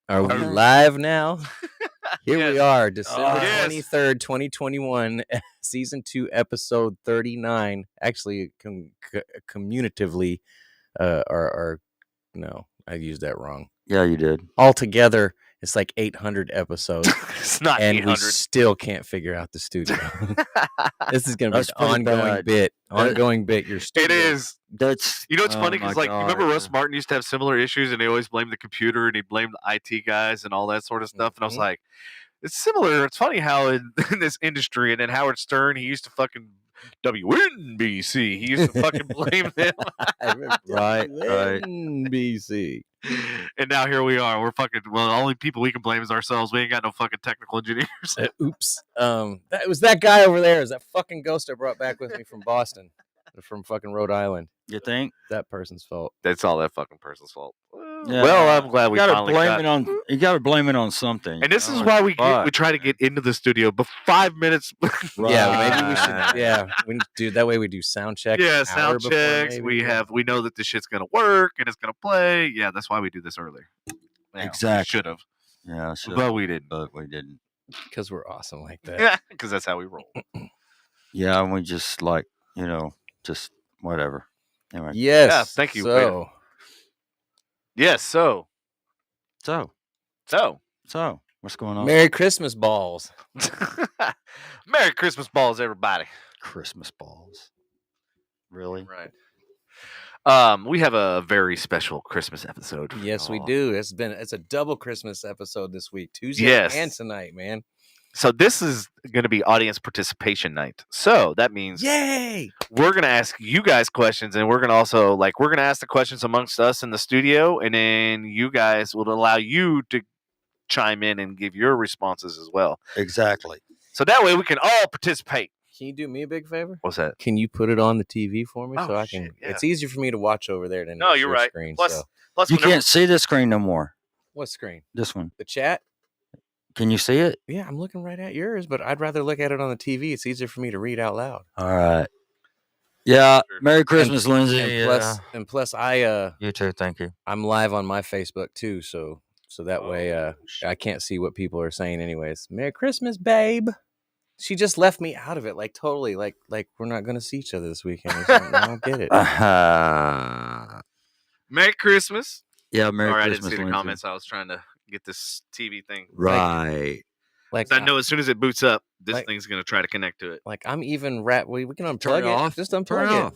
Are we live now? Here Yes. we are, December Yes. 23rd, 2021, Season 2, Episode 39. Actually, commutatively, no, I used that wrong. Yeah, you did. Altogether, it's like 800 episodes, It's not and 800. we still can't figure out the studio. This is going to be That's an pretty ongoing bad. bit. Ongoing bit, your studio. It is. That's You know what's funny? Because, my like, you remember God. Russ Martin used to have similar issues, and he always blamed the computer, and he blamed the IT guys and all that sort of stuff. And I was Mhm. like, it's similar. It's funny how in this industry, and then Howard Stern, he used to fucking WNBC. He used to fucking blame them. Right. NBC. And now here we are. We're fucking, well, the only people we can blame is ourselves. We ain't got no fucking technical engineers. Oops. That was that guy over there. Is that fucking ghost I brought back with me from Boston, from fucking Rhode Island? You think? That person's fault. That's all that fucking person's fault. Yeah. Well, I'm glad we You gotta finally blame got it on. You gotta blame it on something. And this you is know? why we Fuck. try to get into the studio, but 5 minutes. Yeah, maybe we should. Right. Yeah, we need to do that way. We do sound check. Yeah, an hour sound before, checks. maybe. We know that this shit's gonna work and it's gonna play. Yeah, that's why we do this earlier. Exactly. Should have, Yeah, sure. but we didn't. But we didn't. because we're awesome like that. Yeah, because that's how we roll. Yeah, and we just like just whatever. Anyway. Yes. Yeah, thank you, So, Yes. So, So what's going on? Merry Christmas balls. Merry Christmas balls, everybody. Christmas balls. Really? Right. We have a very special Christmas episode. Yes, we do. It's a double Christmas episode this week, Tuesday Yes. and tonight, man. So this is going to be audience participation night. So that means Yay! we're going to ask you guys questions, and we're going to also we're going to ask the questions amongst us in the studio, and then you guys will allow you to chime in and give your responses as well. Exactly. So that way we can all participate. Can you do me a big favor? What's that? Can you put it on the TV for me Oh, so I can? shit, yeah. It's easier for me to watch over there than No, the you're share right. Screen, Plus, so. plus You whenever- can't see the screen no more. What screen? This one. The chat? Can you see it? Yeah, I'm looking right at yours, but I'd rather look at it on the TV. It's easier for me to read out loud. All right. Yeah. Sure. Merry Christmas, Lindsay. And plus, You too. Thank you. I'm live on my Facebook too, so that way I can't see what people are saying. Anyways, Merry Christmas, babe. She just left me out of it, like totally, like we're not gonna see each other this weekend. I don't get it. Merry Christmas. Yeah, Merry Sorry, I Christmas, didn't see the Lindsay. comments. I was trying to get this TV thing. Right. Like I know as soon as it boots up, this like- thing's going to try to connect to it. Like I'm even we can unplug Turn it. it off. Just Turn unplug it it. off.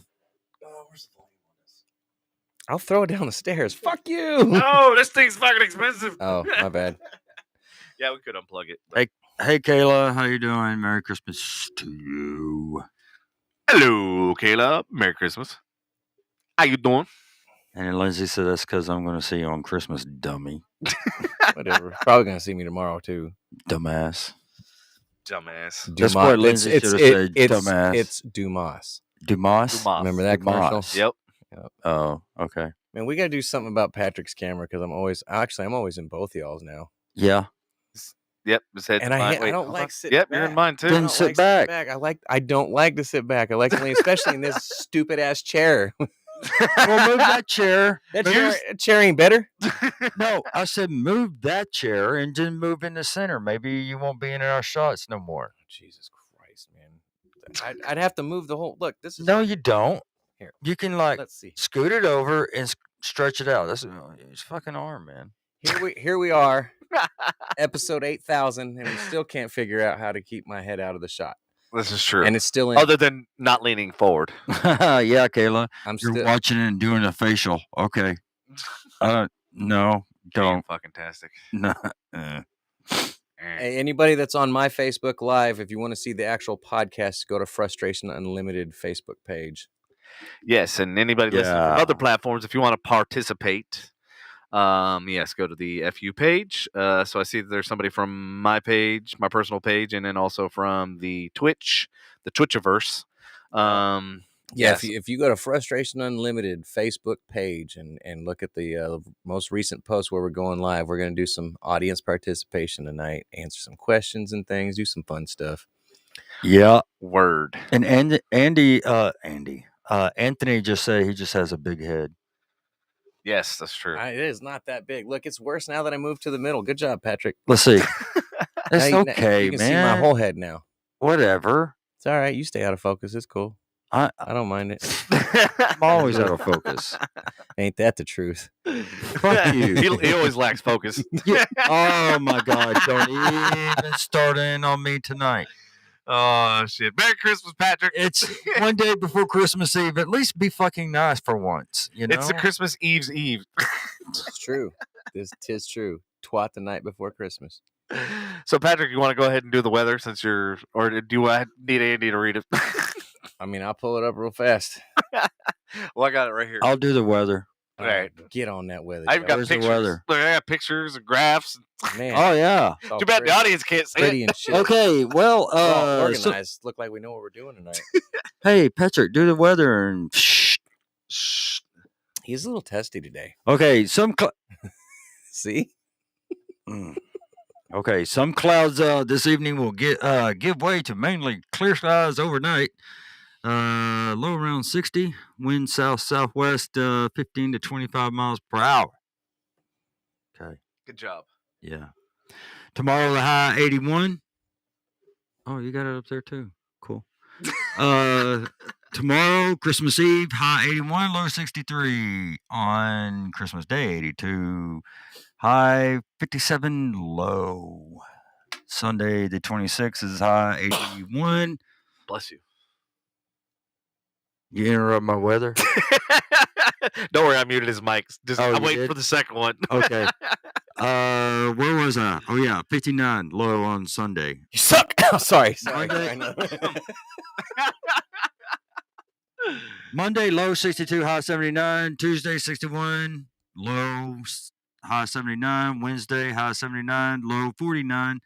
I'll throw it down the stairs. Fuck you. No, this thing's fucking expensive. Oh, my bad. Yeah, we could unplug it. but- Hey, Kayla. How you doing? Merry Christmas to you. Hello, Kayla. Merry Christmas. How you doing? And then Lindsay said that's because I'm going to see you on Christmas, dummy. Whatever. Probably gonna see me tomorrow too. Dumbass. Dumbass. That's what Lindsay should have said, dumbass. It's Dumas. Dumas? Dumas. Remember that Dumas. commercial? Yep. Oh, okay. Man, we gotta do something about Patrick's camera because I'm always in both y'all's now. Yeah. Yep. Just head And to I mine. don't Wait, hold like on. sitting Yep, back. you're in mine too. Then I don't sit like sitting back. I don't like to sit back. I like to lean, especially in this stupid ass chair. Well, move that chair. That chair ain't better. No, I said move that chair and then move in the center. Maybe you won't be in our shots no more. Jesus Christ, man! I'd have to move the whole. Look, this is No, you don't. Here. You can like Let's see. scoot it over and stretch it out. That's it's fucking arm, man. Here we are, episode 8,000, and we still can't figure out how to keep my head out of the shot. This is true. And it's still in. Other than not leaning forward. Yeah, Kayla, I'm you're still. watching it and doing a facial. Okay. No, don't. Fucking tastic. No. Hey, anybody that's on my Facebook Live, if you want to see the actual podcast, go to Frustration Unlimited Facebook page. Yes, and anybody listening Yeah. from other platforms, if you want to participate, yes, go to the FU page. So I see that there's somebody from my page, my personal page, and then also from the Twitchiverse. Yeah, Yes. if you go to Frustration Unlimited Facebook page and look at the most recent post where we're going live, we're going to do some audience participation tonight, answer some questions and things, do some fun stuff. Yeah. Word. And Anthony just said he just has a big head. Yes, that's true. It is not that big. Look, it's worse now that I moved to the middle. Good job, Patrick. Let's see. Now It's you okay, can man. see my whole head now. Whatever. It's all right. You stay out of focus. It's cool. I don't mind it. I'm always out of focus. Ain't that the truth? Fuck you. He always lacks focus. Oh my God! Don't even start in on me tonight. Oh shit! Merry Christmas, Patrick. It's one day before Christmas Eve. At least be fucking nice for once. You know, It's the Christmas Eve's Eve. It's true. Tis true. Twat the night before Christmas. So, Patrick, you want to go ahead and do the weather since you're, or do I need Andy to read it? I mean, I'll pull it up real fast. Well, I got it right here. I'll do the weather. All right. Get on that weather. I've got Where's the pictures. weather? Look, I got pictures and graphs. Man. Oh yeah. it's all Too bad the pretty- audience can't see pretty it. and shit. Okay. Well, It's all so- organized. Look like we know what we're doing tonight. hey, Patrick, do the weather and. Shh. He's a little testy today. Okay, See? Okay, some clouds this evening will give way to mainly clear skies overnight. Low around 60, wind south-southwest 15 to 25 miles per hour. Okay, Good job. yeah. Tomorrow the high 81. Oh, you got it up there too. Cool. Tomorrow, Christmas Eve, high 81, low 63. On Christmas Day, 82. High 57, low. Sunday, the 26th is high 81. Bless you. You interrupt my weather? Don't worry, I muted his mic. Oh, I'm you waiting did? for the second one. Okay. Where was I? Oh, yeah, 59, low on Sunday. You suck. Sorry. Monday- I know. Monday, low 62, high 79. Tuesday, 61, low high 79. Wednesday, high 79, low 49.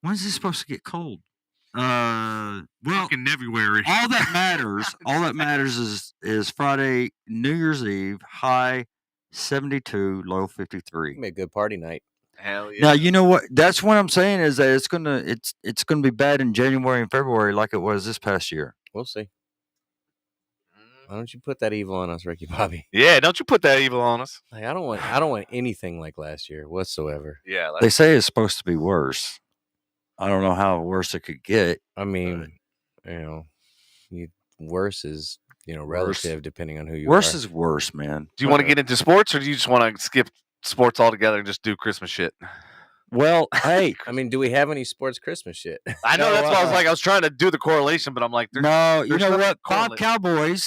When's this supposed to get cold? Well, Fucking everywhere. all that matters is Friday, New Year's Eve, high 72, low 53. It'll be a good party night. Hell yeah. Now you know what? That's what I'm saying is that it's gonna be bad in January and February like it was this past year. We'll see. Why don't you put that evil on us, Ricky Bobby? Yeah, don't you put that evil on us. Like, I don't want anything like last year whatsoever. Yeah. They say it's supposed to be worse. I don't know how worse it could get. I mean, worse is relative depending on who you Worse are. is worse, man. Do you want to get into sports or do you just want to skip sports altogether and just do Christmas shit? Well, hey, I mean, do we have any sports Christmas shit? I know No, that's why I was like, I was trying to do the correlation, but I'm like, no, you there's know nothing what? correlated.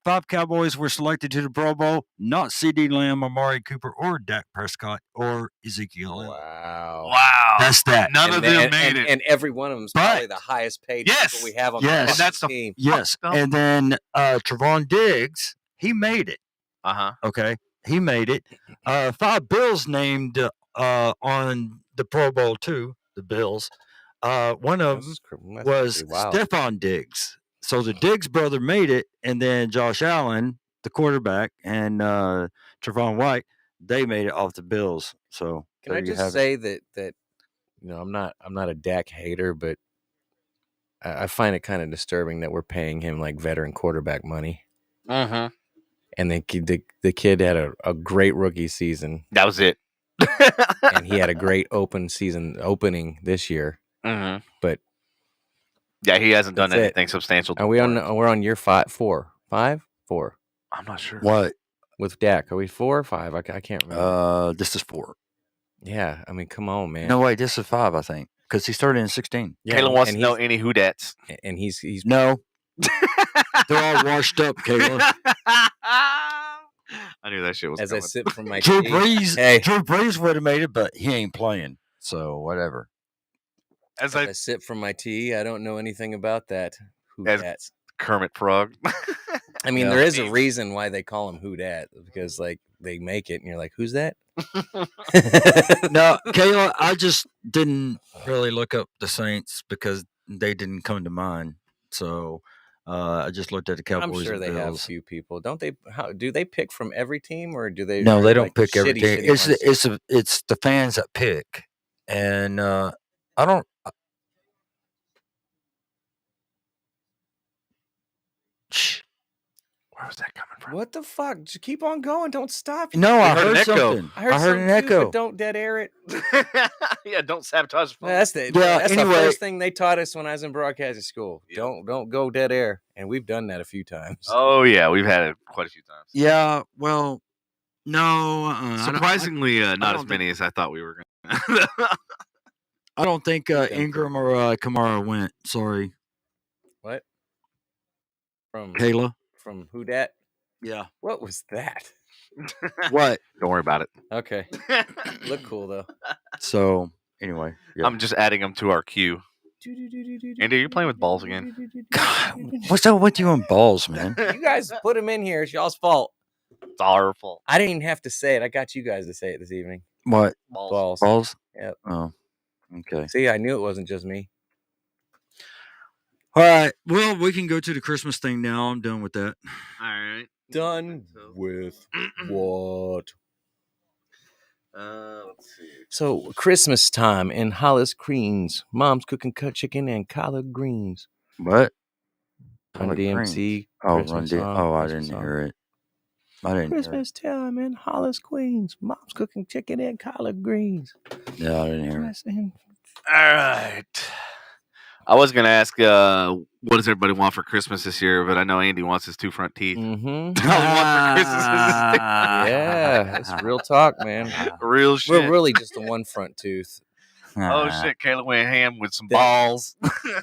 Five Cowboys were selected to the Pro Bowl. Not C.D. Lamb, Amari Cooper, or Dak Prescott, or Ezekiel Elliott. Wow. Wow. That's that. None of them made it. And every one of them is But- probably the highest paid Yes. people we have on Yes. the And that's the- team. Yes, fucked up. and then Trevon Diggs, he made it. Uh-huh. Okay, he made it. 5 Bills named on the Pro Bowl too. The Bills. One of them That's was pretty wild. Stephon Diggs. So the Diggs brother made it, and then Josh Allen, the quarterback, and Trevon White, they made it off the Bills. So Can there I you just have it. say that I'm not a Dak hater, but I find it kind of disturbing that we're paying him like veteran quarterback money, Mm-hmm. and the kid had a great rookie season, That was it. and he had a great opening this year. Mm-hmm. But yeah, he hasn't done that's it. anything substantial. Are we on? We're on year 4 I'm not sure. What? with Dak. Are we 4 or 5? I can't remember. This is 4. Yeah, I mean, come on, man. No, wait, this is 5, I think, because he started in 16. Yeah, Kayla wants and to know he's- any who dats. and he's No, they're all washed up, Kayla. I knew that shit was as I coming. sip from my Drew tea. Brees, Hey. Drew Brees would have made it, but he ain't playing. So whatever. As As I I sip from my tea, I don't know anything about that. Who As- dats? Kermit Frog. I mean, Yeah. there is a reason why they call him who dat, because like they make it and you're like, who's that? No, Kayla, I just didn't really look up the Saints because they didn't come to mind. So I just looked at the Cowboys. I'm sure and they have a Bills. few people. Don't they? How do they pick from every team, or do they? No, are they don't like pick every shitty, team. shitty ones? It's the fans that pick, and I don't. Shh. Where was that coming from? What the fuck? Just keep on going. Don't stop. No, I heard an heard echo. something. I heard an something too, echo. but don't dead air it. Yeah, don't sabotage the phone. That's the anyway. first thing they taught us when I was in broadcasting school. Yep. Don't go dead air, and we've done that a few times. Oh yeah, we've had it quite a few times. Yeah, well, no. Surprisingly, not don't as many as I thought we were gonna. I don't think Ingram or Kamara went. Sorry, What? From Kayla. From who dat? Yeah. What was that? What? Don't worry about it. Okay. Look cool though. So anyway, yeah. I'm just adding them to our queue. Andy, are you playing with balls again? God, what's up with you and balls, man? You guys put him in here. It's y'all's fault. It's our fault. I didn't even have to say it. I got you guys to say it this evening. What? Balls. Balls? Yep. Oh, okay. See, I knew it wasn't just me. All right. Well, we can go to the Christmas thing now. I'm done with that. All right. Done with what? Let's see. So, Christmas time in Hollis Greens. Mom's cooking cut chicken and collard greens. What? Run Collard DMC. Oh, Christmas Run song, Oh, I Christmas didn't song. hear it. I didn't hear it. Christmas time in Hollis Queens. Mom's cooking chicken and collard greens. Yeah, I didn't hear it. All right. I was gonna ask, what does everybody want for Christmas this year? But I know Andy wants his 2 front teeth. Mm-hmm. All he wants for Christmas is Yeah, it's real talk, man. real shit. We're really just the one front tooth. Oh shit, Kayla went ham with some That- balls.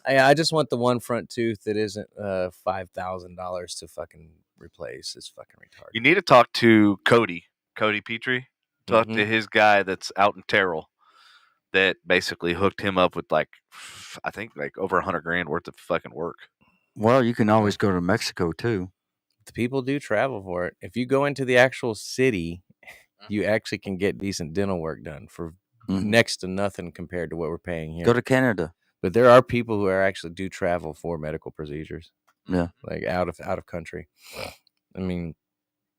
I just want the one front tooth that isn't $5,000 to fucking replace. It's fucking retarded. You need to talk to Cody Petrie. Talk Mhm. to his guy that's out in Terrell that basically hooked him up with I think over $100,000 worth of fucking work. Well, you can always go to Mexico too. The people do travel for it. If you go into the actual city, you actually can get decent dental work done for next to nothing compared to what we're paying here. Go to Canada. But there are people who are actually do travel for medical procedures. Yeah. Like out of country. I mean,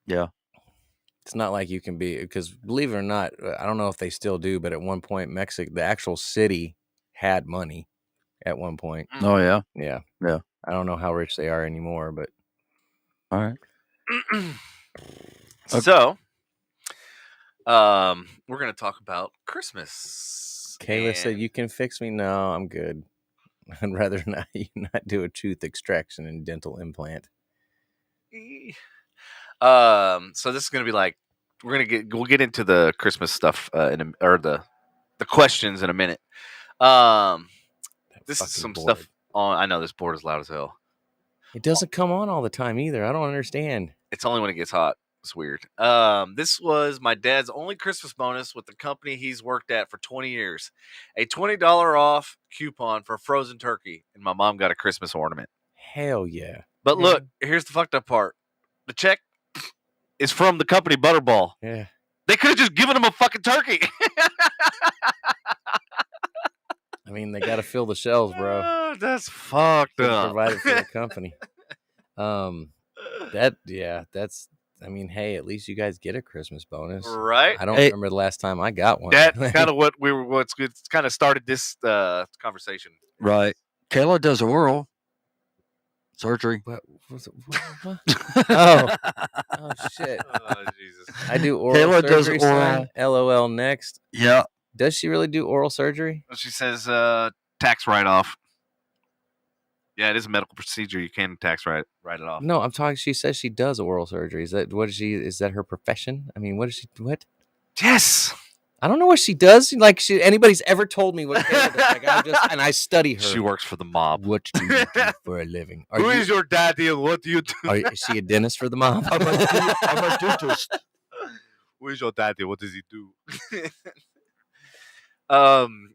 yeah. It's not like you can be, because believe it or not, I don't know if they still do, but at one point, Mexico, the actual city had money at one point. Oh, yeah? Yeah. Yeah. I don't know how rich they are anymore, but. All right. So, we're going to talk about Christmas. Kayla said, you can fix me. No, I'm good. I'd rather not do a tooth extraction and dental implant. So this is going to be we'll get into the Christmas stuff or the questions in a minute. This is some board. stuff on. I know this board is loud as hell. It doesn't come on all the time either. I don't understand. It's only when it gets hot. It's weird. This was my dad's only Christmas bonus with the company he's worked at for 20 years. A $20 off coupon for frozen turkey, and my mom got a Christmas ornament. Hell yeah. But look, here's the fucked up part. The check is from the company Butterball. Yeah. They could have just given him a fucking turkey. I mean, they got to fill the shelves, bro. That's fucked up. Provided for the company. That's. I mean, hey, at least you guys get a Christmas bonus, right? I don't remember the last time I got one. That's kind of what's kind of started this conversation. Right. Kayla does oral surgery. What? Oh shit! Oh, Jesus. I do oral Kayla does surgery. oral. Son. LOL. Next. Yeah. Does she really do oral surgery? She says tax write-off. Yeah, it is a medical procedure. You can tax write it off. No, I'm talking. She says she does oral surgery. Is that her profession? I mean, what? Yes. I don't know what she does. Like, anybody's ever told me what Kayla does. Like, I study her. She works for the mob. What do you do for a living? Who is your daddy and what do you do? Is she a dentist for the mob? I'm a dentist. Who is your daddy? What does he do?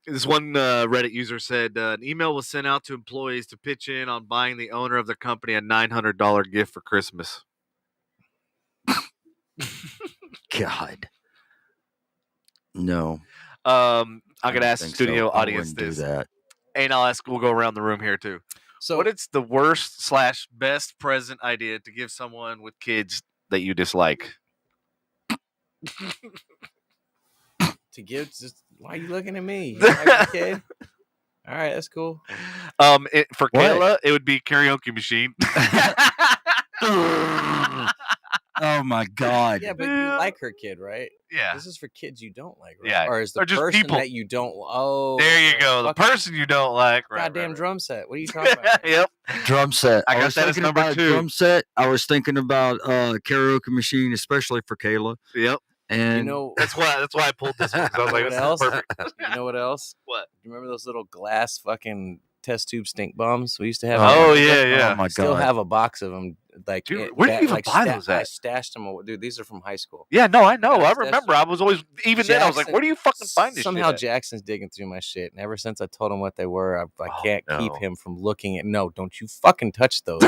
This one Reddit user said an email was sent out to employees to pitch in on buying the owner of the company a $900 gift for Christmas. God. No. I'm gonna ask the studio audience this. this, Do that. and I'll ask. We'll go around the room here too. So, what is the worst / best present idea to give someone with kids that you dislike? to give, why are you looking at me? You like a kid? All right, that's cool. For Kayla, it would be karaoke machine. my God. Yeah, but you like her kid, right? Yeah. This is for kids you don't like, right? Yeah. Or is the Or just person people. that you don't? Oh, There you go. The fucking person you don't like. Right, goddamn right. drum set. What are you talking about? man? Yep. Drum set. I got was that as thinking number about 2. Drum set. I was thinking about karaoke machine, especially for Kayla. Yep. And You know, That's why I pulled this one. 'Cause I was like, what this else? is perfect. You know what else? What? You remember those little glass fucking test tube stink bombs we used to have? Oh, in yeah, America? yeah. oh my Still God. have a box of them. Like, Dude, where did you even buy those I at? stashed them. Dude, these are from high school. Yeah, no, I know. Yeah, I that's remember. I was always, even then, I was like, Jackson- where do you fucking find this Somehow shit at? Jackson's digging through my shit, and ever since I told him what they were, I Oh, can't keep no. him from looking at. No, don't you fucking touch those.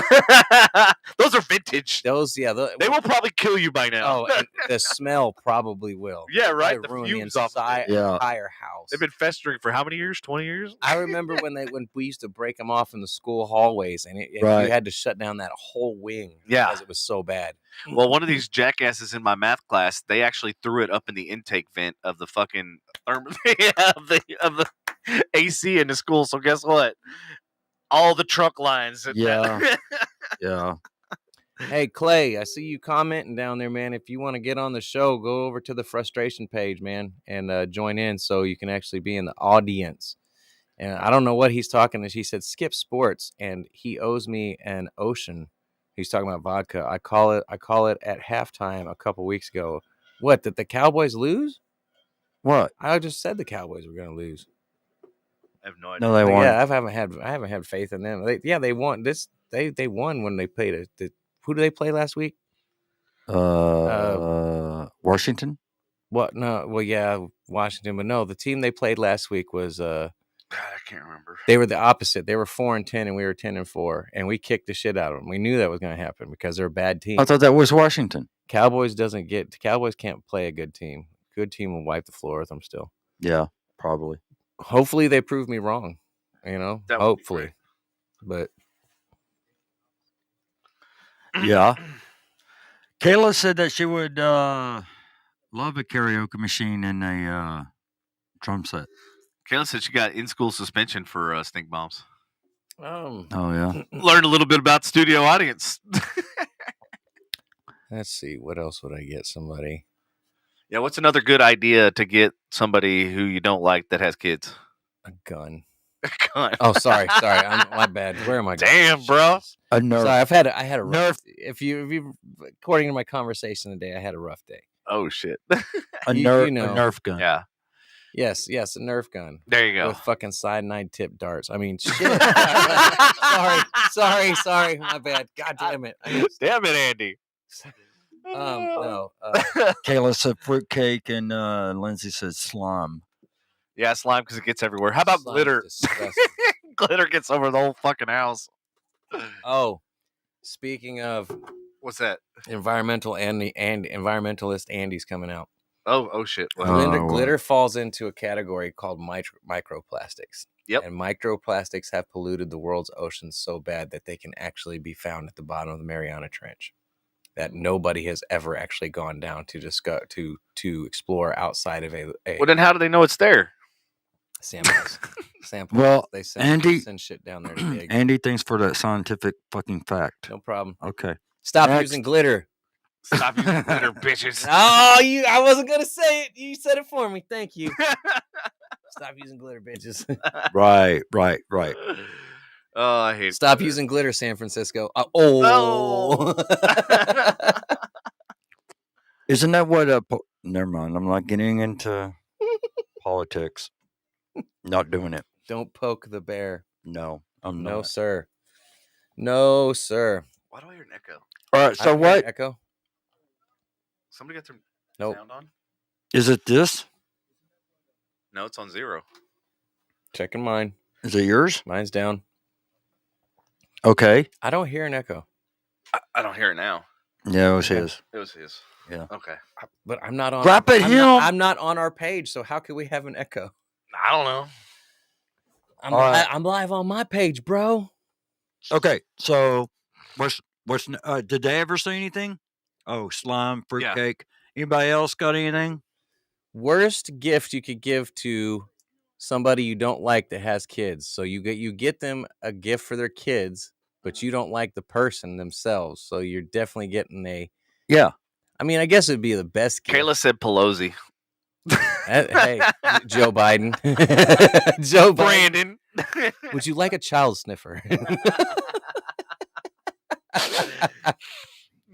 Those are vintage. Those, yeah, They will probably kill you by now. Oh, and the smell probably will. Yeah, right, Probably the ruin fumes off of it. Yeah. entire house. They've been festering for how many years? 20 years? I remember when we used to break them off in the school hallways, and you Right. had to shut down that whole wing. Yeah. Because it was so bad. Well, one of these jackasses in my math class, they actually threw it up in the intake vent of the fucking of the AC in the school. So guess what? All the truck lines. Yeah. Yeah. Hey, Clay, I see you commenting down there, man. If you want to get on the show, go over to the frustration page, man, and join in so you can actually be in the audience. And I don't know what he's talking. He said skip sports, and he owes me an ocean. He's talking about vodka. I call it at halftime a couple weeks ago. What, did the Cowboys lose? What? I just said the Cowboys were going to lose. I have no idea. No, they Like, won. yeah, I haven't had faith in them. They won this. They won when they played it. Who did they play last week? Washington? What? No. Well, yeah, Washington, but no, the team they played last week was God, I can't remember. they were the opposite. They were 4-10 and we were 10-4, and we kicked the shit out of them. We knew that was going to happen because they're a bad team. I thought that was Washington. Cowboys can't play a good team. Good team will wipe the floor with them still. Yeah, probably. Hopefully they prove me wrong. You know, That would be hopefully. But Yeah. Kayla said that she would love a karaoke machine and a drum set. Kayla said she got in-school suspension for stink bombs. Oh, yeah. Learned a little bit about studio audience. let's see, what else would I get somebody? Yeah, what's another good idea to get somebody who you don't like that has kids? A gun. God. Oh, sorry. My bad. Where am I going? Damn, bro. A nerf. Sorry, I had a rough. Nerf. If you, according to my conversation today, I had a rough day. Oh shit. A you nerf. know. A nerf gun. Yeah. Yes, a Nerf gun There you go. with fucking cyanide tip darts. I mean, shit. sorry. My bad. God damn it. Damn it, Andy. No. Kayla said fruitcake and Lindsay said slime. Yeah, slime because it gets everywhere. How about Slime's glitter? disgusting. Glitter gets over the whole fucking house. Oh, speaking of What's that? environmentalist Andy's coming out. Oh shit. What- Oh. Glitter falls into a category called microplastics. Yep. And microplastics have polluted the world's oceans so bad that they can actually be found at the bottom of the Mariana Trench. That nobody has ever actually gone down to discuss to explore outside of a Well, then how do they know it's there? samples. Well, They Andy- send shit down there to dig. Andy, thanks for that scientific fucking fact. No problem. Okay. Stop Next. using glitter. Stop using glitter, bitches. Oh, I wasn't gonna say it. You said it for me. Thank you. Stop using glitter, bitches. Right. Oh, I hate Stop glitter. using glitter, San Francisco. Isn't that what never mind. I'm not getting into politics. Not doing it. Don't poke the bear. No, I'm No, not. sir. No, sir. Why do I hear an echo? All right. I So don't hear an what echo? Somebody got their Nope. sound on? is it? This No, it's on 0. Checking mine. is it yours? Mine's down. Okay. I don't hear an echo. I don't hear it now. Yeah, it was Okay. his. It was his. Yeah. Okay. But I'm not on. Drop it, I'm not on our page. So how could we have an echo? I don't know. I'm All right. I'm live on my page, bro. Okay. So what's did they ever say anything? Oh, slime, Yeah. fruitcake. Anybody else got anything? Worst gift you could give to somebody you don't like that has kids. So you get them a gift for their kids, but you don't like the person themselves. So you're definitely getting Yeah. I mean, I guess it'd be the best gift. Kayla said Pelosi. Hey, Joe Biden. Joe Biden. Brandon. Would you like a child sniffer?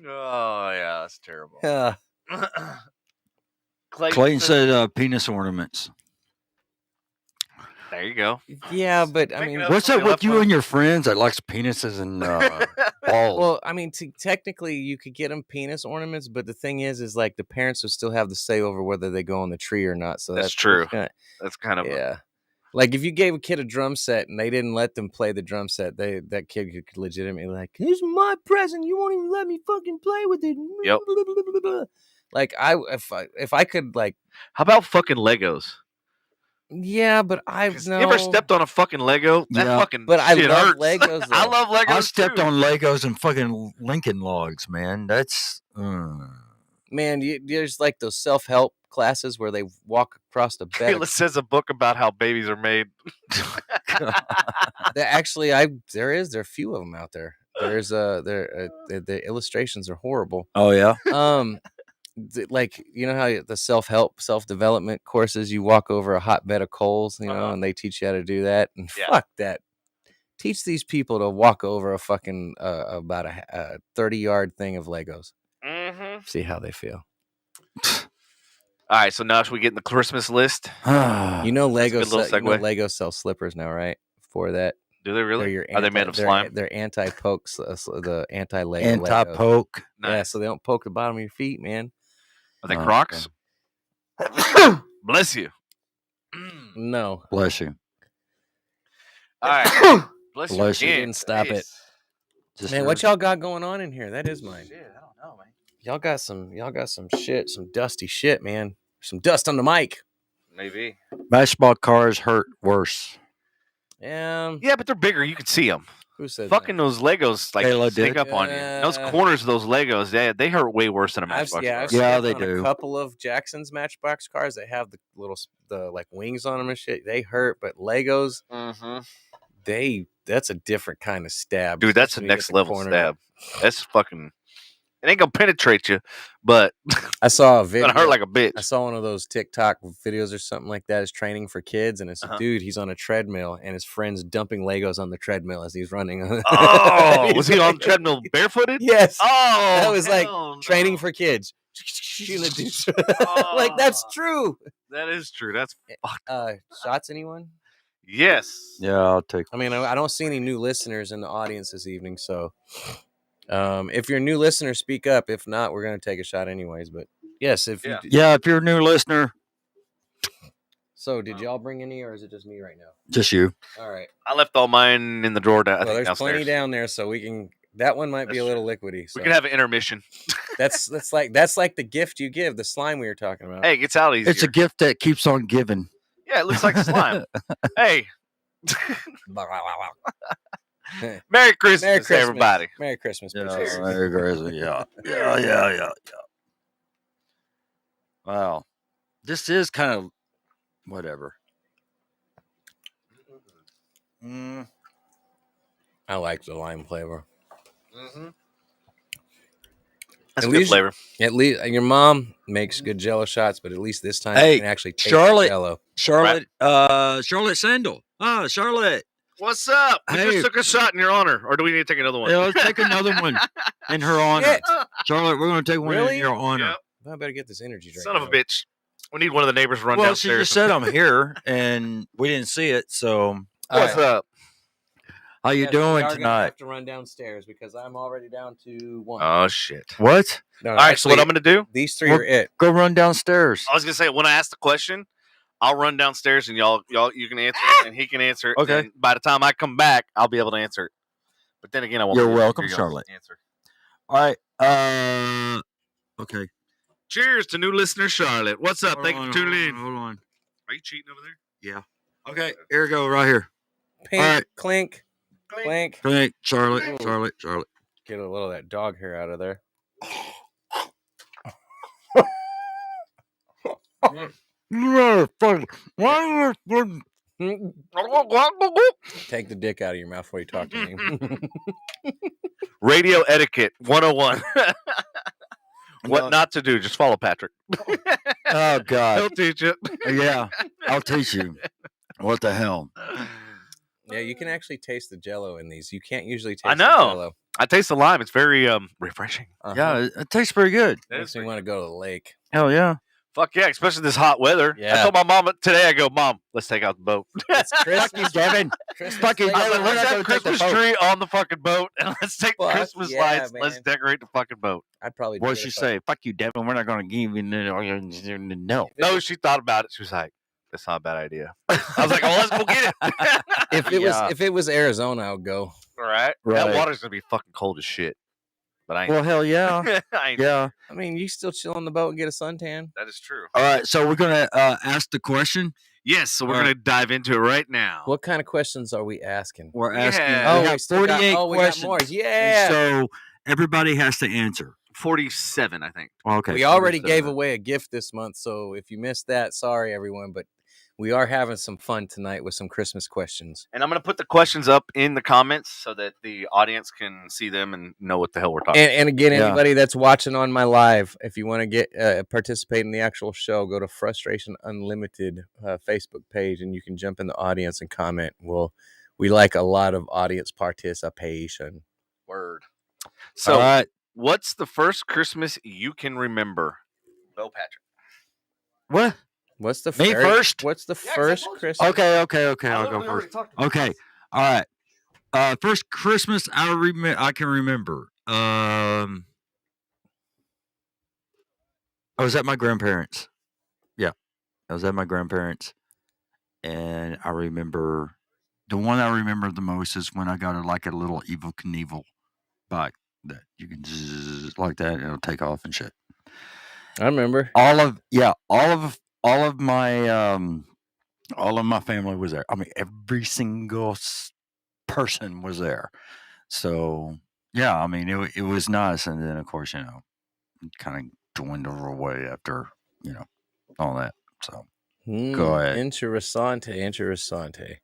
Oh yeah, that's terrible. Clayton said penis ornaments. There you go. Yeah, but I mean, What's up with you and your friends that likes penises and balls? well, I mean, technically, you could get them penis ornaments, but the thing is like the parents would still have the say over whether they go on the tree or not. So that's true. That's kind of like if you gave a kid a drum set and they didn't let them play the drum set, that kid could legitimately like, "This is my present. You won't even let me fucking play with it." Yep. Like if I could like, how about fucking Legos? Yeah, but I've You ever stepped on a fucking Lego? That fucking but I shit love hurts. Legos. I love Legos. I stepped on Legos and fucking Lincoln Logs, man. That's man. There's like those self-help classes where they walk across the bed. Kayla says a book about how babies are made. Actually, there are a few of them out there. There's the illustrations are horrible. Oh yeah. Like you know how the self-development courses you walk over a hot bed of coals, and they teach you how to do that. And fuck that. Teach these people to walk over a fucking about a 30-yard thing of Legos. Mm-hmm. See how they feel. All right, so now should we get in the Christmas list? Lego sells slippers now, right? For that. Do they really? Are they made of slime? They're anti-pokes, the anti-Lego. Anti-poke. Nice. Yeah, so they don't poke the bottom of your feet, man. Are they Crocs? Okay. Bless you. No. Bless you. All right. Bless you. You didn't stop it. Man, what y'all got going on in here? That is mine. Shit, I don't know, man. Y'all got some shit, some dusty shit, man. Some dust on the mic. Maybe. Basketball cars hurt worse. Yeah, but they're bigger. You can see them. Who said fucking that? those Legos like sneak up on you? Those corners of those Legos, they hurt way worse than a Matchbox car. Yeah, they do. A couple of Jackson's Matchbox cars that have the like wings on them and shit. They hurt, but Legos, that's a different kind of stab, dude. That's the next level stab. That's fucking. It ain't gonna penetrate you, but I saw a video. It's gonna hurt like a bitch. I saw one of those TikTok videos or something like that. It's training for kids, and it's a dude. He's on a treadmill, and his friend's dumping Legos on the treadmill as he's running. Oh, was he on the treadmill barefooted? Yes. Oh, that was like training for kids. Like that's true. That is true. That's fucked. Shots, anyone? Yes. Yeah, I'll take. I mean, I don't see any new listeners in the audience this evening, so. If you're a new listener, speak up. If not, we're gonna take a shot anyways. But yes, if if you're a new listener. So, did y'all bring any, or is it just me right now? Just you. All right. I left all mine in the drawer down. Well, there's downstairs. plenty down there, so we can. That one might be a little liquidy. So. We can have an intermission. That's like the gift you give, the slime we were talking about. Hey, it gets out easier. It's a gift that keeps on giving. Yeah, it looks like slime. Hey. Merry Christmas, everybody. Merry Christmas. Merry Christmas. Yeah. Wow. This is kind of whatever. I like the lime flavor. That's a good flavor. At least your mom makes good Jello shots, but at least this time you can actually taste Charlotte, Jello. Charlotte Sandel. Charlotte. What's up? We just took a shot in your honor, or do we need to take another one? Yeah, let's take another one in her honor. Charlotte, we're going to take one in your honor. Yep. I better get this energy drink. Son of a bitch. We need one of the neighbors to run downstairs. Well, she just said I'm here, and we didn't see it, so. What's up? How you doing tonight? tonight? I have to run downstairs because I'm already down to 1. Oh, shit. What? No, all right, actually, so what I'm going to do? These 3 are it. Go run downstairs. I was going to say, when I ask the question, I'll run downstairs and y'all you can answer it and he can answer it. Okay. And by the time I come back, I'll be able to answer it. But then again, I won't. You're welcome, Charlotte. Answer. All right. Okay. Cheers to new listener Charlotte. What's up? Thank you for tuning in. Hold on. Are you cheating over there? Yeah. Okay. Here we go. Right here. Pink, all right. Clink. Charlotte. Get a little of that dog hair out of there. Take the dick out of your mouth before you talk to me. Radio etiquette 101. What not to do? Just follow Patrick. Oh God. He'll teach you. Yeah, I'll teach you. What the hell? Yeah, you can actually taste the Jello in these. You can't usually taste I the know. Jello. I taste the lime. It's very refreshing. Yeah, it tastes pretty good. Makes me want to go to the lake. Hell yeah. Fuck yeah, especially this hot weather. Yeah. I told my mom today, I go, Mom, let's take out the boat. It's Fuck you, Christmas. Devin. Christmas Fuck you, Day. I was Devin. like, We're let's not have gonna take the Christmas boat. tree on the fucking boat, and let's take Fuck Christmas yeah, lights. man. Let's decorate the fucking boat. I'd probably do What'd it she if say? Fuck you, Devin. We're not going to give you no. No, she thought about it. She was like, that's not a bad idea. I was like, oh, let's go get it. If it was Arizona, I would go. All right. Right. That water's going to be fucking cold as shit. But I ain't. Well, hell yeah. I ain't. Yeah. I mean, you still chill on the boat and get a suntan. That is true. All right. So we're going to ask the question. Yes, so we're All right. going to dive into it right now. What kind of questions are we asking? We're asking. Yeah. We have 48 we questions. got more. And Yeah. so everybody has to answer. 47, I think. Okay. We already 47. gave away a gift this month, so if you missed that, sorry everyone, but we are having some fun tonight with some Christmas questions. And I'm going to put the questions up in the comments so that the audience can see them and know what the hell we're talking about. And again, Yeah. anybody that's watching on my live, if you want to get participate in the actual show, go to Frustration Unlimited Facebook page, and you can jump in the audience and comment. We like a lot of audience participation. Word. So, All right. what's the first Christmas you can remember? Bill Patrick. What? What's the Me first? What's the Yeah, 'cause I first told you. Christmas? Okay. I'll go first. Okay. All right. First Christmas I can remember. I was at my grandparents'. Yeah, I was at my grandparents', and I remember the one I remember the most is when I got a little Evil Knievel bike that you can zzz like that, and it'll take off and shit. I remember. All of my family was there. I mean, every single person was there. So yeah, I mean, it was nice, and then of course, it kind of dwindled away after all that. So go ahead. Interessante.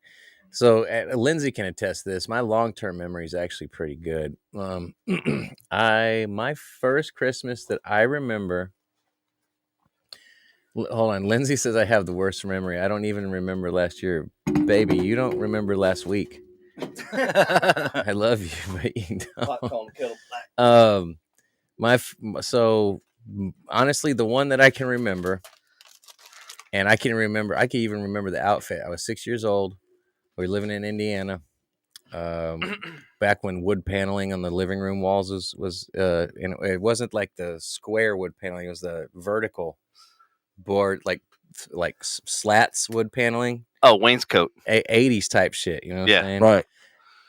So Lindsay can attest to this. My long-term memory is actually pretty good. My first Christmas that I remember. Hold on. Lindsay says I have the worst memory. I don't even remember last year. Baby, you don't remember last week. I love you, but you don't. So honestly, the one that I can remember, and I can even remember the outfit. I was 6 years old. We were living in Indiana. Back when wood paneling on the living room walls was and it wasn't like the square wood paneling, it was the vertical board, like slats wood paneling. Oh, wainscot. 80s type shit, you know what I'm saying? Right.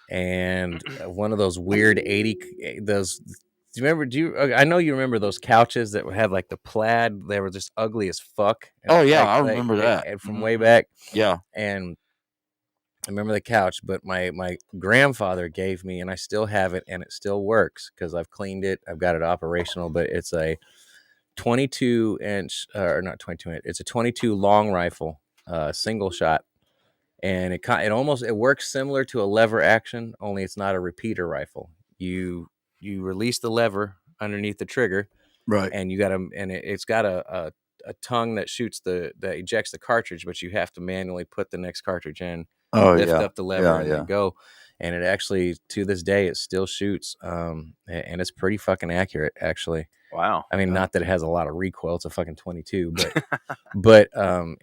And one of those weird 80 those. Do you remember? I know you remember those couches that had like the plaid. They were just ugly as fuck. Oh yeah, I remember that from way back. Yeah. And I remember the couch, but my grandfather gave me, and I still have it, and it still works because I've cleaned it. I've got it operational, but it's a 22 inch, or not 22 inch. It's a 22 long rifle, single shot, and it works similar to a lever action, only it's not a repeater rifle. You release the lever underneath the trigger, right, and it's got a tongue that that ejects the cartridge, but you have to manually put the next cartridge in. Lift up the lever and then go. And it actually, to this day, it still shoots. And it's pretty fucking accurate, actually. Wow. I mean, not that it has a lot of recoil. It's a fucking 22, but I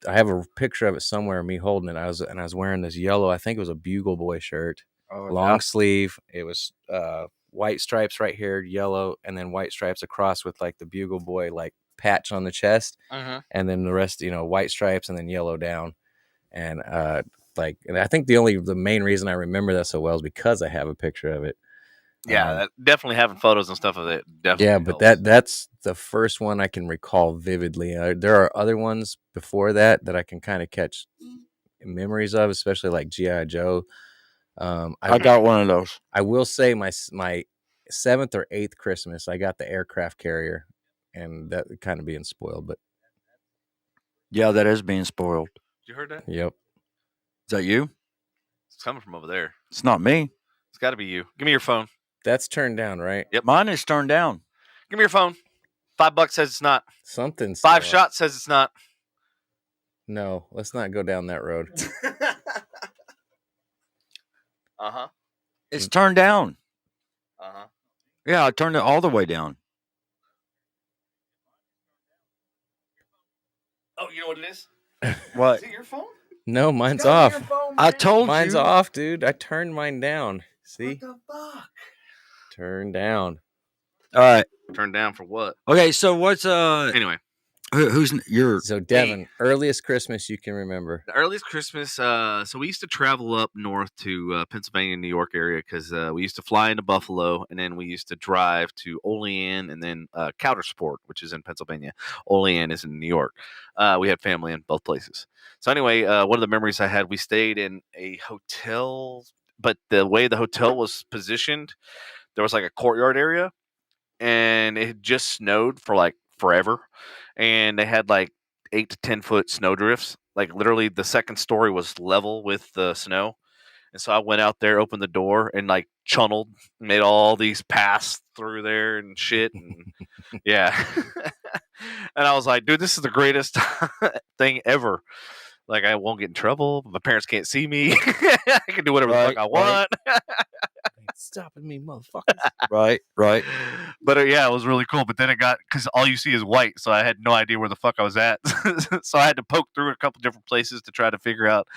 have a picture of it somewhere, me holding it. I was wearing this yellow, I think it was a Bugle Boy shirt, long sleeve. It was white stripes right here, yellow, and then white stripes across with like the Bugle Boy like patch on the chest, and then the rest, white stripes and then yellow down. And and I think the main reason I remember that so well is because I have a picture of it. Yeah, definitely having photos and stuff of it. Definitely. Yeah, but that's the first one I can recall vividly. There are other ones before that I can kind of catch memories of, especially like G.I. Joe. I got one of those. I will say my 7th or 8th Christmas, I got the aircraft carrier, and that kind of being spoiled. But yeah, that is being spoiled. You heard that? Yep. Is that you? It's coming from over there. It's not me. It's got to be you. Give me your phone. That's turned down, right? Yep. Mine is turned down. Give me your phone. $5 says it's not. Something's 5 still up. shots says it's not. No, let's not go down that road. Uh-huh. It's turned down. Uh-huh. Yeah, I turned it all the way down. Oh, you know what it is? What? Is it your phone? No, mine's off. I told Mine's you. off, dude. I turned mine down. See? What the fuck? Turn down. All right. Turned down for what? Okay, so what's Anyway, who's your So, Devin, earliest Christmas you can remember. the earliest Christmas. So we used to travel up north to Pennsylvania, New York area because we used to fly into Buffalo, and then we used to drive to Olean, and then Coudersport, which is in Pennsylvania. Olean is in New York. We had family in both places. So anyway, one of the memories I had, we stayed in a hotel, but the way the hotel was positioned, there was like a courtyard area, and it had just snowed for like forever, and they had like 8 to 10 foot snow drifts. Like literally, the second story was level with the snow, and so I went out there, opened the door, and like channeled, made all these paths through there and shit, and yeah. And I was like, dude, this is the greatest thing ever. Like, I won't get in trouble. My parents can't see me. I can do whatever the fuck I want. Ain't stopping me, motherfuckers. right? But yeah, it was really cool. But then it got, because all you see is white, so I had no idea where the fuck I was at. So I had to poke through a couple different places to try to figure out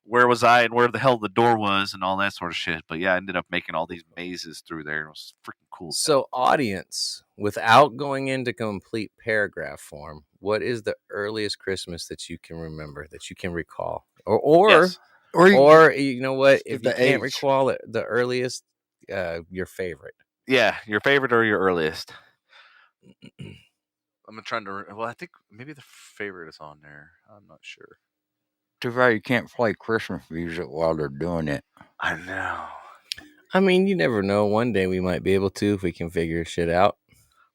where was I and where the hell the door was and all that sort of shit. But yeah, I ended up making all these mazes through there. It was freaking cool. So, audience, without going into complete paragraph form, what is the earliest Christmas that you can remember, that you can recall? Or Yes. or you know what? If the you can't age. recall it, the earliest, your favorite. Yeah, your favorite or your earliest? I'm trying to. Well, I think maybe the favorite is on there. I'm not sure. Too bad you can't play Christmas music while they're doing it. I know. I mean, you never know. One day we might be able to if we can figure shit out.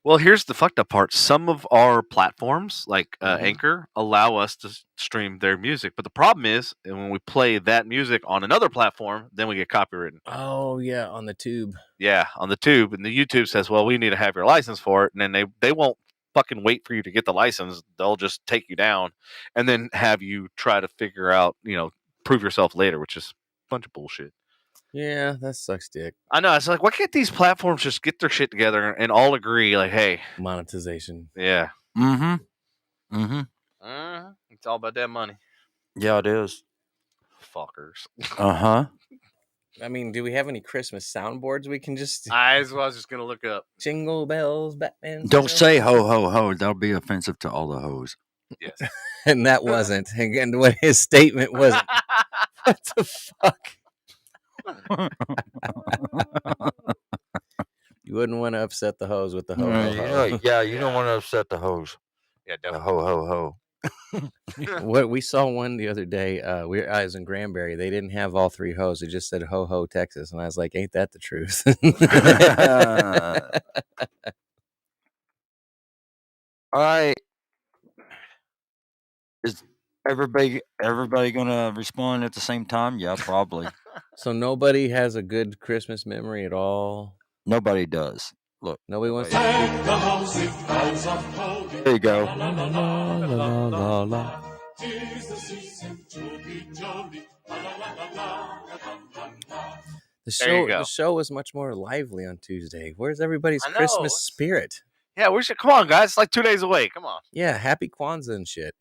Well, here's the fucked up part. Some of our platforms, like Mhm. Anchor, allow us to stream their music. But the problem is, and when we play that music on another platform, then we get copywritten. Oh yeah, on the tube. Yeah, on the tube. And the YouTube says, well, we need to have your license for it. And then they won't fucking wait for you to get the license. They'll just take you down and then have you try to figure out, prove yourself later, which is a bunch of bullshit. Yeah, that sucks dick. I know. It's like, why can't these platforms just get their shit together and all agree, like, hey, Monetization. yeah. Mm-hmm. It's all about that money. Yeah, it is. Fuckers. Uh-huh. I mean, do we have any Christmas soundboards we can just I was just going to look up. jingle bells, Batman? Don't say ho ho ho. That'll be offensive to all the hoes. Yes. And that wasn't. Again, what his statement was. What the fuck? You wouldn't want to upset the hose with the ho ho ho. Yeah, you don't want to upset the hoes. Yeah, The definitely. ho ho ho. What we saw one the other day, I was in Granbury. They didn't have all 3 hoes. It just said ho ho Texas, and I was like, "Ain't that the truth?" All right. Is everybody gonna respond at the same time? Yeah, probably. So nobody has a good Christmas memory at all. Nobody does. Look, Nobody wants to. there you go. La, la, la, la, la, la. There you go. The show was much more lively on Tuesday. Where's everybody's I know, Christmas it's- spirit? Yeah, we should. Come on, guys. It's like 2 days away. Come on. Yeah, happy Kwanzaa and shit.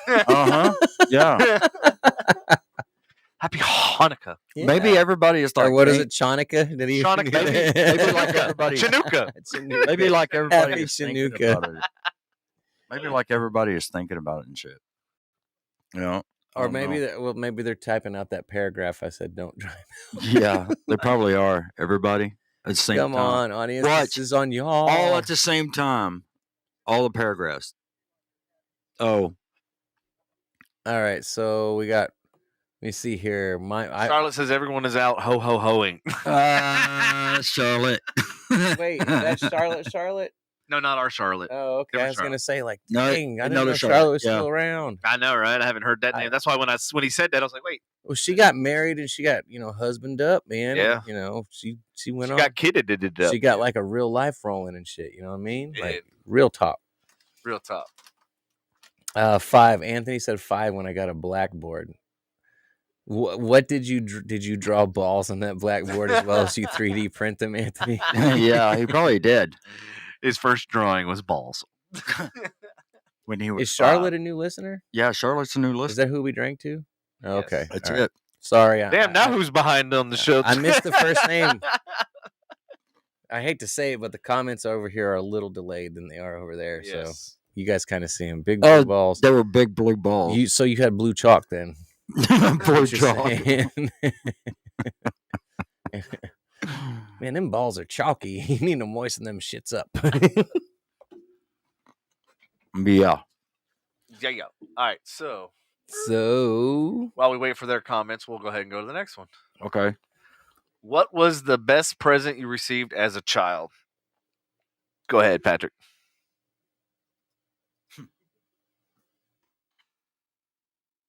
Uh-huh. Yeah. Happy Hanukkah. Yeah. Maybe everybody is like Or what is it, Chanukah? Did he? Chanukah. Maybe like everybody. Chanukah. Maybe like everybody Happy is thinking Chanukah. about it. Maybe like everybody is thinking about it and shit. You know? I Or don't maybe know. maybe they're typing out that paragraph I said don't drive. Yeah, they probably are. Everybody at the same Come time. on, audience. Watch. This is on y'all. All at the same time. All the paragraphs. Oh. All right, so we got. Let me see here. Charlotte says everyone is out ho ho hoing. Charlotte. Wait, that's Charlotte. Charlotte. No, not our Charlotte. Oh, okay. Different I was gonna say like, No, dang, I didn't another know Charlotte, Charlotte was yeah. still around. I know, right? I haven't heard that name. That's why when he said that, I was like, wait, Well, she got married and she got husband up, man. Yeah. And, she went She on. got kidded it up. She got like a real life rolling and shit. You know what I mean? Did. Like real top. Real top. 5. Anthony said 5 when I got a blackboard. What did you draw balls on that blackboard as well as you 3D print them, Anthony? Yeah, he probably did. His first drawing was balls. When he was Is Charlotte a new listener? Yeah, Charlotte's a new listener. Is that who we drank to? Oh, Yes. okay, That's all it. right. Sorry. Damn, now who's behind on the show? I missed the first name. I hate to say it, but the comments over here are a little delayed than they are over there. So Yes. you guys kind of see them. Big blue balls. They were big blue balls. So you had blue chalk then? Blue What you're chalk. saying. Man, them balls are chalky. You need to moisten them shits up. Yeah. Yeah. All right. So So while we wait for their comments, we'll go ahead and go to the next one. Okay. What was the best present you received as a child? Go ahead, Patrick.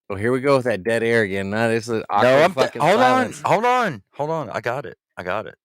well, here we go with that dead air again. Now this is awkward No, fucking hold silence. on. I got it.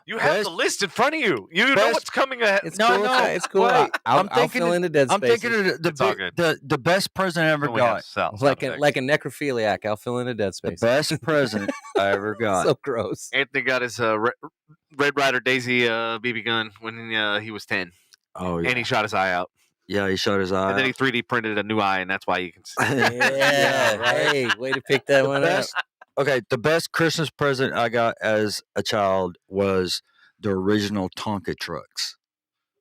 You have Best- the list in front of you. You know best- what's coming ahead. It's No, cool. no, It's cool. wait. I'll I'm thinking fill in the dead I'm spaces. thinking of It's all good. the best present I ever Then we have got. South like up a next. necrophiliac. I'll fill in the dead The space. best present I ever got. So gross. Anthony got his Red Ryder Daisy BB gun when he was 10, Oh yeah. and he shot his eye out, Yeah, he shot his eye. and then he out. 3D printed a new eye, and that's why you can see. Yeah. right. Hey, way to pick that The one best- Okay, the best Christmas present I got as a child was the original Tonka trucks.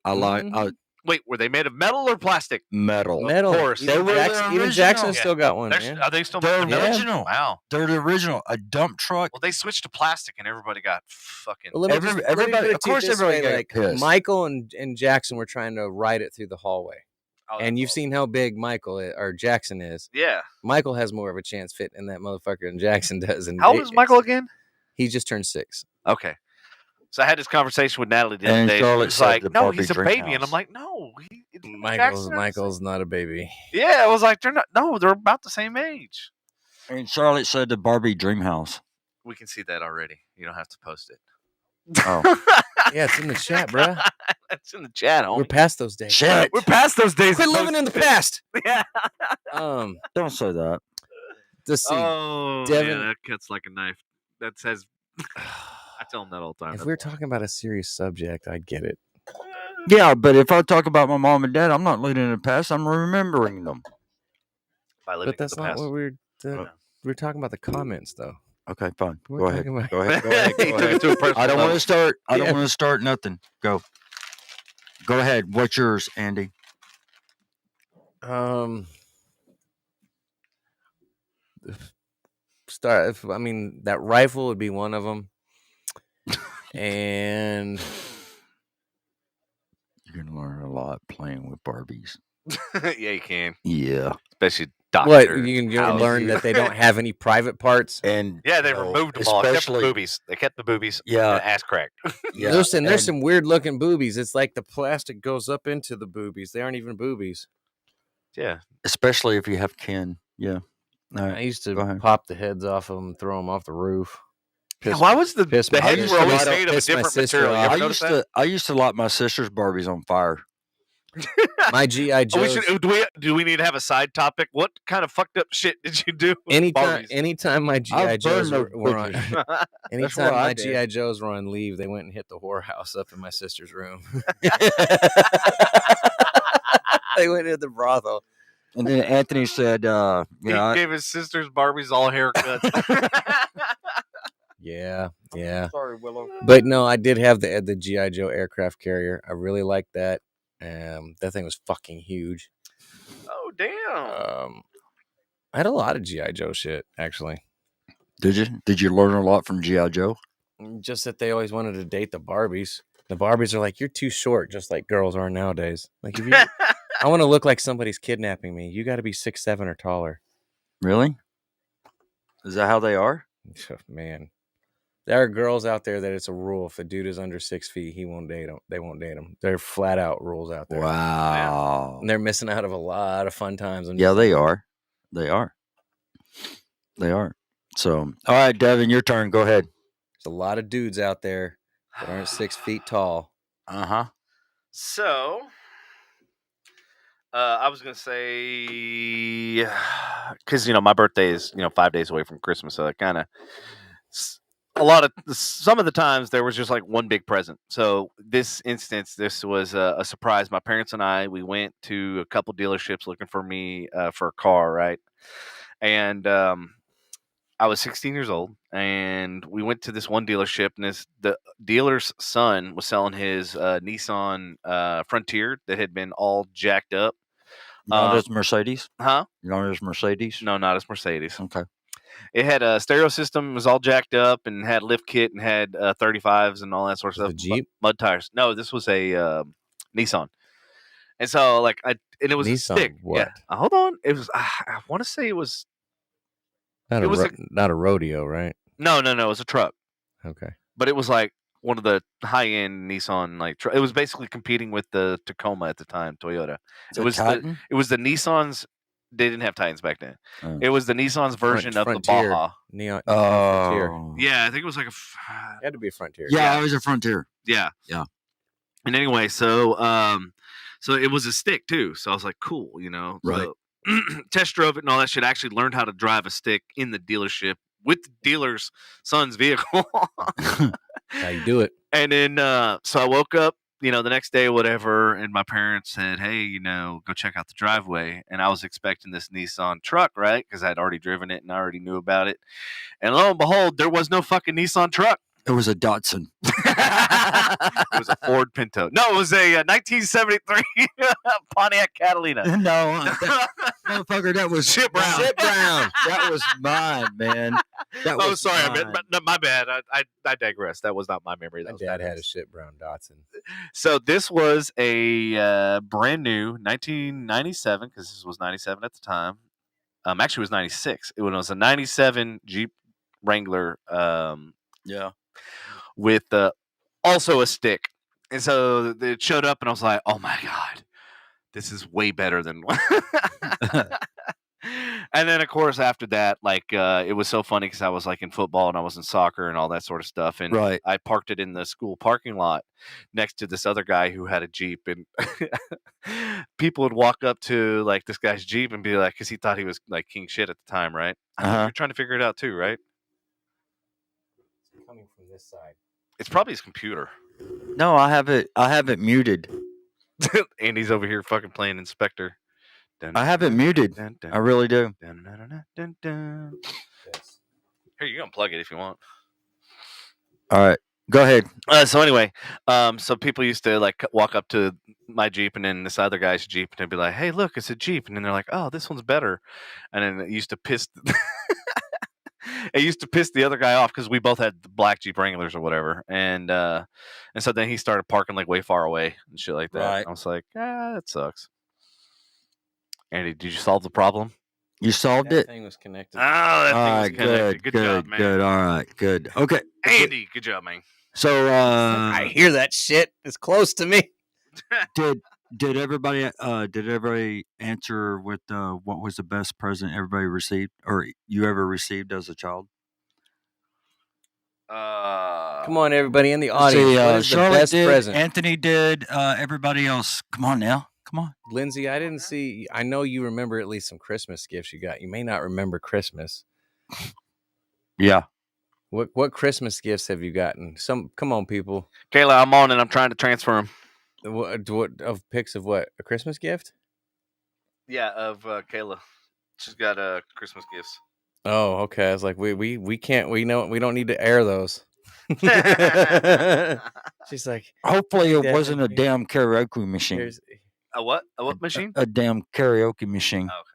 I like Mhm. Wait, were they made of metal or plastic? metal. up. Metal. course. Even, They were the Even Jackson original. still got one. They're- Man. Are they still They're made of metal? original. Wow. They're the original. A dump truck. Well, they switched to plastic, and everybody got fucking. Well, let me Every- just- let me everybody- put it of to you course this everybody way, got like pissed. Michael and Jackson were trying to ride it through the hallway. Oh, And that's you've awesome. seen how big or Jackson is. Yeah. Michael has more of a chance fitting in that motherfucker than Jackson does. And How old is Michael again? He just turned 6. Okay. So I had this conversation with Natalie the other And day. Charlotte She was said like, the "No, Barbie he's a dream baby," and house. I'm like, "No, Jackson's- Michael's not a baby. Yeah, I was like, "They're not. No, they're about the same age." And Charlotte said the Barbie dream house. We can see that already. You don't have to post it. Oh. Yeah, it's in the chat, bro. It's in the chat. We're Homie. past those days. Shit. We're past those days. Quit of living in the posting. past. Yeah. Don't say that. Let's see. Oh, Devin- yeah, that cuts like a knife. That says. I tell him that all the time. If we're talking about a serious subject, I get it. Yeah, but if I talk about my mom and dad, I'm not living in the past. I'm remembering them. By living But that's in the not past. what we're talking about the comments though. Okay, fine. We're Go ahead. talking about- Go ahead. Go ahead. He Go took ahead. it to a personal I don't want level. to start. I Yeah. don't want to start nothing. Go. Go ahead. What's yours, Andy? That rifle would be one of them. And You're gonna learn a lot playing with Barbies. Yeah, you can. Yeah. Especially what doctor. you'll houses. learn that they don't have any private parts. And Yeah, they removed them all. Except the especially- boobies. They kept the boobies. Yeah. And ass crack. Yeah. Listen, there's and- some weird looking boobies. It's like the plastic goes up into the boobies. They aren't even boobies. Yeah. especially if you have kin. Yeah. All I right. used to Go ahead. pop the heads off of them, throw them off the roof. Yeah, why was the piss my- heads I used were to always light up- made of a piss my different sister material? You off. ever I notice used that? to light my sister's Barbies on fire. My GI Oh, we Joes. should, do we need to have a side topic? What kind of fucked up shit did you do? with Anytime my GI I've Joes burned were on, those Barbies? anytime what I my did. GI Joes were on leave, they went and hit the whorehouse up in my sister's room. They went to the brothel. And then Anthony said, he "Yeah, gave his sister's Barbies all haircuts. Yeah, yeah. sorry, Willow." But no, I did have the GI Joe aircraft carrier. I really liked that. That thing was fucking huge. Oh damn! I had a lot of GI Joe shit actually. Did you? Did you learn a lot from GI Joe? Just that they always wanted to date the Barbies. The Barbies are like, you're too short, just like girls are nowadays. Like, if you, I want to look like somebody's kidnapping me. You got to be 6'7" or taller. Really? Is that how they are? Man, there are girls out there that it's a rule. If a dude is under 6 feet, he won't date him. They won't date him. They're flat out rules out there. Wow. And they're missing out of a lot of fun times. Yeah, they are. They are. They are. So, all right, Devin, your turn. Go ahead. There's a lot of dudes out there that aren't 6 feet tall. Uh-huh. So, I was gonna say, because my birthday is 5 days away from Christmas, so it kind of some of the times there was just like one big present. So this was a surprise. My parents and we went to a couple dealerships looking for me for a car, right? And I was 16 years old, and we went to this one dealership, and the dealer's son was selling his Nissan Frontier that had been all jacked up. Not as Mercedes? Huh? Not as Mercedes? No, not as Mercedes. Okay. It had a stereo system, was all jacked up, and had lift kit, and had 35s and all that sort of stuff. The Jeep? Mud tires. No, this was a Nissan. And so, it was a Nissan, stick. what? Yeah. Hold on. It was. I want to say it was. Not It a was not a rodeo, right? No. It was a truck. Okay. But it was like one of the high-end Nissan it was basically competing with the Tacoma at the time, Toyota. It was the Nissans. They didn't have Titans back then. Oh. It was the Nissan's version of the Frontier. Baja. Neon Oh. Frontier. Yeah, I think it was like It had to be a Frontier. Yeah, it was a Frontier. Yeah. Yeah. And anyway, so it was a stick too. So I was like, cool, Right. So, test drove it and all that shit. I actually learned how to drive a stick in the dealership with the dealer's son's vehicle. How you do it. And then, so I woke up, the next day, whatever, and my parents said, hey, go check out the driveway. And I was expecting this Nissan truck, right? Because I'd already driven it and I already knew about it. And lo and behold, there was no fucking Nissan truck. It was a Datsun. It was a Ford Pinto. No, it was a 1973 Pontiac Catalina. No, motherfucker, that was Shit Brown. Shit Brown. That was mine, man. That was sorry, mine. my bad. I digress. That was not my memory. My dad had a shit brown Datsun. So this was a brand new 1997, because this was 97 at the time. Actually, it was 96. It was a 97 Jeep Wrangler. Yeah. With also a stick. And so it showed up, and I was like, oh my God, this is way better than one. And then, of course, after that, it was so funny because I was in football and I was in soccer and all that sort of stuff. And Right. I parked it in the school parking lot next to this other guy who had a Jeep. And people would walk up to this guy's Jeep and be like, because he thought he was king shit at the time, right? Uh-huh. You're trying to figure it out too, right? Coming from this side. It's probably his computer. No, I have it muted. Andy's over here fucking playing Inspector. I have it muted. I really do. Here, you can unplug it if you want. All right. Go ahead. So anyway, so people used to walk up to my Jeep and then this other guy's Jeep and they'd be like, hey, look, it's a Jeep. And then they're like, oh, this one's better. And then it used to piss the other guy off because we both had the black Jeep Wranglers or whatever. And so then he started parking way far away and shit like that. Right. I was like, that sucks. Andy, did you solve the problem? You solved That it? thing was connected. Oh, that All thing was right, connected. Good job, man. Good. All right, good. Okay. Andy, good job, man. So I hear that shit. It's close to me. did everybody answer with what was the best present everybody received or you ever received as a child? Come on, everybody in the Let's audience. see, What is the Charlotte best did, present? Anthony did, everybody else. Come on now. Come on. Lindsay, I didn't see. I know you remember at least some Christmas gifts you got. You may not remember Christmas. Yeah. What Christmas gifts have you gotten? Come on, people. Kayla, I'm on and I'm trying to transfer him. What of pics of what? A Christmas gift? Yeah, of Kayla. She's got Christmas gifts. Oh, okay. I was like, we can't. We don't need to air those. She's like, Hopefully it Yeah, wasn't a yeah. damn karaoke machine. here's A what? A what machine? A damn karaoke machine. Oh, okay.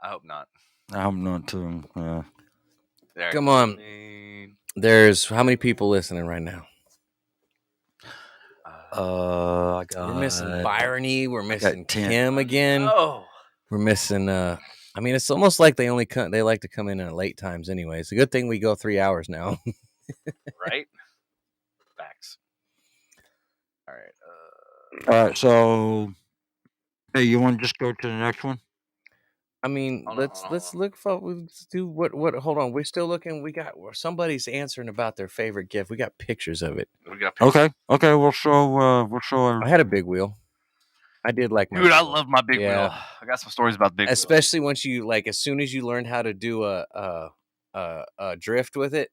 I hope not. I hope not too. Yeah. There. Come on. There's how many people listening right now? I got. We're missing Byrony. We're missing 10. Kim again. Oh. We're missing. I mean, it's almost like they like to come in at late times anyway. It's a good thing we go 3 hours now. Right? Facts. All right. All right. So, hey, you want to just go to the next one? I mean, let's look for. Let's do what? Hold on, we're still looking. We got somebody's answering about their favorite gift. We got pictures of it. We got pictures. Okay. We'll show. I had a big wheel. I did like my. Dude, big I wheel. love my big wheel. I got some stories about big wheel. Especially once you like, as soon as you learned how to do a drift with it.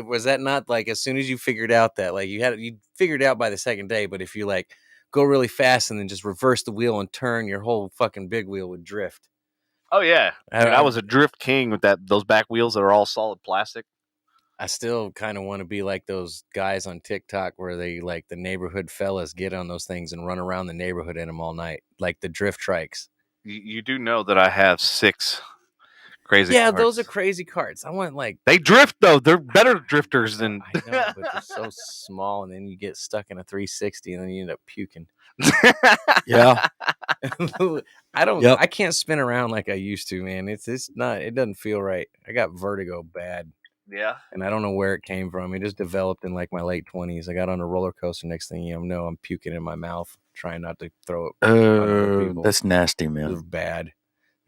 Was that not like as soon as you figured out that like you figured out by the second day, but if you like go really fast and then just reverse the wheel and turn, your whole fucking big wheel would drift. Oh yeah, dude, I was a drift king with those back wheels that are all solid plastic. I still kind of want to be like those guys on TikTok where they like the neighborhood fellas get on those things and run around the neighborhood in them all night, like the drift trikes. You do know that I have 6 crazy. Yeah, carts. those are crazy carts. I want like they drift though. They're better drifters than. I know, but they're so small, and then you get stuck in a 360, and then you end up puking. Yeah. I don't. Yep. I can't spin around like I used to, man. It's not. It doesn't feel right. I got vertigo bad. Yeah. And I don't know where it came from. It just developed in like my late 20s. I got on a roller coaster. Next thing you know, I'm puking in my mouth, trying not to throw it. That's nasty, It man. was bad.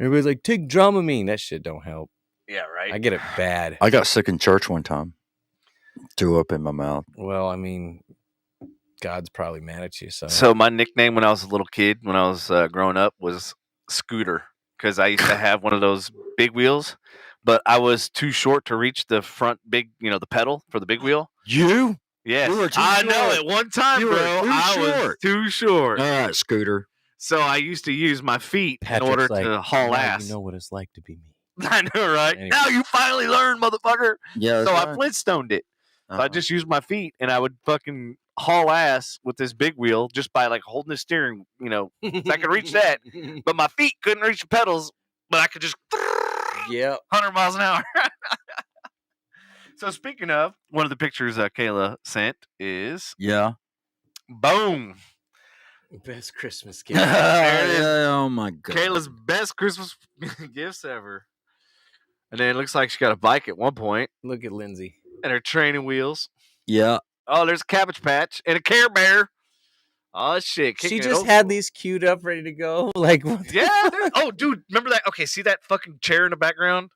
Everybody's like, take Dramamine. That shit don't help. Yeah, right. I get it bad. I got sick in church one time. Threw up in my mouth. Well, I mean, God's probably mad at you. So my nickname when I was a little kid, when I was growing up, was Scooter, because I used to have one of those big wheels, but I was too short to reach the front big, the pedal for the big wheel. You? Yes. You were too I short. know. At one time, You were bro, too I was short. too short. All right, Scooter. So I used to use my feet Patrick's in order like, to haul now ass. You know what it's like to be me. I know, right? Anyway. Now you finally learned, motherfucker. Yeah. So I Flintstoned it. So I just used my feet, and I would fucking haul ass with this big wheel just by like holding the steering. So I could reach that, but my feet couldn't reach the pedals. But I could just 100 miles an hour. So speaking of, one of the pictures Kayla sent is boom. Best Christmas gift. There it is. Oh my god. Kayla's best Christmas gifts ever. And then it looks like she got a bike at one point. Look at Lindsay. And her training wheels. Yeah. Oh, there's a Cabbage Patch and a Care Bear. Oh shit! She just had these queued up, ready to go. Like, what yeah. Oh, dude, remember that? Okay, see that fucking chair in the background?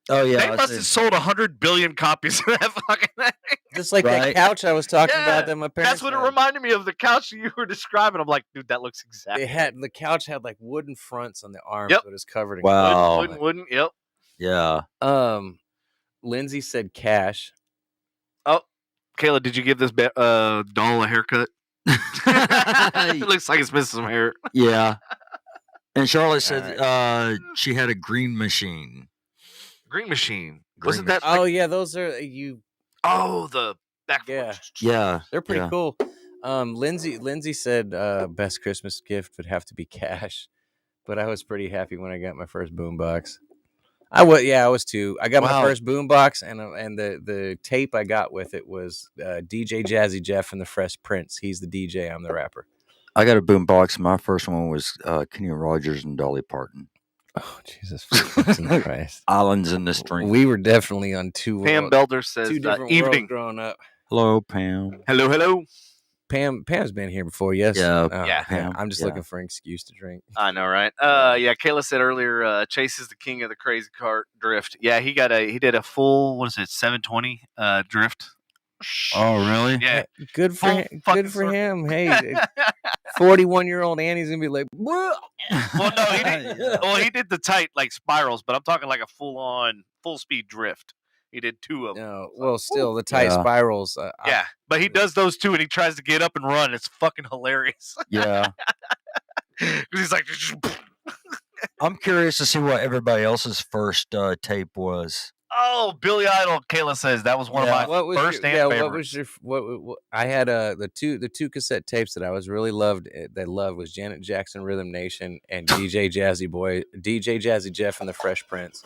Oh yeah. They must have sold 100 billion copies of that fucking thing. Just like that couch I was talking about that my parents. That's what it reminded me of. The couch you were describing. I'm like, dude, that looks exactly. The couch had like wooden fronts on the arms, but it's covered in wooden. Yep. Yeah. Lindsay said cash. Oh, Kayla, did you give this doll a haircut? It looks like it's missing some hair. Yeah. And Charlotte said she had a green machine. Green machine. Wasn't that? Oh yeah, those are you. Oh, the back. Yeah. They're pretty cool. Lindsay said best Christmas gift would have to be cash, but I was pretty happy when I got my first boombox. I was too. I got my first boombox, and the tape I got with it was DJ Jazzy Jeff and the Fresh Prince. He's the DJ. I'm the rapper. I got a boombox. My first one was Kenny Rogers and Dolly Parton. Oh Jesus Christ! Islands in the Stream. We were definitely on two. Pam Belder says two different evening worlds growing up. Hello, Pam. Hello. Pam's been here before, yes. Yeah. Pam. I'm just looking for an excuse to drink. I know, right? Yeah. Kayla said earlier, Chase is the king of the crazy cart drift. Yeah, he did a full 720 drift. Oh, really? Yeah. Good for him. Hey, 41-year-old Annie's gonna be like, whoa. Well, no, he didn't. Well, he did the tight like spirals, but I'm talking like a full speed drift. He did 2 of them. No, well, still the tight spirals. Yeah, but he does those 2, and he tries to get up and run. It's fucking hilarious. Yeah, because he's like. I'm curious to see what everybody else's first tape was. Oh, Billy Idol. Kayla says that was one of my first favorites. What was your? What I had the two cassette tapes that I was really loved. That loved was Janet Jackson, Rhythm Nation, and DJ Jazzy Jeff and the Fresh Prince.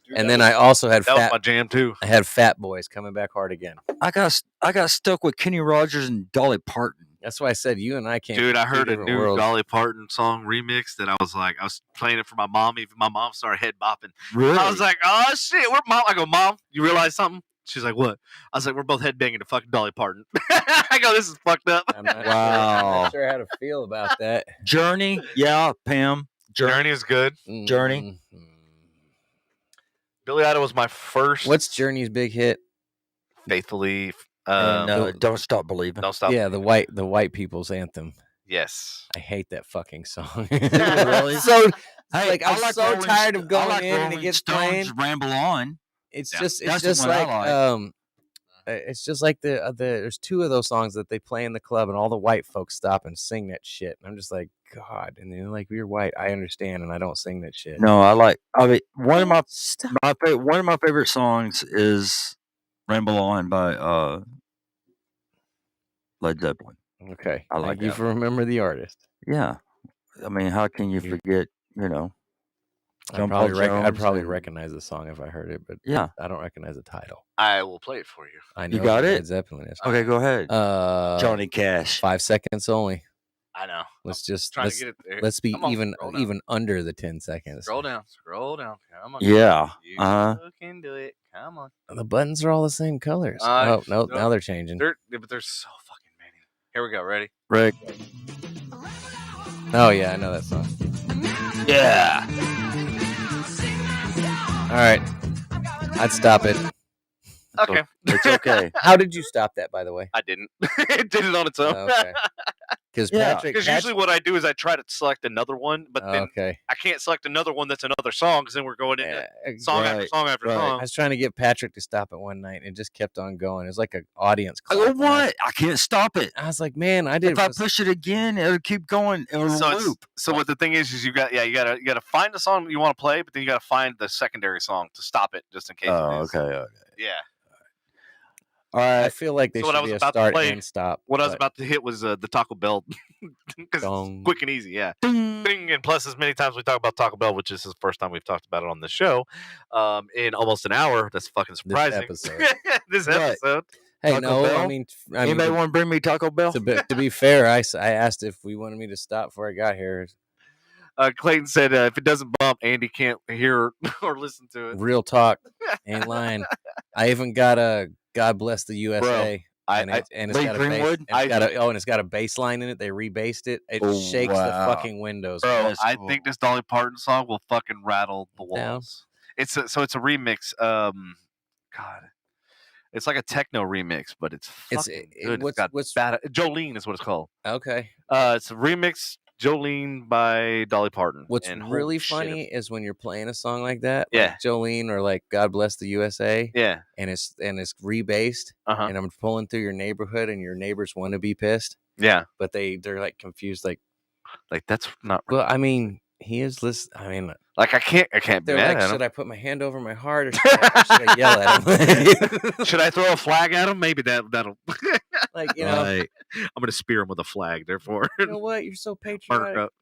Dude, and then I also had that was my jam too. I had Fat Boys Coming Back Hard Again. I got stuck with Kenny Rogers and Dolly Parton. That's why I said you and I can't. Dude, I heard a new Dolly Parton song remix that I was playing it for my mom. Even my mom started head bopping. Really? I was like, oh shit, we're mom. I go, Mom, you realize something? She's like, what? I was like, we're both headbanging to fucking Dolly Parton. I go, this is fucked up. I'm not sure how to feel about that. Journey, yeah, Pam. Journey is good. Journey. Billy Idol was my first. What's Journey's big hit? Faithfully. And Don't Stop Believing. Don't Stop. Yeah, the white people's anthem. Yes. I hate that fucking song. Really? So Hey, like I'm so tired of going in and Rolling it gets Stones playing. Ramble On. It's Yeah, just that's the one I like. it's just like the there's two of those songs that they play in the club and all the white folks stop and sing that shit. And I'm just like, God. And they're like, you're white, I understand, and I don't sing that shit. No, I mean, one of Stop. one of my favorite songs is "Ramble On" by Led Zeppelin. Okay. I like Thank you that for remember the artist. Yeah, I mean, how can you forget? You know, I'd John probably, Paul Jones and- recognize the song if I heard it, but yeah. I don't recognize the title. I will play it for you. I know You got who it? Led Zeppelin is. Okay, go ahead. Johnny Cash. 5 seconds only. I know. Let's just Trying to get it there. let's be Come on, even scroll down. even under the 10 seconds. Scroll down. Come on. Yeah. You Uh-huh. can do it. Come on. The buttons are all the same colors. No, no, now they're changing. But there's so fucking many. Here we go. Ready? Rick. Oh yeah, I know that song. Yeah. All right, I'd stop it. Okay. It's okay. How did you stop that, by the way? I didn't. It did it on its own. Okay. Because Yeah. Because usually what I do is I try to select another one, but then okay. I can't select another one that's another song because then we're going into song after right, song after right. I song. was trying to get Patrick to stop it one night, and it just kept on going. It was like an audience. I go, clap, man. what? I can't stop it. I was like, man, I did. If I push it again, it'll keep going. It'll loop. So what the thing is you gotta find the song you want to play, but then you gotta find the secondary song to stop it just in case. Oh, it is. okay. Yeah. All I right. feel like they So what I should was be a about to start play- and stop. What I was but- about to hit was the Taco Bell because Dong. it's quick and easy. Yeah. Ding. Ding. And plus, as many times we talk about Taco Bell, which is the first time we've talked about it on the show, in almost an hour. That's fucking surprising. episode. This Right. episode. Hey, Taco no, Bell? I mean, Anybody want to bring me Taco Bell? to be fair, I asked if we wanted me to stop before I got here. Clayton said if it doesn't bump, Andy can't hear or listen to it. Real talk, ain't lying. I even got a God Bless the USA. And it's Lee got a Greenwood? it's got a bass line in it. They rebased it. It Oh, shakes the wow. fucking windows. Bro, That's I cool. think this Dolly Parton song will fucking rattle the Down. walls. It's a remix. God, it's like a techno remix, but it's fucking good. What's Bad. Jolene is what it's called. okay? It's a remix. Jolene by Dolly Parton. What's And really holy shit, funny is when you're playing a song like that, Yeah. like Jolene or like God Bless the USA, Yeah. and it's rebased, Uh-huh. and I'm pulling through your neighborhood, and your neighbors want to be pissed, Yeah. but they're like confused, like, Like that's not. well, I mean, he is listening. I mean, Like I can't be they're mad like, at him. should I put my hand over my heart or should I yell at him? Should I throw a flag at him? Maybe that'll. Like, you know, Right. I'm gonna spear him with a flag. Therefore, you know what? You're so mark patriotic. up.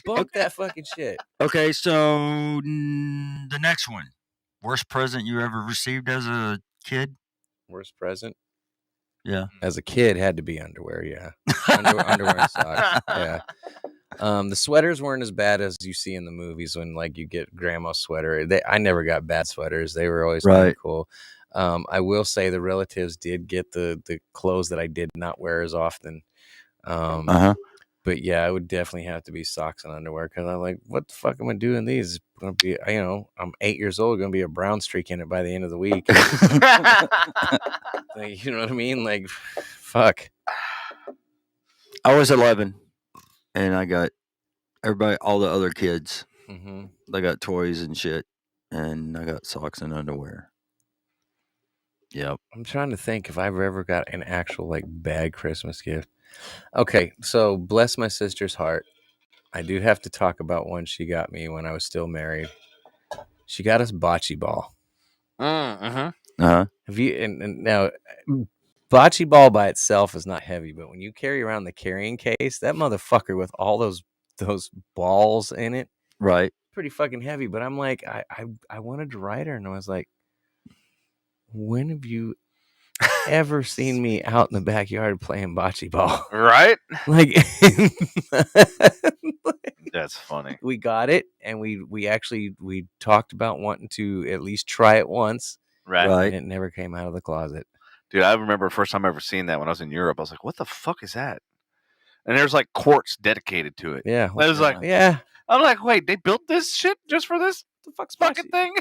Bump that fucking shit. Okay, so the next one. Worst present you ever received as a kid? Worst present? Yeah. As a kid, had to be underwear. Yeah, underwear and socks. Yeah. The sweaters weren't as bad as you see in the movies when like you get grandma's sweater. I never got bad sweaters. They were always Right. really cool. I will say the relatives did get the clothes that I did not wear as often. Uh-huh. But yeah, it would definitely have to be socks and underwear because I'm like, what the fuck am I doing these? It's gonna be, I'm 8 years old, gonna be a brown streak in it by the end of the week. Like, you know what I mean? Like, fuck. I was 11, and I got all the other kids. Hmm. They got toys and shit, and I got socks and underwear. Yep. I'm trying to think if I've ever got an actual like bad Christmas gift. Okay, so bless my sister's heart. I do have to talk about one she got me when I was still married. She got us bocce ball. Uh-huh. Uh-huh. Have you and now bocce ball by itself is not heavy, but when you carry around the carrying case, that motherfucker with all those balls in it, Right. pretty fucking heavy. But I'm like, I wanted to ride her, and I was like, when have you ever seen me out in the backyard playing bocce ball? Right? Like, That's funny. we got it, and we talked about wanting to at least try it once, Right. Right. and it never came out of the closet. Dude, I remember the first time I ever seen that when I was in Europe. I was like, what the fuck is that? And there's like courts dedicated to it. Yeah, It was like, yeah. I'm like, wait, they built this shit just for this the fuck's fucking bocce? thing?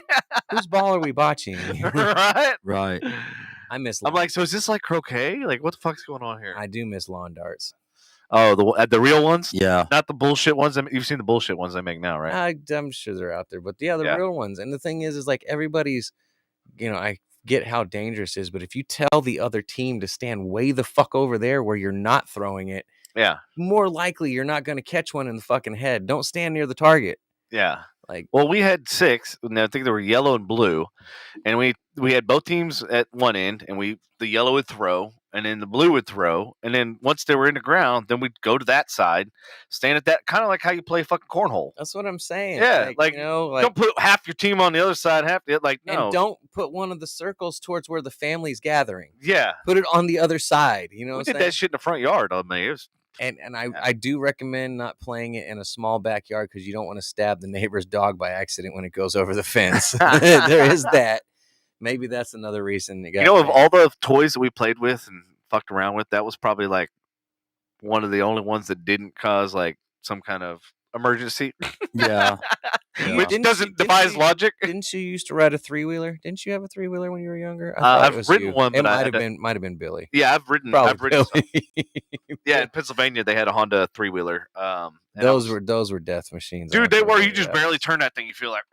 Whose ball are we botching? Right? Right. I miss. I'm like, so is this like croquet? Like, what the fuck's going on here? I do miss lawn darts. Oh, the real ones? Yeah. Not the bullshit ones. You've seen the bullshit ones they make now, right? I'm sure they're out there, but yeah, the Yeah. real ones. And the thing is like everybody's, I get how dangerous it is, but if you tell the other team to stand way the fuck over there where you're not throwing it, Yeah. more likely you're not going to catch one in the fucking head. Don't stand near the target. Yeah. Like, well, we had 6, and I think they were yellow and blue, and we had both teams at one end, and the yellow would throw, and then the blue would throw, and then once they were in the ground, then we'd go to that side, stand at that, kind of like how you play fucking cornhole. That's what I'm saying. Yeah, like don't put half your team on the other side, half the no. And don't put one of the circles towards where the family's gathering. Yeah, put it on the other side. We did that shit in the front yard. I mean, it was. And I do recommend not playing it in a small backyard because you don't want to stab the neighbor's dog by accident when it goes over the fence. There is that. Maybe that's another reason. Of all the toys that we played with and fucked around with, that was probably like one of the only ones that didn't cause like some kind of emergency. Yeah. Which doesn't devise logic. Didn't you used to ride a 3-wheeler? Didn't you have a 3-wheeler when you were younger? I've ridden one, but it might have been Billy. Yeah, I've ridden. Billy. Yeah, in Pennsylvania they had a Honda 3-wheeler. Those were death machines, dude. They were. You just barely turn that thing. You feel like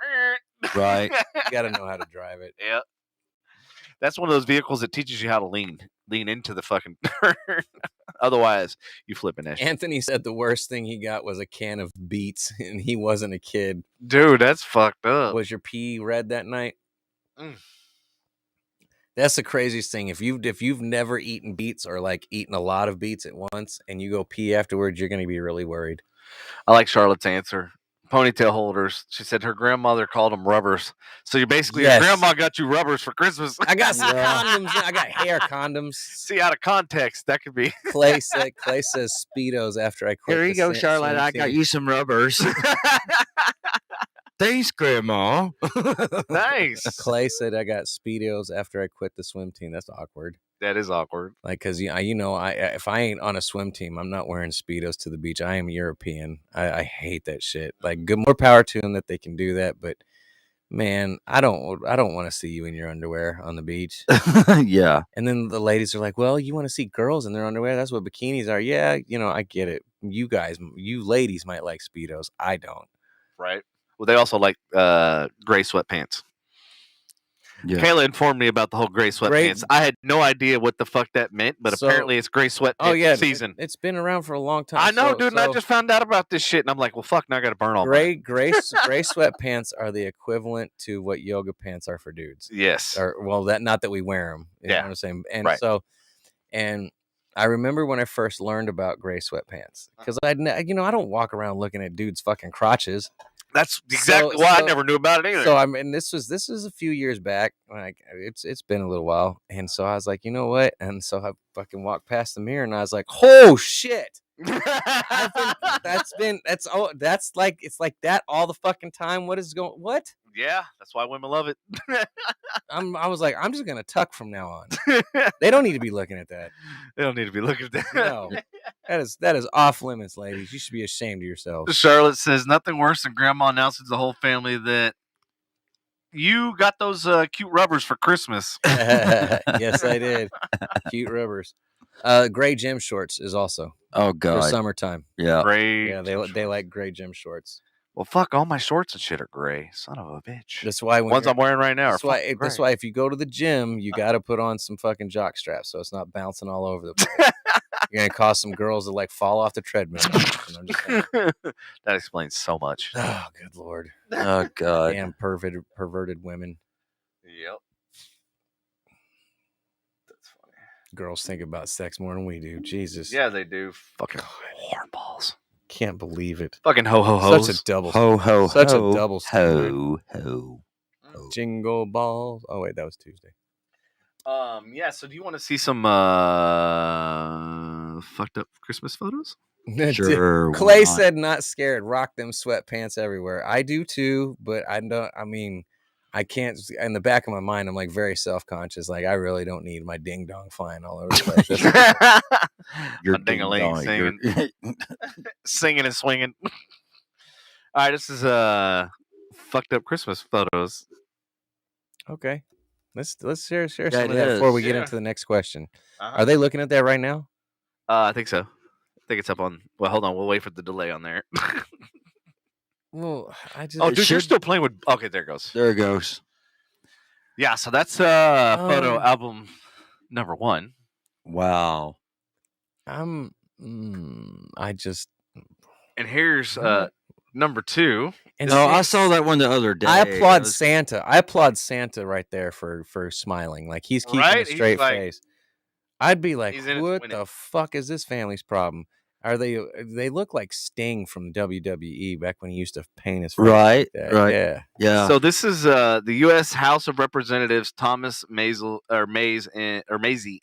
right. You got to know how to drive it. Yeah, that's one of those vehicles that teaches you how to lean into the fucking turn. Otherwise, you flipping that shit. Anthony said the worst thing he got was a can of Beets, and he wasn't a kid. Dude, that's fucked up. Was your pee red that night? That's the craziest thing. If you've never eaten Beets or like eaten a lot of Beets at once, and you go pee afterwards, you're going to be really worried. I like Charlotte's answer. Ponytail holders. She said her grandmother called them rubbers. So you basically, your grandma got you rubbers for Christmas. I got some condoms. I got hair condoms. See, out of context, that could be. Clay says Speedos after I quit. Here you go, Charlotte. I got you some rubbers. Thanks, Grandma. Nice. Clay said I got Speedos after I quit the swim team. That's awkward. That is awkward. Like, because if I ain't on a swim team, I'm not wearing Speedos to the beach. I am European. I hate that shit. Like, good, more power to them that they can do that. But man, I don't want to see you in your underwear on the beach. Yeah. And then the ladies are like, "Well, you want to see girls in their underwear? That's what bikinis are." Yeah, I get it. You ladies might like Speedos. I don't. Right. Well, they also like gray sweatpants. Yeah. Kayla informed me about the whole gray sweatpants. I had no idea what the fuck that meant, but apparently it's gray sweatpants season. It's been around for a long time. I know, dude. And I just found out about this shit, and I'm like, well, fuck, now I got to burn all gray sweatpants are the equivalent to what yoga pants are for dudes. Yes. Or not that we wear them. You know what I'm saying? And and I remember when I first learned about gray sweatpants because I don't walk around looking at dudes' fucking crotches. That's exactly why I never knew about it either. So this was a few years back. Like it's been a little while, and so I was like, you know what? And so I fucking walked past the mirror, and I was like, oh shit! That's like it's like that all the fucking time. What is going? What? Yeah, that's why women love it. I was like, I'm just gonna tuck from now on. They don't need to be looking at that. They don't need to be looking at that. No, that is off limits, ladies. You should be ashamed of yourselves. Charlotte says nothing worse than grandma announces to the whole family that you got those cute rubbers for Christmas. Yes, I did. Cute rubbers. Gray gym shorts is also. Oh god. For summertime. Yeah. Gray. Yeah, they like gray gym shorts. Well, fuck, all my shorts and shit are gray. Son of a bitch. That's why ones I'm wearing right now are fucking gray. That's why if you go to the gym, you got to put on some fucking jock straps so it's not bouncing all over the place. You're gonna cause some girls to like fall off the treadmill. That explains so much. Oh, good lord. Oh god. Damn perverted women. Yep. That's funny. Girls think about sex more than we do. Jesus. Yeah, they do. Fucking hornballs. Can't believe it. Fucking ho. Such a double. Ho. Such a double standard. Ho. Jingle balls. Oh wait, that was Tuesday. Yeah. So, do you want to see some fucked up Christmas photos? Sure. Clay said, "Not scared. Rock them sweatpants everywhere." I do too, but I don't. I mean, I can't. In the back of my mind, I'm like very self-conscious. Like I really don't need my ding dong flying all over the place. You're ding-a-ling singing, singing and swinging. All right, this is fucked up Christmas photos. Okay. Let's share Yeah, some it of that before we is. get Yeah. into the next question. Uh-huh. Are they looking at that right now? I think so. I think it's up on. Well, hold on. We'll wait for the delay on there. Well, I just Oh, It dude, you're should- still playing with. Okay, there it goes. There it goes. Yeah, so that's photo Um, album number 1. Wow. I just And here's What? number 2. and No, I see- saw that one the other day. I applaud was- Santa. I applaud Santa right there for smiling. Like he's keeping Right? a He's straight like- face. I'd be like, He's in it to what win the fuck is this family's problem? Are they look like Sting from WWE back when he used to paint his face Right, like that. right. Yeah. Yeah. So this is the U.S. House of Representatives Thomas Mazie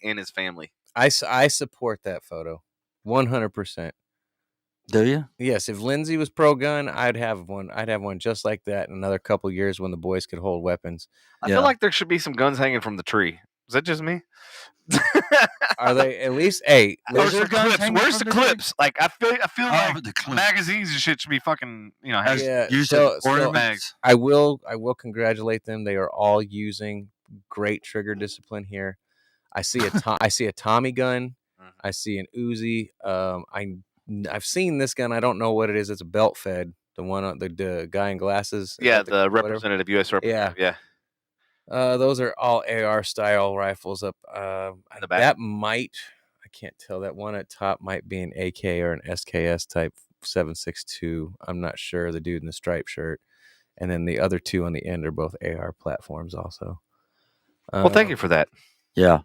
and his family. I support that photo 100%. Do you? Yes, if Lindsay was pro gun, I'd have one. I'd have one just like that in another couple years when the boys could hold weapons. I Yeah. feel like there should be some guns hanging from the tree. Is that just me? Are they at least? Hey, Where's there the guns clips? hanging Where's from the the tree? clips? Like I feel like the clips. magazines and shit should be fucking As Yeah, used so- as so- ornaments. I will congratulate them. They are all using great trigger discipline here. I see I see a Tommy gun. I see an Uzi. I've seen this gun. I don't know what it is. It's a belt fed. The one on the guy in glasses. Is yeah, that the whatever? representative, U.S. representative. Yeah. Those are all AR style rifles up. the back? That might, I can't tell. That one at top might be an AK or an SKS type 7.62. I'm not sure. The dude in the striped shirt, and then the other two on the end are both AR platforms. Also. Well, thank you for that. Yeah.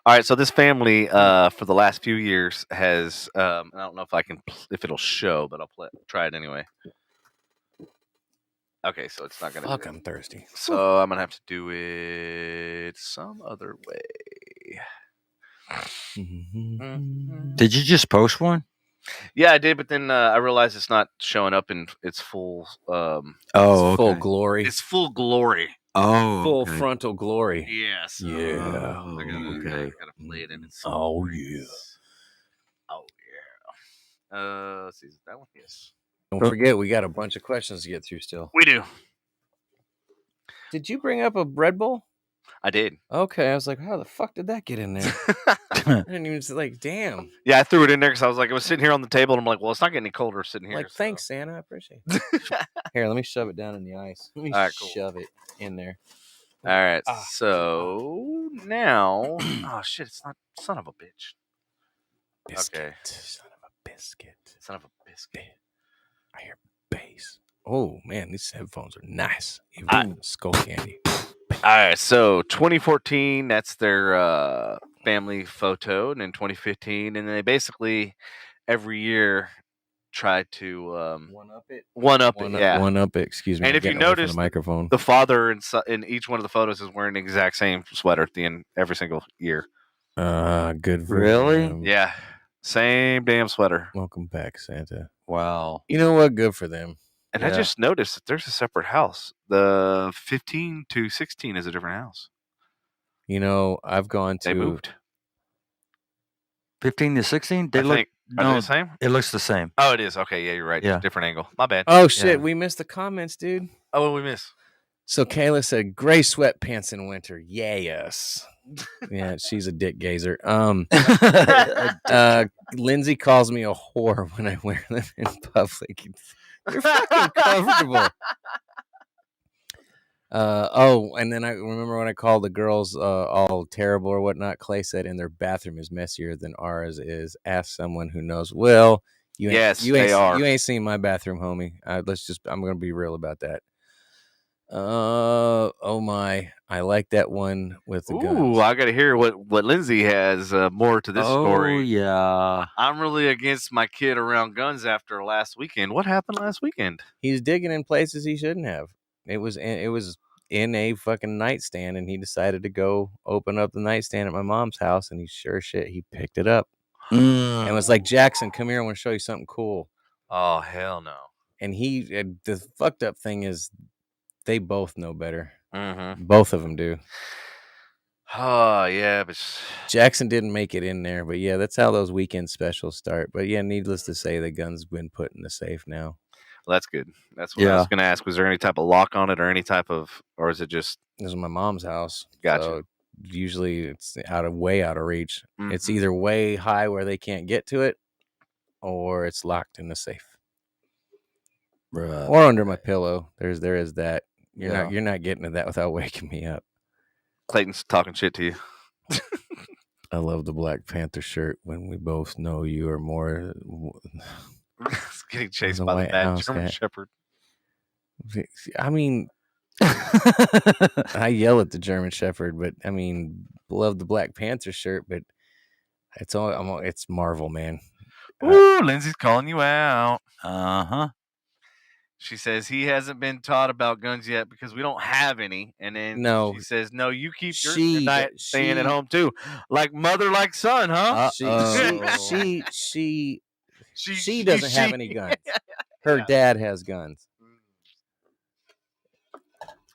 All right, so this family for the last few years has I don't know if it'll show, but I'll try it anyway. Okay, so it's not gonna. Fuck, I'm thirsty. So I'm gonna have to do it some other way. Did you just post one? Yeah, I did, but then I realized it's not showing up in its full. Oh, Full okay. glory. Its full glory. Oh, Full okay. frontal glory. Yes. Yeah. Oh, I okay. gotta play it in its. Oh, yeah. Oh yeah. Let's see, is it that one? Yes. Don't forget, we got a bunch of questions to get through still. We do. Did you bring up a Red Bull? I did. Okay, I was like, how the fuck did that get in there? I didn't even like, damn. Yeah, I threw it in there because I was like, it was sitting here on the table, and I'm like, well, it's not getting any colder sitting here. Like, so- thanks, Santa. I appreciate it. Here, let me shove it down in the ice. Let me All right, cool. shove it in there. All right, Ah. so now, oh shit, it's not son of a bitch. Biscuit. Okay. Son of a biscuit. Son of a biscuit. I hear bass. Oh, man, these headphones are nice. Even I- skull candy. All right, so 2014, that's their family photo, and in 2015, and they basically every year try to One up it. one up it. Yeah, One up it. Excuse me. And I'm if you getting away from notice, the microphone. the father in each one of the photos is wearing the exact same sweater at the end every single year. Good. For Really? them. Yeah, same damn sweater. Welcome back, Santa. Wow. You know what? Good for them. And I Yeah. just noticed that there's a separate house. The 15 to 16 is a different house. You know, I've gone They to. moved. 15 to 16? I They look. think. Are they No, the same? it looks the same. Oh, it is. Okay, yeah, you're right. Yeah. Different angle. My bad. Oh shit, Yeah. we missed the comments, dude. Oh, what did we miss? So Kayla said gray sweatpants in winter. Yes. Yeah, she's a dick gazer. Lindsay calls me a whore when I wear them in public. You're fucking comfortable. And then I remember when I called the girls all terrible or whatnot. Clay said, "And their bathroom is messier than ours is." Ask someone who knows. Well, you ain't, Yes, you ain't, they are. You ain't seen my bathroom, homie. I'm gonna be real about that. Oh my! I like that one with the guns. Ooh, I got to hear what Lindsay has more to this Oh, story. yeah. I'm really against my kid around guns after last weekend. What happened last weekend? He's digging in places he shouldn't have. It was in a fucking nightstand, and he decided to go open up the nightstand at my mom's house, and he sure shit he picked it up and was like, "Jackson, come here. I want to show you something cool." Oh, hell no. And the fucked up thing is, they both know better. Mm-hmm. Both of them do. Oh, yeah, but Jackson didn't make it in there, but yeah, that's how those weekend specials start. But yeah, needless to say, the gun's been put in the safe now. Well, that's good. That's what I was going to ask. Was there any type of lock on it or any type of, or is it just? This is my mom's house. Gotcha. So usually it's way out of reach. Mhm. It's either way high where they can't get to it, or it's locked in the safe, or under my pillow. There is that. You're not getting to that without waking me up. Clayton's talking shit to you. I love the Black Panther shirt when we both know you are more. It's getting chased The by the White bad House German cat. Shepherd. I mean, I yell at the German Shepherd, but I mean, love the Black Panther shirt, but it's Marvel, man. Ooh, Lindsay's calling you out. Uh-huh. She says he hasn't been taught about guns yet because we don't have any. And then she says, no, you keep your diet staying at home too. Like mother, like son, huh? She doesn't have any guns. Her dad has guns.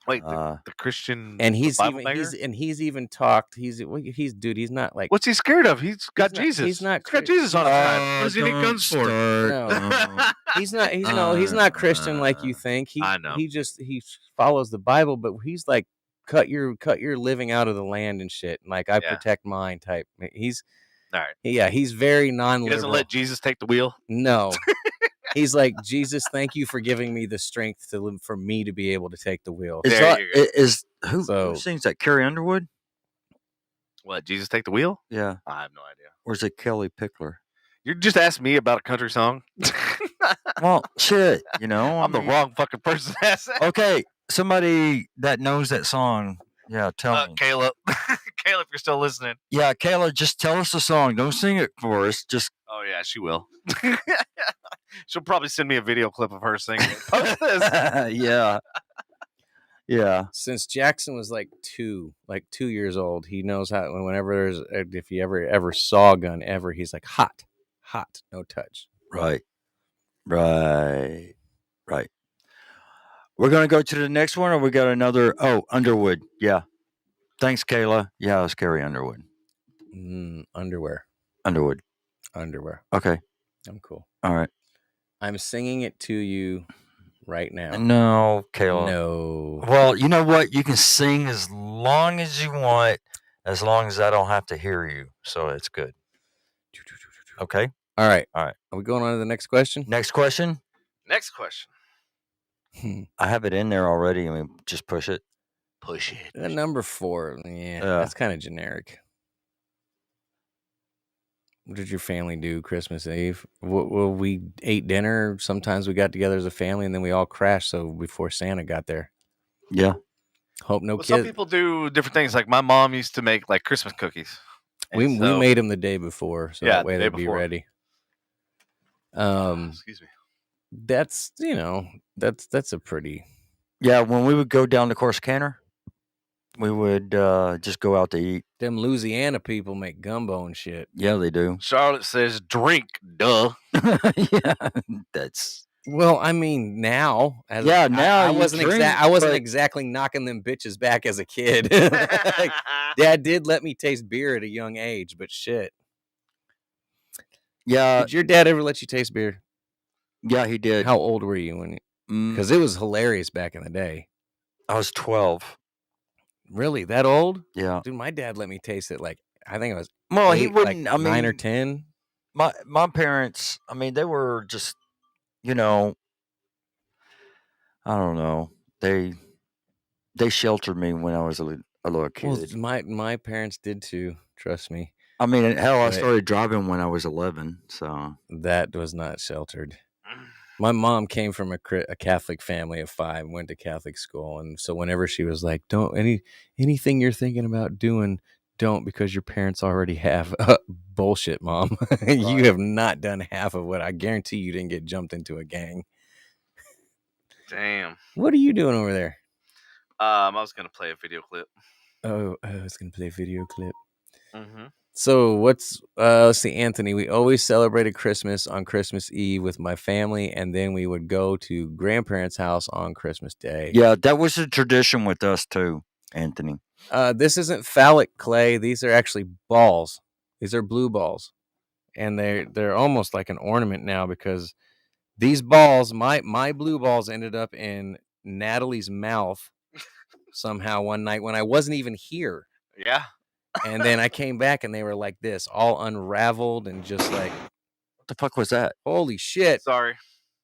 Wait, the Christian and he's even talked. He's not like. What's he scared of? He's got Jesus. He's not. He's got Jesus on his side. What does he need guns for? No. He's not Christian like you think. I know. He follows the Bible, but he's like cut your living out of the land and shit. Like I protect mine type. He's all right. Yeah, he's very non-liberal. He doesn't let Jesus take the wheel. No. He's like, Jesus, thank you for giving me the strength for me to be able to take the wheel. Who sings that? Carrie Underwood? What, Jesus take the wheel? Yeah. I have no idea. Or is it Kelly Pickler? You just asked me about a country song? Well, shit, I'm the wrong fucking person to ask that. Okay, somebody that knows that song, tell me. Kayla. Kayla, if you're still listening. Yeah, Kayla, just tell us the song. Don't sing it for us. Just. Oh, yeah, she will. She'll probably send me a video clip of her singing. Post this. Yeah. Since Jackson was like 2 years old, he knows how. Whenever if he ever saw a gun ever, he's like hot, no touch. Right. We're gonna go to the next one, or we got another? Oh, Underwood. Yeah. Thanks, Kayla. Yeah, it's Carrie Underwood. Underwear. Underwood. Underwear. Okay. I'm cool. All right. I'm singing it to you right now. No, Kayla. No. Well, you know what? You can sing as long as you want, as long as I don't have to hear you. So it's good. Okay. All right. Are we going on to the next question? Next question. I have it in there already. I mean, just push it. Number 4. Yeah, that's kind of generic. What did your family do Christmas Eve? Well, we ate dinner. Sometimes we got together as a family, and then we all crashed. So before Santa got there. Yeah. Hope no kids. Some people do different things. Like my mom used to make like Christmas cookies. We made them the day before, so that way they'd be ready. Excuse me. That's that's a pretty. Yeah, when we would go down to Corsicana, we would just go out to eat. Them Louisiana people make gumbo and shit. Yeah, they do. Charlotte says drink, duh. Yeah, that's. Well, I mean, now. Now I wasn't exactly knocking them bitches back as a kid. Dad did let me taste beer at a young age, but shit. Yeah. Did your dad ever let you taste beer? Yeah, he did. How old were you when? Because it was hilarious back in the day. I was 12. Really, that old? Yeah, dude. My dad let me taste it. Like I think it was. Well, he wouldn't. Like 9 or 10. My parents. I mean, they were just. I don't know. They sheltered me when I was a little kid. Well, my parents did too. Trust me. I mean, hell, I started driving when I was 11. So that was not sheltered. My mom came from a Catholic family of 5, went to Catholic school, and so whenever she was like, "Don't anything you're thinking about doing, don't because your parents already have." Bullshit, Mom. You have not done half of what I guarantee you didn't get jumped into a gang. Damn. What are you doing over there? I was gonna play a video clip. Oh, I was gonna play a video clip. Mm-hmm. So let's see, Anthony. We always celebrated Christmas on Christmas Eve with my family, and then we would go to grandparents' house on Christmas Day. Yeah, that was a tradition with us too, Anthony. This isn't phallic clay. These are actually balls. These are blue balls, and they're almost like an ornament now because These balls, my blue balls ended up in Natalie's mouth somehow one night when I wasn't even here. Yeah. And then I came back and they were like this, all unraveled and just like, What the fuck was that? holy shit. Sorry.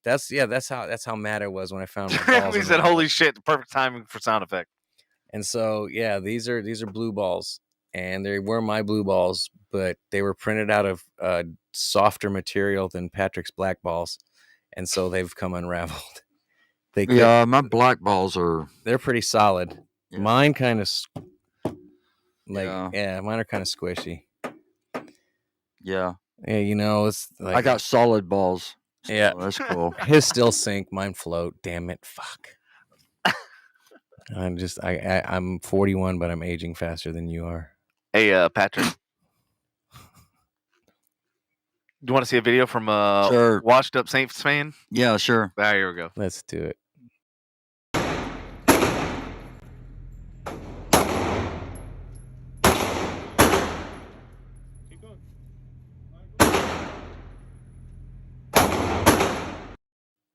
That's how mad I was when I found my balls. He said, "Holy shit!" The perfect timing for sound effect. And so, yeah, these are blue balls, and they were my blue balls, but they were printed out of softer material than Patrick's black balls, and so they've come unraveled. Yeah, my black balls they're pretty solid. Yeah. Mine kind of Yeah. mine are kind of squishy. Yeah. Yeah, you know, it's like I got solid balls. So Yeah. that's cool. his still sink, mine float. Damn it, fuck. I'm 41, but I'm aging faster than you are. Hey, Patrick. Do you want to see a video from Sure. washed up Saints fan? Yeah, sure. Ah, here we go. Let's do it.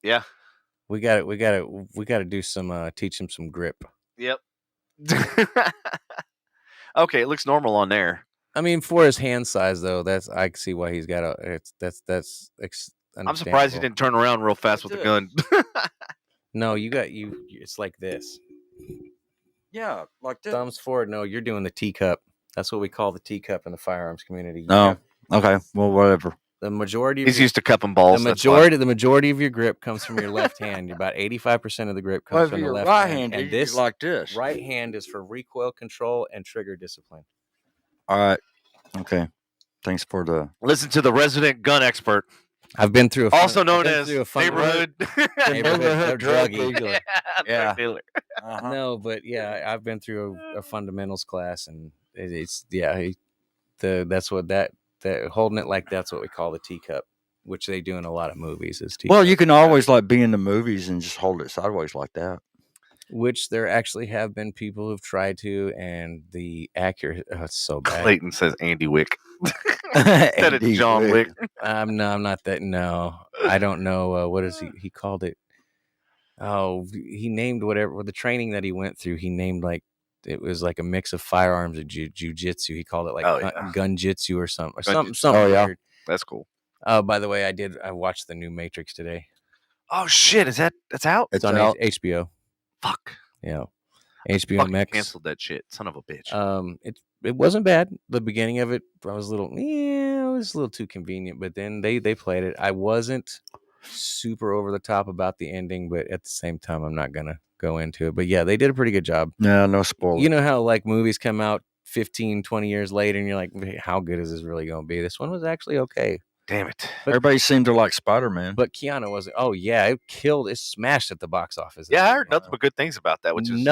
Yeah. We got to do some teach him some grip. Yep. Okay, it looks normal on there. I mean, for his hand size though, I can see why he's got I'm surprised he didn't turn around real fast with the gun. No, it's like this. Yeah, like this. Thumbs forward. No, you're doing the teacup. That's what we call the teacup in the firearms community. No. Okay. Well, whatever. The majority of He's used to cupping balls. the majority of your grip comes from your left hand. About 85% of the grip comes from the left hand. And this like this. right hand is for recoil control and trigger discipline. All right. Okay. Thanks for the. Listen to the resident gun expert, I've been through also known as neighborhood drug dealer. Yeah. Drug dealer. Uh-huh. No, but yeah, I've been through a fundamentals class, and that's what that holding it like that's what we call the teacup, which they do in a lot of movies. Is teacup. Well, you can always like be in the movies and just hold it sideways like that. Which there actually have been people who've tried to, and the accurate it's so bad. Clayton says Andy Wick. Instead of John Wick. No, I'm not that. No, I don't know. What is he called it? Oh, he named whatever the training that he went through. He named like it was like a mix of firearms and jujitsu. He called it like gun jitsu or something. Something weird. That's cool. By the way, I watched the new Matrix today. Oh shit! That's out? It's on HBO. Fuck. Yeah, HBO Max canceled that shit. Son of a bitch. It wasn't bad. The beginning of it, I was it was a little too convenient. But then they played it. I wasn't super over the top about the ending, but at the same time, I'm not gonna go into it. But yeah, they did a pretty good job. Yeah, no spoilers. You know how like movies come out 15, 20 years later, and you're like, how good is this really gonna be? This one was actually okay. Damn it. Everybody seemed to like Spider-Man. But Keanu wasn't. Oh, yeah. It smashed at the box office. Yeah, I heard nothing but good things about that, which is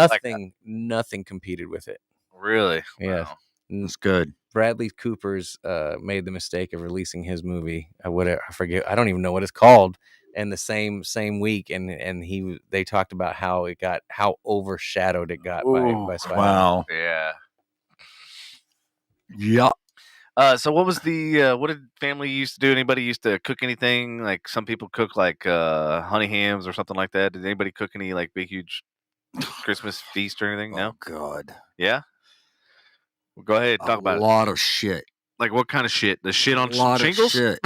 nothing competed with it. Really? Yeah. Wow. It's good. Bradley Cooper's made the mistake of releasing his movie. I forget. I don't even know what it's called. And the same week, and they talked about how overshadowed it got by Spider-Man. Wow. Yeah. Yeah. So what was what did family used to do? Anybody used to cook anything? Like some people cook like honey hams or something like that. Did anybody cook any like big huge Christmas feast or anything? No. Oh God. Yeah. Well, go ahead, talk about it. A lot of shit. Like what kind of shit? The shit on a lot shingles? Of shit.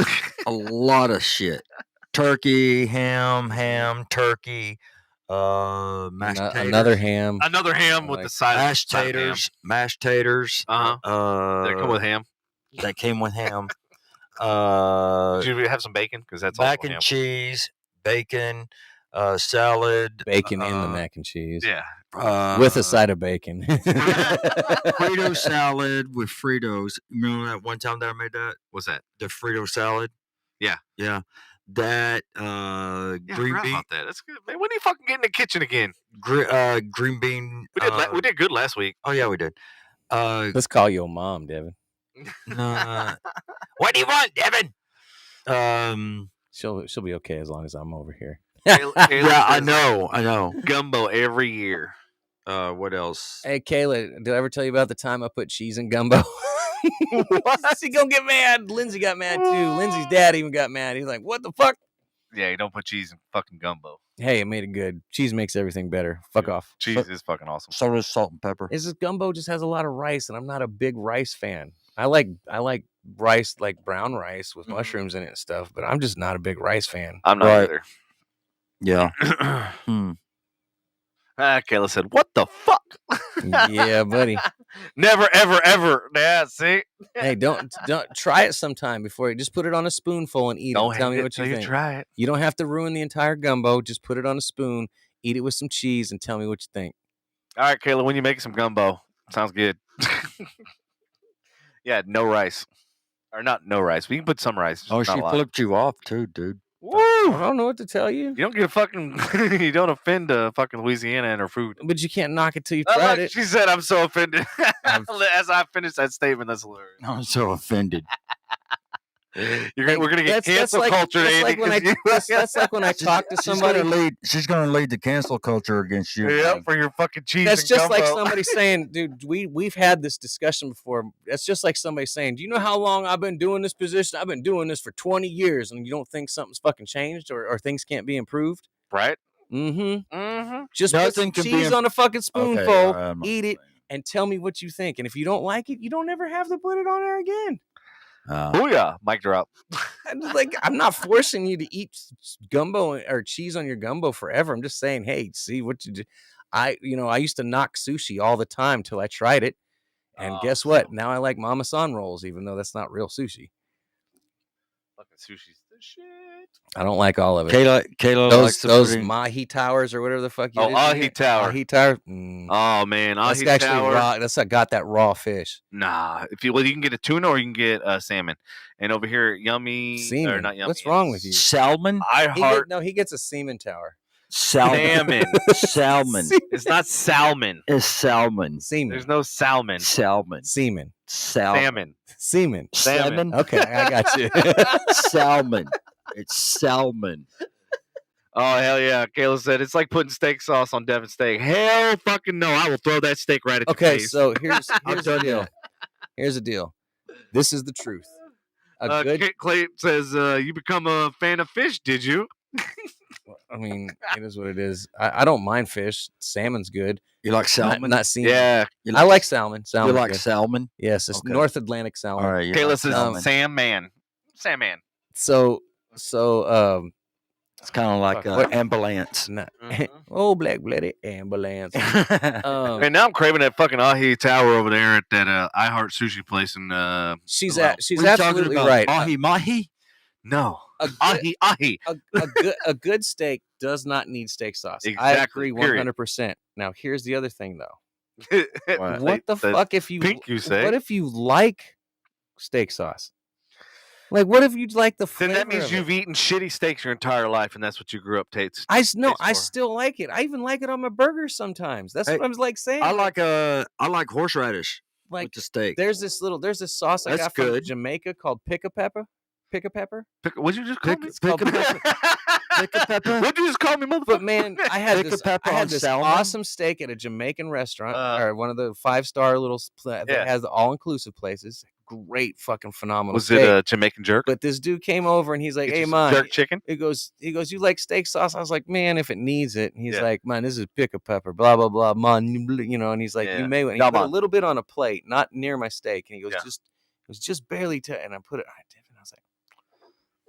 A lot of shit. Turkey, ham, turkey, mashed taters. Another ham. Another ham with the side mashed taters. Did it come with ham? That came with ham. Did you have some bacon? Because that's mac and cheese, bacon, salad, bacon in the mac and cheese. Yeah, with a side of bacon. Frito salad with Fritos. Remember that one time that I made that? What's that? The Frito salad. Yeah. That green bean. About that. That's good. Man, when do you fucking get in the kitchen again? Green bean. We did good last week. Oh yeah, we did. Let's call your mom, Devin. What do you want, Devin? She'll be okay as long as I'm over here. Yeah, I know. Gumbo every year. What else? Hey, Kayla, did I ever tell you about the time I put cheese in gumbo? What? She gonna get mad. Lindsay got mad too. Lindsay's dad even got mad. He's like, "What the fuck?" Yeah, you don't put cheese in fucking gumbo. Hey, it made it good. Cheese makes everything better. Fuck off. Cheese is fucking awesome. So does salt and pepper. It's just gumbo just has a lot of rice, and I'm not a big rice fan. I like rice, like brown rice with mushrooms in it and stuff, but I'm just not a big rice fan. I'm not Right. either. Yeah. Kayla said, "What the fuck?" Yeah, buddy. Never, ever, ever. Yeah, see. Hey, don't try it sometime before you just put it on a spoonful and eat Don't it. Tell me hate it what till you you think. try it. You don't have to ruin the entire gumbo. Just put it on a spoon, eat it with some cheese, and tell me what you think. All right, Kayla, when you make some gumbo, sounds good. Yeah, no rice. Or not no rice. We can put some rice. just Oh, not she a lot. flipped you off too, dude. I Woo! don't know what to tell you, You don't get a fucking. You don't offend fucking Louisiana and her food. but you can't knock it till you I tried like it. she said, "I'm so offended." As I finished that statement, that's hilarious. I'm so offended. We're gonna get cancel culture. That's Andy, like when I 'cause you- that's like when I talk to somebody. She's gonna lead the cancel culture against you. Yeah, man. for your fucking cheese. That's and just like gumbo. somebody saying, dude, we've had this discussion before. That's just like somebody saying, do you know how long I've been doing this position? I've been doing this for 20 years, and you don't think something's fucking changed or things can't be improved? Right? Mm-hmm. Just put Nothing some can be cheese on a fucking spoonful, Okay, I'm not eat it, and tell me what you think. And if you don't like it, you don't ever have to put it on there again. Booyah! Mic drop. I'm not forcing you to eat gumbo or cheese on your gumbo forever. I'm just saying, hey, see what you do. I used to knock sushi all the time till I tried it, and guess what? Now I like Mama San rolls, even though that's not real sushi. Fucking sushi's the shit. I don't like all of it. Kayla likes those mahi towers or whatever the fuck. Ahi Tower. Ahi Tower. Oh man, That's Ahi actually Tower. raw. That's got that raw fish. Nah, you can get a tuna or you can get salmon. And over here, yummy Semen. or not yummy. What's wrong with you? Salmon. He gets a semen tower. Salmon. Salmon. It's not salmon. It's salmon. Semen. There's no salmon. Salmon. Semen. Salmon. Semen. Salmon. Okay, I got you. Salmon. It's salmon. Oh hell yeah! Kayla said it's like putting steak sauce on Devin steak. Hell fucking no! I will throw that steak right at your Okay, face. so here's the deal. Here's the deal. This is the truth. Clay says you become a fan of fish, did you? I mean, it is what it is. I don't mind fish. Salmon's good. You like salmon? Not semen. Yeah. I like salmon. You like good. salmon? Yes, it's Okay. North Atlantic salmon. All right. Kayla like says salmon. Sam Man. So It's kind of like what? ambulance. Oh, black blooded ambulance. And now I'm craving that fucking Ahi Tower over there at that I Heart Sushi place. And she's What are you absolutely talking about? right. Mahi mahi. no, A Ahi. a good steak does not need steak sauce. I Exactly, agree period. 100%. Now, here's the other thing, though. What? What the fuck if you? pink, you say? What if you like steak sauce? Like, what if you like the flavor? Then that means of you've it? eaten shitty steaks your entire life, and that's what you grew up tasting. I for. still like it. I even like it on my burgers sometimes. That's Hey, what I was like saying. I like horseradish like with the steak. there's this sauce I That's got from good. Jamaica called pick a pepper. What'd you just call me? Pick a pepper. Pick a pepper. What'd you just call me, motherfucker? But man, I had Pick a this, pepper I had on this salmon? awesome steak at a Jamaican restaurant, or one of the 5-star little that Yeah. has the all-inclusive places. Great fucking phenomenal Was steak. it a Jamaican jerk? But this dude came over and he's like, Get "Hey you some man," jerk chicken. he goes, "You like steak sauce?" I was like, "Man, if it needs it." And he's Yeah. like, "Man, this is pick a pepper, blah blah blah, man," and he's like, Yeah. "You may," and he Yeah, put a man. little bit on a plate, not near my steak, and he goes, Yeah. "Just it was just barely," and I put it. I was like,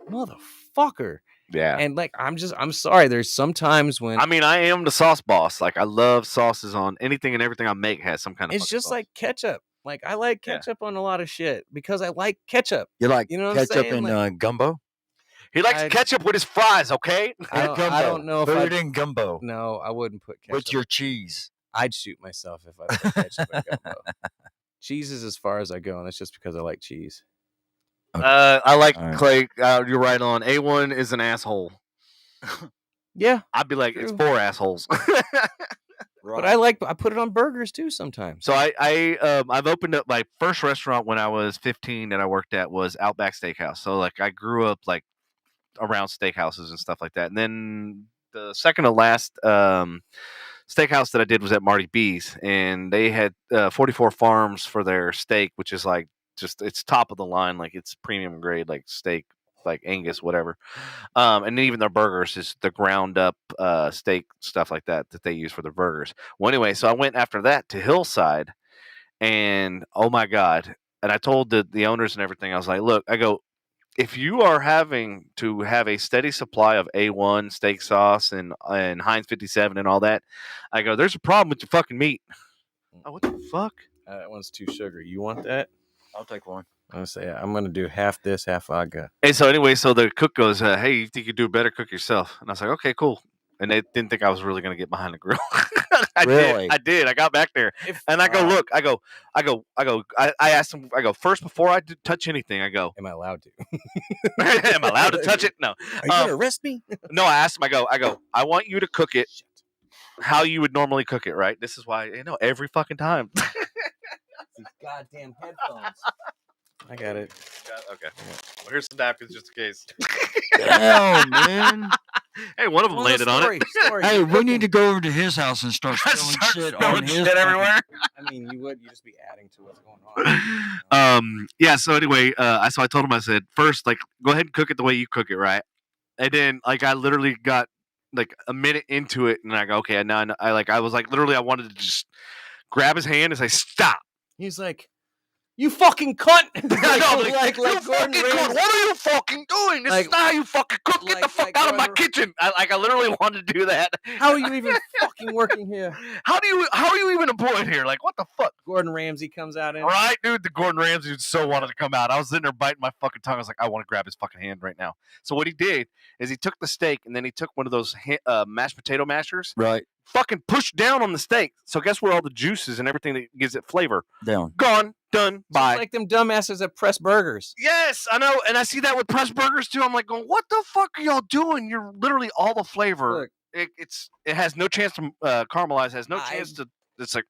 "Motherfucker!" Yeah. And like, I'm sorry. There's sometimes when I mean, I am the sauce boss. Like, I love sauces on anything and everything I make has some kind of. it's fucking just sauce. like ketchup. Like, I like Yeah. ketchup on a lot of shit because I like ketchup. You like You know what I'm ketchup saying? in gumbo? he likes I- ketchup with his fries. Okay. I don't know if Put I'd- it in gumbo No, I wouldn't put ketchup. with your cheese. I'd shoot myself if I put ketchup in gumbo. Cheese is as far as I go, and that's just because I like cheese. I like All right. Clay. You're right on. A1 is an asshole. Yeah, I'd be like, it's True. 4 assholes. but I put it on burgers too sometimes. So I've opened up my first restaurant when I was 15 that I worked at was Outback Steakhouse. So like I grew up like around steakhouses and stuff like that. And then the second to last steakhouse that I did was at Marty B's, and they had 44 Farms for their steak, which is like just it's top of the line, like it's premium grade like steak. like Angus, whatever. And then even their burgers is the ground up steak stuff like that they use for their burgers. Well, anyway, so I went after that to Hillside, and oh my god! And I told the owners and everything. I was like, look, I go, if you are having to have a steady supply of A1 steak sauce and Heinz 57 and all that, I go, there's a problem with your fucking meat. Oh, what the fuck? That one's too sugary. You want that? I'll take one. I'm gonna say I'm gonna do half this, half vodka. And so anyway, so the cook goes, hey, you think you do a better cook yourself? And I was like, okay, cool. And they didn't think I was really going to get behind the grill. Really? I did. I got back there and I go, look, I asked him, I go, first, before I touch anything, I go, am I allowed to? am I allowed to touch it? No. Are you going to arrest me? No, I asked him, I go, I want you to cook it how you would normally cook it, right? This is why, every fucking time. These goddamn headphones. I got it. Okay. Well, here's some napkins just in case. Damn, man. Hey, one of them landed on it. Hey, we need to go over to his house and start throwing shit on his shit everywhere. I mean, you just be adding to what's going on. Yeah. So anyway, I told him, I said, first, like, go ahead and cook it the way you cook it, right? And then, like, I literally got like a minute into it, and I go, okay, now I was like, literally, I wanted to just grab his hand and say, stop. He's like, you fucking cunt! like Gordon Ramsay. What are you fucking doing? This is not how you fucking cook. Get the fuck out of my kitchen! I literally wanted to do that. How are you even fucking working here? How are you even employed here? Like, what the fuck? Gordon Ramsay comes out in. Right, dude. The Gordon Ramsay so wanted to come out. I was sitting there biting my fucking tongue. I was like, I want to grab his fucking hand right now. So what he did is he took the steak and then he took one of those mashed potato mashers. Right. Fucking pushed down on the steak. So guess where all the juices and everything that gives it flavor? Down. Gone. Done. Bye. It's like them dumbasses that press burgers. Yes, I know. And I see that with pressed burgers too. I'm like, going, what the fuck are y'all doing? You're literally all the flavor. Look, it has no chance to caramelize. Has no chance to. It's like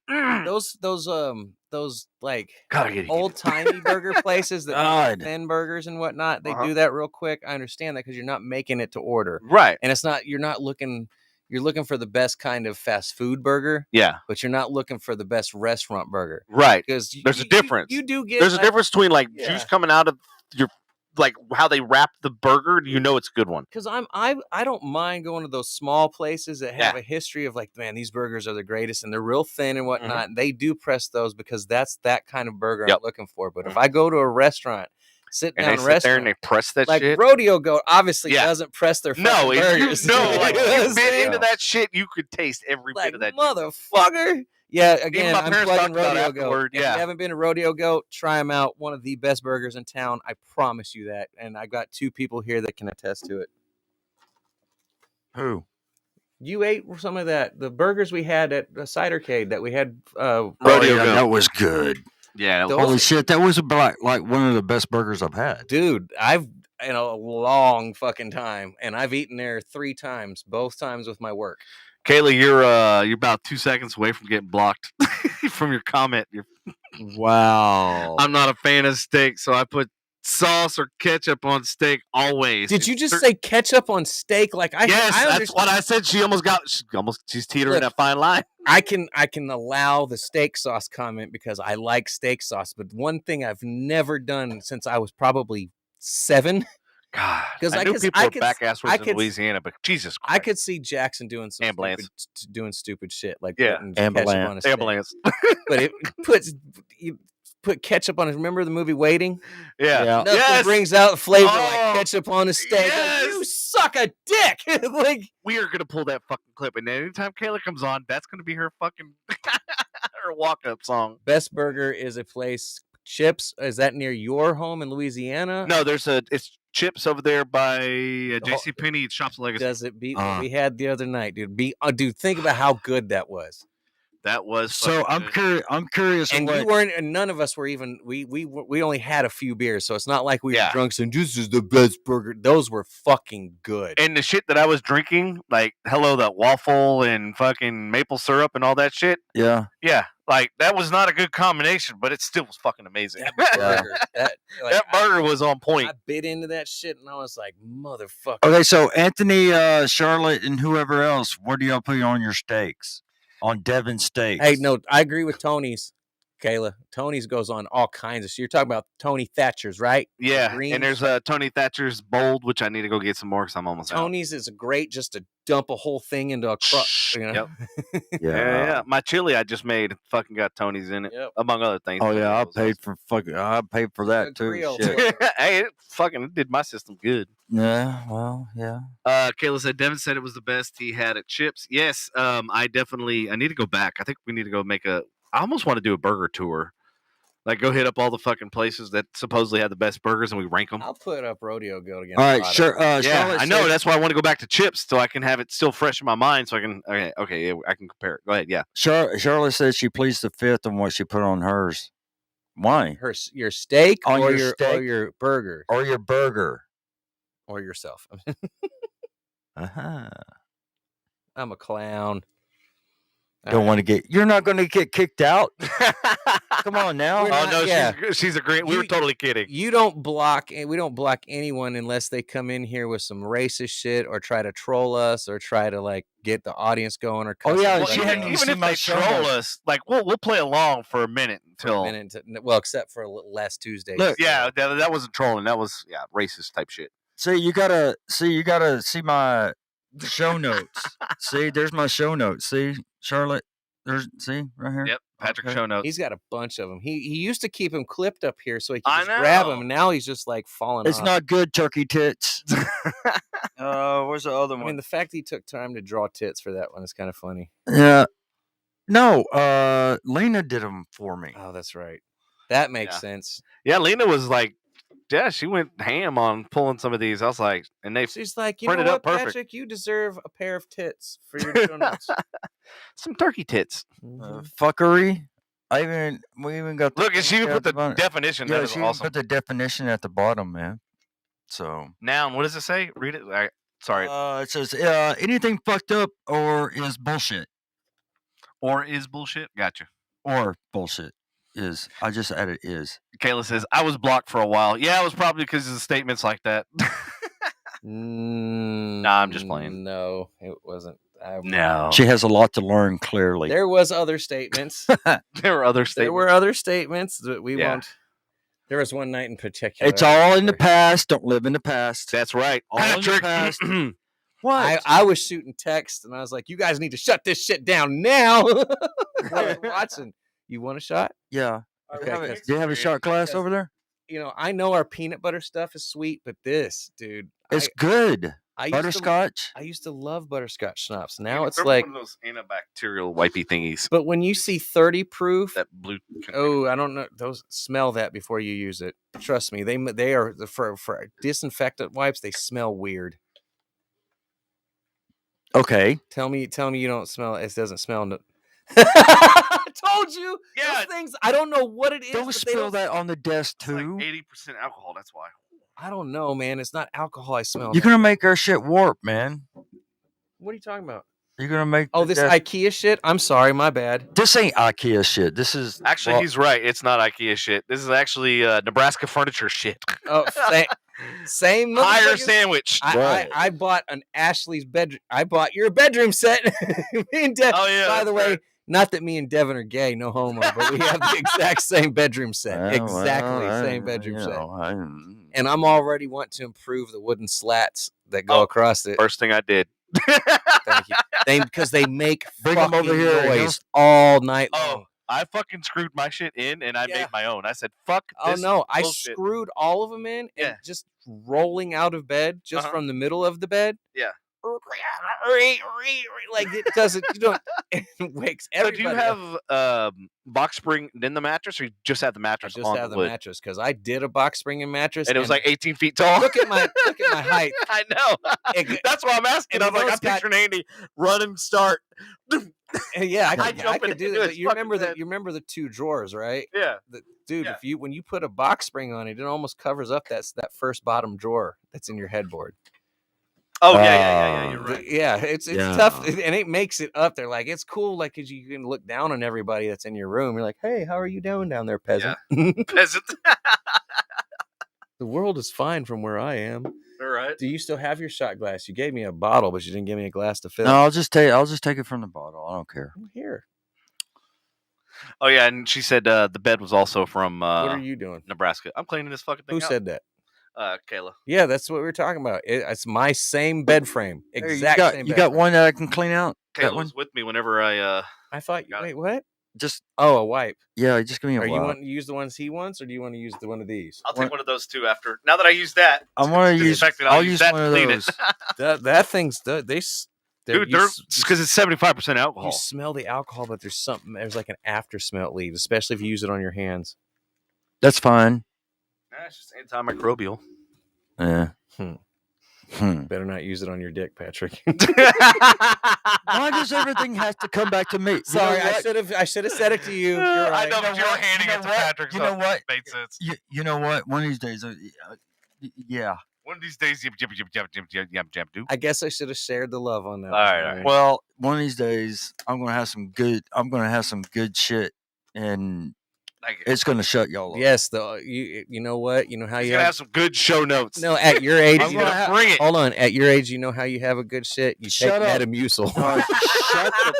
those like old timey burger places that God. make thin burgers and whatnot. They do that real quick. I understand that because you're not making it to order, right? And it's not. You're not looking. You're looking for the best kind of fast food burger, but you're not looking for the best restaurant burger, right? Because there's a difference. You do get there's a difference between juice coming out of your how they wrap the burger. You know it's a good one. Because I don't mind going to those small places that have a history of man, these burgers are the greatest and they're real thin and whatnot. Mm-hmm. And they do press those because that's that kind of burger I'm looking for. But if I go to a restaurant. Sit there and they press that like shit. Rodeo Goat obviously doesn't press their burgers. You bit into that shit, you could taste every bit of that motherfucker. Yeah, again, I'm plugging Rodeo Goat. If you haven't been to Rodeo Goat, try them out. One of the best burgers in town. I promise you that. And I got 2 people here that can attest to it. Who? You ate some of that. The burgers we had at Cidercade that we had. Rodeo Goat. That was good. Yeah, holy shit, that was like one of the best burgers I've had. Dude, I've in a long fucking time, and I've eaten there 3 times, both times with my work. Kayla, you're about 2 seconds away from getting blocked from your comment. Wow. I'm not a fan of steak, so I put sauce or ketchup on steak always. Did you just say ketchup on steak? That's what I said. She's teetering that fine line. I can allow the steak sauce comment because I like steak sauce, but one thing I've never done since I was probably 7. God, because I knew people were back asswards in Louisiana, but Jesus Christ. I could see Jackson doing some stupid shit like ambulance. But it put ketchup on it. Remember the movie Waiting? Yeah. Nothing brings out flavor like ketchup on a steak. Yes. Like, you suck a dick. We are gonna pull that fucking clip, and anytime Kayla comes on, that's gonna be her fucking her walk-up song. Best Burger is a place. Chips, is that near your home in Louisiana? No, it's Chips over there by JCPenney. It's Shops of Legacy. Does it beat what we had the other night, dude? Dude, think about how good that was. That was so. I'm curious. And you weren't, and none of us were even. We only had a few beers, so it's not like we were drunk. Saying this is the best burger. Those were fucking good. And the shit that I was drinking, like that waffle and fucking maple syrup and all that shit. Yeah. Like that was not a good combination, but it still was fucking amazing. That burger was on point. I bit into that shit and I was like, motherfucker. Okay, so Anthony, Charlotte, and whoever else, where do y'all put on your steaks? On Devin steaks? Hey, no, I agree with Tony's. Kayla, Tony's goes on all kinds of. So you're talking about Tony Thatcher's, right? Yeah, Greens. and there's Tony Thatcher's Bold, which I need to go get some more because I'm almost out. Tony's is great just to dump a whole thing into a crock. You know? Yep. Yeah. My chili I just made fucking got Tony's in it, among other things. Oh yeah, I paid for that too. Shit. Hey, it did my system good. Yeah, well, yeah. Kayla said Devin said it was the best he had at Chips. Yes, I need to go back. I think we need to go I almost want to do a burger tour. Like, go hit up all the fucking places that supposedly have the best burgers, and we rank them. I'll put up Rodeo Goat again. All right, sure. Yeah, I know. That's why I want to go back to Chips, so I can have it still fresh in my mind, so I can. Okay, yeah, I can compare it. Go ahead. Yeah. Charlotte said she pleased the fifth on what she put on hers. Why? Your steak on or your burger or your burger or yourself. Uh-huh. I'm a clown. Don't want to get. You're not going to get kicked out. Come on now. She's agreeing. We were totally kidding. We don't block anyone unless they come in here with some racist shit or try to troll us or try to like get the audience going or. Even if they troll us, like we'll play along for a minute except for last Tuesday. Look, that wasn't trolling. That was racist type shit. See, you gotta see my show notes. See, there's my show notes. See, Charlotte, right here. Yep, Patrick show notes. He's got a bunch of them. He used to keep him clipped up here so he could just grab them. And now he's just like falling off. It's not good, turkey tits. Where's the other one? I mean, the fact he took time to draw tits for that one is kind of funny. Yeah. No, Lena did them for me. Oh, that's right. That makes sense. Yeah, Lena was like, she went ham on pulling some of these. I was like, and she's like, you know what, Patrick, you deserve a pair of tits for your show notes. Some turkey tits. Fuckery. We even got. Look, and she put the definition. Yeah, that is she awesome. Put the definition at the bottom, man. So noun. What does it say? Read it. Sorry. It says anything fucked up or is bullshit. Or is bullshit. Gotcha. Or bullshit. Is. I just added is. Kayla says, I was blocked for a while. Yeah, it was probably because of the statements like that. Nah, I'm just playing. No, it wasn't. No. She has a lot to learn, clearly. There was other statements. There were other statements that we won't. There was one night in particular. It's all in the past. Don't live in the past. That's right. All in the past. What? I was shooting text, and I was like, you guys need to shut this shit down now. Watson. You want a shot? Yeah. Okay. Do you have a shot glass over there? You know, I know our peanut butter stuff is sweet, but this, dude, it's good. Butterscotch. I used to love butterscotch schnapps. Now it's like one of those antibacterial wipey thingies. But when you see 30 proof, that blue. I don't know. Those smell that before you use it. Trust me, they are for disinfectant wipes. They smell weird. Okay. Tell me you don't smell it. It doesn't smell. I told you. Yeah. Those things. I don't know what it is. Don't spill that on the desk too. It's like 80% alcohol. That's why. I don't know, man. It's not alcohol. I smell. You're gonna make our shit warp, man. What are you talking about? You're gonna make. This IKEA shit. I'm sorry, my bad. This ain't IKEA shit. This is actually he's right. It's not IKEA shit. This is actually Nebraska furniture shit. Oh, same higher sandwich. I bought an Ashley's bedroom. I bought your bedroom set. Me and Devin. Oh yeah. By the way, not that me and Devin are gay, no homo, but we have the exact same bedroom set. Same bedroom set. And I'm already want to improve the wooden slats that go across it. First thing I did. Thank you. Because they make fucking over here noise all night long. I fucking screwed my shit in and I made my own. I said, fuck this. Oh, no. Bullshit. I screwed all of them in and just rolling out of bed, just from the middle of the bed. Yeah. Like it doesn't, it wakes everybody. So do you have box spring in the mattress or you just have the mattress on the wood? I just have the mattress because I did a box spring and mattress. And it was like 18 feet tall. Look at my height. I know. That's why I'm asking. I was like, I'm picturing Andy run and start. Yeah, I could do that. You remember the two drawers, right? Yeah. Dude, when you put a box spring on it, it almost covers up that first bottom drawer that's in your headboard. Oh yeah, you're right. Yeah, it's tough, and it makes it up there. Like it's cool, like because you can look down on everybody that's in your room. You're like, hey, how are you doing down there, peasant? Yeah. Peasant. The world is fine from where I am. All right. Do you still have your shot glass? You gave me a bottle, but you didn't give me a glass to fill. No, I'll just take it from the bottle. I don't care. Here. Oh yeah, and she said the bed was also from What are you doing? Nebraska. I'm cleaning this fucking thing Who out. said that? Kayla. Yeah, that's what we were talking about. It's my same bed frame. Hey, Exact same you bed got frame. one that I can clean out? That Kayla one? was with me whenever I. I thought. Got it. Wait, what? Just Oh, a wipe. yeah, just give me a Are you wipe. wanting to use the ones he wants, or do you want to use one of these? I'll take one of those too after. Now that I use that, I want to use. I'll use that one to of clean those. it. That thing's dude. Because it's 75% You alcohol. smell the alcohol, but there's something. There's like an after smell it leaves, especially if you use it on your hands. That's fine. Nah, it's just antimicrobial. Yeah. Better not use it on your dick, Patrick. Why does everything have to come back to me? Sorry, I should have said it to you. You're right. I know, but you were handing it to Patrick. You know what? Made sense. You know what? One of these days, yeah. One of these days, yep, do. I guess I should have shared the love on that. All right. Well, one of these days, I'm gonna have some good shit, and it's gonna shut y'all up. Yes, you know what? You know how He's you gonna have some good show notes. No, at your age, I'm gonna bring it. Hold on, at your age, you know how you have a good shit. You Shut take up. Metamucil. Shut the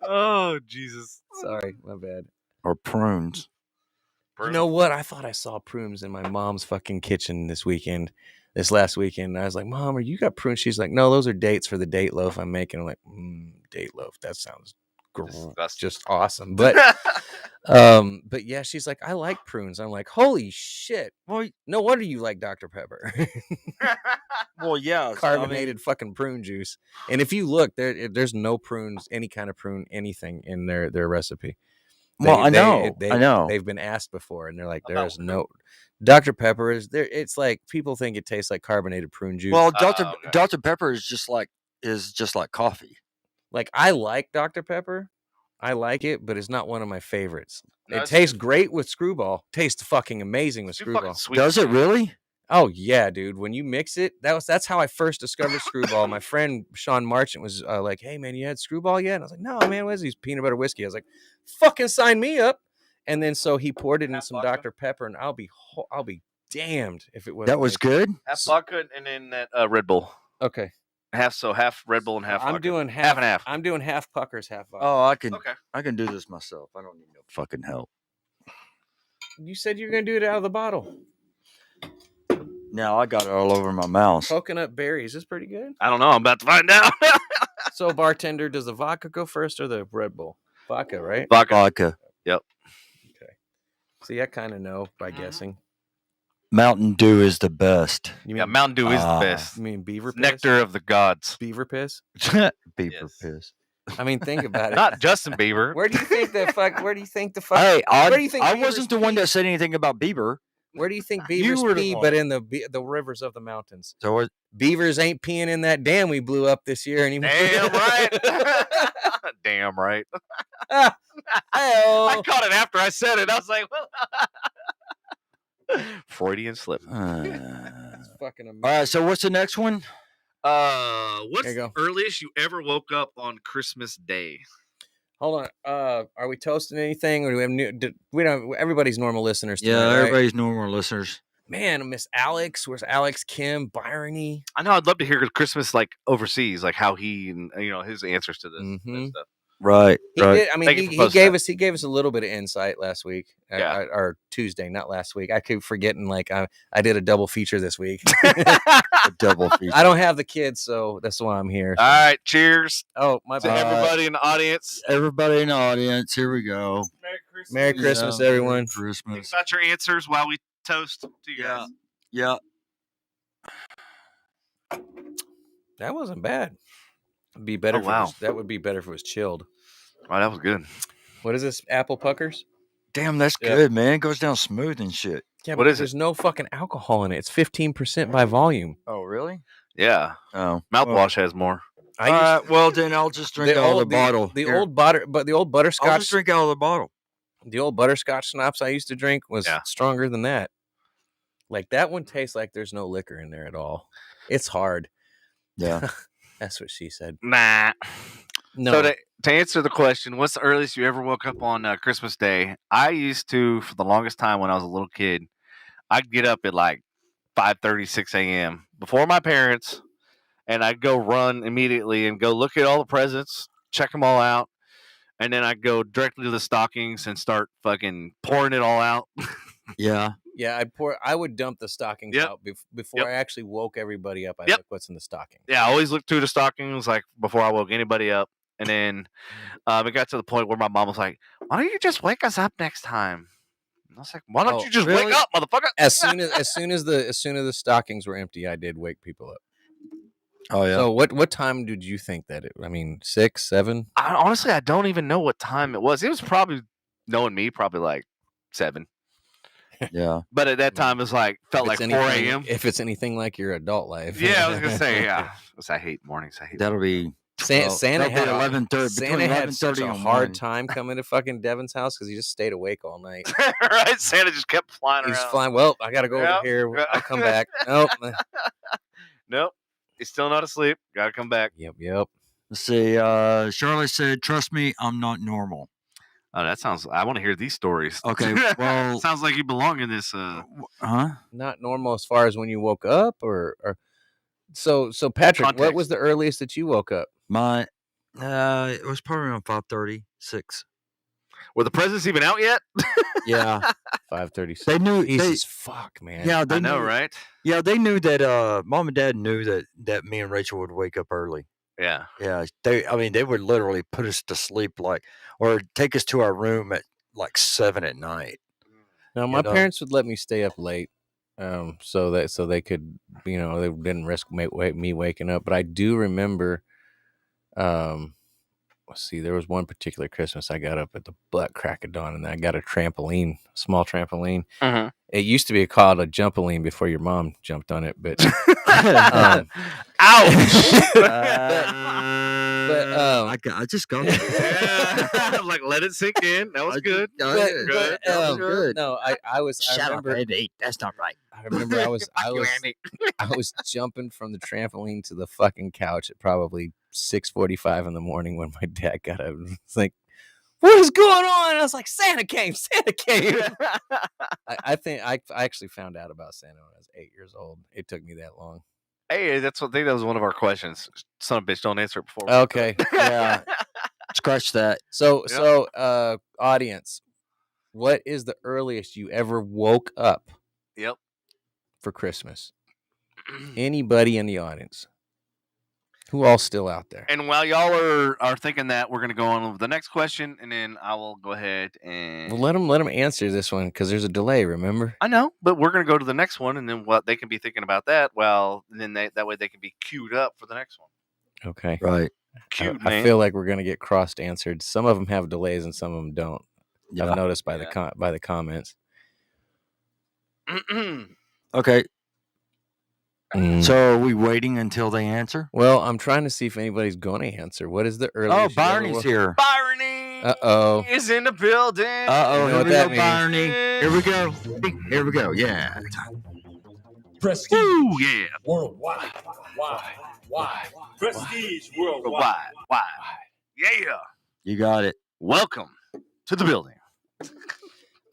Oh Jesus! Sorry, my bad. or prunes. You know what? I thought I saw prunes in my mom's fucking kitchen this last weekend. I was like, Mom, are you got prunes? She's like, no, those are dates for the date loaf I'm making. I'm like, date loaf. That sounds just awesome. But yeah, she's like, I like prunes. I'm like, holy shit. Well, no wonder you like Dr. Pepper. Well, yeah, Carbonated fucking prune juice. And if you look, there's no prunes, any kind of prune, anything in their recipe. I know. They've been asked before, and they're like, "There's no Dr. Pepper is there." It's like people think it tastes like carbonated prune juice. Well, Dr. Pepper is just like coffee. Like I like Dr. Pepper, I like it, but it's not one of my favorites. No, it tastes great with Screwball. Tastes fucking amazing with Screwball. Does it really? Oh yeah, dude. When you mix it, that's how I first discovered Screwball. My friend Sean Marchant was like, "Hey man, you had Screwball yet?" And I was like, "No, man. What is these peanut butter whiskey?" I was like, "Fucking sign me up." And then so he poured it in some Dr. Pepper, and I'll be damned if it wasn't. That was good. Half vodka and then that Red Bull. Okay. Half Red Bull and half. I'm vodka. doing half and half. I'm doing half puckers, half vodka. Oh, I can do this myself. I don't need no fucking help. You said you were gonna do it out of the bottle. Now I got it all over my mouth. Coconut berries is pretty good. I don't know. I'm about to find out. So, bartender, does the vodka go first or the Red Bull? Vodka, right? Vodka. Yep. Okay. See, I kind of know by guessing. Mountain Dew is the best. You Yeah, Mountain Dew is the best. You mean beaver piss? Nectar of the gods. Beaver piss? Beaver piss. I mean, think about it. Not Justin Bieber. Where do you think the fuck? Where do you think the fuck? Hey, where do you think I beavers wasn't the one that said anything about Bieber. Where do you think beavers were the pee? one. But in the rivers of the mountains. So what? Beavers ain't peeing in that dam we blew up this year anymore. Damn right. Damn right. I I caught it after I said it. I was like, well. Freudian slip. It's fucking amazing. All right. So what's the next one? What's There you the go. earliest you ever woke up on Christmas Day? Hold on. Are we toasting anything, or do we have new? We don't. Everybody's normal listeners. Tonight, Yeah, right? everybody's normal listeners. Man, Miss Alex. Where's Alex, Kim, Byrony? I know. I'd love to hear Christmas like overseas, like how he and his answers to this Mhm. stuff. Right. He right. did. I mean, Thank you he for gave posting us. He gave us a little bit of insight last week, Yeah. or Tuesday, not last week. I keep forgetting. Like I did a double feature this week. A double feature. I don't have the kids, so that's why I'm here. All right, cheers Oh, my to bad. everybody in the audience. Everybody in the audience, here we go. Merry Christmas. Merry Christmas, Yeah, everyone. Merry Think Christmas. about your answers while we toast to you Yeah. guys. Yeah. That wasn't bad. It'd be better. Oh, wow. That would be better if it was chilled. Oh, that was good. What is this? Apple puckers? Damn, that's Yeah. good, man. It goes down smooth and shit. Yeah, What but is it? there's no fucking alcohol in it. It's 15% by volume. Oh, really? Yeah. Oh. Mouthwash has more. Well, then I'll just drink out of the bottle. The Here. old butter, but the old I'll butterscotch. just drink out of the bottle. The old butterscotch schnapps I used to drink was Yeah. stronger than that. Like that one tastes like there's no liquor in there at all. It's hard. Yeah. That's what she said. Nah. No. So to answer the question, what's the earliest you ever woke up on Christmas Day? I used to, for the longest time when I was a little kid, I'd get up at like 5:30, 6 a.m. before my parents, and I'd go run immediately and go look at all the presents, check them all out, and then I go directly to the stockings and start fucking pouring it all out. Yeah. Yeah, I would dump the stockings Yep. out before Yep. I actually woke everybody up. I Yep. look what's in the stocking. Yeah, I always look through the stockings like before I woke anybody up, and then it got to the point where my mom was like, "Why don't you just wake us up next time?" And I was like, "Why don't you just really? wake up, motherfucker?" As soon as the stockings were empty, I did wake people up. Oh yeah. So what time did you think that it? I mean, 6, 7? Honestly, I don't even know what time it was. It was probably, knowing me, probably like 7. Yeah. But at that time, it was like felt like 4 a.m. If it's anything like your adult life. Yeah, I was gonna say, yeah. I hate mornings. I hate. That'll be Santa had 11:30. Santa had such a and hard 1. time coming to fucking Devin's house because he just stayed awake all night. Right? Santa just kept flying He's around. flying. Well, I gotta go Yep. over here. I'll come back. Nope. Nope. He's still not asleep. Gotta come back. Yep. Let's see. Charlotte said, "Trust me, I'm not normal." Oh, that sounds. I want to hear these stories. Okay, well- sounds like you belong in this. Huh? Not normal as far as when you woke up, or so Patrick. What Context. was the earliest that you woke up? My, it was probably around 5:30, 6. Were the presents even out yet? Yeah, 5:36. they knew. Jesus, fuck, man. Yeah, I they know, knew, right? Yeah, they knew that. Mom and Dad knew that me and Rachel would wake up early. Yeah. Yeah, they would literally put us to sleep or take us to our room at like 7 at night. No, my know? parents would let me stay up late, so they could, they didn't risk me waking up. But I do remember, let's see, there was one particular Christmas I got up at the butt crack of dawn, and I got a small trampoline. Mhm. It used to be called a jumpaline before your mom jumped on it, but Ouch! I just got it. Yeah. Like, let it sink in. That was good. Good. Good. That was good. No, I remember, Eddie. That's not right. I remember I was jumping from the trampoline to the fucking couch at probably 6:45 in the morning when my dad got up. It's like, what is going on? And I was like, Santa came. I think I actually found out about Santa when I was 8 years old. It took me that long. Hey, I think that was one of our questions. Son of a bitch, don't answer it before. Okay. Yeah. Scratch that. So, audience, what is the earliest you ever woke up Yep. for Christmas? Anybody in the audience? Who all still out there? And while y'all are thinking that, we're gonna go on with the next question, and then I will go ahead and Well, let them answer this one because there's a delay. Remember? I know, but we're gonna go to the next one, and then what they can be thinking about that. Well, then that way they can be queued up for the next one. Okay. Right. Queued, I man. feel like we're gonna get crossed answered. Some of them have delays and some of them don't. Yeah. I've noticed by the comments. Okay. Mm. So are we waiting until they answer? Well, I'm trying to see if anybody's going to answer. What is the earliest? Barney's here. Barney Uh-oh. is in the building. Uh-oh, You know here what we that go, means. Barney. Here we go. Here we go. Yeah. Prestige Woo, yeah. worldwide. Prestige worldwide. Wide. Yeah. You got it. Welcome to the building.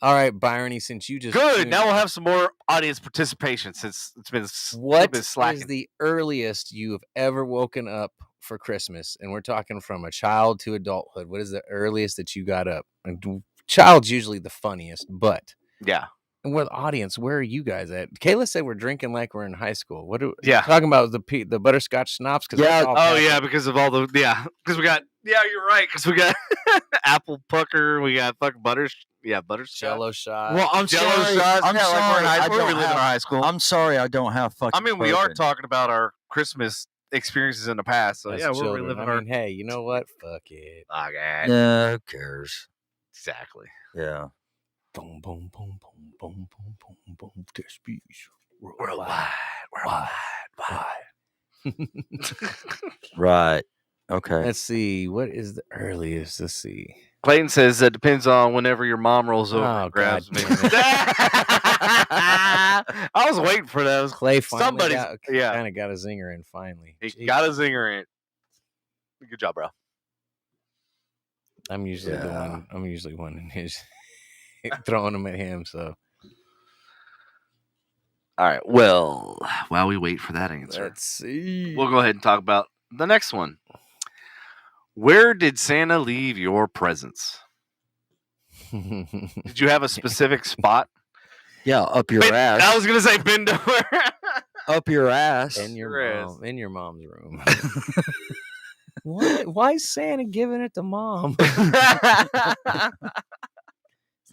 All right, Barney, since you just Good. tuned Now in, we'll have some more audience participation since it's been what been slacking. is the earliest you have ever woken up for Christmas? And we're talking from a child to adulthood. What is the earliest that you got up? And child's usually the funniest, but Yeah. and we're the audience. Where are you guys at? Kayla said we're drinking like we're in high school. What are Yeah. talking about the butterscotch schnapps? Yeah. Oh yeah, because of all the because we got you're right because we got apple pucker, we got fucking butterscotch. Jello shot. Well, I'm Jello sorry. shots. I'm Yeah, like we're in sorry. high I school. We don't live in have. our high school. I'm sorry. I don't have fucking. I mean, we are bourbon. talking about our Christmas experiences in the past. So As yeah, we're children. reliving I mean, hey, you know what? Fuck it. our. Okay. Yeah. Who cares? Exactly. Yeah. Boom, boom, boom, boom, boom, boom, boom, boom. This beach. Worldwide. Right. Okay. Let's see. What is the earliest? Let's see. Clayton says that depends on whenever your mom rolls over Oh, and grabs God me. damn it. I was waiting for those. Clay finally Somebody's kind of got a zinger in finally. He Jeez. got a zinger in. Good job, bro. I'm usually the Yeah. one. I'm usually one in his throwing them at him. So All right. Well, while we wait for that answer, let's see. we'll go ahead and talk about the next one. Where did Santa leave your presents? Did you have a specific spot? Yeah, up your ass. I was gonna say bend over. Up your ass. in your Sure mom, in your mom's room. Why is Santa giving it to mom? It's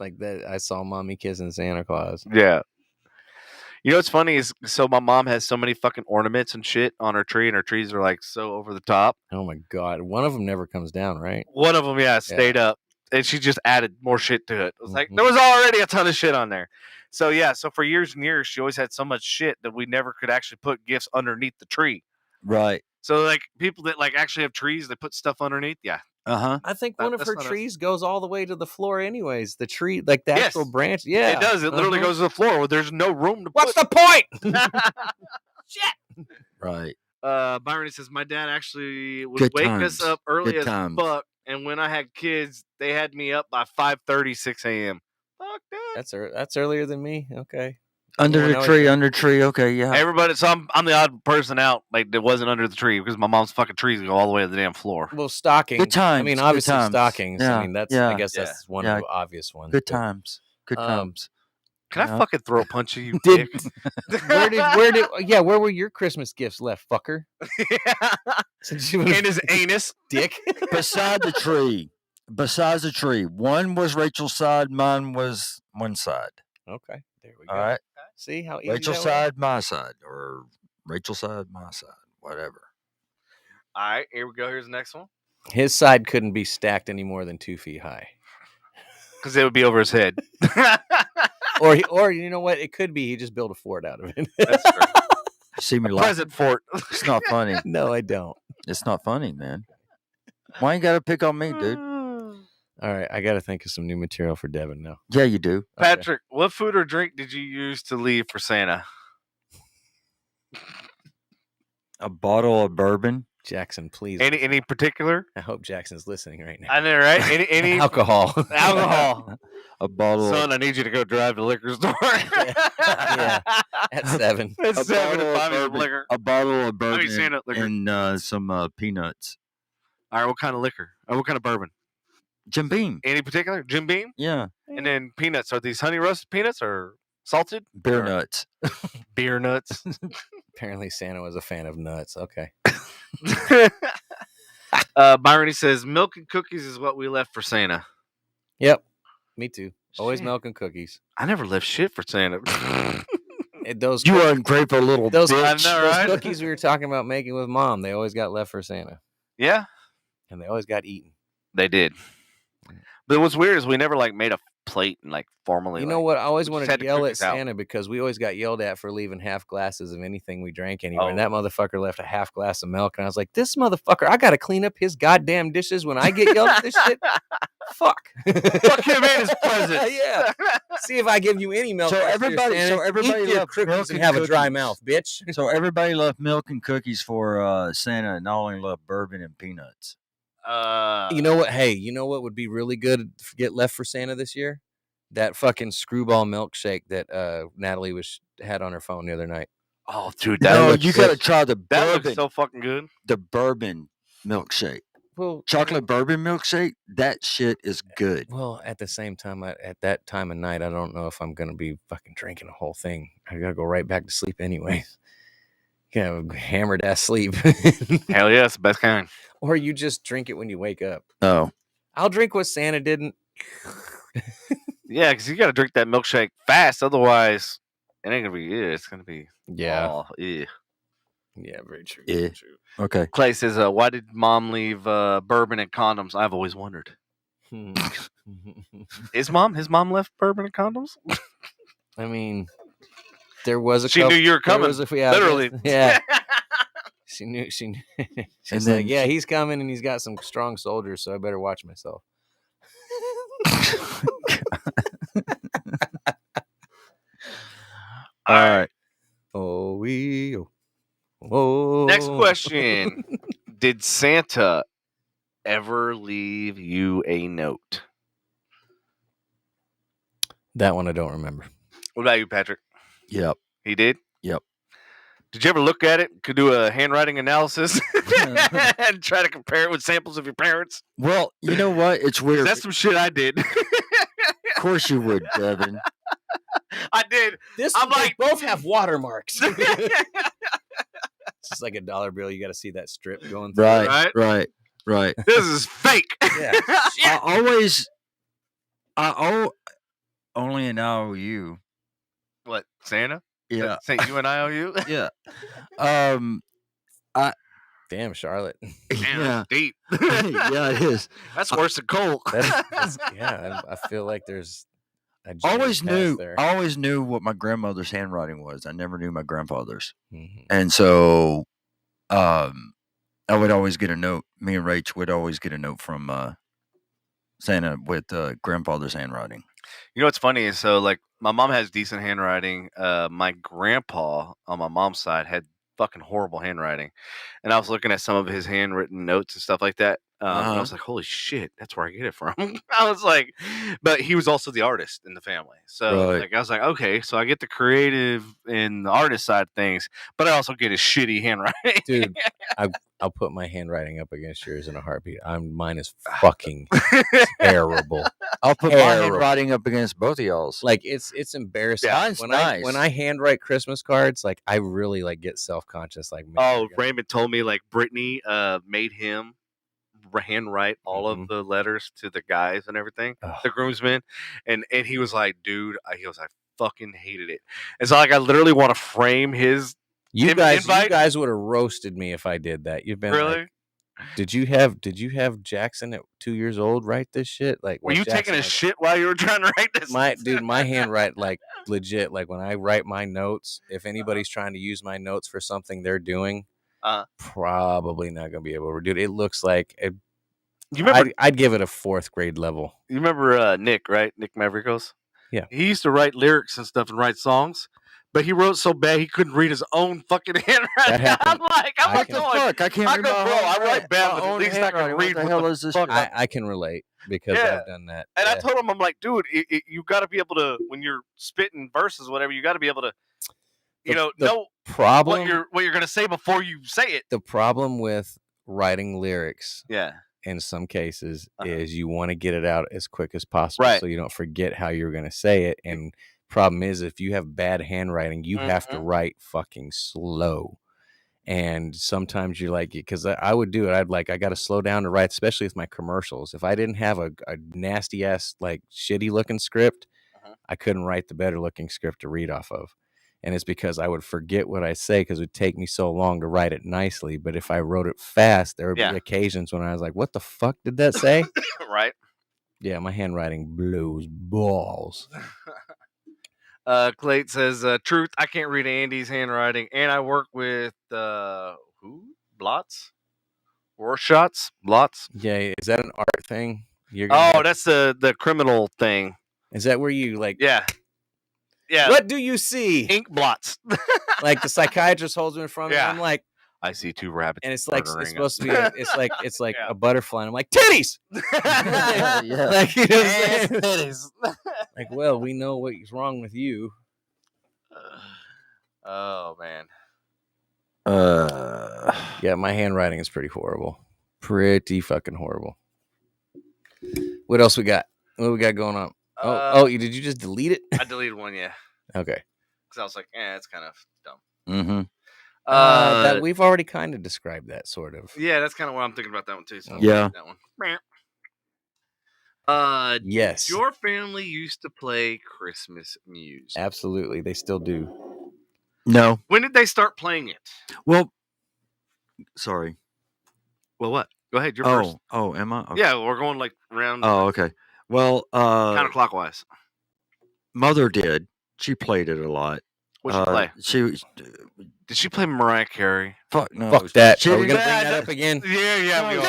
like that. I saw mommy kissing Santa Claus. Yeah. You know what's funny is so my mom has so many fucking ornaments and shit on her tree, and her trees are like so over the top. Oh my god, one of them never comes down, right? One of them, stayed up, and she just added more shit to it. It was like Mhm. there was already a ton of shit on there. So yeah, so for years and years, she always had so much shit that we never could actually put gifts underneath the tree. Right. So like people that like actually have trees, they put stuff underneath. Yeah, Uh-huh. I think one of That's her not us. trees goes all the way to the floor, anyways. The tree, like the Yes. actual branch. Yeah, it does. It literally Uh-huh. goes to the floor where there's no room to What's put. the point? Right. Byron says my dad actually would Good wake times. us up early Good as times. fuck, and when I had kids, they had me up by 5:30, 6 a.m. Fuck that. That's earlier than me. Okay. Under When the I was tree, young. under tree. Okay, yeah. Everybody, so I'm the odd person out, like that wasn't under the tree because my mom's fucking trees go all the way to the damn floor. Well, stockings. Good times. I mean, good obviously times. stockings. Yeah, I mean, that's. yeah, I guess yeah, that's one yeah. of the obvious ones. Good but- times. Good times. Can I Yeah. fucking throw a punch at you, Did- dick? where were your Christmas gifts left, fucker? Since you In his anus, dick. Beside the tree. Besides the tree. One was Rachel's side, mine was one side. Okay, there we go. All right. See how easy Rachel's that was? side, my side. Or Rachel's side, my side. Whatever. all right, here we go. Here's the next one His side couldn't be stacked any more than 2 feet high. because it would be over his head. Or you know what? It could be he just built a fort out of it. That's true. See me laugh. Present fort. It's not funny. No, I don't. It's not funny, man. Why you gotta pick on me, dude? All right, I got to think of some new material for Devin now. Yeah, you do. Okay. Patrick, what food or drink did you use to leave for Santa? A bottle of bourbon. Jackson, please. Any particular? I hope Jackson's listening right now. I know, right? Any Alcohol. alcohol? A bottle of Son, I need you to go drive to the liquor store. Yeah. At 7. At a 7 bottle to of buy me some bourbon. liquor. A bottle of bourbon Santa liquor. and some peanuts. All right, what kind of liquor? Or what kind of bourbon? Jim Beam. Any particular? Jim Beam? Yeah. And then peanuts. Are these honey roasted peanuts or salted? Beer Or nuts. Beer nuts. Apparently Santa was a fan of nuts. Okay. Byron says milk and cookies is what we left for Santa. Yep. Me too. Always Shit. milk and cookies. I never left shit for Santa. Those You ungrateful little those, bitch. I know, those right? cookies we were talking about making with Mom, they always got left for Santa. Yeah, And they always got eaten. they did. But what's weird is we never like made a plate and like formally. You know like, what? I always we just wanted had to the yell at cookies out. Santa because we always got yelled at for leaving half glasses of anything we drank anywhere. And Oh. that motherfucker left a half glass of milk. And I was like, this motherfucker, I got to clean up his goddamn dishes when I get yelled at this shit. Fuck. Fuck him and his presents. Yeah. See if I give you any milk. So next year, everybody- Santa. so everybody Eat your left cookies milk and and have a dry cookies. mouth, bitch. So everybody left milk and cookies for Santa, and I only left bourbon and peanuts. You know what? Hey, you know what would be really good to get left for Santa this year? That fucking screwball milkshake that Natalie had on her phone the other night. Oh, dude, that No, looks you so, gotta try the that bourbon. looks so fucking good. The bourbon milkshake, Well, chocolate bourbon milkshake. That shit is good. Well, at the same time, at that time of night, I don't know if I'm gonna be fucking drinking the whole thing. I gotta go right back to sleep anyways. Hammered ass sleep. Hell yeah, it's the best kind. Or you just drink it when you wake up. Oh, I'll drink what Santa didn't. Yeah, because you got to drink that milkshake fast, otherwise it ain't gonna be. Yeah, it's gonna be. Yeah. Oh, yeah. Yeah, very true. Yeah. Very true. okay. Clay says, "Why did Mom leave bourbon and condoms?" I've always wondered. His mom left bourbon and condoms. I mean, there was a. She knew you were there coming. was yeah, Literally. Yeah. She knew. She's And like, then yeah, he's coming and he's got some strong soldiers, so I better watch myself. All right. Oh, we. Oh. Next question: Did Santa ever leave you a note? That one I don't remember. What about you, Patrick? Yep. He did. Yep. Did you ever look at it? Could do a handwriting analysis and try to compare it with samples of your parents? Well, you know what? It's 'Cause weird. that's some shit I did. Of course you would, Devin. I did. I'm I'm like, like- both have watermarks. It's just like a dollar bill. You got to see that strip going through. Right, right. This is fake. Yeah. Only an IOU. What, Santa? Yeah, St. You and IOU? yeah. Damn, Charlotte. Damn, Yeah. that's deep. Yeah, it is. That's worse than coal. I feel like there's. a I always genuine knew. path there. I always knew what my grandmother's handwriting was. I never knew my grandfather's, Mhm. and so, I would always get a note. Me and Rach would always get a note from Santa with grandfather's handwriting. You know what's funny is so like my mom has decent handwriting. My grandpa on my mom's side had fucking horrible handwriting, and I was looking at some of his handwritten notes and stuff like that. And I was like, "Holy shit, that's where I get it from." I was like, but he was also the artist in the family, so Right. like I was like, okay, so I get the creative and the artist side of things, but I also get his shitty handwriting. Dude, I'll put my handwriting up against yours in a heartbeat. Mine is fucking terrible. I'll put my Terrible. handwriting up against both of y'all's. Like it's embarrassing. Yeah, mine's when nice. when I handwrite Christmas cards, like I really like get self conscious. Like, man, Oh, I gotta- Raymond told me like Brittany made him handwrite all of the letters to the guys and everything, Ugh. the groomsmen, and he was like, dude, I fucking hated it. And so like I literally want to frame his you guys invite? would have roasted me if I did that. You've been really. like, did you have Jackson at 2 years old write this shit? Like, Were well, you taking Jackson a was- shit while you were trying to write this? my handwrite, like legit, like when I write my notes, if anybody's trying to use my notes for something they're doing, probably not gonna be able to do it. It looks like You remember? I'd give it a 4th grade level. You remember Nick, right? Nick Mavericos? Yeah. He used to write lyrics and stuff and write songs, but he wrote so bad he couldn't read his own fucking handwriting. happened. I'm like, I What the can- fuck? I can't I read go, my bro, own I write hand- bad, my but at own least I can handwriting. read What the what hell the is this? fuck- shit? I can relate because Yeah. I've done that. And I Yeah. told him, I'm like, dude, you got to be able to, when you're spitting verses, whatever, you got to be able to, The know problem what you're gonna say before you say it. the problem with writing lyrics Yeah, in some cases Uh-huh. is you want to get it out as quick as possible Right. so you don't forget how you're going to say it. And problem is, if you have bad handwriting, you have to Mhm. write fucking slow. And sometimes you're like, because I would do it. I got to slow down to write, especially with my commercials. If I didn't have a nasty ass, like shitty looking script, Uh-huh. I couldn't write the better looking script to read off of. And it's because I would forget what I say because it would take me so long to write it nicely. But if I wrote it fast, there would Yeah. be occasions when I was like, what the fuck did that say? right. Yeah, my handwriting blows balls. Clayton says, "Truth, I can't read Andy's handwriting, and I work with who? Blots, Rorschachs, Blots. Yeah, is that an art thing? You're gonna Oh, that's the criminal thing. is that where you like? Yeah, yeah. What do you see? Ink blots. Like the psychiatrist holds me in front of me. Yeah. I'm like, I see 2 rabbits. and it's like murdering it's supposed to be. It's like Yeah. a butterfly. And I'm like titties. Yeah. Like, you know what I'm saying? Like, well, we know what's wrong with you. Oh man. Yeah, my handwriting is pretty horrible. Pretty fucking horrible. What else we got? What we got going on? Did you just delete it? I deleted one, yeah, Okay. because I was like, it's kind of dumb. Mm-hmm. That we've already kind of described that sort of. Yeah, that's kind of what I'm thinking about that one too. So Yeah. that one. Yes, Your family used to play Christmas music. absolutely. They still do. No. When did they start playing it? Well, sorry. Well, what? Go ahead. You're first. Oh, am I? Okay. Yeah, we're going like round Oh, okay. Well, counterclockwise. mother did. She played it a lot. What'd you play? She Did she play Mariah Carey? fuck no. Fuck that. She Are we didn't, gonna bring that up again? Yeah, we No,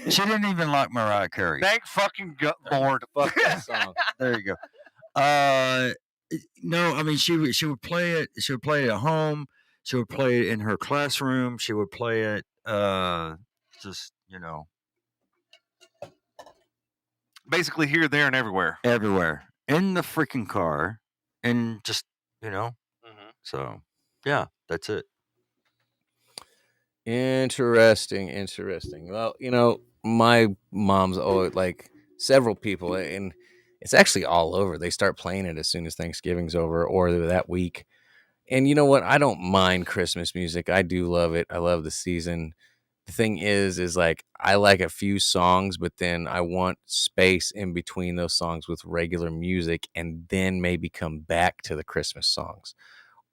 are. she didn't even like Mariah Carey. Thank fucking Lord. Fuck that song. There you go. No, I mean she would play it. She would play it at home. She would play it in her classroom. She would play it. Just Basically here, there, and everywhere. everywhere in the freaking car, and just Mm-hmm. So yeah, that's it. Interesting. Well, my mom's always like several people, and it's actually all over. They start playing it as soon as Thanksgiving's over or that week. And you know what? I don't mind Christmas music. I do love it. I love the season. The thing is like I like a few songs, but then I want space in between those songs with regular music, and then maybe come back to the Christmas songs.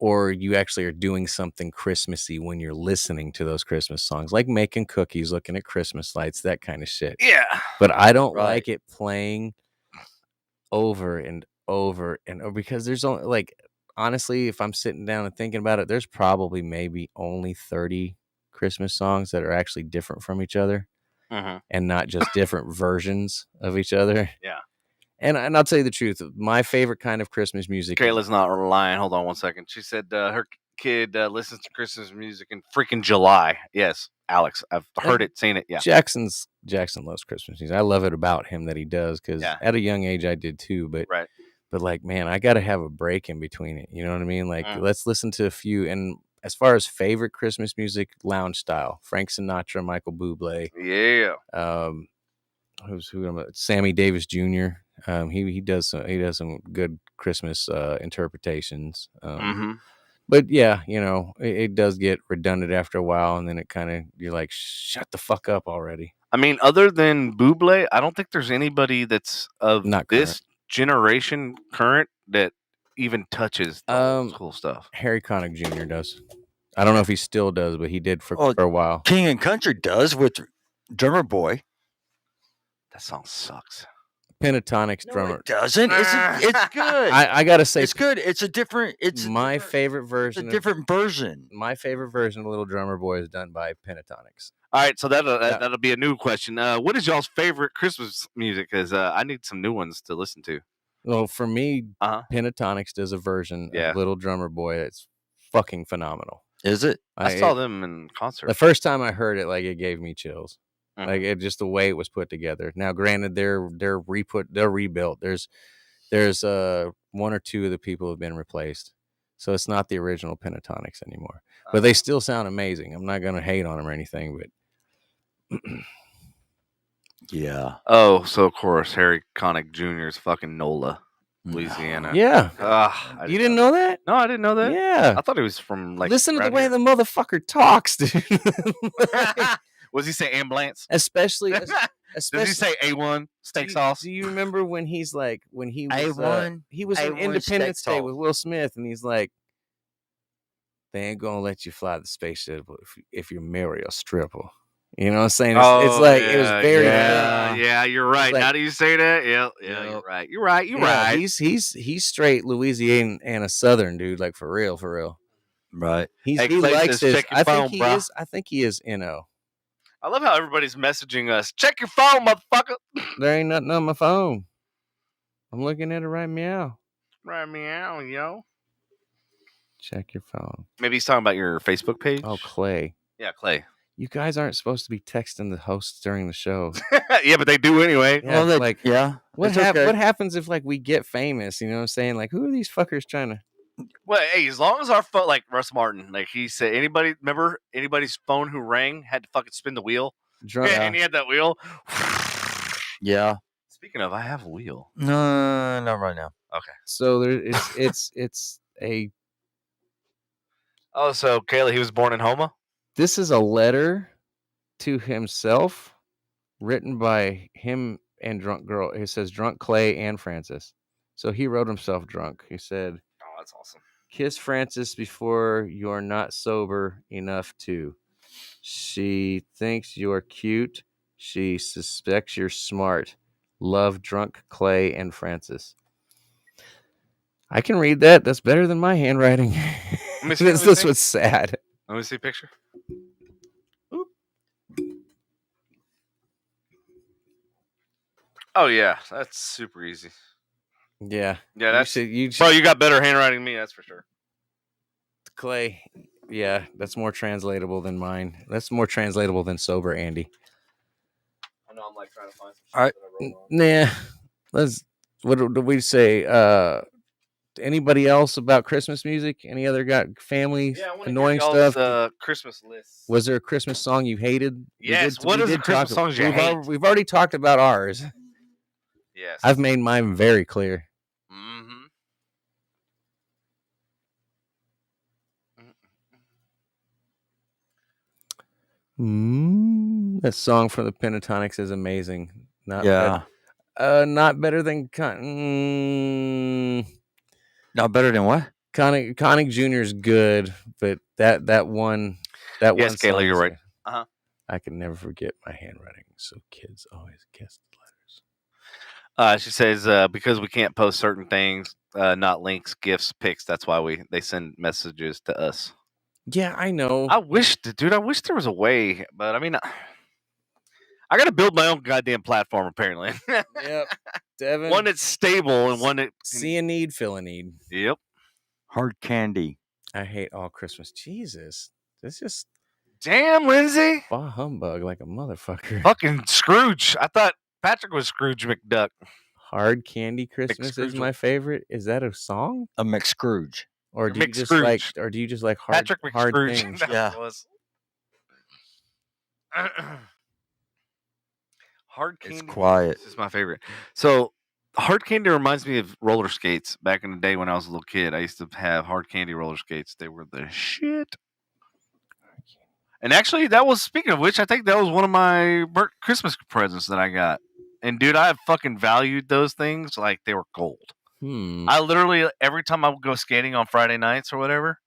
Or you actually are doing something Christmassy when you're listening to those Christmas songs, like making cookies, looking at Christmas lights, that kind of shit. Yeah. But I don't Right. like it playing over and over and over because there's only like, honestly, if I'm sitting down and thinking about it, there's probably maybe only 30 Christmas songs that are actually different from each other and not just different versions of each other. Yeah. And I'll tell you the truth, my favorite kind of Christmas music is Kayla's not lying. Hold on one second. She said her kid listens to Christmas music in freaking July. Yes, Alex. I've heard it, seen it. Yeah. Jackson loves Christmas music. I love it about him that he does, because Yeah. at a young age I did too. But Right. but like, man, I got to have a break in between it. You know what I mean? Like, Mm. let's listen to a few. And as far as favorite Christmas music, lounge style, Frank Sinatra, Michael Bublé, Yeah. Sammy Davis Jr. He does some good Christmas interpretations. But yeah, it does get redundant after a while, and then it kind of, you're like, shut the fuck up already. I mean, other than Bublé, I don't think there's anybody that's of Not this generation current that even touches the old school stuff. Harry Connick Jr. does. I don't know if he still does, but he did for a while. King and Country does with Drummer Boy. That song sucks. Pentatonic's No, drummer. it doesn't. It's good. I gotta say, it's good. It's a different. My favorite version. It's a different version. My favorite version of Little Drummer Boy is done by Pentatonics. All right, so that'll be a new question. What is y'all's favorite Christmas music? Because I need some new ones to listen to. Well, for me, Pentatonics does a version of Little Drummer Boy that's fucking phenomenal. Is it? I saw them in concert. The first time I heard it, like, it gave me chills. Like, it just the way it was put together. Now, granted, they're rebuilt. There's one or two of the people have been replaced, so it's not the original Pentatonics anymore. But they still sound amazing. I'm not gonna hate on them or anything, but yeah. Oh, so of course Harry Connick Jr. is fucking NOLA, Louisiana. Yeah. You didn't know that? No, I didn't know that. Yeah. I thought he was from like. Listen to the way the motherfucker talks, dude. Was he say ambulance? Especially. Does he say A1 steak sauce? Do you remember when he was A1? He was in Independence Day with Will Smith, and he's like, "They ain't gonna let you fly the spaceship if you marry a stripper." You know what I'm saying? It's like, it was very. Yeah, you're right. Like, how do you say that? Yeah, you're right. You're right. He's straight Louisiana and a Southern dude, like for real. Right. He Clay likes says, this. "Check your phone, bro." I think he is NO. I love how everybody's messaging us. Check your phone, motherfucker. There ain't nothing on my phone. I'm looking at it right meow. Right meow, yo. Check your phone. Maybe he's talking about your Facebook page. Oh, Clay. Yeah, Clay. You guys aren't supposed to be texting the hosts during the show. Yeah, but they do anyway. Yeah, What happens if, like, we get famous? You know what I'm saying? Like, who are these fuckers trying to? Well, hey, as long as our phone, like Russ Martin, like he said, anybody's phone who rang had to fucking spin the wheel. And he had that wheel. Yeah. Speaking of, I have a wheel. No, not right now. Okay. So it's a. Oh, so Kayla, he was born in Houma? This is a letter to himself written by him and Drunk Girl. It says Drunk Clay and Francis. So he wrote himself drunk. He said, "Oh, that's awesome. Kiss Francis before you're not sober enough to. She thinks you're cute. She suspects you're smart. Love, Drunk Clay and Francis." I can read that. That's better than my handwriting. This was sad. Let me see a picture. Oop. Oh yeah, that's super easy. Yeah, that's bro. You got better handwriting than me, that's for sure. Clay, yeah, that's more translatable than mine. That's more translatable than sober Andy. I know I'm like trying to find some shit. All right, nah. What do we say? Anybody else about Christmas music? Any other got family annoying stuff? Christmas list. Was there a Christmas song you hated? Yes. What is the Christmas songs you hate? We've already talked about ours. Yes. I've made mine very clear. Mm-hmm. That song from the Pentatonics is amazing. Not better than Not better than what? Connick Jr. is good, but that one Yes, Kayla, song you're is right. good. I can never forget my handwriting, so kids always guess the letters. She says because we can't post certain things, not links, gifts, pics. That's why they send messages to us. Yeah, I know. I wish there was a way, but I mean, I got to build my own goddamn platform. Apparently, Yep. Devin, one that's stable and one that see a need, fill a need. Yep. Hard candy. I hate all Christmas. Jesus, this just damn, Lindsay. Bah humbug like a motherfucker. Fucking Scrooge. I thought Patrick was Scrooge McDuck. Hard Candy Christmas is my favorite. Is that a song? A McScrooge. Or do you just like hard, Patrick hard McScrooge. things? Yeah. Hard Candy. It's quiet. This is my favorite. So Hard Candy reminds me of roller skates. Back in the day when I was a little kid, I used to have Hard Candy roller skates. They were the shit. And actually, that was, speaking of which, I think that was one of my Christmas presents that I got. And dude, I fucking valued those things like they were gold. I literally, every time I would go skating on Friday nights or whatever,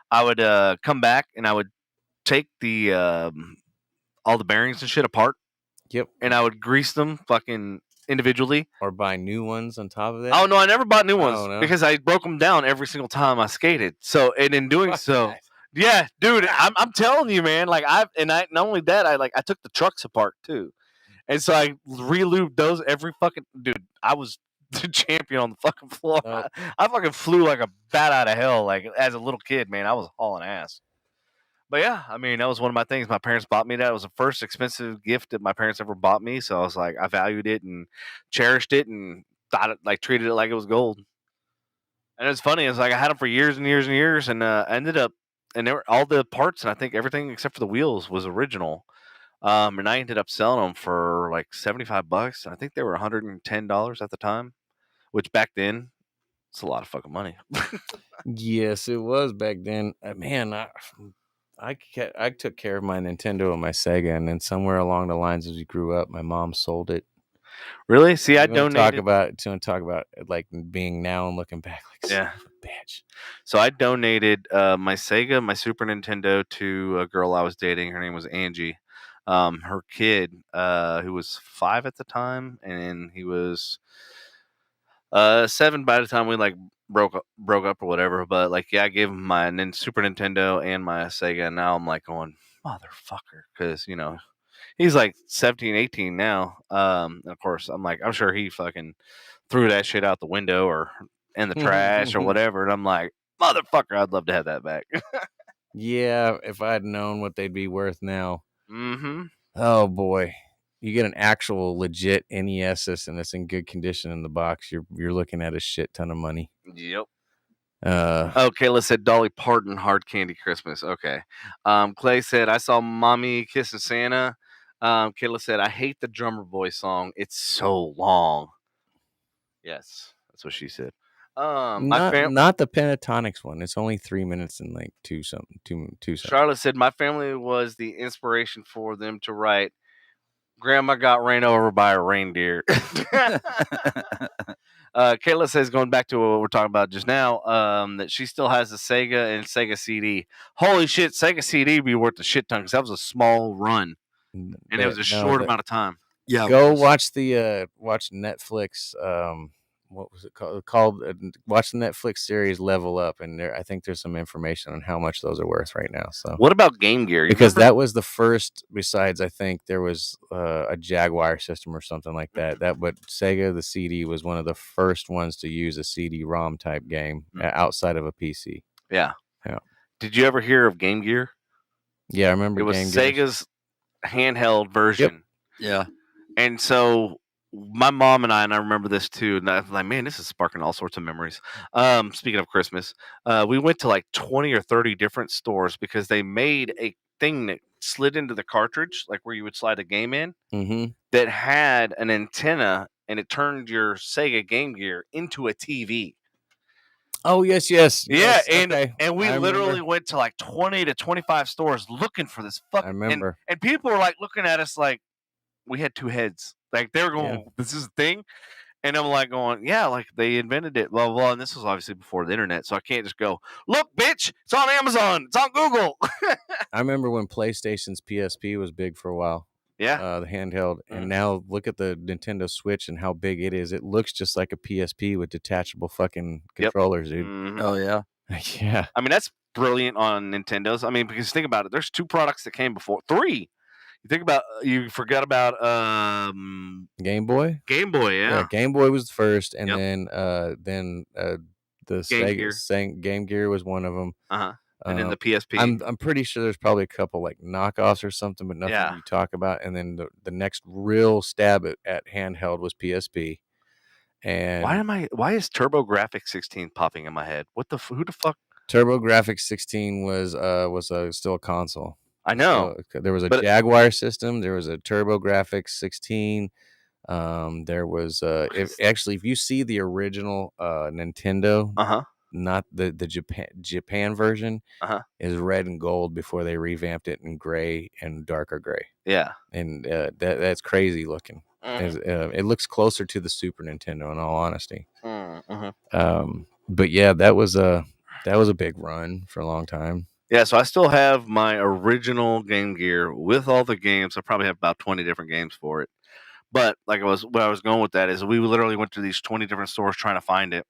I would come back and I would take the all the bearings and shit apart. Yep. And I would grease them fucking individually. Or buy new ones on top of that? Oh, no, I never bought new ones because I broke them down every single time I skated. So, and in doing so... Yeah, dude, I'm telling you, man. Like not only that, I took the trucks apart too, and so I re-lubed those every fucking dude. I was the champion on the fucking floor. I fucking flew like a bat out of hell. Like as a little kid, man, I was hauling ass. But yeah, I mean that was one of my things. My parents bought me that. It was the first expensive gift that my parents ever bought me. So I was like, I valued it and cherished it and thought it treated it like it was gold. And it's funny. It's like I had them for years and years and years, and I ended up. And there were all the parts, and I think everything except for the wheels was original. And I ended up selling them for like $75. I think they were $110 at the time, which back then, it's a lot of fucking money. Yes, it was back then. Man, I took care of my Nintendo and my Sega, and then somewhere along the lines as we grew up, my mom sold it. Really? See, I donated. Talk about like being now and looking back, like bitch. So I donated my Sega, my Super Nintendo to a girl I was dating. Her name was Angie. Her kid, who was 5 at the time, and he was 7 by the time we like broke up or whatever. But like, yeah, I gave him my Super Nintendo and my Sega, and now I'm like going, motherfucker, because he's like 17, 18 now. And of course, I'm sure he fucking threw that shit out the window or in the trash or whatever. And I'm like, motherfucker, I'd love to have that back. Yeah, if I'd known what they'd be worth now. Mm-hmm. Oh boy, you get an actual legit NES system that's in good condition in the box. You're looking at a shit ton of money. Yep. Okay, let's say Dolly Parton, Hard Candy Christmas. Okay. Clay said, I saw Mommy Kissing Santa. Kayla said, I hate the Drummer Boy song. It's so long. Yes, that's what she said. Not the Pentatonics one. It's only 3 minutes and like two something. Charlotte said, my family was the inspiration for them to write, Grandma got ran over by a reindeer. Kayla says, going back to what we're talking about just now, that she still has the Sega and Sega CD. Holy shit, Sega CD be worth a shit ton because that was a small run. And it was a short amount of time. Yeah. Go watch watch Netflix. What was it called? Watch the Netflix series Level Up, and I think there's some information on how much those are worth right now. So, what about Game Gear? Because that was the first. Besides, I think there was a Jaguar system or something like that. But Sega, the CD, was one of the first ones to use a CD-ROM type game outside of a PC. Yeah. Did you ever hear of Game Gear? Yeah, I remember. It was Sega's handheld version. Yep. Yeah. And so my mom and I remember this too, and I'm like, man, this is sparking all sorts of memories. Speaking of Christmas, we went to like 20 or 30 different stores because they made a thing that slid into the cartridge, like where you would slide a game in, Mm-hmm. that had an antenna, and it turned your Sega Game Gear into a TV. Oh yes. Yeah, Yes, and okay. and we I literally remember. went to like 20 to 25 stores looking for this I fucking. remember. And people were like looking at us like we had two heads. Like they were going, Yeah. "This is a thing," and I'm like going, "Yeah, like they invented it, blah blah." blah. And this was obviously before the internet, so I can't just go, "Look, bitch, it's on Amazon, it's on Google." I remember when PlayStation's PSP was big for a while. Yeah, The handheld, and now look at the Nintendo Switch and how big it is. It looks just like a PSP with detachable fucking Yep. controllers, dude. Mhm. Oh yeah. Yeah. I mean, that's brilliant on Nintendo's. I mean, because think about it, there's 2 products that came before, 3. You think about, you forgot about Game Boy. Game Boy, yeah. Game Boy was the first, and Yep. then the Game Gear. Game Gear was one of them. Uh-huh. And then the Um, PSP. I'm pretty sure there's probably a couple like knockoffs or something, but nothing Yeah. you talk about. And then the next real stab at handheld was PSP. And Why is TurboGrafx 16 popping in my head? Who the fuck? TurboGrafx 16 was still a console. I know. So there was a But- Jaguar system. There was a TurboGrafx 16. There was if you see the original Nintendo, Uh-huh. not the Japan version, Uh-huh. is red and gold before they revamped it in gray and darker gray. Yeah. And that's crazy looking. It looks closer to the Super Nintendo, in all honesty. But yeah, that was a big run for a long time. Yeah, so I still have my original Game Gear with all the games. I probably have about 20 different games for it. But where I was going with that is we literally went to these 20 different stores trying to find it.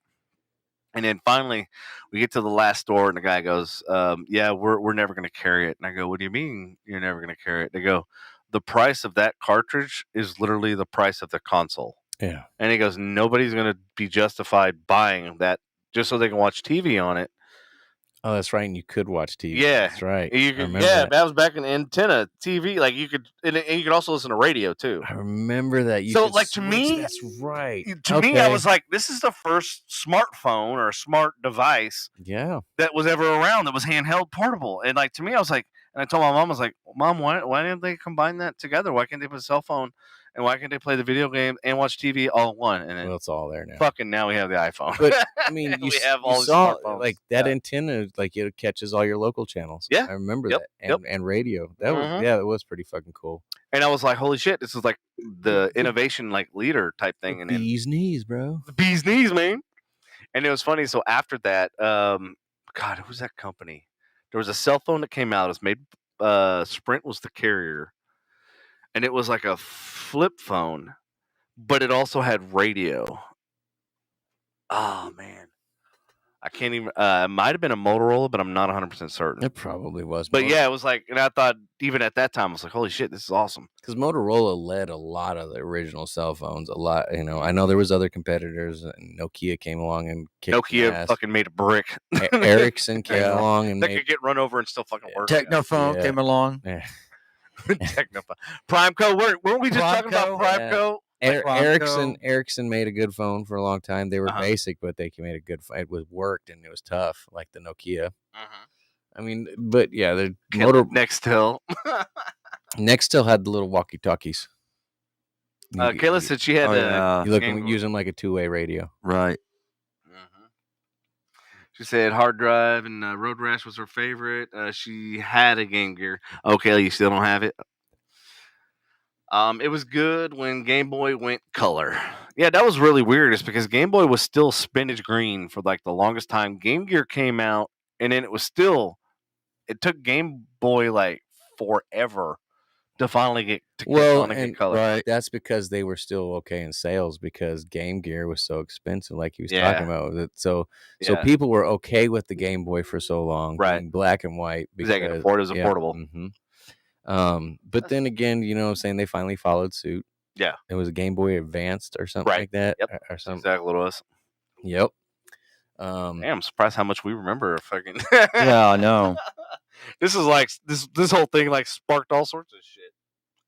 And then finally we get to the last store and the guy goes, yeah, we're never going to carry it. And I go, what do you mean you're never going to carry it? They go, the price of that cartridge is literally the price of the console. Yeah. And he goes, nobody's going to be justified buying that just so they can watch TV on it. Oh, that's right. And you could watch TV. Yeah, that's right. That was back in antenna TV. Like you could, and you could also listen to radio too. I remember that. So, like, to me, that's right. To me, I was like, this is the first smartphone or a smart device, yeah, that was ever around that was handheld, portable. And like to me, I was like, and I told my mom, I was like, Mom, why didn't they combine that together? Why can't they put a cell phone? And why can't they play the video game and watch TV all in one? And then, well, it's all there now. fucking now we have the iPhone. But I mean, we have all these saw smartphones. like that antenna, like it catches all your local channels. Yeah. I remember Yep. that, and radio. That was that was pretty fucking cool. And I was like, holy shit, this is like the innovation like leader type thing. And bee's knees, bro. The bee's knees, man. And it was funny. So after that, God, who's that company? There was a cell phone that came out. It was made. Sprint was the carrier, and it was like a flip phone, but it also had radio. Oh man, I can't even. It might have been a Motorola, but I'm not 100% certain. It probably was. But yeah, it was like, and I thought even at that time, I was like, holy shit, this is awesome. Because Motorola led a lot of the original cell phones. A lot, I know there was other competitors, and Nokia came along and kicked Nokia fucking made a brick. Ericsson came along and that could get run over and still fucking work. Technophone came along. Yeah. Technophone. Primeco. Weren't we just talking about Primeco? Ericsson made a good phone for a long time. They were basic, but they made a good phone. It was worked and it was tough, like the Nokia. I mean, but yeah, the Nextel. Nextel had the little walkie-talkies. Kayla said she had use them like a two-way radio. Right. She said hard drive and Road Rash was her favorite. She had a Game Gear. Okay, you still don't have it? It was good when Game Boy went color. Yeah, that was really weird. It's because Game Boy was still spinach green for like the longest time. Game Gear came out, and then it took Game Boy like forever to finally get color. Right. That's because they were still okay in sales because Game Gear was so expensive, like he was talking about. So people were okay with the Game Boy for so long, right? Black and white because they could afford it as affordable. But then again, you know what I'm saying, they finally followed suit. Yeah. It was a Game Boy Advanced or something like that. Yep. Or something. Exactly what it was. Yep. I'm surprised how much we remember fucking Yeah, I know. This is like this whole thing like sparked all sorts of shit.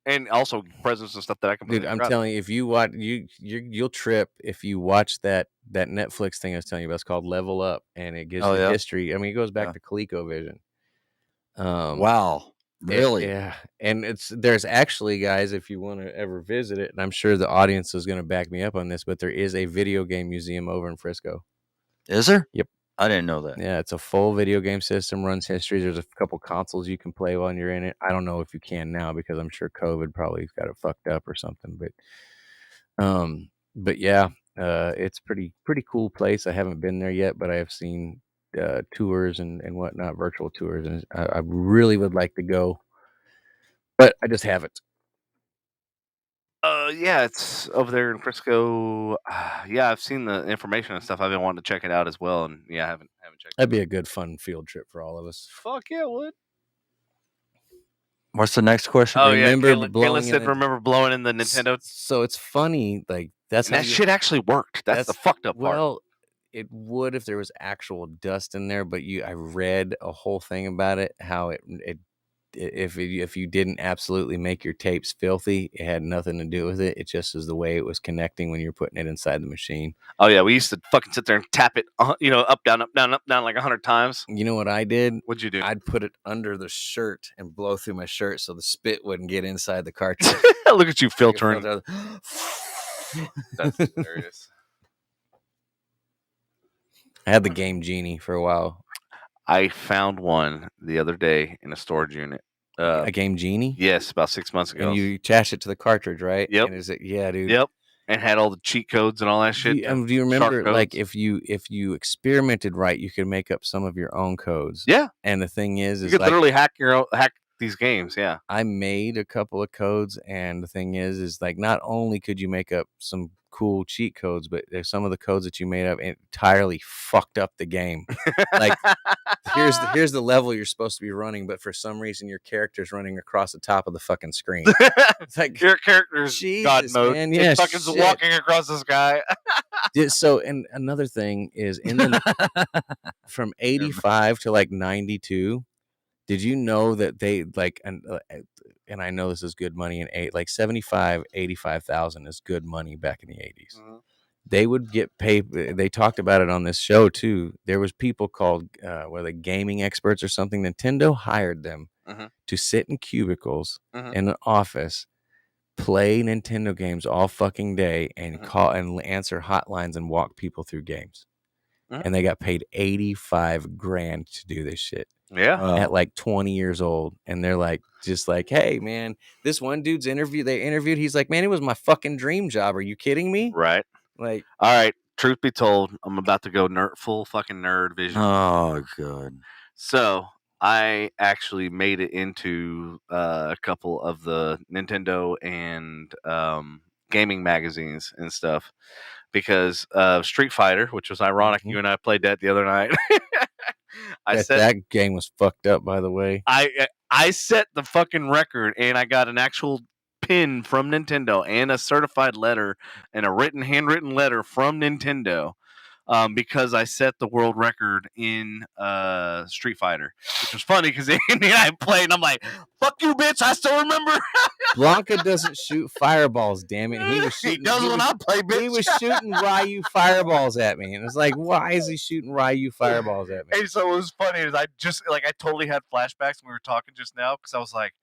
and also presents and stuff that I can. Dude, I'm telling you, if you watch, you'll trip if you watch that Netflix thing I was telling you about. It's called Level Up, and it gives Oh, you yeah? history. I mean, it goes back Yeah. to ColecoVision. Wow. Really? Yeah, and there's actually, guys, if you want to ever visit it, and I'm sure the audience is going to back me up on this, but there is a video game museum over in Frisco. Is there? Yep. I didn't know that. Yeah, it's a full video game system, runs history. There's a couple consoles you can play while you're in it. I don't know if you can now because I'm sure COVID probably got it fucked up or something. But yeah, it's pretty cool place. I haven't been there yet, but I have seen tours and whatnot, virtual tours, and I really would like to go, but I just haven't. Yeah, it's over there in Frisco. Yeah, I've seen the information and stuff. I've been wanting to check it out as well, and yeah, I haven't checked. That'd be a good fun field trip for all of us. Fuck yeah, it would. What's the next question? Oh Remember yeah, Kayla blowing said, in "Remember blowing in the Nintendo?" So it's funny, like that's And how that shit actually worked. That's the fucked up part. Well, it would if there was actual dust in there, but I read a whole thing about it, how if you didn't absolutely make your tapes filthy, it had nothing to do with it. It just is the way it was connecting when you're putting it inside the machine. Oh yeah, we used to fucking sit there and tap it, up, down, like 100 times. You know what I did? What'd you do? I'd put it under the shirt and blow through my shirt so the spit wouldn't get inside the cartridge. Look at you filtering. That's hilarious. I had the Game Genie for a while. I found one the other day in a storage unit. A Game Genie? Yes, about 6 months ago. And you attach it to the cartridge, right? Yep. And yeah, dude. Yep. And had all the cheat codes and all that shit. Do you remember, like, if you experimented right, you could make up some of your own codes? Yeah. And the thing is you could like, literally hack these games. Yeah. I made a couple of codes, and the thing is like, not only could you make up some cool cheat codes, but there's some of the codes that you made up entirely fucked up the game. Like, here's the level you're supposed to be running, but for some reason your character's running across the top of the fucking screen. It's like your character's God mode. Man. Yeah, it's fucking walking across the sky. So, and another thing is from 85 to like 92. Did you know that they like, and I know this is good money in like 85,000 is good money back in the 80s. Mm-hmm. They would get paid. They talked about it on this show too. There was people called, were they gaming experts or something? Nintendo hired them to sit in cubicles in an office, play Nintendo games all fucking day, and call and answer hotlines and walk people through games. And they got paid $85,000 to do this shit. Yeah. At like 20 years old. And they're like, just like, hey man, this one dude's they interviewed. He's like, man, it was my fucking dream job. Are you kidding me? Right. Like, all right. Truth be told, I'm about to go full fucking nerd vision. Oh, good. So I actually made it into a couple of the Nintendo and gaming magazines and stuff because Street Fighter, which was ironic. You and I played that the other night. That game was fucked up, by the way. I set the fucking record, and I got an actual pin from Nintendo and a certified letter and a handwritten letter from Nintendo because I set the world record in Street Fighter, which was funny because Andy and I played, and I'm like, "Fuck you, bitch! I still remember." Blanca doesn't shoot fireballs, damn it. He does when I play, bitch. He was shooting Ryu fireballs at me, and it's like, why is he shooting Ryu fireballs at me? And so it was funny is I totally had flashbacks when we were talking just now because I was like,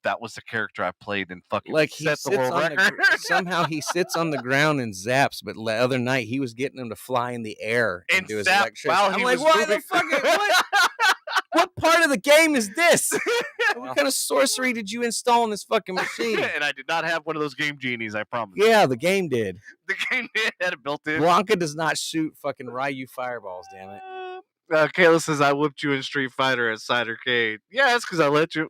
that was the character I played and fucking like he set the world record. Somehow he sits on the ground and zaps, but the other night he was getting him to fly in the air and do his electricity. I'm like, why the fuck? What part of the game is this? What kind of sorcery did you install in this fucking machine? And I did not have one of those game genies, I promise. Yeah, the game did. The game had it built in. Blanca does not shoot fucking Ryu fireballs, damn it. Kayla says, I whipped you in Street Fighter at Cidercade. Yeah, that's because I let you.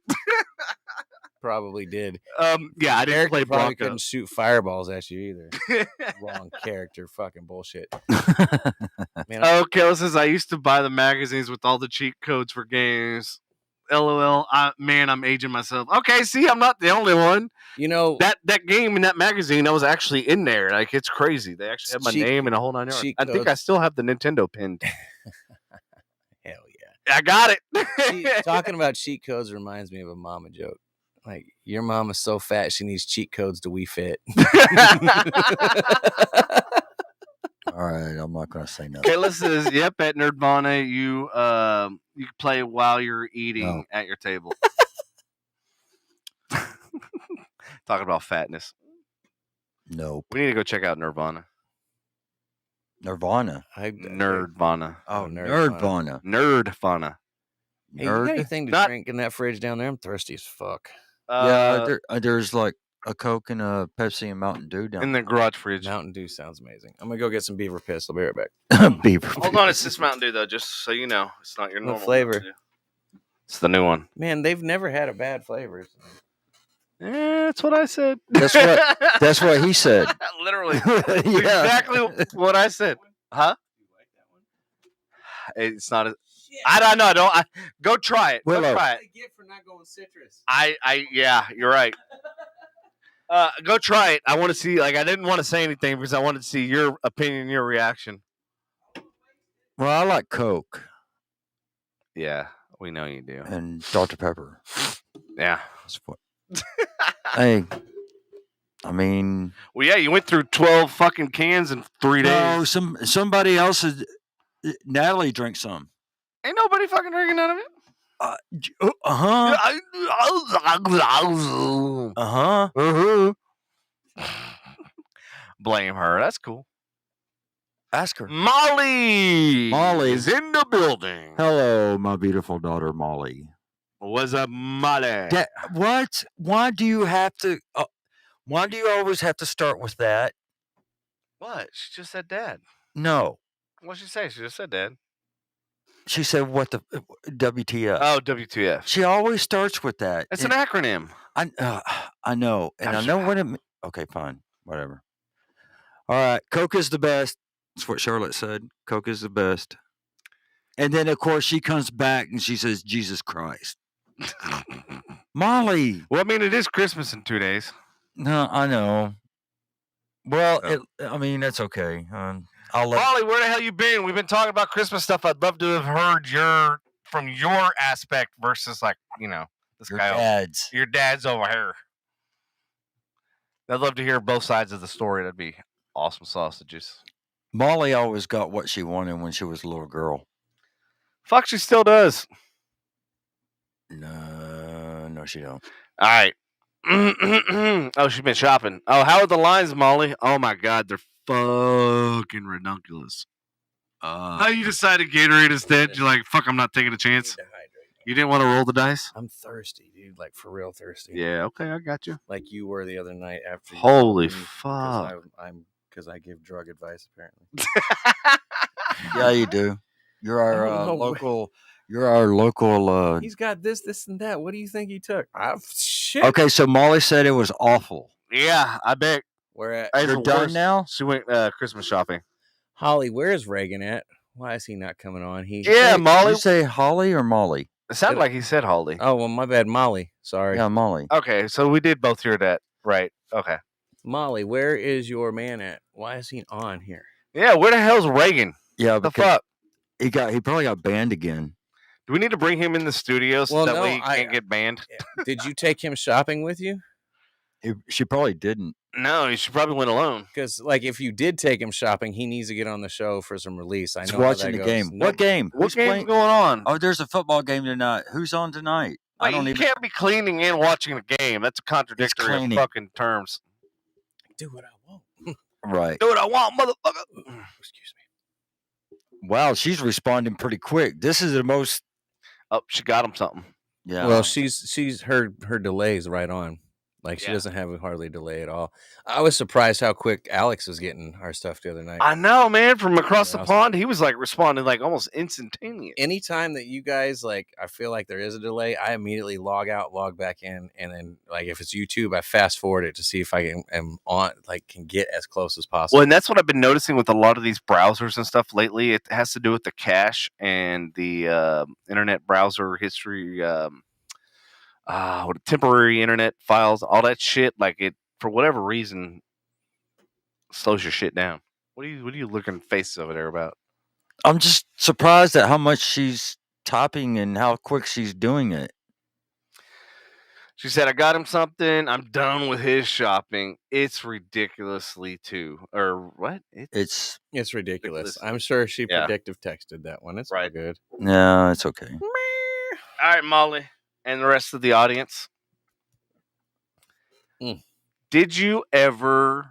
Probably did. Yeah, I didn't play probably Blanca. Couldn't shoot fireballs at you either. Wrong character, fucking bullshit. Man, Kayla says, I used to buy the magazines with all the cheat codes for games. LOL. I'm aging myself. Okay, see, I'm not the only one. You know that game in that magazine that was actually in there. Like, it's crazy. They actually have my name and a whole 9 yards. I think I still have the Nintendo pinned. Hell yeah, I got it. Talking about cheat codes reminds me of a mama joke. Like, your mom is so fat she needs cheat codes to We Fit. All right, I'm not gonna say nothing. Kayla says, "Yep, at Nerdvana, you play while you're eating at your table." Talking about fatness. Nope. We need to go check out Nirvana. Nirvana. Nerdvana. Oh, Nerdvana. Nerdvana. Hey, you got Nerd. anything to Not- drink in that fridge down there? I'm thirsty as fuck. Yeah, there's like a Coke and a Pepsi and Mountain Dew down in the garage fridge. Mountain Dew sounds amazing. I'm gonna go get some beaver piss. I'll be right back. there. Beaver. Hold on, it's this Mountain Dew though, just so you know. It's not your What normal flavor? Mountain Dew. It's the new one. Man, they've never had a bad flavor. Yeah, that's what I said. That's what he said. Literally. Yeah. Exactly what I said. Huh? It's not a I don't know. Go try it. Go Willow. try it. I get for not going citrus. Yeah, you're right. Go try it. I want to see. Like, I didn't want to say anything because I wanted to see your opinion, your reaction. Well, I like Coke Yeah, we know you do. and Dr. Pepper. Yeah. That's what. Hey, I mean, Well, yeah, you went through 12 fucking cans in 3 days. no, somebody else is. Natalie drank some. Ain't nobody fucking drinking out of it. Uh-huh. Uh-huh. Blame her. That's cool. Ask her. Molly Molly's is in the building. Hello, my beautiful daughter, Molly. What's up, Molly? What? Why do you have to? Why do you always have to start with that? What? She just said dad. No. What'd she say? She just said dad. She said, "What the WTF?" Oh, WTF. She always starts with that. It's an acronym. I know, and I know what it. Okay, fine, whatever. All right, Coke is the best. That's what Charlotte said. Coke is the best. And then, of course, she comes back and she says, "Jesus Christ, Molly." Well, I mean, it is Christmas in 2 days. No, I know. Well, I mean, that's okay. I'll let. Molly, where the hell you been? We've been talking about Christmas stuff. I'd love to have heard from your aspect versus, like, this Your guy. dad's. Your dad's over here. I'd love to hear both sides of the story. That'd be awesome sausages. Molly always got what she wanted when she was a little girl. Fuck, she still does. No, she don't. All right. Oh, she's been shopping. Oh, how are the lines, Molly? Oh my God, they're fucking ridiculous. How you decided Gatorade instead? You're like, fuck, I'm not taking a chance. You didn't want to roll the dice? I'm thirsty, dude. Like, for real thirsty. Yeah, okay, I got you. Like you were the other night after. Holy fuck. Because I give drug advice, apparently. Yeah, you do. You're our no way. local. You're our local. He's got this, and that. What do you think he took? Shit. Okay, so Molly said it was awful. Yeah, I bet. Where at? It's You're the done worst. now? She went Christmas shopping. Holly, where is Reagan at? Why is he not coming on? Yeah, Did Molly. you say Holly or Molly? It sounded like he said Holly. Oh, well, my bad. Molly. Sorry. Yeah, Molly. Okay, so we did both hear that. Right. Okay. Molly, where is your man at? Why is he on here? Yeah, where the hell's Reagan? Yeah, The because fuck? he probably got banned again. Do we need to bring him in the studio so Well, that no, way he can't get banned? Did you take him shopping with you? She probably didn't. No, he should probably went alone. Because, like, if you did take him shopping, he needs to get on the show for some release. I He's know how watching that the goes. game. No, What game? What Who's game's playing? going on? Oh, there's a football game tonight. Who's on tonight? I Wait, don't you even. can't be cleaning and watching the game. That's contradictory of cleaning. fucking terms. do what I want. Right. Do what I want, motherfucker. Excuse me. Wow, she's responding pretty quick. This is the most. Oh, she got him something. Yeah. Well, she's her delays right on. Like, she Yeah. doesn't have a hardly delay at all. I was surprised how quick Alex was getting our stuff the other night. I know, man. From across the Yeah, pond, he was like responding like almost instantaneous. Anytime that you guys, like, I feel like there is a delay, I immediately log out, log back in, and then, like, if it's YouTube, I fast forward it to see if I can get as close as possible. Well, and that's what I've been noticing with a lot of these browsers and stuff lately. It has to do with the cache and the internet browser history, temporary internet files, all that shit. Like, it, for whatever reason, slows your shit down. What are you looking faces over there about? I'm just surprised at how much she's typing and how quick she's doing it. She said, I got him something. I'm done with his shopping. It's ridiculously too. Or what? It's It's ridiculous. Ridiculous. I'm sure she Yeah. predictive texted that one. It's all Right. good. no, it's okay. All right, Molly, and the rest of the audience. Did you ever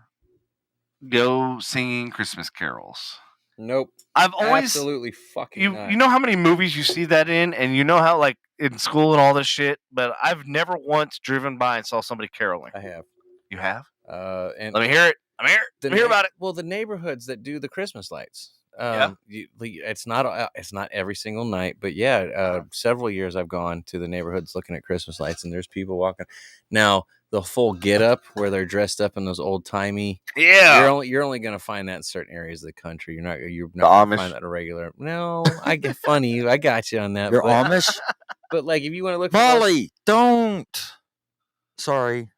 go singing Christmas carols? Nope. I've always Absolutely fucking not. you know how many movies you see that in, and you know how like in school and all this shit, but I've never once driven by and saw somebody caroling. I have. You have? And Let me hear it. I'm here. Let me hear about it. Well, the neighborhoods that do the Christmas lights. Yeah. It's not every single night, but yeah, several years I've gone to the neighborhoods looking at Christmas lights, and there's people walking. Now the full get up where they're dressed up in those old timey. Yeah. You're only gonna find that in certain areas of the country. You're not The gonna Amish. find that a regular. No, I get funny. I got you on that. You're but, Amish? but like if you want to look, for those- Molly, don't. Sorry,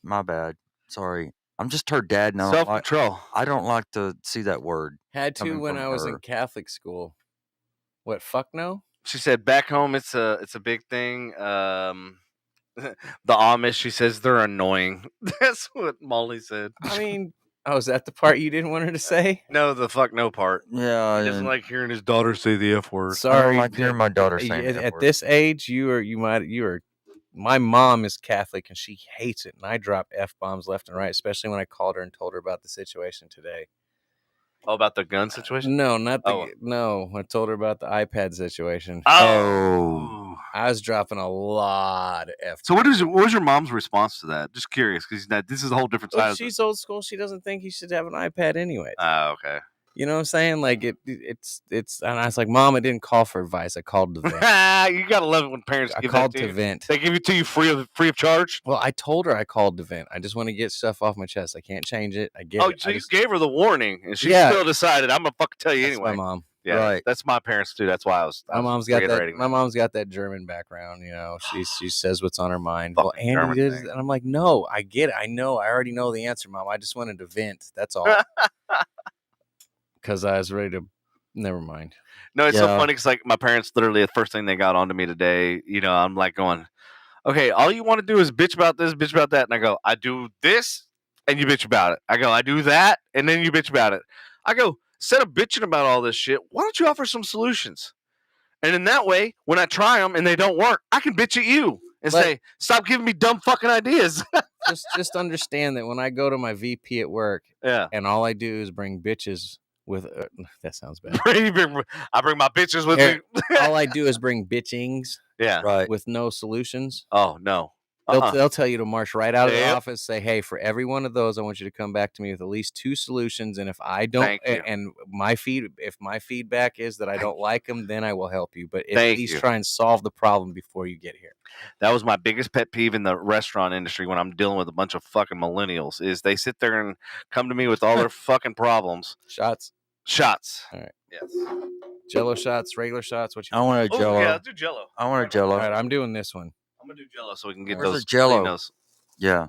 my bad. Sorry, I'm just her dad now. Self-control. I don't like to see that word. had to coming when from I was in her. Catholic school. What fuck no? She said back home it's a big thing. The Amish, she says they're annoying. That's what Molly said. I mean, oh, is that the part you didn't want her to say? No, the fuck no part. Yeah, He doesn't and like hearing his daughter say the F word. I Sorry, don't like hearing my daughter at, saying that at word. this age, you are. My mom is Catholic and she hates it, and I drop f-bombs left and right, especially when I called her and told her about the situation today. Oh, about the gun situation? No, not the Oh. no. I told her about the iPad situation. Oh. I was dropping a lot of f. So what was your mom's response to that? Just curious, because this is a whole different side Well, of she's old school. She doesn't think he should have an iPad anyway. Oh, okay. You know what I'm saying? Like it's. And I was like, Mom, I didn't call for advice. I called to vent. You gotta love it when parents I give called that to you. vent. They give it to you free of charge. Well, I told her I called to vent. I just want to get stuff off my chest. I can't change it. I get it. So you gave her the warning, and she Yeah. still decided I'm gonna fucking tell you That's anyway. my mom. Yeah, Right. That's my parents too. That's why I was Mom's got that. reiterating My mom's got that German background. You know, she says what's on her mind. Well, Fucking Andy German did, thing. and I'm like, no, I get it. I know. I already know the answer, Mom. I just wanted to vent. That's all. Because I was ready to. Never mind. No, it's so Yeah. funny because like my parents literally the first thing they got onto me today, I'm like going, okay, all you want to do is bitch about this, bitch about that, and I go, I do this, and you bitch about it. I go, I do that, and then you bitch about it. I go, instead of bitching about all this shit, why don't you offer some solutions? And in that way, when I try them and they don't work, I can bitch at you and say, stop giving me dumb fucking ideas. just understand that when I go to my VP at work, Yeah, and all I do is bring bitches with. That sounds bad. I bring my bitches with Here, me. all I do is bring bitchings Yeah. Right. with no solutions. Oh no. They'll tell you to march right out of the Yep. office. Say, hey, for every one of those, I want you to come back to me with at least 2 solutions. And if I don't, Thank you. and if my feedback is that I don't like them, then I will help you. But at Thank least you. try and solve the problem before you get here. That was my biggest pet peeve in the restaurant industry when I'm dealing with a bunch of fucking millennials is they sit there and come to me with all their fucking problems. Shots, Shots. All right. Yes. Jello shots, regular shots. What you? I want a Oh, Jello. yeah, let's do Jello. I want a All Jello. right, I'm doing this one. I'm gonna do Jello so we can get Where's those the Jell-O? clean those. Yeah.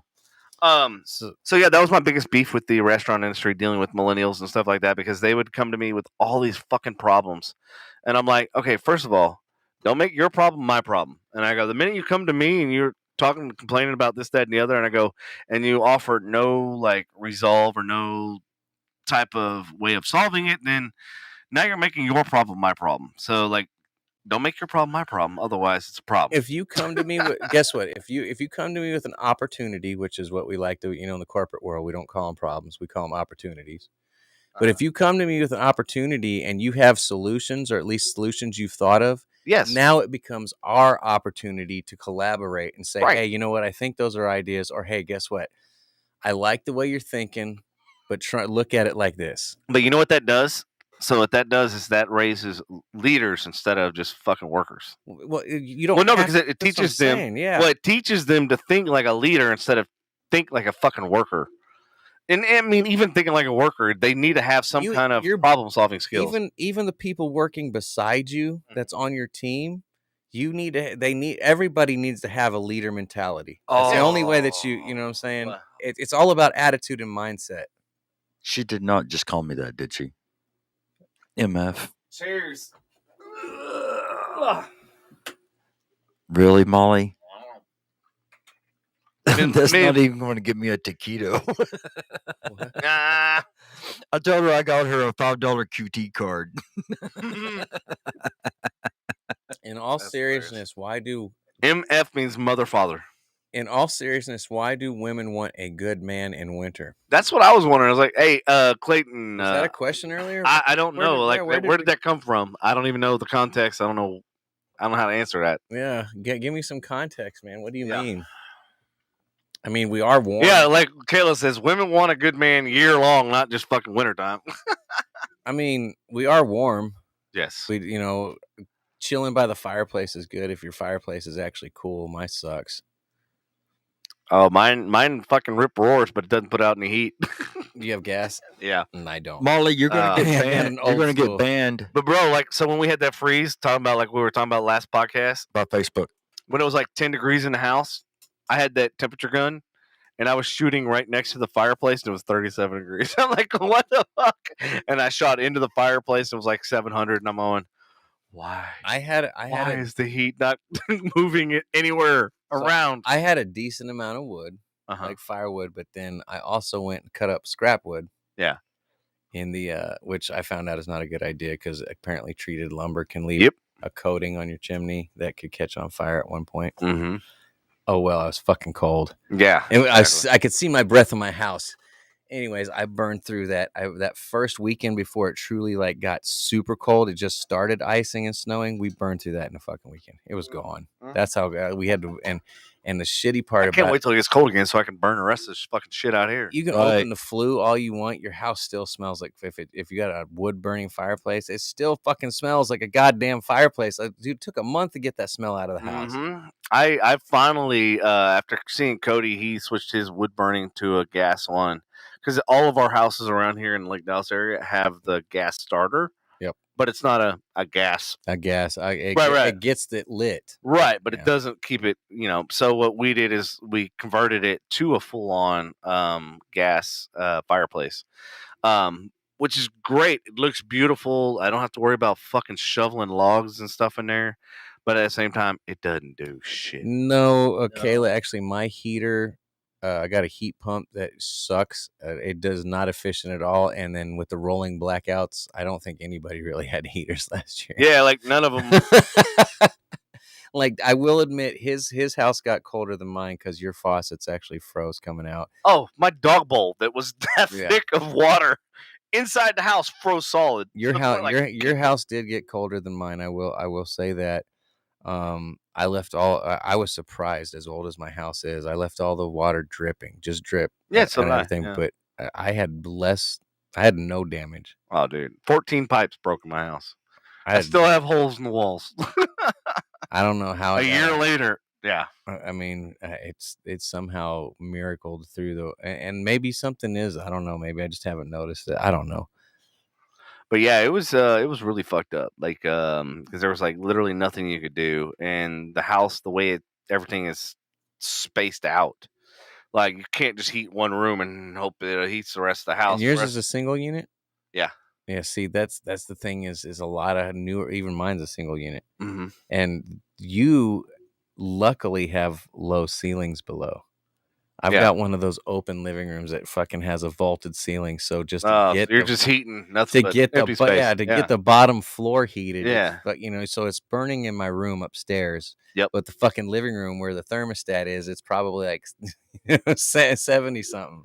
So yeah, that was my biggest beef with the restaurant industry dealing with millennials and stuff like that because they would come to me with all these fucking problems, and I'm like, okay, first of all, don't make your problem my problem. And I go, the minute you come to me and you're talking, complaining about this, that, and the other, and I go, and you offer no like resolve or no type of way of solving it, then now you're making your problem my problem. So like, don't make your problem my problem. Otherwise, it's a problem. If you come to me with, guess what? If you come to me with an opportunity, which is what we like to, in the corporate world, we don't call them problems, we call them opportunities. But if you come to me with an opportunity and you have solutions, or at least solutions you've thought of, yes, now it becomes our opportunity to collaborate and say, Right. hey, you know what? I think those are ideas. Or, hey, guess what? I like the way you're thinking, but look at it like this. But you know what that does? So what that does is that raises leaders instead of just fucking workers. Well, you don't. Well, no, have because it that's what I'm teaches them. saying, yeah. Well, it teaches them to think like a leader instead of think like a fucking worker. And I mean, even thinking like a worker, they need to have some kind of problem-solving skills. Even the people working beside you, that's on your team, everybody needs to have a leader mentality. It's the only way that you know what I'm saying. Wow. It's all about attitude and mindset. She did not just call me that, did she? MF. Cheers. Really, Molly? That's not even going to get me a taquito. Nah. I told her I got her a $5 QT card. In all That's seriousness, why do MF means mother father. why do women want a good man in winter? That's what I was wondering. I was like, hey, Clayton. Was that a question earlier? I don't Where know. did- Where did that come from? I don't even know the context. I don't know how to answer that. Yeah, give me some context, man. What do you Yeah. mean? I mean, we are warm. Yeah, like Kayla says, women want a good man year long, not just fucking wintertime. I mean, we are warm. Yes. We, chilling by the fireplace is good if your fireplace is actually cool. Mine sucks. Oh, mine fucking rip roars, but it doesn't put out any heat. You have gas? Yeah. And I don't. Molly, you're going to get Yeah, banned. an You're old going to school. get banned But bro, like, so when we had that freeze, talking about like we were talking about last podcast, by Facebook. when it was like 10 degrees in the house, I had that temperature gun and I was shooting right next to the fireplace and it was 37 degrees. I'm like, what the fuck? And I shot into the fireplace and it was like 700 and I'm going, why? Why is the heat not moving it anywhere around? I had a decent amount of wood, like firewood, but then I also went and cut up scrap wood. Yeah. In the which I found out is not a good idea because apparently treated lumber can leave a coating on your chimney that could catch on fire at one point. Mm-hmm. Oh well, I was fucking cold. Yeah, and I could see my breath in my house. Anyways, I burned through that. That first weekend before it truly like got super cold, it just started icing and snowing. We burned through that in a fucking weekend. It was gone. That's how we had to. And the shitty part I can't wait till it gets cold again so I can burn the rest of this fucking shit out here. You can open the flue all you want. Your house still smells like if you got a wood burning fireplace, it still fucking smells like a goddamn fireplace. Dude, it took a month to get that smell out of the house. Mm-hmm. I finally after seeing Cody, he switched his wood burning to a gas one because all of our houses around here in the Lake Dallas area have the gas starter. Yep. But it's not a gas. A gas. It gets it lit. Right, but it doesn't keep it, So what we did is we converted it to a full-on gas fireplace, which is great. It looks beautiful. I don't have to worry about fucking shoveling logs and stuff in there. But at the same time, it doesn't do shit. No, Kayla, actually, my heater, I got a heat pump that sucks. It does not efficient at all. And then with the rolling blackouts, I don't think anybody really had heaters last year. Yeah, like none of them. Like, I will admit, his house got colder than mine because your faucets actually froze coming out. Oh, my dog bowl that was that thick of water inside the house froze solid. Your house did get colder than mine. I will say that. I left I was surprised, as old as my house is. I left all the water dripping, just drip. Yeah, so and everything. But I had no damage. Oh, dude, 14 pipes broke in my house. I still have holes in the walls. I don't know how. A year later, yeah. I mean, it's somehow miracled through and maybe something is. I don't know. Maybe I just haven't noticed it. I don't know. But yeah, it was really fucked up. Like, because there was like literally nothing you could do, and the house, the way everything is spaced out, like you can't just heat one room and hope that it heats the rest of the house. And yours is a single unit. Yeah. Yeah. See, that's the thing is a lot of newer. Even mine's a single unit, and you luckily have low ceilings below. I've got one of those open living rooms that fucking has a vaulted ceiling. So just to get just heating nothing to get empty space. Get the bottom floor heated. Yeah. But so it's burning in my room upstairs. Yep. But the fucking living room where the thermostat is, it's probably like 70 something.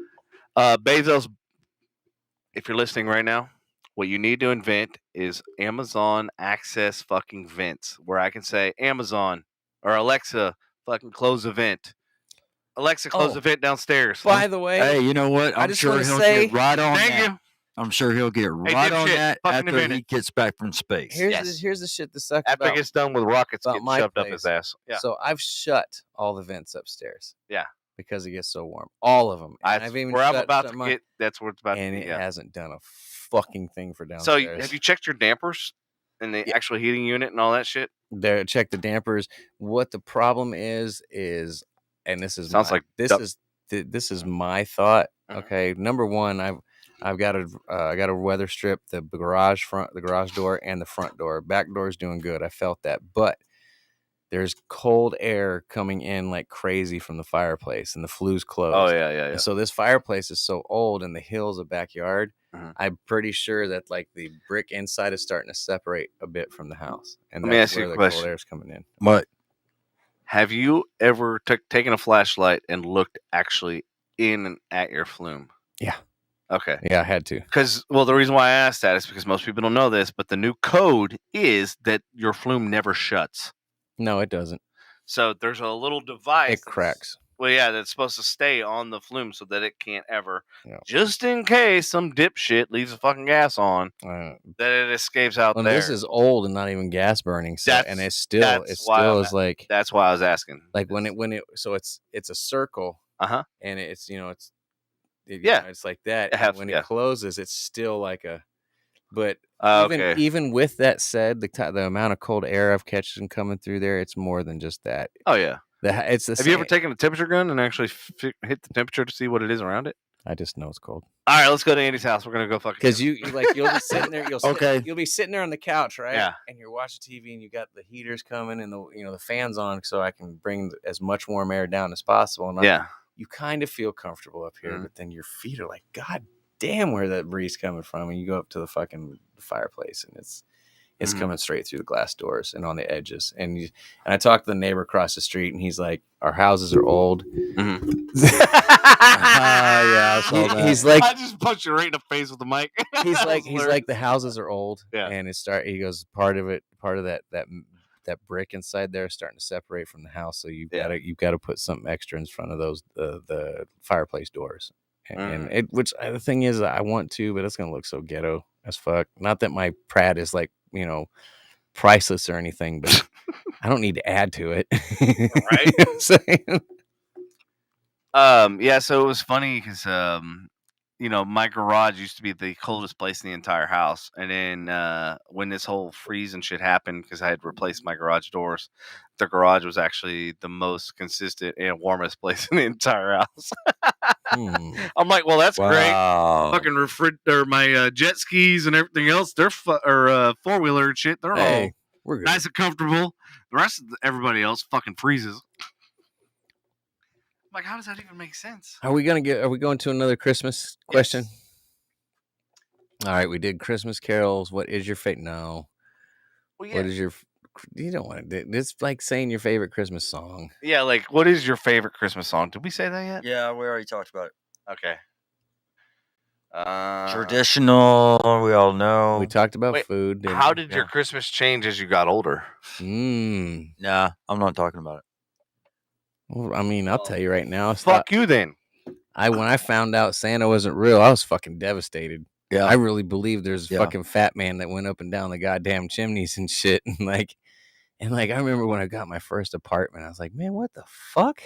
Bezos, if you're listening right now, what you need to invent is Amazon access fucking vents where I can say Amazon or Alexa fucking close the vent. Alexa, close the vent downstairs. By the way, hey, you know what? I'm sure he'll get right on that. Thank you. I'm sure he'll get right on that after he gets back from space. Here's the shit that sucks. After he gets done with rockets getting shoved up his ass. Yeah. So I've shut all the vents upstairs. Yeah. Because it gets so warm. All of them. I've even where I'm about to get. That's where it's about to be. And it hasn't done a fucking thing for downstairs. So have you checked your dampers and the actual heating unit and all that shit? Check the dampers. What the problem is, and this is this is my thought. Okay, number one, I've got a weather strip the garage door, and the front door. Back door is doing good. I felt that, but there's cold air coming in like crazy from the fireplace, and the flue's closed. Oh yeah. And so this fireplace is so old in the hills of backyard. Mhm. I'm pretty sure that like the brick inside is starting to separate a bit from the house, and Let me that's ask you where a the cold question. air is coming in. What? Have you ever taken a flashlight and looked actually in and at your flume? Yeah. Okay. Yeah, I had to. Because, well, the reason why I asked that is because most people don't know this, but the new code is that your flume never shuts. No, it doesn't. So there's a little device. It cracks. Well, yeah, that's supposed to stay on the flume so that it can't ever, Yeah. just in case some dipshit leaves the fucking gas on, that it escapes out there. This is old and not even gas burning. So, and it's still, is like. That's why I was asking. Like so it's a circle. And it's it's like that. And when it closes, it's still like a. But even with that said, the amount of cold air I've catching coming through there, it's more than just that. Oh yeah. It's the Have you ever taken a temperature gun and actually hit the temperature to see what it is around it? I just know it's cold. All right, let's go to Andy's house. We're gonna go fucking. Because you'll be sitting there. You'll be sitting there on the couch, right? Yeah. And you're watching TV, and you got the heaters coming, and the fans on, so I can bring as much warm air down as possible. And you kind of feel comfortable up here, but then your feet are like, God damn, where that breeze coming from? And you go up to the fucking fireplace, and it's coming straight through the glass doors and on the edges. And I talked to the neighbor across the street, and he's like, our houses are old. Yeah, I saw that. He's like, I just punched you right in the face with the mic. he's like the houses are old. Yeah. And he goes, part of that brick inside there is starting to separate from the house. So you've got to put something extra in front of those, the fireplace doors. And the thing is, I want to, but it's going to look so ghetto as fuck. Not that my Pratt is like, priceless or anything, but I don't need to add to it. Right. You know what I'm saying? Yeah, so it was funny because my garage used to be the coldest place in the entire house, and then when this whole freeze and shit happened, because I had replaced my garage doors, the garage was actually the most consistent and warmest place in the entire house. I'm like, well, that's great. Fucking my jet skis and everything else, they're four-wheeler and shit, they're all we're good. nice and comfortable. The rest of everybody else fucking freezes. Like, how does that even make sense? Are we going to another Christmas question? Yes. All right, we did Christmas carols. What is your favorite? No. Well, yeah. What is your? You don't want to. It's like saying your favorite Christmas song. Yeah, like what is your favorite Christmas song? Did we say that yet? Yeah, we already talked about it. Okay. Traditional, we all know. We talked about food. How did your Christmas change as you got older? Nah, I'm not talking about it. Well, I mean, I'll tell you right now. Fuck you then. When I found out Santa wasn't real, I was fucking devastated. Yeah. I really believe there's a fucking fat man that went up and down the goddamn chimneys and shit. And I remember when I got my first apartment, I was like, man, what the fuck?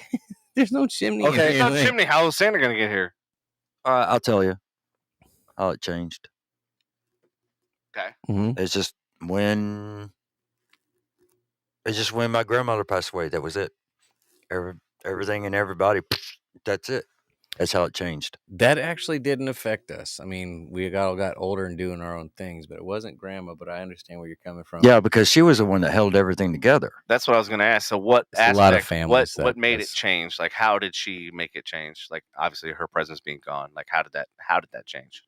There's no chimney. Okay, there's no chimney. How is Santa gonna get here? I'll tell you how it changed. Okay. Mm-hmm. It's just when my grandmother passed away. That was it. Everything and everybody. That's it. That's how it changed. That actually didn't affect us. I mean, we all got older and doing our own things, but it wasn't grandma. But I understand where you're coming from. Yeah, because she was the one that held everything together. That's what I was going to ask. So, what aspect? A lot of families. What made it change? Like, how did she make it change? Like, obviously, her presence being gone. Like, how did that change?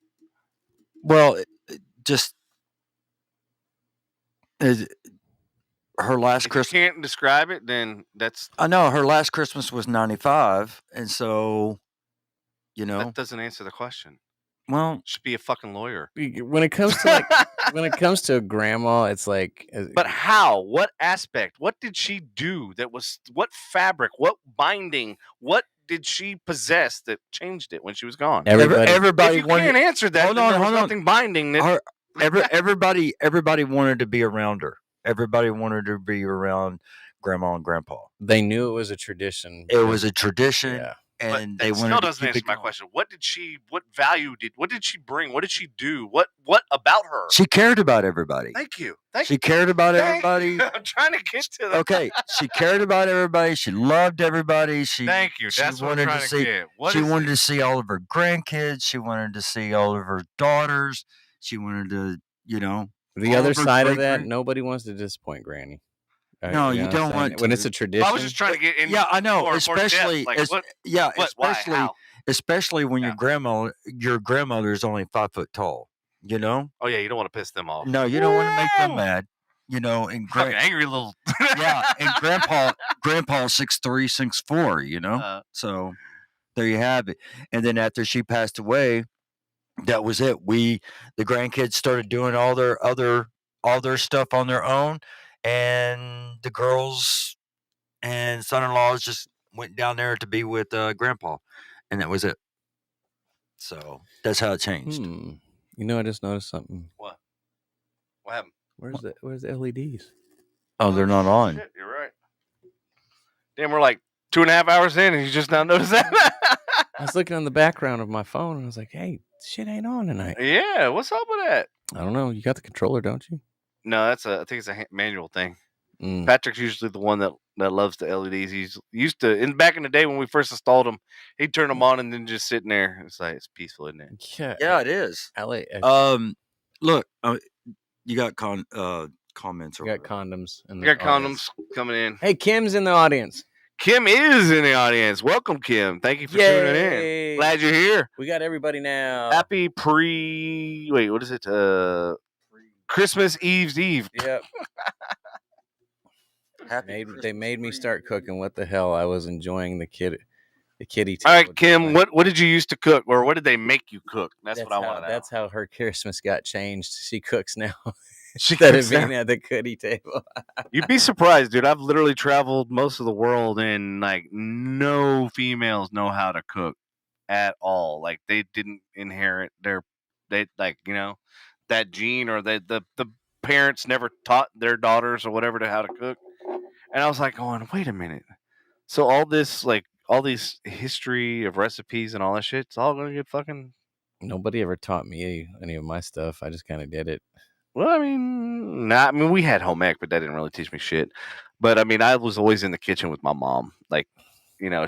Well, just her last Christmas. If you can't describe it, then that's. I know her last Christmas was 95, and so, that doesn't answer the question. Well, you should be a fucking lawyer. When it comes to a grandma, it's like. But how? What aspect? What did she do? What fabric? What binding? What did she possess that changed it when she was gone? Everybody if you can't answer that. Hold on. Nothing binding. Everybody wanted to be around her. Everybody wanted to be around Grandma and Grandpa. They knew it was a tradition. It was a tradition. Yeah. And but they that still doesn't answer my question. What did she bring? What did she do? What about her? She cared about everybody. Thank you. She cared about everybody. I'm trying to get to that. Okay. She cared about everybody. She loved everybody. Thank you. That's what I'm trying to get. She wanted to see all of her grandkids. She wanted to see all of her daughters. She wanted to, The other side of that, nobody wants to disappoint Granny. No, you know what don't I'm saying? want when it's to. a tradition. I was just trying to get in. Yeah, I know. more Especially, depth. Like, what? yeah, What? Why? How? especially when Yeah. your grandmother is only 5 foot tall. You know? Oh yeah, you don't want to piss them off. No, you don't want to make them Woo! mad. You know, and Fucking angry little. yeah, and grandpa's 6'3", 6'4", you know? So there you have it. And then after she passed away, that was it. The grandkids started doing all their stuff on their own, and the girls and son-in-laws just went down there to be with grandpa, and that was it. So that's how it changed. You know, I just noticed something. What? What happened? Where's the LEDs? Oh, they're not on. Shit, you're right. Damn, we're like 2.5 hours in, and you just now noticed that. I was looking on the background of my phone, and I was like, "Hey, shit ain't on tonight." Yeah, what's up with that? I don't know. You got the controller, don't you? No, I think it's a manual thing. Mm. Patrick's usually the one that loves the LEDs. He's used to, back in the day when we first installed them, he'd turn them on and then just sitting there. It's like, it's peaceful, isn't it? Yeah, it is. Look, you got comments. You got condoms. We got condoms coming in. Hey, Kim's in the audience. Kim is in the audience. Welcome, Kim. Thank you for tuning in. Glad you're here. We got everybody now. Happy what is it? Christmas Eve's Eve. Yep. They made me start cooking. What the hell? I was enjoying the kitty table. All right, Kim, what did you used to cook, or what did they make you cook? That's what I want to know. That's how her Christmas got changed. She cooks now. She Instead of being at the kitty table. You'd be surprised, dude. I've literally traveled most of the world, and like no females know how to cook at all. Like they didn't inherit that gene, or the parents never taught their daughters or whatever to how to cook. And I was like, going, wait a minute. So all this history of recipes and all that shit, it's all gonna get fucking. Nobody ever taught me any of my stuff. I just kind of did it. Well, I mean, we had home ec, but that didn't really teach me shit. But I mean, I was always in the kitchen with my mom. Like,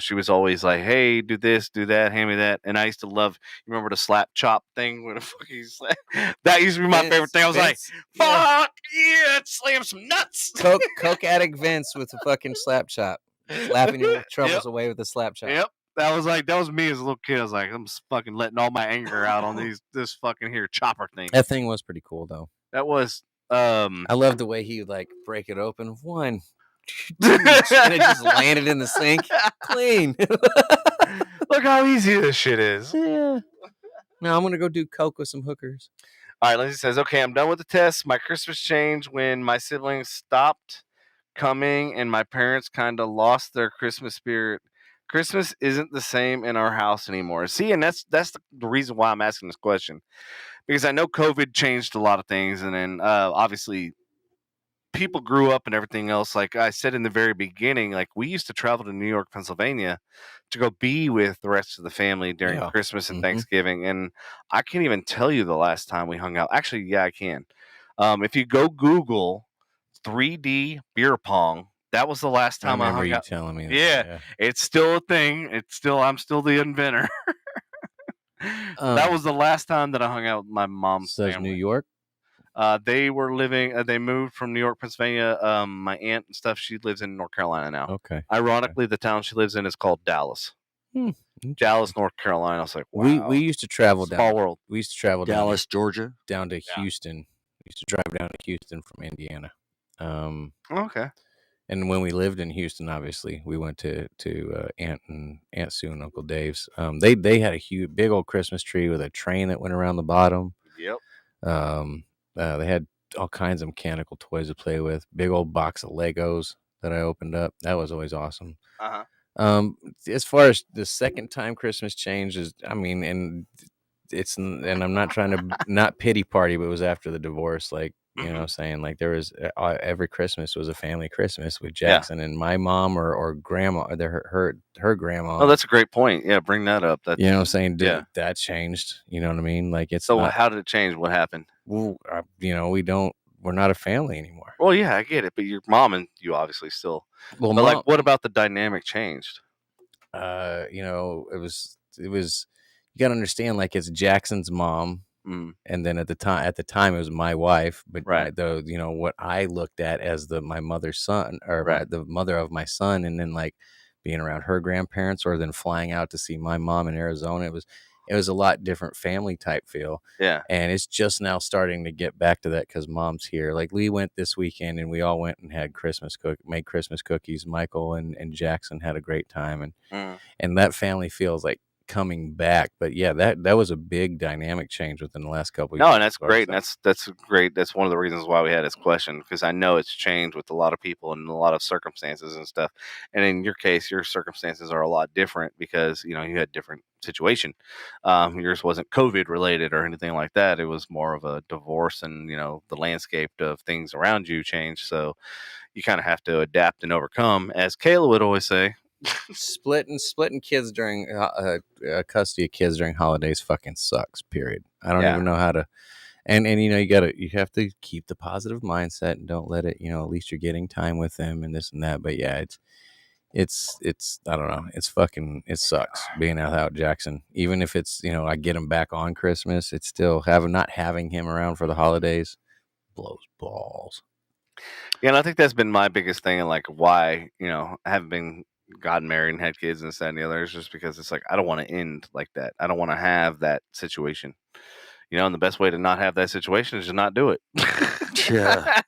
she was always like, "Hey, do this, do that, hand me that." And I used to love. You remember the slap chop thing? Where the fucking slap? That used to be my favorite thing. I was like, "Fuck yeah, slam some nuts." Coke addict Vince with a fucking slap chop, slapping your troubles away with a slap chop. Yep. That was me as a little kid. I was like, I'm just fucking letting all my anger out on this fucking here chopper thing. That thing was pretty cool though. That was. I love the way he would like break it open. One, two, and it just landed in the sink, clean. Look how easy this shit is. Yeah. Now I'm gonna go do coke with some hookers. All right, Lindsay says, "Okay, I'm done with the test. My Christmas changed when my siblings stopped coming, and my parents kind of lost their Christmas spirit. Christmas isn't the same in our house anymore." See, and that's the reason why I'm asking this question. Because I know COVID changed a lot of things, and then obviously people grew up and everything else. Like I said in the very beginning, like we used to travel to New York, Pennsylvania to go be with the rest of the family during Christmas and Thanksgiving. And I can't even tell you the last time we hung out. Actually, yeah, I can. If you go Google 3D beer pong, that was the last time I hung out. Telling me that, yeah, it's still a thing. I'm still the inventor. That was the last time that I hung out with my mom's family. New York? They were living. They moved from New York, Pennsylvania. My aunt and stuff. She lives in North Carolina now. Okay. Ironically, the town she lives in is called Dallas. Dallas, North Carolina. I was like, wow. We used to travel small world. We used to travel Dallas, Georgia, down to Houston. We used to drive down to Houston from Indiana. Okay. And when we lived in Houston, obviously, we went to Aunt Sue and Uncle Dave's. They had a big old Christmas tree with a train that went around the bottom. Yep. They had all kinds of mechanical toys to play with. Big old box of Legos that I opened up. That was always awesome. As far as the second time Christmas changed is, I mean, and I'm not trying to not pity party, but it was after the divorce. Like, you know what I'm saying? Like there was every Christmas was a family Christmas with Jackson and my mom or grandma, or her grandma. Oh, that's a great point. Yeah, bring that up. You know what I'm saying? That changed. You know what I mean? Like it's. So how did it change? What happened? Well, we're not a family anymore. Well, yeah, I get it, but your mom and you obviously still. Well, but like, what about the dynamic changed? It was. You got to understand, like it's Jackson's mom And then at the time it was my wife, but Right. what I looked at as my mother's son, or the mother of my son, and then like being around her grandparents, or then flying out to see my mom in Arizona, it was a lot different family type feel. Yeah. And it's just now starting to get back to that because mom's here. Like we went this weekend and we all went and had made Christmas cookies. Michael and Jackson had a great time, and that family feels like coming back. But yeah, that was a big dynamic change within the last couple of years. No, and that's great. And that's great. That's one of the reasons why we had this question, because I know it's changed with a lot of people and a lot of circumstances and stuff. And in your case, your circumstances are a lot different because, you had different situation. Yours wasn't COVID related or anything like that. It was more of a divorce, and, the landscape of things around you changed. So you kind of have to adapt and overcome, as Kayla would always say. Splitting kids during custody of kids during holidays fucking sucks. Period. I don't even know how to. And you have to keep the positive mindset and don't let it. At least you're getting time with them and this and that. But yeah, it's I don't know. It sucks being without Jackson. Even if it's I get him back on Christmas, it's still not having him around for the holidays blows balls. Yeah, and I think that's been my biggest thing, and like why I haven't gotten married and had kids and this, that, and the other, is just because it's like I don't want to end like that. I don't want to have that situation. And the best way to not have that situation is to not do it. Yeah.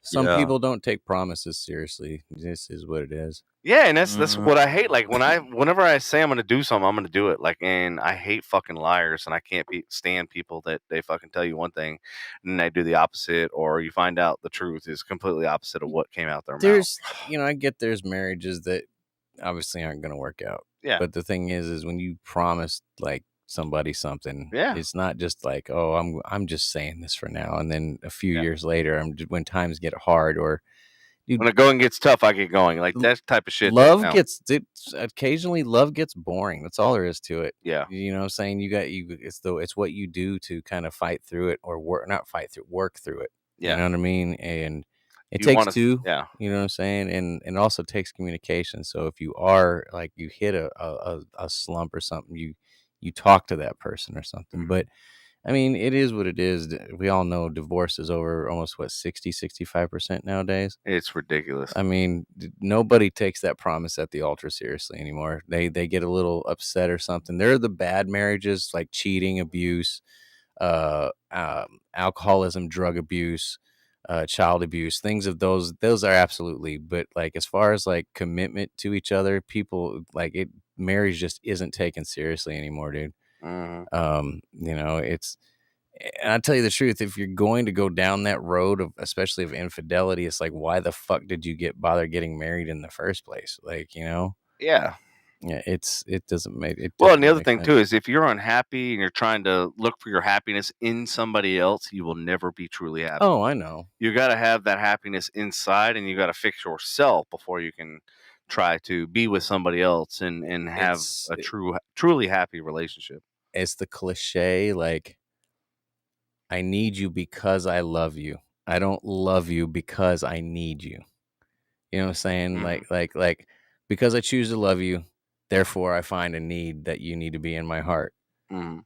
Some people don't take promises seriously. This is what it is. Yeah, and that's what I hate. Like whenever I say I'm going to do something, I'm going to do it. Like, and I hate fucking liars, and I can't stand people that they fucking tell you one thing and they do the opposite, or you find out the truth is completely opposite of what came out their mouth. I get there's marriages that obviously aren't going to work out. Yeah. But the thing is when you promise like somebody something, it's not just like, oh, I'm just saying this for now, and then a few years later, when times get hard, or when the going gets tough, I get going. Like that type of shit. Occasionally love gets boring. That's all there is to it. Yeah. You know what I'm saying? It's what you do to kind of fight through it, or work through it. Yeah. You know what I mean? And it takes two. Yeah. You know what I'm saying? And it also takes communication. So if you are like, you hit a slump or something, you talk to that person or something. But I mean, it is what it is. We all know divorce is over almost 65% nowadays. It's ridiculous. I mean, nobody takes that promise at the altar seriously anymore. They get a little upset or something. They're the bad marriages, like cheating, abuse, alcoholism, drug abuse, child abuse, things of those are absolutely. But like, as far as like commitment to each other, people like it. Marriage just isn't taken seriously anymore, dude. It's, and I tell you the truth, if you're going to go down that road of, especially of infidelity, it's like, why the fuck did you bother getting married in the first place? Like, Yeah. Yeah, it doesn't make it. Well, and the other thing too is if you're unhappy and you're trying to look for your happiness in somebody else, you will never be truly happy. Oh, I know. You got to have that happiness inside, and you got to fix yourself before you can try to be with somebody else and have a truly happy relationship. It's the cliche, like, I need you because I love you. I don't love you because I need you. You know what I'm saying? Like because I choose to love you, therefore I find a need that you need to be in my heart.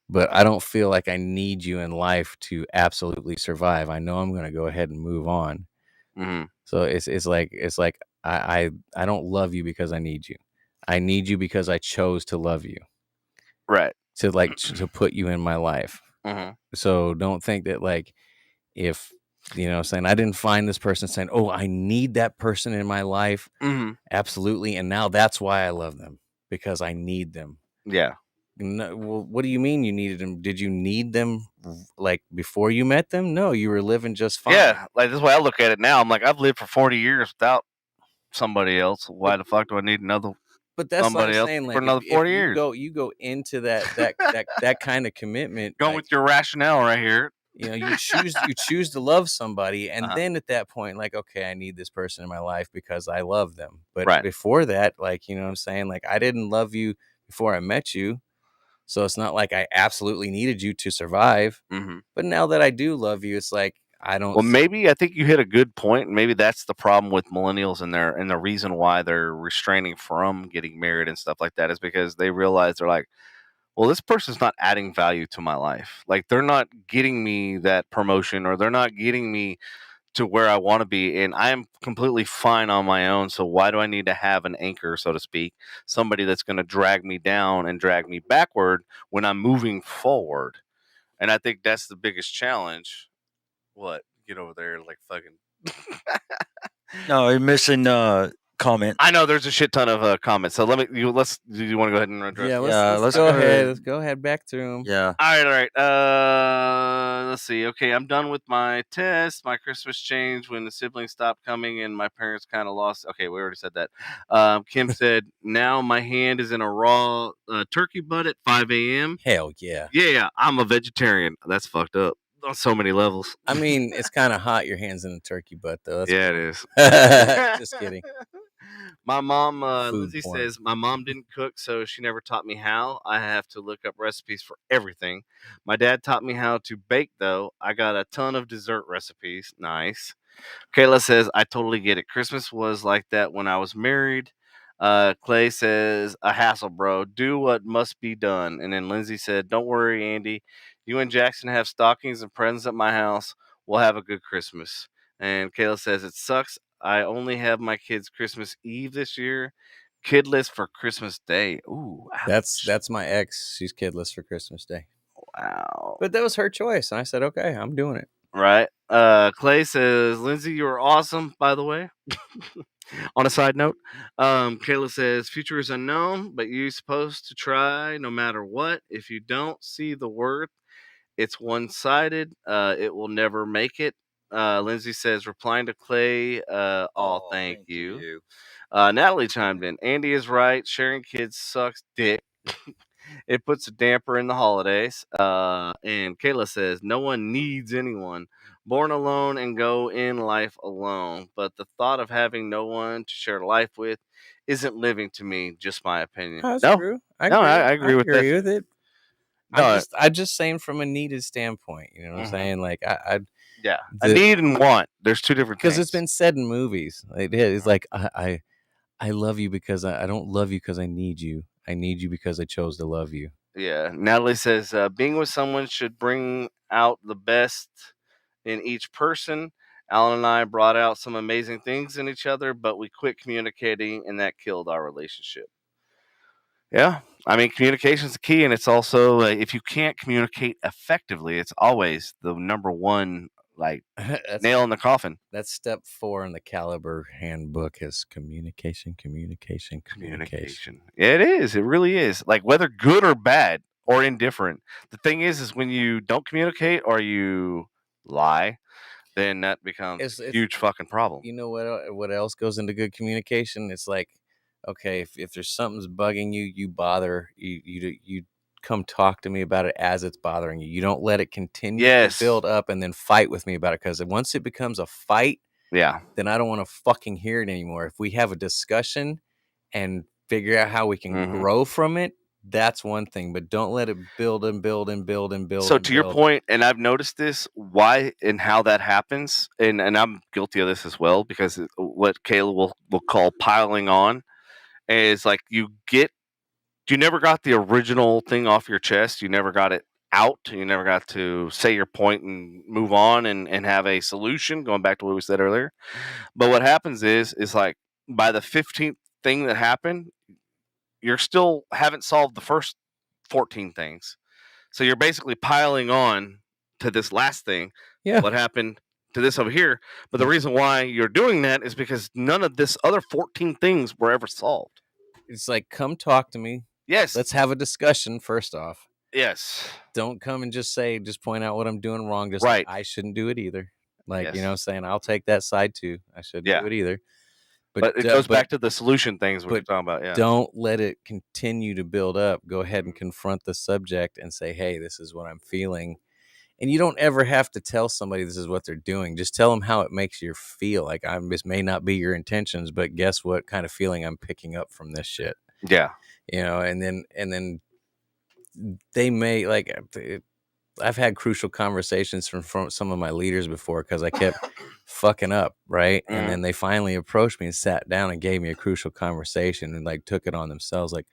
But I don't feel like I need you in life to absolutely survive. I know I'm going to go ahead and move on. So it's like I don't love you because I need you. I need you because I chose to love you. Right. To put you in my life. So don't think that like, if saying I didn't find this person saying, oh, I need that person in my life. Absolutely. And now that's why I love them, because I need them. Yeah. No, well, what do you mean you needed them? Did you need them like before you met them? No, you were living just fine. Yeah, like that's the way I look at it now. I'm like, I've lived for 40 years without somebody else. Why the fuck do I need another? But that's somebody what I'm saying. else Like, for another 40 years. You go into that kind of commitment. Going with your rationale right here. You choose to love somebody, and then at that point, like, okay, I need this person in my life because I love them. But before that, like, you know what I'm saying? Like, I didn't love you before I met you. So it's not like I absolutely needed you to survive. But now that I do love you, it's like, I don't. Well, maybe I think you hit a good point. Maybe that's the problem with millennials, and the reason why they're restraining from getting married and stuff like that is because they realize they're like, well, this person's not adding value to my life. Like, they're not getting me that promotion, or they're not getting me to where I want to be, and I am completely fine on my own. So why do I need to have an anchor, so to speak, somebody that's going to drag me down and drag me backward when I'm moving forward? And I think that's the biggest challenge. What? Get over there, like fucking. No, you're missing comment. I know there's a shit ton of comments. So let's. Do you want to go ahead and address? Yeah, Yeah, let's let's go go ahead. ahead. Let's go ahead back through them. Yeah. All right. Let's see. Okay, I'm done with my test. My Christmas changed when the siblings stopped coming and my parents kind of lost. Okay, we already said that. Kim said, now my hand is in a raw turkey butt at 5 a.m. Hell yeah. Yeah, I'm a vegetarian. That's fucked up on so many levels. I mean, it's kind of hot. Your hands in a turkey butt, though. That's Yeah, cool. it is. Just kidding. My mom, Food Lizzie porn. says, my mom didn't cook, so she never taught me how. I have to look up recipes for everything. My dad taught me how to bake, though. I got a ton of dessert recipes. Nice. Kayla says, I totally get it. Christmas was like that when I was married. Clay says, a hassle, bro. Do what must be done. And then Lindsay said, don't worry, Andy. You and Jackson have stockings and presents at my house. We'll have a good Christmas. And Kayla says, it sucks. I only have my kids Christmas Eve this year. Kidless for Christmas Day. Ooh, ouch. That's my ex. She's kidless for Christmas Day. Wow. But that was her choice. And I said, okay, I'm doing it. Right. Clay says, Lindsay, you are awesome, by the way. On a side note, Kayla says, future is unknown, but you're supposed to try no matter what. If you don't see the worth, it's one-sided. It will never make it. Lindsay says, replying to Clay, thank you. Natalie chimed in, Andy is right. Sharing kids sucks dick. It puts a damper in the holidays. And Kayla says, no one needs anyone. Born alone and go in life alone. But the thought of having no one to share life with isn't living to me. Just my opinion. That's No, true. I agree with that. agree with it. No, I'm just saying from a needed standpoint. You know what I'm saying? Like I yeah, a need and want. There's two different things. because it's been said in movies. It's like I love you because I don't love you because I need you. I need you because I chose to love you. Yeah. Natalie says, being with someone should bring out the best in each person. Alan and I brought out some amazing things in each other, but we quit communicating, and that killed our relationship. Yeah. I mean, communication is the key, and it's also, if you can't communicate effectively, it's always the number one, like, nail in the coffin. That's step 4 in the Caliber handbook is communication. It is. It really is. Like, whether good or bad or indifferent. The thing is when you don't communicate or you lie, then that becomes a huge fucking problem. You know what else goes into good communication? It's like, okay, if there's something's bugging you, you bother you come talk to me about it as it's bothering you. You don't let it continue to build up and then fight with me about it, because once it becomes a fight, then I don't want to fucking hear it anymore. If we have a discussion and figure out how we can grow from it, that's one thing, but don't let it build and build and build and build. So to your point, and I've noticed this, why and how that happens, and I'm guilty of this as well, because what Kayla will call piling on is like you never got the original thing off your chest. You never got it out. You never got to say your point and move on and have a solution, going back to what we said earlier. But what happens is like by the 15th thing that happened, you're still haven't solved the first 14 things. So you're basically piling on to this last thing. Yeah. What happened to this over here? But the reason why you're doing that is because none of this other 14 things were ever solved. It's like, come talk to me. Yes. Let's have a discussion first off. Yes. Don't come and just point out what I'm doing wrong. Just right. Like, I shouldn't do it either. Like, you know what I'm saying? I'll take that side too. I shouldn't do it either. But it goes back to the solution things we're talking about. Yeah. Don't let it continue to build up. Go ahead and confront the subject and say, hey, this is what I'm feeling. And you don't ever have to tell somebody this is what they're doing. Just tell them how it makes you feel. Like, this may not be your intentions, but guess what kind of feeling I'm picking up from this shit. Yeah. You know, and then they may, like, I've had crucial conversations from some of my leaders before because I kept fucking up, right? And then they finally approached me and sat down and gave me a crucial conversation and like took it on themselves. Like,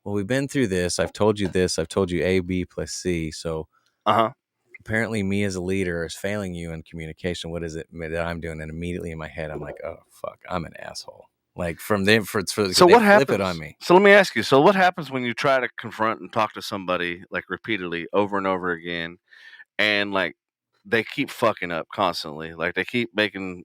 well, we've been through this. I've told you this. I've told you A, B plus C. So apparently me as a leader is failing you in communication. What is it that I'm doing? And immediately in my head, I'm like, oh, fuck, I'm an asshole. Like from them, So what happens? Flip it on me. So let me ask you. So what happens when you try to confront and talk to somebody like repeatedly over and over again, and like they keep fucking up constantly? Like they keep making,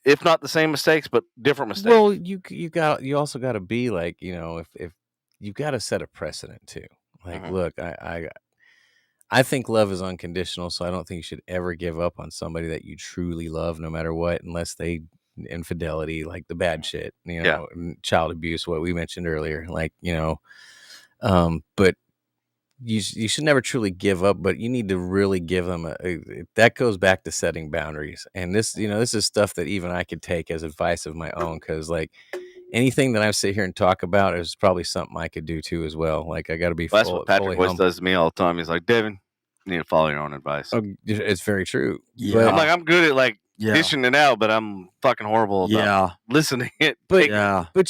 if not the same mistakes, but different mistakes. Well, you also got to be like, if you got to set a precedent too. Like, look, I think love is unconditional, so I don't think you should ever give up on somebody that you truly love, no matter what, unless they infidelity, like the bad shit, child abuse, what we mentioned earlier, like, but you should never truly give up, but you need to really give them that goes back to setting boundaries. And this, this is stuff that even I could take as advice of my own, because like anything that I sit here and talk about is probably something I could do too as well. Like I got to be that's what Patrick always does to me all the time. He's like, Devin, you need to follow your own advice. Oh, it's very true. Yeah. But I'm like, I'm good at like dishing it out, but I'm fucking horrible about listening to it. But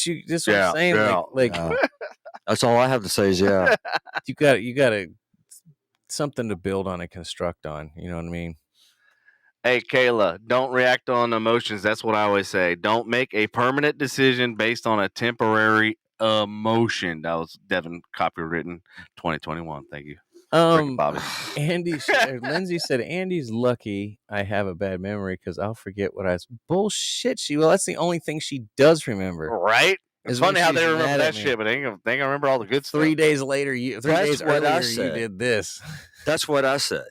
you just what I'm saying, like that's all I have to say is you got something to build on and construct on. You know what I mean? Hey, Kayla, don't react on emotions. That's what I always say. Don't make a permanent decision based on a temporary emotion. That was Devin copywritten 2021. Thank you. Bobby. Lindsay said, Andy's lucky I have a bad memory because I'll forget what I was. Bullshit. Well, that's the only thing she does remember. Right? It's funny how they remember that shit, but they ain't gonna remember all the good stuff. 3 days later, 3 days earlier, you did this. That's what I said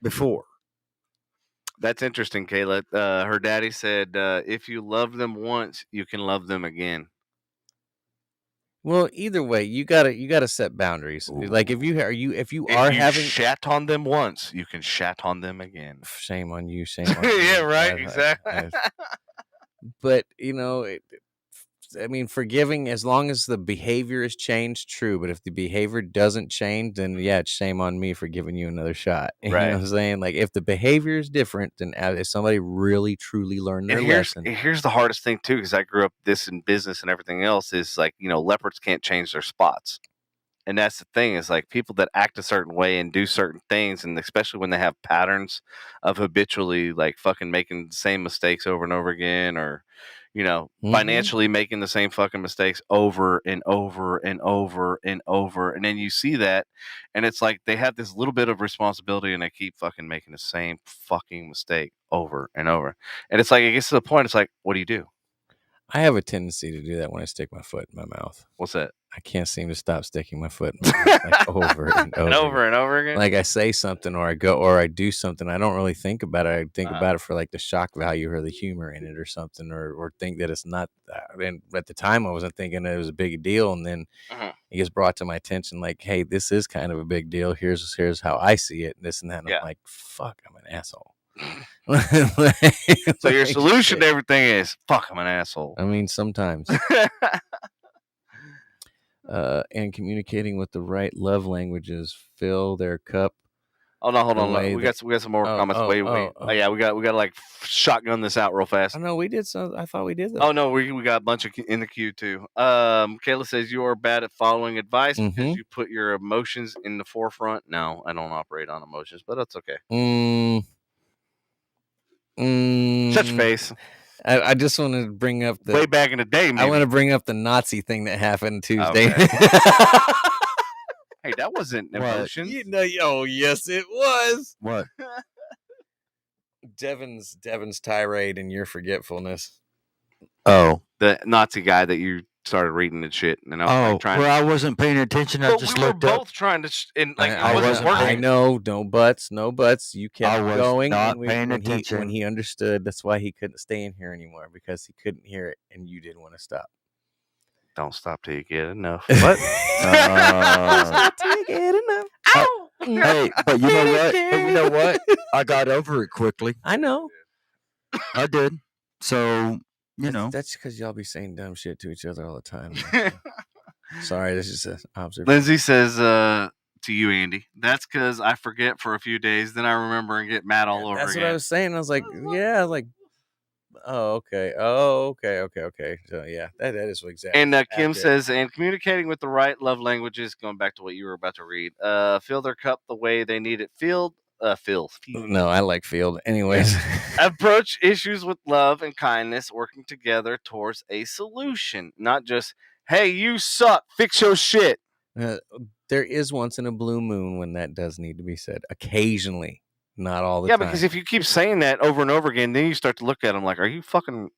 before. That's interesting, Kayla. Her daddy said, if you love them once, you can love them again. Well, either way, you gotta set boundaries. Ooh. Like if you shat on them once, you can shat on them again. Shame on you. Shame on you. Yeah, right. Exactly. But I mean, forgiving as long as the behavior is changed, true. But if the behavior doesn't change, then it's shame on me for giving you another shot. You know what I'm saying? Like if the behavior is different, then if somebody really truly learned their lesson. Here's the hardest thing too, because I grew up this in business and everything else is like, leopards can't change their spots. And that's the thing is like people that act a certain way and do certain things, and especially when they have patterns of habitually like fucking making the same mistakes over and over again, or financially making the same fucking mistakes over and over and over and over. And then you see that, and it's like they have this little bit of responsibility and they keep fucking making the same fucking mistake over and over. And it's like, it gets to the point, it's like, what do you do? I have a tendency to do that when I stick my foot in my mouth. What's that? I can't seem to stop sticking my foot in my mouth, like over and over and over and over again. Like I say something or I do something. I don't really think about it. I think about it for like the shock value or the humor in it or something, or think that it's not that. And at the time I wasn't thinking it was a big deal. And then it gets brought to my attention like, hey, this is kind of a big deal. Here's how I see it. This and that. And I'm like, fuck, I'm an asshole. So your solution to everything is fuck, I'm an asshole. I mean, sometimes. And communicating with the right love languages, fill their cup. Oh no, hold on. We got some more comments. We got to like shotgun this out real fast. I know we did some. I thought we did that. Oh no, we got a bunch of in the queue too. Kayla says you are bad at following advice because you put your emotions in the forefront. No, I don't operate on emotions, but that's okay. Such face. I just want to bring up way back in the day. Maybe. I want to bring up the Nazi thing that happened Tuesday. Okay. Hey, that wasn't emotion. Oh yes, it was. What? Devin's tirade and your forgetfulness. Oh, the Nazi guy that you started reading and shit. And I was trying. I wasn't paying attention. I just looked up. We were both trying to. I wasn't working. I know, no buts. You kept going. Not paying attention when he understood. That's why he couldn't stay in here anymore, because he couldn't hear it, and you didn't want to stop. Don't stop till you get enough. What? Stop till you get enough. Hey, but you know what? I got over it quickly. I know. I did. So. That's because y'all be saying dumb shit to each other all the time. Sorry, this is an observation. Lindsay says to you, Andy, that's because I forget for a few days, then I remember and get mad all over again. That's what I was saying. I was like, Oh, okay. Okay. So yeah, that is exactly. And Kim accurate. says, and communicating with the right love languages, going back to what you were about to read, fill their cup the way they need it filled. Filled. No, I like Field. Anyways, Approach issues with love and kindness, working together towards a solution, not just, hey, you suck, fix your shit. there is once in a blue moon when that does need to be said. Occasionally, not all the Yeah, time. because if you keep saying that over and over again, then you start to look at them like, are you fucking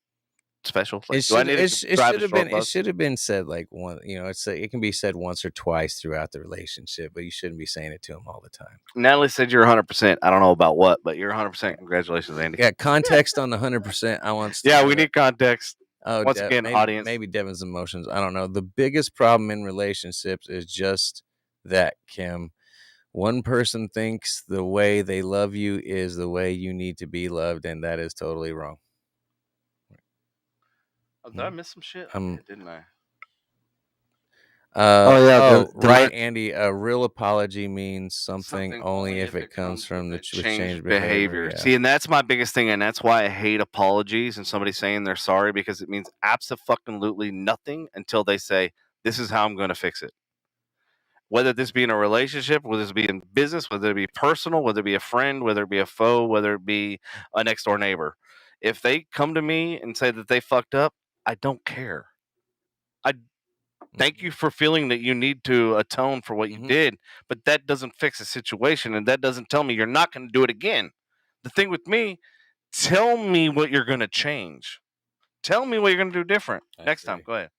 special? Like, do I need to drive a short it bus? should have been said like one. It can be said once or twice throughout the relationship, but you shouldn't be saying it to them all the time. Natalie said you're 100%. I don't know about what, but you're 100%. Congratulations, Andy. Yeah, context on the 100%. I want. Yeah, we need context. Oh, Once again, audience. Maybe Devin's emotions. I don't know. The biggest problem in relationships is just that, Kim. One person thinks the way they love you is the way you need to be loved, and that is totally wrong. Oh, did I miss some shit? Didn't I? Right, Andy. A real apology means something only if it comes from the changed behavior. Yeah. See, and that's my biggest thing, and that's why I hate apologies and somebody saying they're sorry, because it means absolutely nothing until they say, this is how I'm going to fix it. Whether this be in a relationship, whether this be in business, whether it be personal, whether it be a friend, whether it be a foe, whether it be a next door neighbor. If they come to me and say that they fucked up, I don't care. I thank you for feeling that you need to atone for what you did, but that doesn't fix the situation, and that doesn't tell me you're not going to do it again. The thing with me, tell me what you're going to change. Tell me what you're going to do different next time. Go ahead.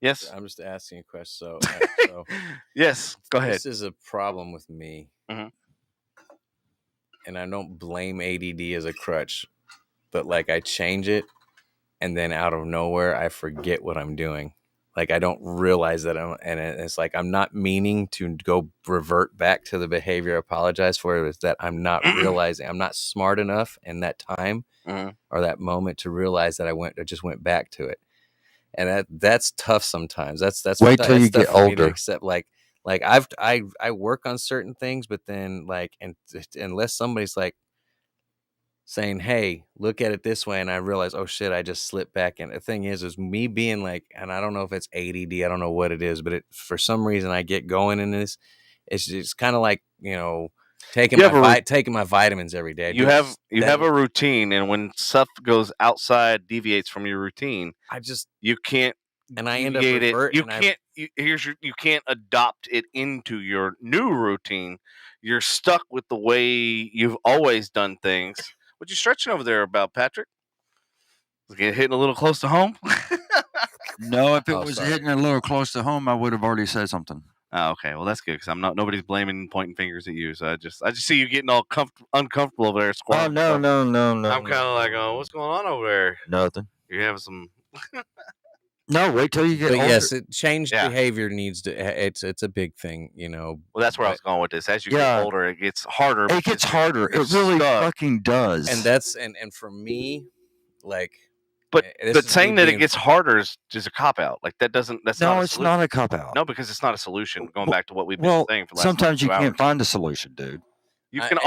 Yes. I'm just asking a question. So yes, go ahead. This is a problem with me, and I don't blame ADD as a crutch, but like I change it, and then out of nowhere I forget what I'm doing. Like I don't realize that and it's like I'm not meaning to go revert back to the behavior, apologize for it. It's that I'm not realizing, I'm not smart enough in that time or that moment to realize that I just went back to it, and that's tough sometimes. That's wait till you get older. Accept like I work on certain things, but then like and unless somebody's like saying, hey, look at it this way, and I realize, oh shit, I just slipped back. And the thing is me being like, and I don't know if it's ADD, I don't know what it is, but for some reason I get going in this. It's just kind of like, taking my vitamins every day. You have a routine, and when stuff goes outside, deviates from your routine, you can't, and I end up reverting. You can't adopt it into your new routine. You're stuck with the way you've always done things. What you stretching over there about, Patrick? Was it hitting a little close to home? No, if it was hitting a little close to home, I would have already said something. Oh, okay. Well, that's good because nobody's blaming and pointing fingers at you. So I just see you getting all uncomfortable over there. Oh, no. I'm kind of like, oh, what's going on over there? Nothing. You're having some. No, wait till you get older. Yes, changed behavior needs to. It's a big thing, Well, that's where I was going with this. As you get older, it gets harder. It gets harder. It really fucking does. And that's and for me, like. But saying that it gets harder is a cop out. Like that's not. It's not a cop out. No, because it's not a solution. Going back to what we've been saying for the last sometimes you can't find a solution, dude. You can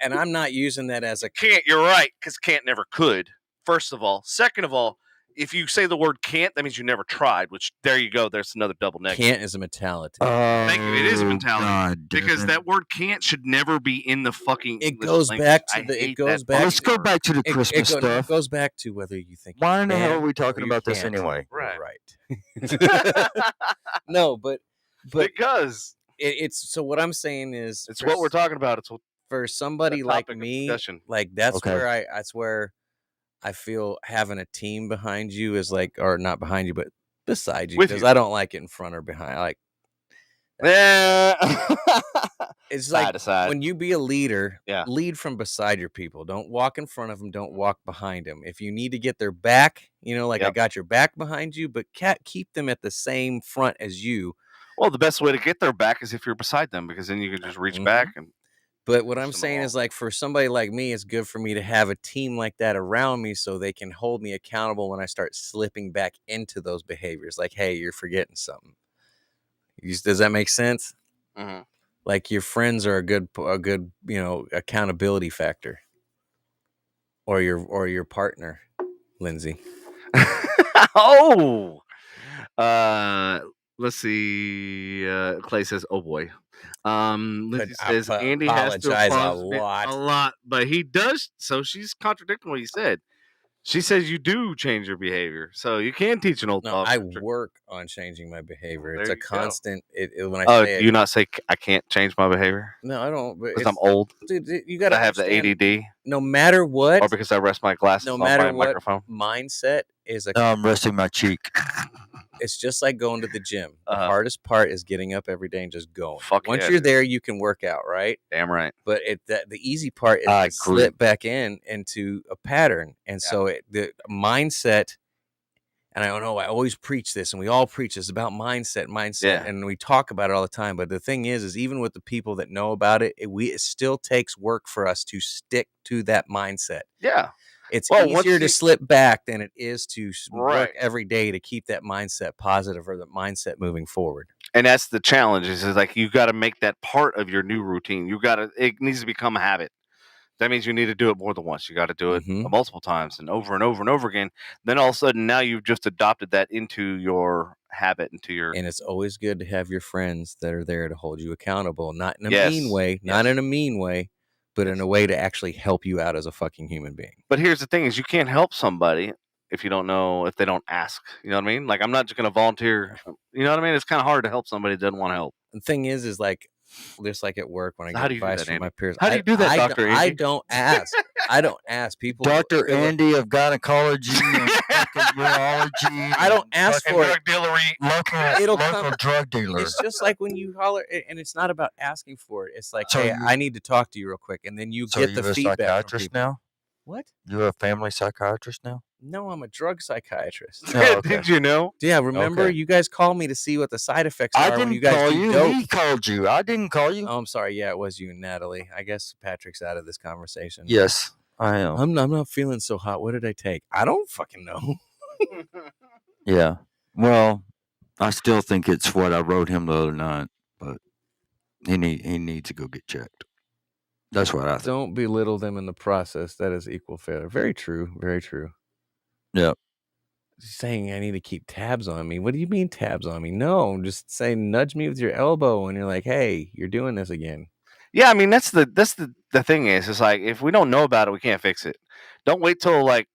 and I'm not using that as a can't. You're right, because can't never could. First of all, second of all, if you say the word can't, that means you never tried. Which there you go. There's another double negative. Can't is a mentality. Thank you. It is a mentality because that word can't should never be in the fucking. It goes back to the. It goes back. Let's go back to the Christmas stuff. It goes back to whether you think. Why in the hell are we talking about this anyway? Right. No, but because it's so. What I'm saying is, it's what we're talking about. It's for somebody like me. Like that's where I feel having a team behind you is like, or not behind you, but beside you, because I don't like it in front or behind. It's like when you be a leader, lead from beside your people. Don't walk in front of them. Don't walk behind them. If you need to get their back, I got your back behind you, but keep them at the same front as you. Well, the best way to get their back is if you're beside them, because then you can just reach back and. But what I'm saying is, like, for somebody like me, it's good for me to have a team like that around me so they can hold me accountable when I start slipping back into those behaviors. Like, hey, you're forgetting something. Does that make sense? Mm-hmm. Like your friends are a good accountability factor, or your partner. Lindsay. Oh. Let's see. Clay says, "Oh boy." Lindsay I says Andy has to apologize a apologize lot. a lot, but he does. So she's contradicting what he said. She says you do change your behavior, so you can teach an old No, dog. I a trick. work on changing my behavior. There It's a you go. constant. When I Oh, say do it, you not say I can't change my behavior no, I don't. But because I'm old? dude, you got to I have the ADD, No matter what, or because I rest my glasses no on matter my what microphone? mindset is a. Now I'm resting my cheek. It's just like going to the gym. The Uh-huh. hardest part is getting up every day and just going. Fuck Once yeah, you're dude. there, you can work out, right? Damn right. But the easy part is I to agree. slip back into a pattern, and so the mindset. And I don't know. I always preach this, and we all preach this about mindset, Yeah. and we talk about it all the time. But the thing is even with the people that know about it, it still takes work for us to stick to that mindset. Yeah. It's Well, once easier you- to slip back than it is to work Right. every day to keep that mindset positive or the mindset moving forward. And that's the challenge. Is like you got to make that part of your new routine. It needs to become a habit. That means you need to do it more than once. You got to do it Mhm. multiple times and over and over and over again. Then all of a sudden, now you've just adopted that into your habit, into your. And it's always good to have your friends that are there to hold you accountable, not in a Yes. mean way, not in a mean way, but in a way to actually help you out as a fucking human being. But here's the thing: is you can't help somebody if you don't know, if they don't ask. You know what I mean? Like I'm not just going to volunteer. You know what I mean? It's kind of hard to help somebody that doesn't want to help. The thing is like, just like at work when I How get do you do advice that, from my Andy? peers. How do you do that, Dr. I Andy? don't ask. I don't ask people. Dr. Andy of gynecology and fucking urology. I don't ask Fucking for it. drug dealery. It'll local come. drug dealer. It's just like when you holler, and it's not about asking for it. It's like, So hey, you- I need to talk to you real quick, and then you So get the you're a feedback from psychiatrist people. now? What? You're a family psychiatrist now? No, I'm a drug psychiatrist. Oh, okay. Did you know? Yeah, remember Okay. you guys called me to see what the side effects I are when didn't you guys call do you. dope. He called you. I didn't call you. Oh, I'm sorry. Yeah, it was you and Natalie. I guess Patrick's out of this conversation. Yes, I am. I'm not feeling so hot. What did I take? I don't fucking know. Yeah. Well, I still think it's what I wrote him the other night, but he needs to go get checked. That's what I think. Don't belittle them in the process. That is equal failure. Very true. Very true. Yep. Saying I need to keep tabs on me. What do you mean tabs on me? No, just say nudge me with your elbow when you're like, hey, you're doing this again. Yeah, I mean that's the thing is, it's like if we don't know about it, we can't fix it. Don't wait till like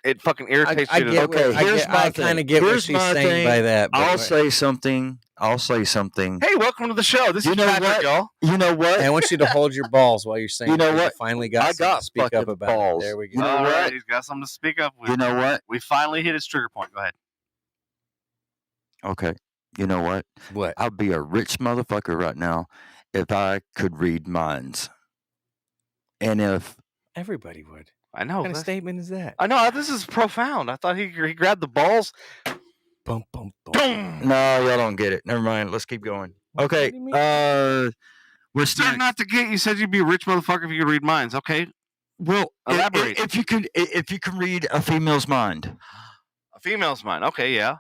it fucking irritates I you. To, get Okay, what, here's my I kind of thing. get what Here's she's my saying thing. by that. But I'll say something. hey, welcome to the show. This You is know Patrick, what? y'all. You know what? I want you to hold your balls while you're saying. You know it, 'cause what? finally got I something got to speak up fucking about. balls. There we go. You know All what? right, he's got something to speak up with. You know what? We finally hit his trigger point. Go ahead. Okay. You know what? What? I'd be a rich motherfucker right now if I could read minds. And if Everybody would. I know. What kind of that's- statement is that? I know. This is profound. I thought he grabbed the balls. Bum, bum, bum. Boom. no, y'all don't get it. Never mind. Let's keep going. What Okay. do you mean? What's Start next? not to get. You said you'd be a rich motherfucker if you could read minds. Okay. Well, Elaborate. if you can read a female's mind, A female's mind. Okay, yeah.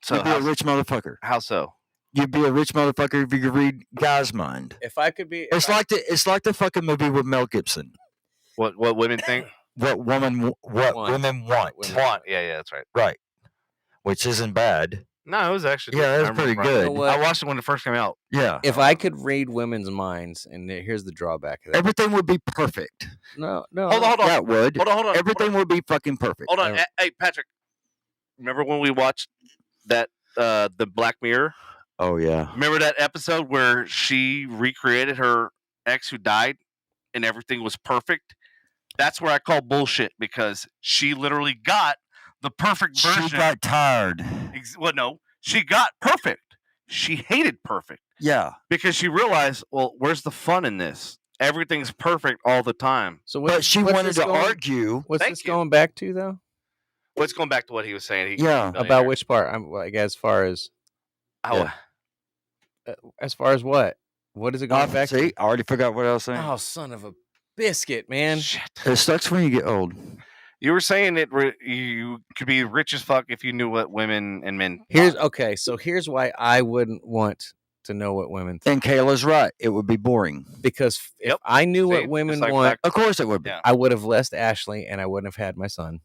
So you'd be a rich motherfucker. how so? You'd be a rich motherfucker if you could read guys' mind. If I could be, It's like the fucking movie with Mel Gibson. What women think? What women Want. want, Want. Yeah, that's right. right? Which isn't bad. No, it was actually. Yeah, good. that's I remember pretty right. good. You know what? I watched it when it first came out. Yeah, if I could read women's minds, and here's the drawback of that. everything would be perfect. No. Hold on. That would. Hold on. Everything would be fucking perfect. Hold on. Hey, Patrick. Remember when we watched that the Black Mirror? Oh yeah. Remember that episode where she recreated her ex who died, and everything was perfect? That's where I call bullshit because she literally got the perfect version. She got tired. Well, no, she got perfect. She hated perfect Yeah. because she realized, well, where's the fun in this? Everything's perfect all the time. So But she what's wanted this to argue. What's Thank this you. going back to though? Let's going back to what he was saying. Yeah. About which part? I'm like, as far as How, what? What is it going back See, to? I already forgot what I was saying. Oh, son of a biscuit, man! Shit. It sucks when you get old. You were saying that you could be rich as fuck if you knew what women and men. So here's why I wouldn't want to know what women think. And Kayla's right. It would be boring. Because if Yep. I knew See, what women it's like want, Of course it would be. Yeah. I would have left Ashley and I wouldn't have had my son.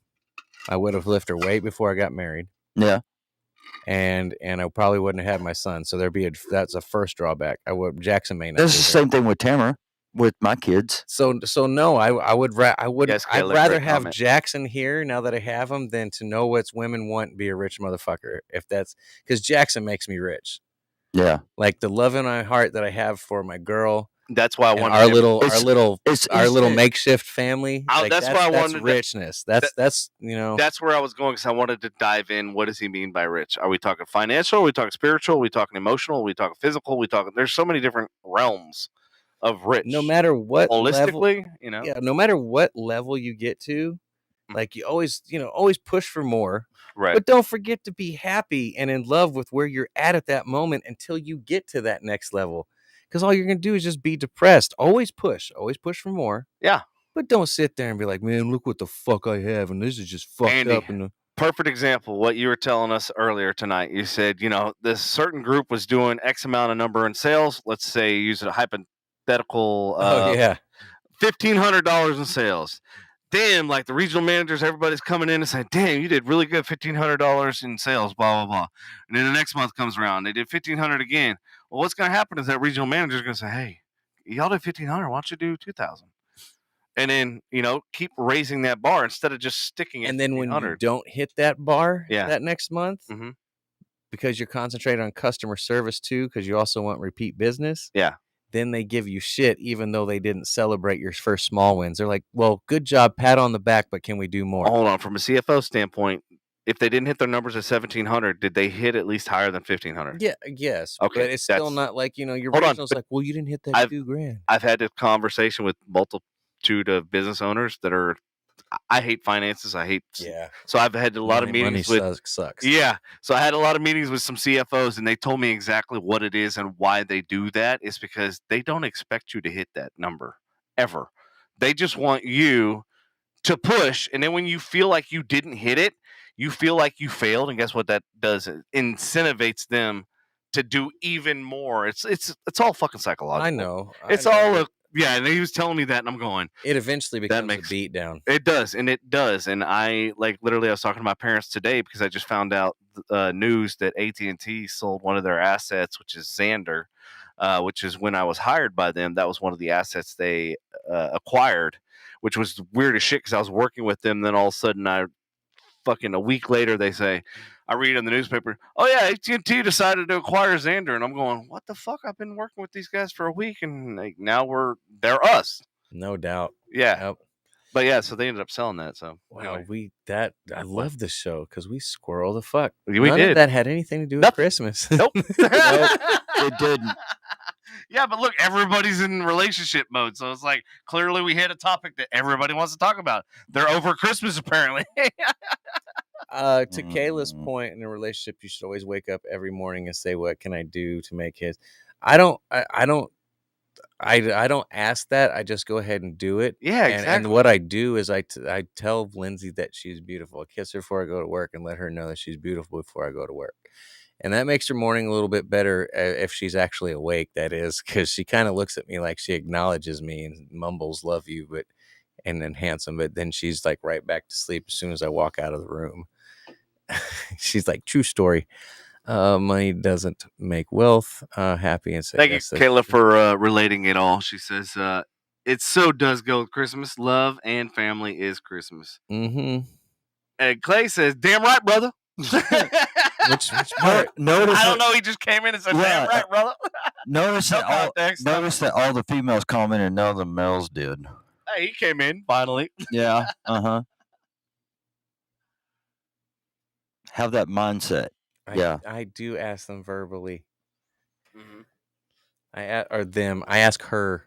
I would have lifted her weight before I got married. Yeah. And I probably wouldn't have had my son. So that's a first drawback. Jackson may not. That's be the there. same thing with Tamara, with my kids. So no, I would Yes, I'd Kayla, rather great have comment. Jackson here now that I have him than to know what women want and be a rich motherfucker. If that's because Jackson makes me rich. Yeah. Like the love in my heart that I have for my girl. That's why I And wanted our him- little It's makeshift family. Oh, like, that's why I that's wanted to- richness. That's you know. That's where I was going because I wanted to dive in. What does he mean by rich? Are we talking financial? Are we talking spiritual? Are we talking emotional? Are we talking physical? Are we talking? There's so many different realms of rich. No matter what level, holistically, you know. yeah, no matter what level you get to, like you always push for more. Right. But don't forget to be happy and in love with where you're at that moment until you get to that next level. Because all you're going to do is just be depressed. Always push for more. Yeah. But don't sit there and be like, man, look what the fuck I have. And this is just fucked Andy, up. And perfect example. What you were telling us earlier tonight. You said, this certain group was doing X amount of number in sales. Let's say use a hypothetical. yeah. $1,500 in sales. Damn, like the regional managers, everybody's coming in and saying, damn, you did really good, $1,500 in sales, blah, blah, blah. And then the next month comes around, they did $1,500 again. Well, what's going to happen is that regional manager is going to say, hey, y'all did $1,500, why don't you do $2,000? And then, keep raising that bar instead of just sticking it. And then when you don't hit that bar that next month, because you're concentrated on customer service too, because you also want repeat business. Yeah. Then they give you shit, even though they didn't celebrate your first small wins. They're like, well, good job, pat on the back, but can we do more? Hold on. From a CFO standpoint, if they didn't hit their numbers at 1,700, did they hit at least higher than 1,500? Yeah, yes. Okay, but it's still not like, your regional's like, well, you didn't hit that $2,000. I've had a conversation with multitude of business owners that are, I hate finances. So I've had a lot of meetings with sucks. Yeah. So I had a lot of meetings with some CFOs, and they told me exactly what it is and why they do that. Is because they don't expect you to hit that number ever. They just want you to push, and then when you feel like you didn't hit it, you feel like you failed, and guess what that does? It incentivizes them to do even more. It's all fucking psychological. I know. Yeah, and he was telling me that, and I'm going. It eventually becomes a beat down. It does. And I literally, I was talking to my parents today because I just found out news that AT&T sold one of their assets, which is Xander, which is when I was hired by them. That was one of the assets they acquired, which was weird as shit because I was working with them. Then all of a sudden, a week later, they say, I read in the newspaper, oh yeah, AT&T decided to acquire Xander, and I'm going, what the fuck? I've been working with these guys for a week, and now they're us. No doubt. Yeah. Yep. But yeah, so they ended up selling that. So wow, I love this show because we squirrel the fuck. None of that had anything to do with Christmas. Nope. It didn't. Yeah, but look, everybody's in relationship mode, so it's like clearly we hit a topic that everybody wants to talk about. They're over Christmas, apparently. To Kayla's point, in a relationship, you should always wake up every morning and say, "What can I do to make his?" I don't ask that. I just go ahead and do it. Yeah, exactly. And what I do is I tell Lindsay that she's beautiful. I kiss her before I go to work and let her know that she's beautiful before I go to work. And that makes her morning a little bit better if she's actually awake, that is, because she kind of looks at me like she acknowledges me and mumbles, love you, and then handsome. But then she's like right back to sleep as soon as I walk out of the room. She's like, true story. Money doesn't make wealth. Happy and say, thank you, Kayla, for relating it all. She says, it so does go with Christmas. Love and family is Christmas. Mm-hmm. And Clay says, damn right, brother. Which part? I don't know. He just came in and said, damn right, brother. Notice that all the females commented and none of the males did. Hey, he came in, finally. Yeah. Uh-huh. Have that mindset. I do ask them verbally. Mm-hmm. I ask her.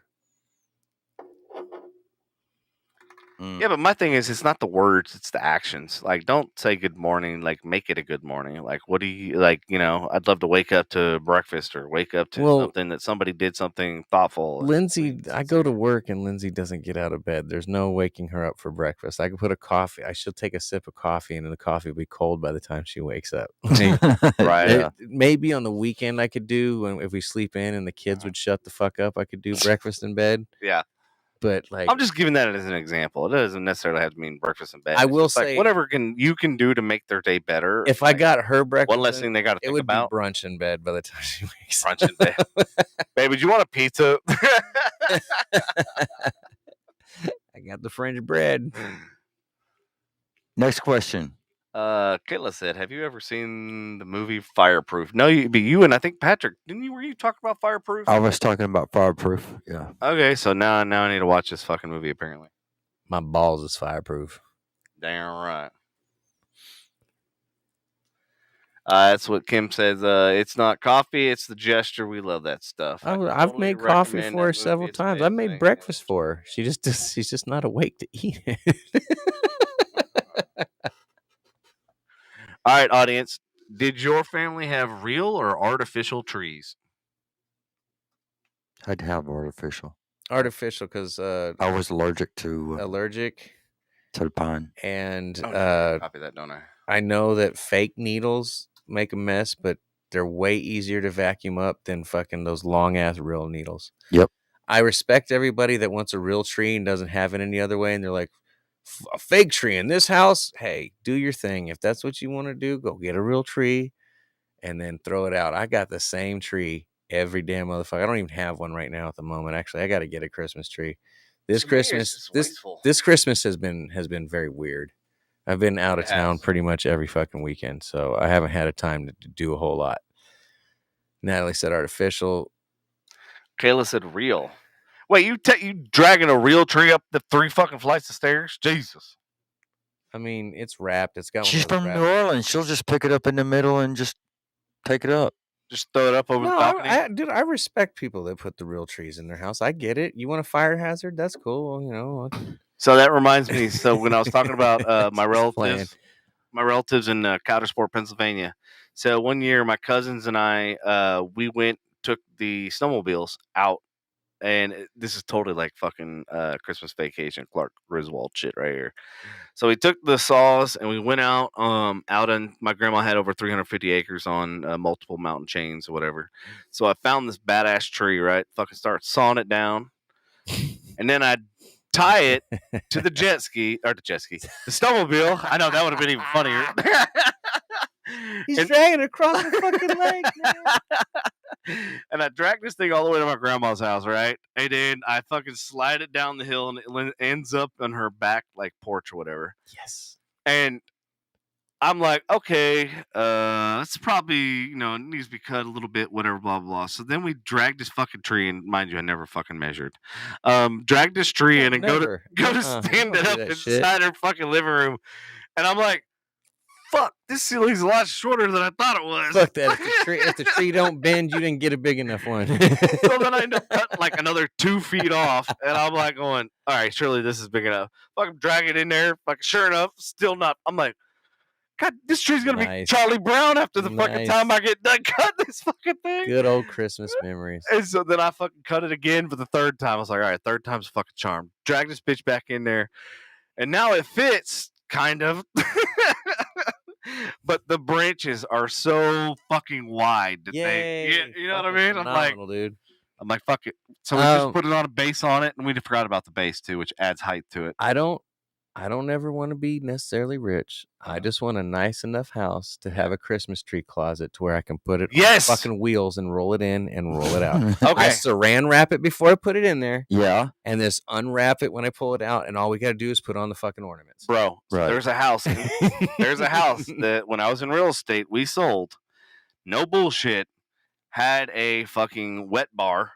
Yeah, but my thing is, it's not the words, it's the actions. Like, don't say good morning. Like, make it a good morning. Like, what do you like? I'd love to wake up to breakfast or wake up to something that somebody did something thoughtful. Lindsay, I go to work and Lindsay doesn't get out of bed. There's no waking her up for breakfast. I can put she'll take a sip of coffee, and then the coffee will be cold by the time she wakes up. Right. Maybe on the weekend I could do, if we sleep in and the kids would shut the fuck up, I could do breakfast in bed. Yeah. But like, I'm just giving that as an example. It doesn't necessarily have to mean breakfast in bed. I It's will just like say, whatever you can do to make their day better. if I like, got her breakfast, one less thing they got to it think would about. be brunch in bed by the time she wakes Brunch in bed. Baby, do you want a pizza? I got the French bread. Next question. Kayla said, "Have you ever seen the movie Fireproof?" No, you and I think Patrick. Were you talking about Fireproof? I was talking about Fireproof. Yeah. Okay, so now I need to watch this fucking movie. Apparently, My balls is fireproof. damn right. That's what Kim says. It's not coffee; it's the gesture. We love that stuff. I've made coffee for her several times. I made breakfast for her. She's just not awake to eat it. All right, audience. Did your family have real or artificial trees? I'd have artificial. Artificial, because I was allergic to to pine. and Copy that, don't I? I know that fake needles make a mess, but they're way easier to vacuum up than fucking those long ass real needles. Yep. I respect everybody that wants a real tree and doesn't have it any other way, and they're like, a fake tree in this house? Hey, do your thing. If that's what you want to do, go get a real tree and then throw it out. I got the same tree every damn motherfucker. I don't even have one right now at the moment. Actually, I got to get a Christmas tree. This Christmas has been very weird. I've been out of town pretty much every fucking weekend, so I haven't had a time to do a whole lot. Natalie said artificial. Kayla said real. Wait, you dragging a real tree up the 3 fucking flights of stairs? Jesus. I mean, it's wrapped. It's got. She's from New Orleans. She'll just pick it up in the middle and just take it up. Just throw it up over the balcony. Dude, I respect people that put the real trees in their house. I get it. You want a fire hazard? That's cool. You know. So that reminds me. So when I was talking about my relatives in Coudersport, Pennsylvania. So one year, my cousins and I, we took the snowmobiles out, and this is totally like fucking Christmas Vacation, Clark Griswold shit right here. So we took the saws and we went out in my grandma had over 350 acres on multiple mountain chains or whatever. So I found this badass tree, right? Fucking start sawing it down. And then I tie it to the the snowmobile. I know that would have been even funnier. He's dragging it across the fucking lake, man. And I dragged this thing all the way to my grandma's house, right? And then I fucking slide it down the hill and it ends up on her back like porch or whatever. Yes. And I'm like, okay, it's probably, it needs to be cut a little bit, whatever, blah, blah, blah. So then we dragged this fucking tree, and mind you, I never fucking measured. Dragged this tree in and go to stand it up inside her fucking living room. And I'm like, fuck, this ceiling's a lot shorter than I thought it was. Fuck that. If the tree don't bend, you didn't get a big enough one. So then I end up cutting like another 2 feet off, and I'm like going, all right, surely this is big enough. Fucking drag it in there. Fucking sure enough, still not. I'm like, God, this tree's going to be Charlie Brown after the fucking time I get done cutting this fucking thing. Good old Christmas memories. And so then I fucking cut it again for the 3rd time. I was like, all right, 3rd time's a fucking charm. Drag this bitch back in there. And now it fits, kind of. But the branches are so fucking wide that you know what I mean? I'm like, fuck it. So we just put it on a base on it, and we forgot about the base too, which adds height to it. I don't ever want to be necessarily rich. I just want a nice enough house to have a Christmas tree closet to where I can put it on fucking wheels and roll it in and roll it out. I saran wrap it before I put it in there. Yeah. And this unwrap it when I pull it out, and all we got to do is put on the fucking ornaments. Bro, right. There's a house that when I was in real estate, we sold. No bullshit. Had a fucking wet bar,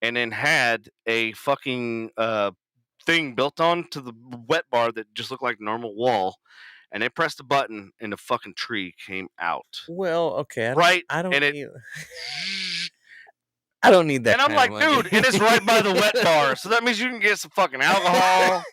and then had a fucking thing built onto the wet bar that just looked like a normal wall, and they pressed a button and the fucking tree came out. Well, okay, I don't need that. And I'm like, dude, and it's right by the wet bar, so that means you can get some fucking alcohol,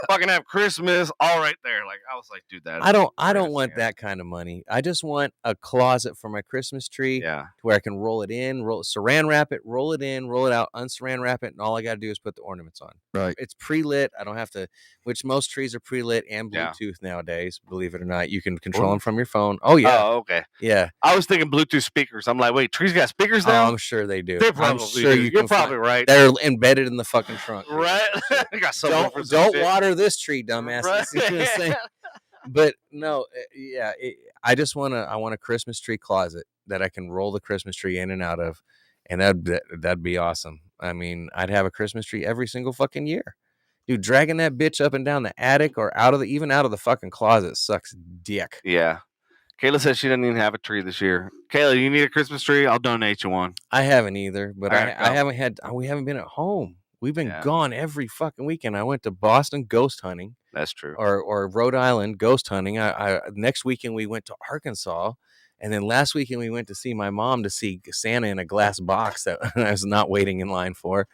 fucking have Christmas, all right there. Like, I was like, dude, I don't want that kind of money. I just want a closet for my Christmas tree, to where I can roll it in, saran wrap it, roll it in, roll it out, unsaran wrap it, and all I got to do is put the ornaments on. Right. It's pre-lit. I don't have to. Which most trees are pre-lit and Bluetooth nowadays. Believe it or not, you can control them from your phone. Oh yeah. Oh okay. Yeah. I was thinking Bluetooth speakers. I'm like, wait, trees got speakers now? Oh, I'm sure they do. They probably sure do. you You're can probably find, right. They're embedded in the fucking trunk. dude. Right? I got subwoofers and Don't shit. water this tree, dumbass. Right. You know what I'm saying? But no, yeah, I just want a Christmas tree closet that I can roll the Christmas tree in and out of, and that'd be awesome. I mean, I'd have a Christmas tree every single fucking year. Dude, dragging that bitch up and down the attic or even out of the fucking closet sucks dick. Yeah. Kayla says she doesn't even have a tree this year. Kayla, you need a Christmas tree? I'll donate you one. I haven't either, but I I haven't we haven't been at home. We've been gone every fucking weekend. I went to Boston ghost hunting. That's true. Or Rhode Island ghost hunting. I next weekend we went to Arkansas, and then last weekend we went to see my mom to see Santa in a glass box that I was not waiting in line for.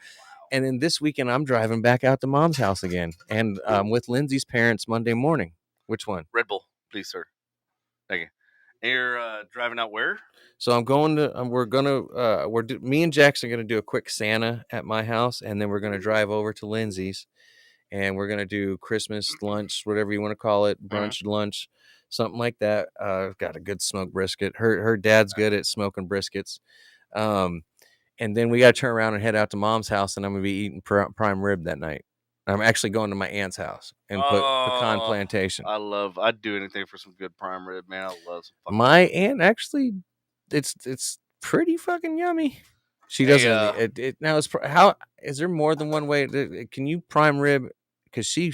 And then this weekend I'm driving back out to mom's house again, and with Lindsay's parents Monday morning. Which one? Red Bull, please, sir. Thank you. And you're driving out where? So I'm going to me and Jackson are gonna do a quick Santa at my house, and then we're gonna drive over to Lindsay's, and we're gonna do Christmas lunch, whatever you want to call it, brunch, lunch, something like that. Got a good smoked brisket. Her dad's good at smoking briskets. And then we got to turn around and head out to mom's house, and I'm gonna be eating prime rib that night. I'm actually going to my aunt's house and put pecan plantation. I'd do anything for some good prime rib, man. I love some fucking My aunt actually, it's pretty fucking yummy. She doesn't. Now it's how is there more than one way? Can you prime rib? Because she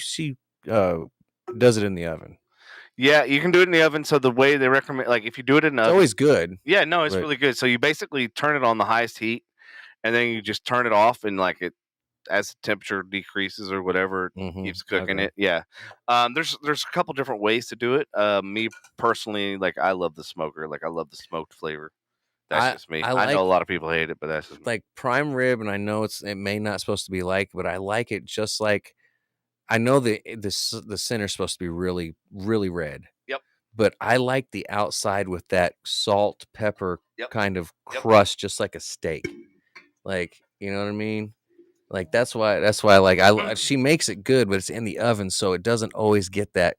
does it in the oven. Yeah, you can do it in the oven. So the way they recommend, like if you do it in the It's oven, always good. Yeah, no, it's really good. So you basically turn it on the highest heat, and then you just turn it off, and like it, as the temperature decreases or whatever, it keeps cooking it. Yeah, there's a couple different ways to do it. Me personally, like I love the smoker. Like I love the smoked flavor. That's just me. I know a lot of people hate it, but that's just me. Like prime rib, and I know it may not supposed to be like, but I like it just like. I know the center's supposed to be really, really red. Yep. But I like the outside with that salt, pepper kind of crust, just like a steak. Like, you know what I mean? Like that's why like she makes it good, but it's in the oven, so it doesn't always get that.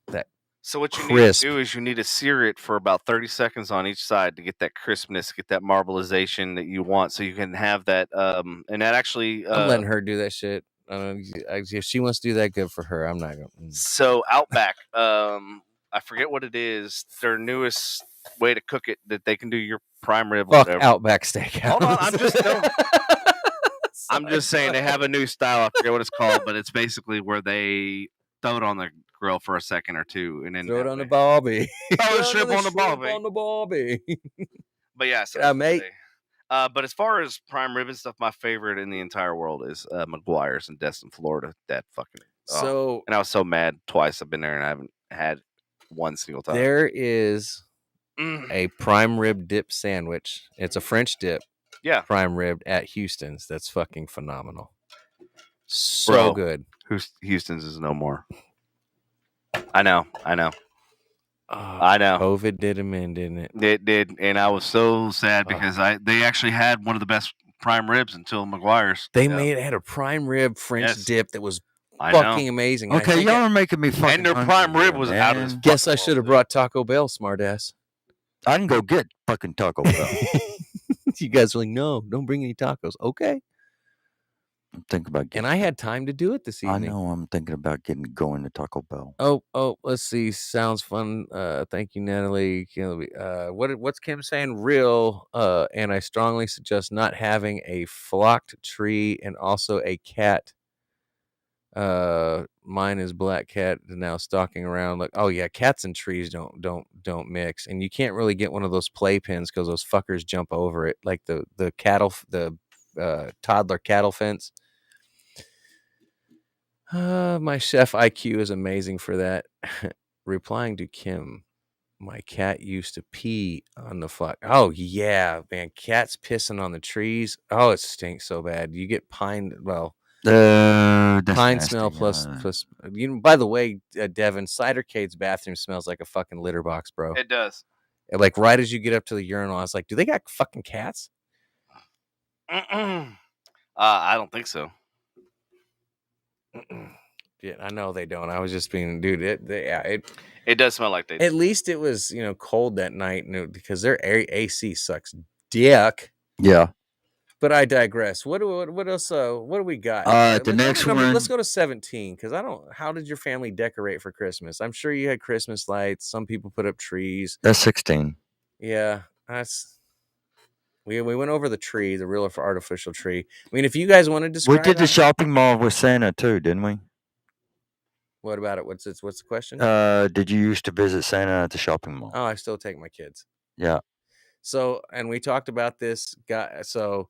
So what you crisp. need to do is you need to sear it for about 30 seconds on each side to get that crispness, get that marbleization that you want, so you can have that. And that actually, I'm letting her do that shit. If she wants to do that, good for her. I'm not going. So Outback, I forget what it is. Their newest way to cook it that they can do your prime rib. Fuck whatever. Outback Steakhouse. Hold on, I'm just saying they have a new style. I forget what it's called, but it's basically where they throw it on the grill for a second or two, and then throw it on the barbie. Throw the shrimp on the barbie. On the barbie. But yeah, so mate. But as far as prime rib and stuff, my favorite in the entire world is McGuire's in Destin, Florida. That fucking and I was so mad twice. I've been there and I haven't had one single time. There is a prime rib dip sandwich. It's a French dip. Yeah, prime rib at Houston's. That's fucking phenomenal. So good. Houston's is no more. I know. I know. COVID did him in, didn't it? It did, and I was so sad because they actually had one of the best prime ribs until McGuire's. They had a prime rib French dip that was fucking amazing. Okay, y'all are making me fucking. And their prime rib was out of this. Guess I should have brought Taco Bell, smartass. I can go get fucking Taco Bell. You guys are like, no, don't bring any tacos. Okay. I'm thinking about getting. And I had time to do it this evening. I know. I'm thinking about going to Taco Bell. Oh, let's see. Sounds fun. Thank you, Natalie. What's Kim saying? Real. And I strongly suggest not having a flocked tree and also a cat. Mine is black cat now stalking around. Like, oh yeah, cats and trees don't mix, and you can't really get one of those playpens because those fuckers jump over it, like the toddler cattle fence. My chef IQ is amazing for that. Replying to Kim, my cat used to pee on the flock. Oh yeah, man, cats pissing on the trees. Oh, it stinks so bad. You get pine pine nasty, smell plus. You know, by the way, Devin, Cidercade's bathroom smells like a fucking litter box, bro. It does. Like right as you get up to the urinal, I was like, do they got fucking cats? I don't think so. Yeah, I know they don't. I was just being, dude. It does smell like they do. At least it was, cold that night, because their AC sucks dick. Yeah. But I digress. What else? What do we got? The next one. Let's go to 17 because I don't. How did your family decorate for Christmas? I'm sure you had Christmas lights. Some people put up trees. That's 16. Yeah, that's. We went over the tree, the real artificial tree. I mean, if you guys want to describe, We did the shopping mall with Santa too, didn't we? What about it? What's the question? Did you used to visit Santa at the shopping mall? Oh, I still take my kids. Yeah. So, and we talked about this guy. So,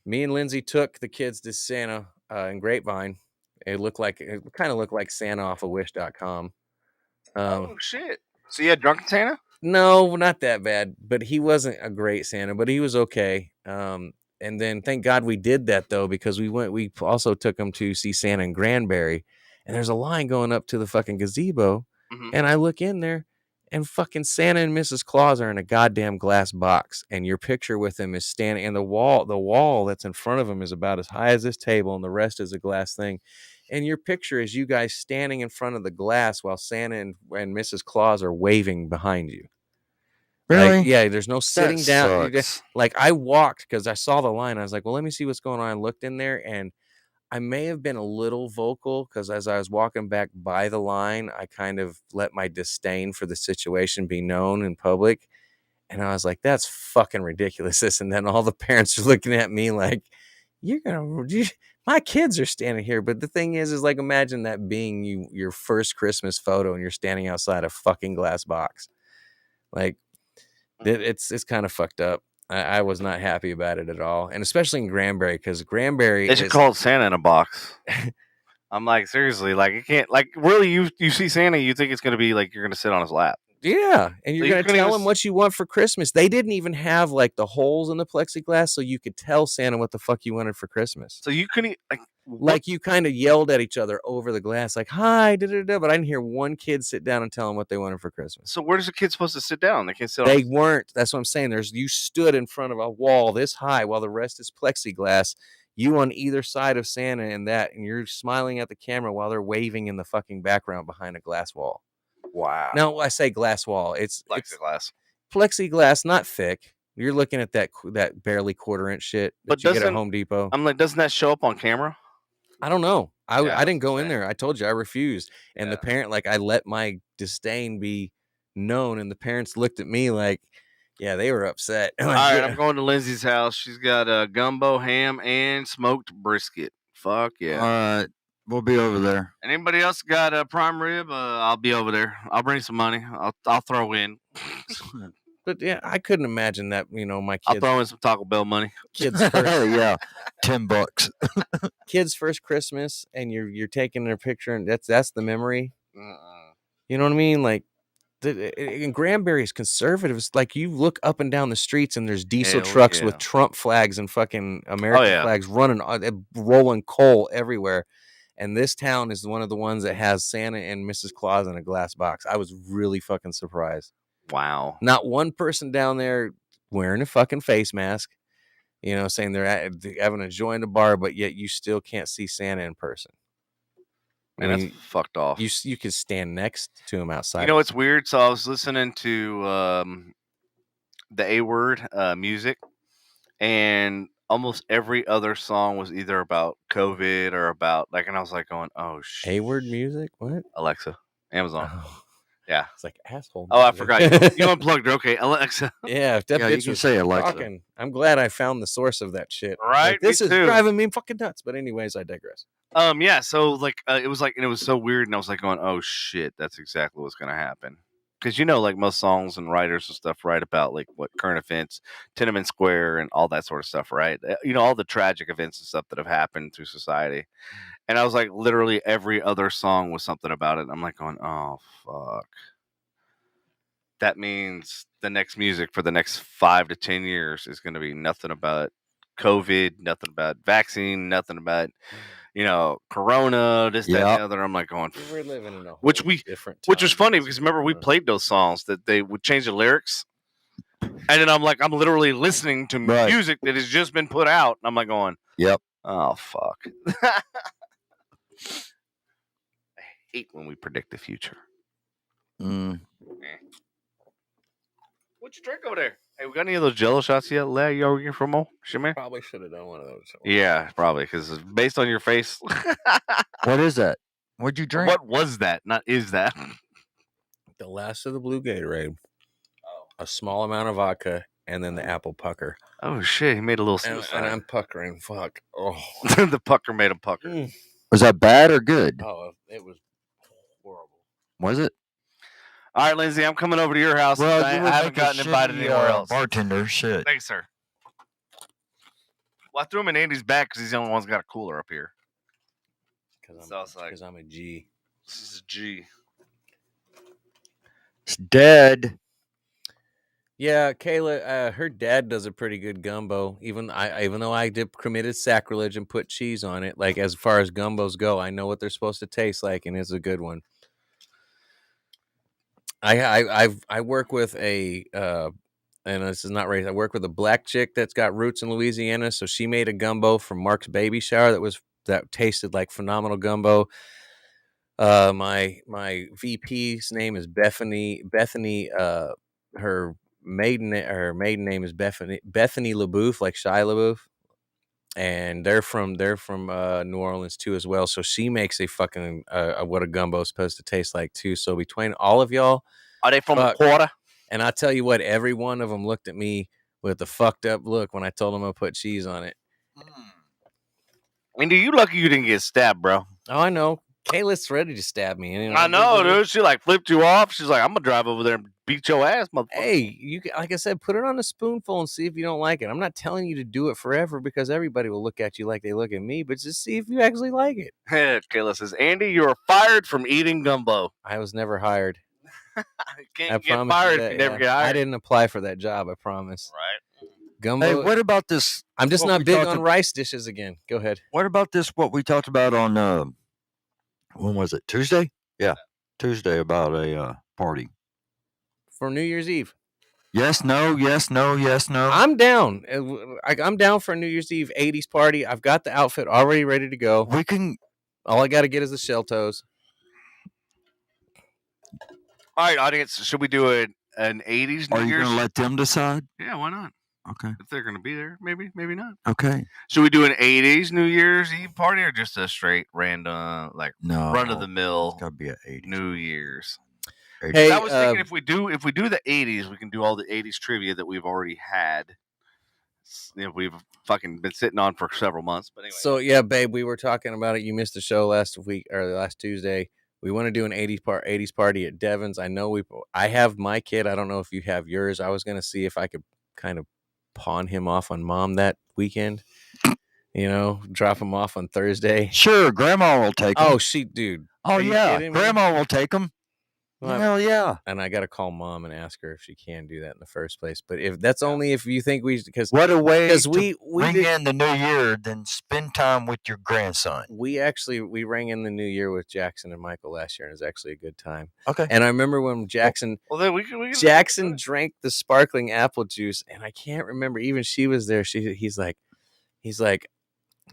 me and Lindsay took the kids to Santa in Grapevine. It kind of looked like Santa off of Wish.com. Oh shit! So you had drunken Santa? No, not that bad, but he wasn't a great Santa, but he was okay. And then thank God we did that though, because we also took him to see Santa in Granbury, and there's a line going up to the fucking gazebo, and I look in there, and fucking Santa and Mrs. Claus are in a goddamn glass box, and your picture with him is standing, and the wall that's in front of him is about as high as this table, and the rest is a glass thing. And your picture is you guys standing in front of the glass while Santa and Mrs. Claus are waving behind you. Really? Like, yeah, there's no sitting down. Sucks. Like I walked because I saw the line. I was like, well, let me see what's going on. I looked in there and I may have been a little vocal because as I was walking back by the line, I kind of let my disdain for the situation be known in public. And I was like, that's fucking ridiculous. And then all the parents are looking at me like, my kids are standing here. But the thing is like, imagine that being your first Christmas photo and you're standing outside a fucking glass box. Like, it's kind of fucked up. I was not happy about it at all, and especially in Granbury because Granbury. They should call Santa in a box. I'm like, seriously, like it can't, like really, you see Santa, you think it's gonna be like you're gonna sit on his lap. Yeah, and you're So gonna tell him what you want for Christmas. They didn't even have like the holes in the plexiglass, so you could tell Santa what the fuck you wanted for Christmas. So you couldn't like you kind of yelled at each other over the glass, like "Hi," but I didn't hear one kid sit down and tell them what they wanted for Christmas. So where's the kid supposed to sit down? They can't sit. They weren't. That's what I'm saying. You stood in front of a wall this high while the rest is plexiglass. You on either side of Santa and you're smiling at the camera while they're waving in the fucking background behind a glass wall. Wow. Now I say glass wall. It's plexiglass. Plexiglass, not thick. You're looking at that barely quarter-inch shit that you get at Home Depot. I'm like, doesn't that show up on camera? I don't know. I didn't go in there. I told you I refused. And the parent, like, I let my disdain be known, and the parents looked at me like, yeah, they were upset. All right, I'm going to Lindsay's house. She's got gumbo, ham, and smoked brisket. Fuck yeah. All right. We'll be over there. And anybody else got a prime rib? I'll be over there. I'll bring some money. I'll throw in. But yeah, I couldn't imagine that, my kids. I'll throw in some Taco Bell money. Kids first. Yeah, $10. Kids' first Christmas, and you're taking their picture, and that's the memory. You know what I mean? Like, in Granbury's conservatives, like you look up and down the streets, and there's diesel trucks with Trump flags and fucking American flags running, rolling coal everywhere. And this town is one of the ones that has Santa and Mrs. Claus in a glass box. I was really fucking surprised. Wow. Not one person down there wearing a fucking face mask, saying they're having a joint a bar, but yet you still can't see Santa in person. Man, that's fucked off. You could stand next to him outside. You know what's weird? So I was listening to the A-Word music, and almost every other song was either about COVID or about and I was like going, oh shit. A-Word music? What? Alexa, Amazon. Oh. Yeah. It's like asshole. Oh, I forgot. You unplugged her. Okay, Alexa. Yeah, that bitch you can say Alexa. Talking. I'm glad I found the source of that shit. Right. Like, this is driving me fucking nuts. But anyways, I digress. Yeah. So it was and it was so weird, and I was like going, oh shit, that's exactly what's gonna happen. Because most songs and writers and stuff write about what current events, Tiananmen Square, and all that sort of stuff, right? All the tragic events and stuff that have happened through society. And I was like, literally every other song was something about it. I'm like going, oh fuck. That means the next music for the next 5 to 10 years is going to be nothing about COVID, nothing about vaccine, nothing about Corona, this, that, and the other. I'm like going, we're living in a whole which was funny because remember we played those songs that they would change the lyrics, and then I'm literally listening to music that has just been put out, and I'm like going, yep, oh fuck. I hate when we predict the future. What you drink over there? Hey, we got any of those Jello shots yet? You from Shimmer? Probably should have done one of those. Yeah, probably because based on your face. What is that? What'd you drink? What was that? Not is that? The last of the blue Gatorade. A small amount of vodka and then the apple pucker. Oh shit! He made a little And suicide. I'm puckering. Fuck. Oh. The pucker made him pucker. Was that bad or good? Oh, it was horrible. Was it? All right, Lindsay, I'm coming over to your house. Well, I you would haven't make a gotten invited shitty, anywhere else. Bartender, shit. Thanks, sir. Well, I threw him in Andy's back because he's the only one who's got a cooler up here. Because I'm a G. This is a G. It's dead. Yeah, Kayla, her dad does a pretty good gumbo. Even though I committed sacrilege and put cheese on it, like as far as gumbos go, I know what they're supposed to taste like, and it's a good one. I work with a and this is not race. I work with a black chick that's got roots in Louisiana, so she made a gumbo for Mark's baby shower that tasted like phenomenal gumbo. My VP's name is Bethany. Her maiden name is Bethany LaBeouf, like Shia LaBeouf, and they're from New Orleans too as well. So she makes a fucking what a gumbo is supposed to taste like too. So between all of y'all, are they from the quarter? And I tell you what, every one of them looked at me with a fucked up look when I told them I put cheese on it. I mean, you lucky you didn't get stabbed, bro. Oh, I know. Kayla's ready to stab me. You know, I know, dude. She like flipped you off. She's like, I'm gonna drive over there and beat your ass, motherfucker. Hey, you like I said, put it on a spoonful and see if you don't like it. I'm not telling you to do it forever because everybody will look at you like they look at me, but just see if you actually like it. Kayla says, Andy, you are fired from eating gumbo. I was never hired. Can't get fired if you never get hired. I didn't apply for that job, I promise. Right. Gumbo. Hey, what about this? I'm just not big on rice dishes again. Go ahead. What about this? What we talked about on when was it? Tuesday? Yeah, Tuesday about a party for New Year's Eve. Yes, no, yes, no, yes, no. I'm down. I'm down for a New Year's Eve 80s party. I've got the outfit already ready to go. We can. All I got to get is the shell toes. All right, audience. Should we do an 80s New Year's? Are you going to let them decide? Yeah, why not? Okay. If they're going to be there, maybe not. Okay. Should we do an 80s New Year's Eve party or just a straight random, like run of the mill? It's got to be an 80s New Year's. Hey, I was thinking if we do the 80s, we can do all the 80s trivia that we've already had. You know, we've fucking been sitting on for several months. But anyway. So yeah, babe, we were talking about it. You missed the show last week or last Tuesday. We want to do an 80s party at Devin's. I have my kid. I don't know if you have yours. I was going to see if I could kind of pawn him off on mom that weekend. You know, drop him off on Thursday. Sure, grandma will take him. Oh, dude. Oh, yeah, grandma will take him. Well, hell yeah. And I got to call mom and ask her if she can do that in the first place. But if that's only if you think because what a way to we ring in the new year, then spend time with your grandson. We rang in the new year with Jackson and Michael last year, and it was actually a good time. Okay. And I remember when Jackson Jackson drank the sparkling apple juice, and I can't remember, even she was there. He's like, he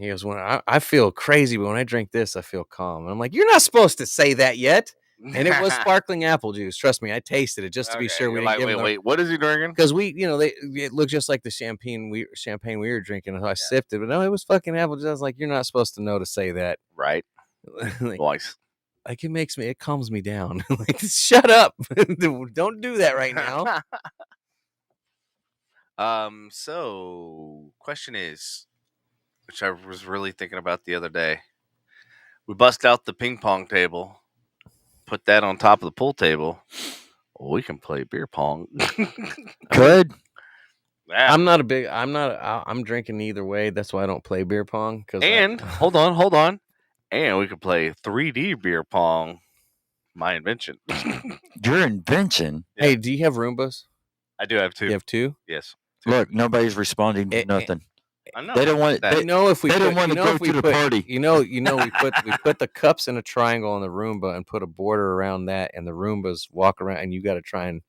goes, when I feel crazy, but when I drink this, I feel calm. And I'm like, you're not supposed to say that yet. And it was sparkling apple juice. Trust me, I tasted it just to be sure we didn't give him. Wait, what is he drinking? Because it looked just like the champagne we were drinking. And I sipped it, but no, it was fucking apple juice. I was like, you're not supposed to know to say that, right? Like it calms me down. Like, shut up! Don't do that right now. So question is, which I was really thinking about the other day. We bust out the ping pong table. Put that on top of the pool table. We can play beer pong. Good. Yeah. I'm drinking either way. That's why I don't play beer pong. Hold on. And we can play 3D beer pong. My invention. Your invention? Yeah. Hey, do you have Roombas? I do have 2. You have 2? Yes. 2. Look, nobody's responding to nothing. I know. They don't want. They know if we. They don't want to go to the party. We put the cups in a triangle on the Roomba and put a border around that, and the Roombas walk around, and you got to try and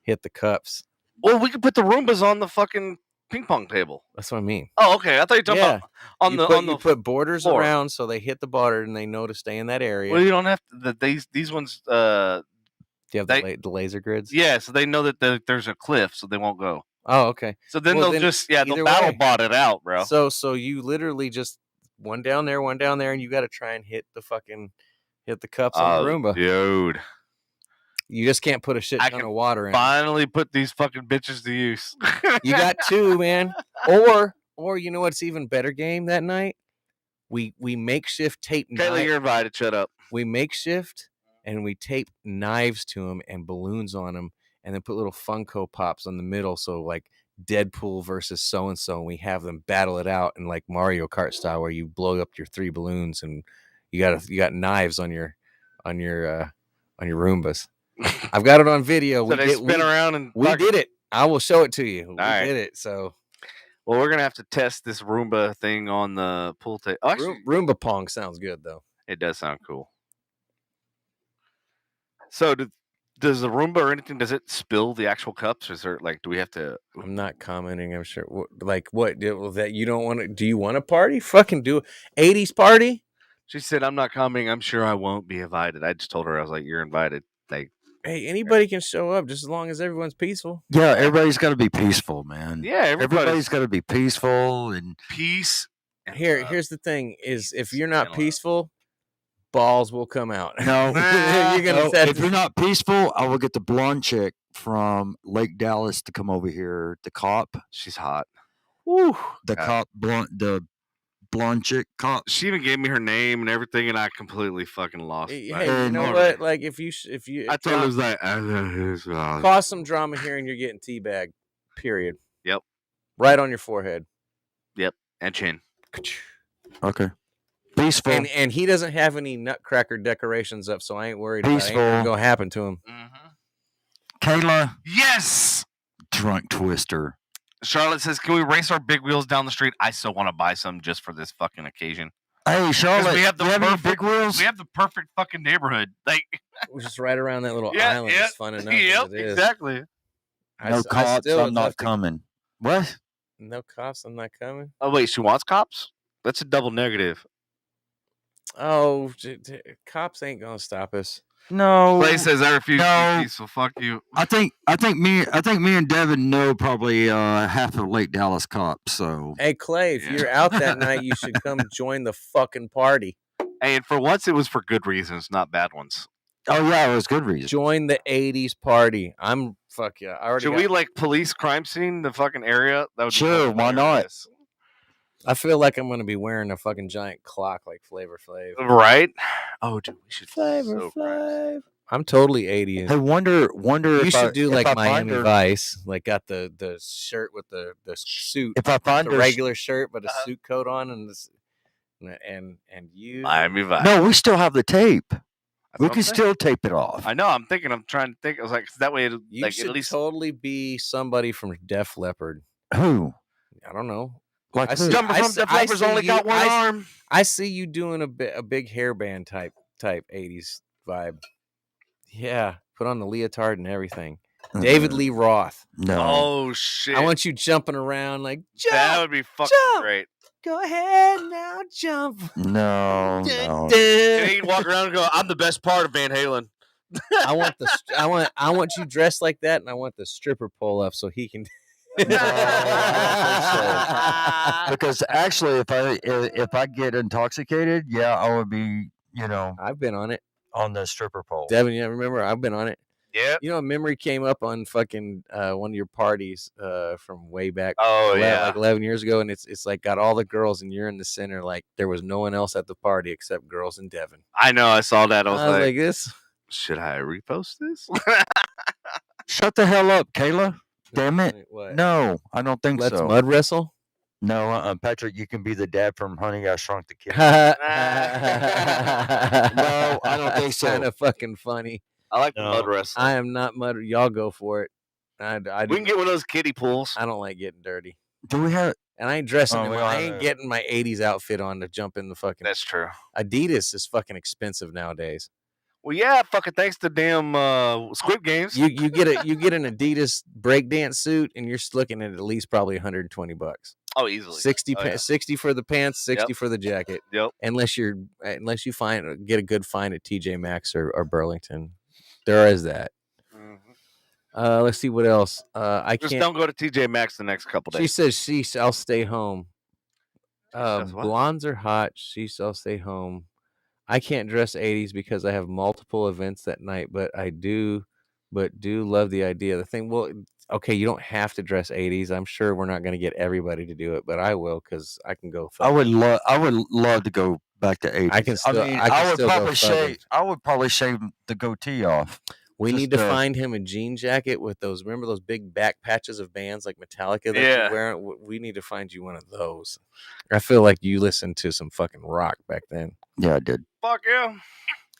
hit the cups. Well, we could put the Roombas on the fucking ping pong table. That's what I mean. Oh, okay. I thought you were talking about you put borders floor. Around so they hit the border and they know to stay in that area. Well, you don't have to. These ones. Do you have the laser grids? Yeah, so they know that there's a cliff, so they won't go. Oh, okay. So then Well, they'll then, they'll either battle way. bot it out, bro. So you literally just one down there, and you got to try and hit the cups on the Roomba. Dude. You just can't put a shit ton of water in. Finally put these fucking bitches to use. You got two, man. Or you know what's even better game that night? We makeshift tape. Kayla, you're invited. Shut up. We makeshift and we tape knives to them and balloons on them, and then put little Funko Pops on the middle. So like Deadpool versus so and so, and we have them battle it out in like Mario Kart style, where you blow up your 3 balloons and you got knives on your Roombas. I've got it on video. So they spin around and we did it. I will show it to you. We did it. So, well, we're gonna have to test this Roomba thing on the pool table. Oh, actually, Roomba Pong sounds good though. It does sound cool. So, does the Roomba or anything? Does it spill the actual cups? Or is there like? Do we have to? I'm not commenting. I'm sure. What that you don't want to? Do you want a party? Fucking do 80s party. She said, "I'm not commenting. I'm sure I won't be invited." I just told her I was like, "You're invited." Like, hey, anybody can show up just as long as everyone's peaceful. Yeah, everybody's got to be peaceful, man. Yeah, everybody's got to be peaceful and peace. And, here's the thing: is if you're not peaceful, balls will come out. No, you're gonna. If you're not peaceful, I will get the blonde chick from Lake Dallas to come over here. The cop, she's hot. Woo, the cop, the blonde chick cop. She even gave me her name and everything, and I completely fucking lost. Hey, you know what? Like if you, I told her it was like cause some drama here, and you're getting teabagged. Period. Yep. Right on your forehead. Yep, and chin. Okay. Peaceful. And he doesn't have any nutcracker decorations up, so I ain't worried. Peaceful. About anything gonna happen to him. Mm-hmm. Kayla. Yes. Drunk twister. Charlotte says, "Can we race our big wheels down the street? I still want to buy some just for this fucking occasion." Hey, Charlotte, we have the perfect big wheels. We have the perfect fucking neighborhood. Like, we're just right around that little island. It's fun enough. Yep, exactly. No cops. I'm not coming. What? No cops. I'm not coming. Oh wait, she wants cops? That's a double negative. Oh, cops ain't gonna stop us. No. Clay says I refuse to be, so fuck you. I think me and Devin know probably half of Lake Dallas cops. So hey Clay, if you're out that night, you should come join the fucking party. Hey, and for once, it was for good reasons, not bad ones. Oh yeah, it was good reasons. Join the 80s party. Fuck yeah. Should we like police crime scene the fucking area? That would sure. Why not? I feel like I'm gonna be wearing a fucking giant clock like Flavor Flav. Right? Oh, dude, we should Flavor Flav. I'm totally 80s. Hey, wonder. You should do like Miami Vice, like got the shirt with the suit. If I find a regular shirt but a suit coat on, and you Miami Vice. No, we still have the tape. We can still tape it off. I know. I'm trying to think. I was like, that way, you should at least totally be somebody from Def Leppard. Who? I don't know. Like Def Leppard's only got one arm. I see you doing a big hairband type 80s vibe. Yeah, put on the leotard and everything. David Lee Roth. No. Oh shit! I want you jumping around like jump. That would be fucking great. Go ahead now, jump. No. And he can walk around and go, "I'm the best part of Van Halen." I want you dressed like that, and I want the stripper pull up so he can. Because actually, if I get intoxicated, yeah, I would be. I've been on it. On the stripper pole. Devin, yeah, remember I've been on it. Yeah. You know, a memory came up on fucking one of your parties from way back. Oh yeah, like 11 years ago, and it's like got all the girls, and you're in the center. Like there was no one else at the party except girls and Devin. I know. I saw that. I was like, this. Should I repost this? Shut the hell up, Kayla. Damn it. What? No, I don't think so. Let's mud wrestle. No, Patrick, you can be the dad from Honey, I Shrunk the Kid. No, I don't think so. Kind of fucking funny. I like the mud wrestling. I am not mud. Y'all go for it. We can get one of those kiddie pools. I don't like getting dirty. Do we have? And I ain't dressing. I ain't getting my 80s outfit on to jump in the fucking. That's true. Adidas is fucking expensive nowadays. Well, yeah, fucking thanks to damn Squid Games. You get an Adidas breakdance suit, and you're looking at least probably $120. Oh, easily. 60 for the pants, 60 for the jacket. Yep. Unless you get a good find at TJ Maxx or Burlington, there is that. Let's see what else. I Just can't. don't go to TJ Maxx the next couple She days. says I'll stay home. says what? Blondes are hot. I'll stay home. I can't dress 80s because I have multiple events that night, but do love the idea. The thing, well, okay, you don't have to dress 80s. I'm sure we're not going to get everybody to do it, but I will because I can go. I would love to go back to 80s. I can still. I would still go probably thugging. I would probably shave the goatee off. We Just, need to find him a jean jacket with those. Remember those big back patches of bands like Metallica that you wear? We need to find you one of those. I feel like you listened to some fucking rock back then. Yeah, I did. Fuck yeah.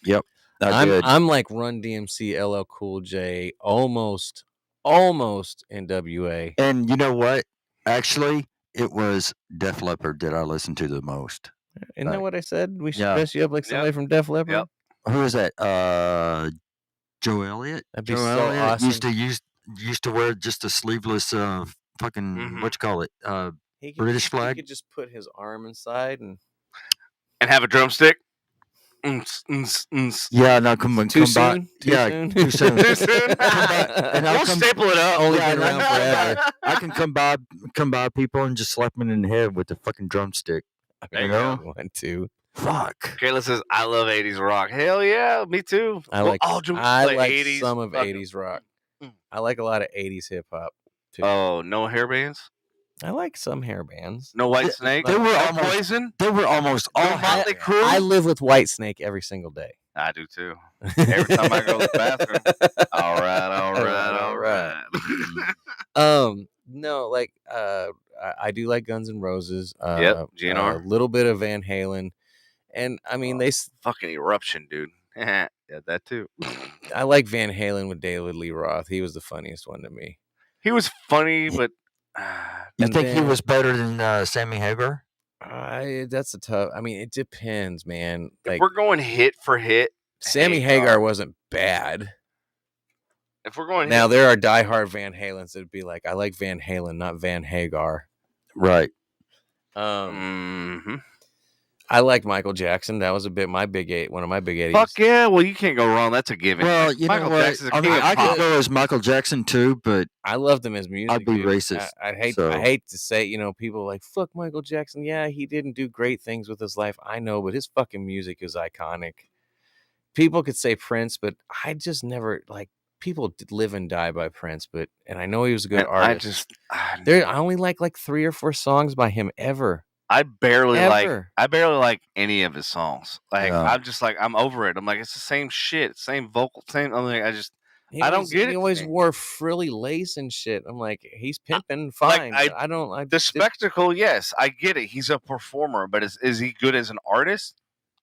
Yep, I did. I'm like Run DMC, LL Cool J, almost NWA. And you know what? Actually, it was Def Leppard that I listened to the most. Isn't that what I said? We should Yeah. dress you up like somebody from Def Leppard. Yep. Who is that? Joe Elliott. That'd be Joe so Elliott awesome. used to wear just a sleeveless fucking what you call it British flag. He could just put his arm inside and have a drumstick. Yeah, no, come too by. soon. Too soon. Too soon. And We'll staple it up. Only been around forever. I can come by people and just slap them in the head with the fucking drumstick. There you know? 1, 2. Fuck. Kayla says, "I love '80s rock." Hell yeah, me too. I like '80s. some of '80s rock. I like a lot of '80s hip hop too. Oh, no hair bands. I like some hair bands. No White Snake. They were no almost- Poison. They were almost all Motley Crue. I live with White Snake every single day. I do too. Every time I go to the bathroom. All right. No, like I do like Guns N' Roses. Yep, GNR. A little bit of Van Halen, and I mean fucking Eruption, dude. Yeah, that too. I like Van Halen with David Lee Roth. He was the funniest one to me. He was funny, but You think he was better than Sammy Hagar? That's a tough. I mean, it depends, man. if Like we're going hit for hit, Sammy Hagar wasn't bad. If we're going Now there are diehard Van Halens that'd be like, I like Van Halen, not Van Hagar. Right. I like Michael Jackson. That was one of my big 80s. Fuck yeah! Well, you can't go wrong. That's a given. Well, you Michael know what? Jackson's a I mean, king of I pop. could go as Michael Jackson too, but I loved him as music. I'd be dude. racist. I hate to say, people like fuck Michael Jackson. Yeah, he didn't do great things with his life. I know, but his fucking music is iconic. People could say Prince, but I just never like. People live and die by Prince, and I know he was a good artist. I only like 3 or 4 songs by him ever. I barely like any of his songs. Like Yeah. I'm just like I'm over it. I'm like it's the same shit, same vocal, same. I'm like I don't get it. He always wore frilly lace and shit. I'm like, he's pimping fine. The spectacle, yes, I get it. He's a performer, but is he good as an artist?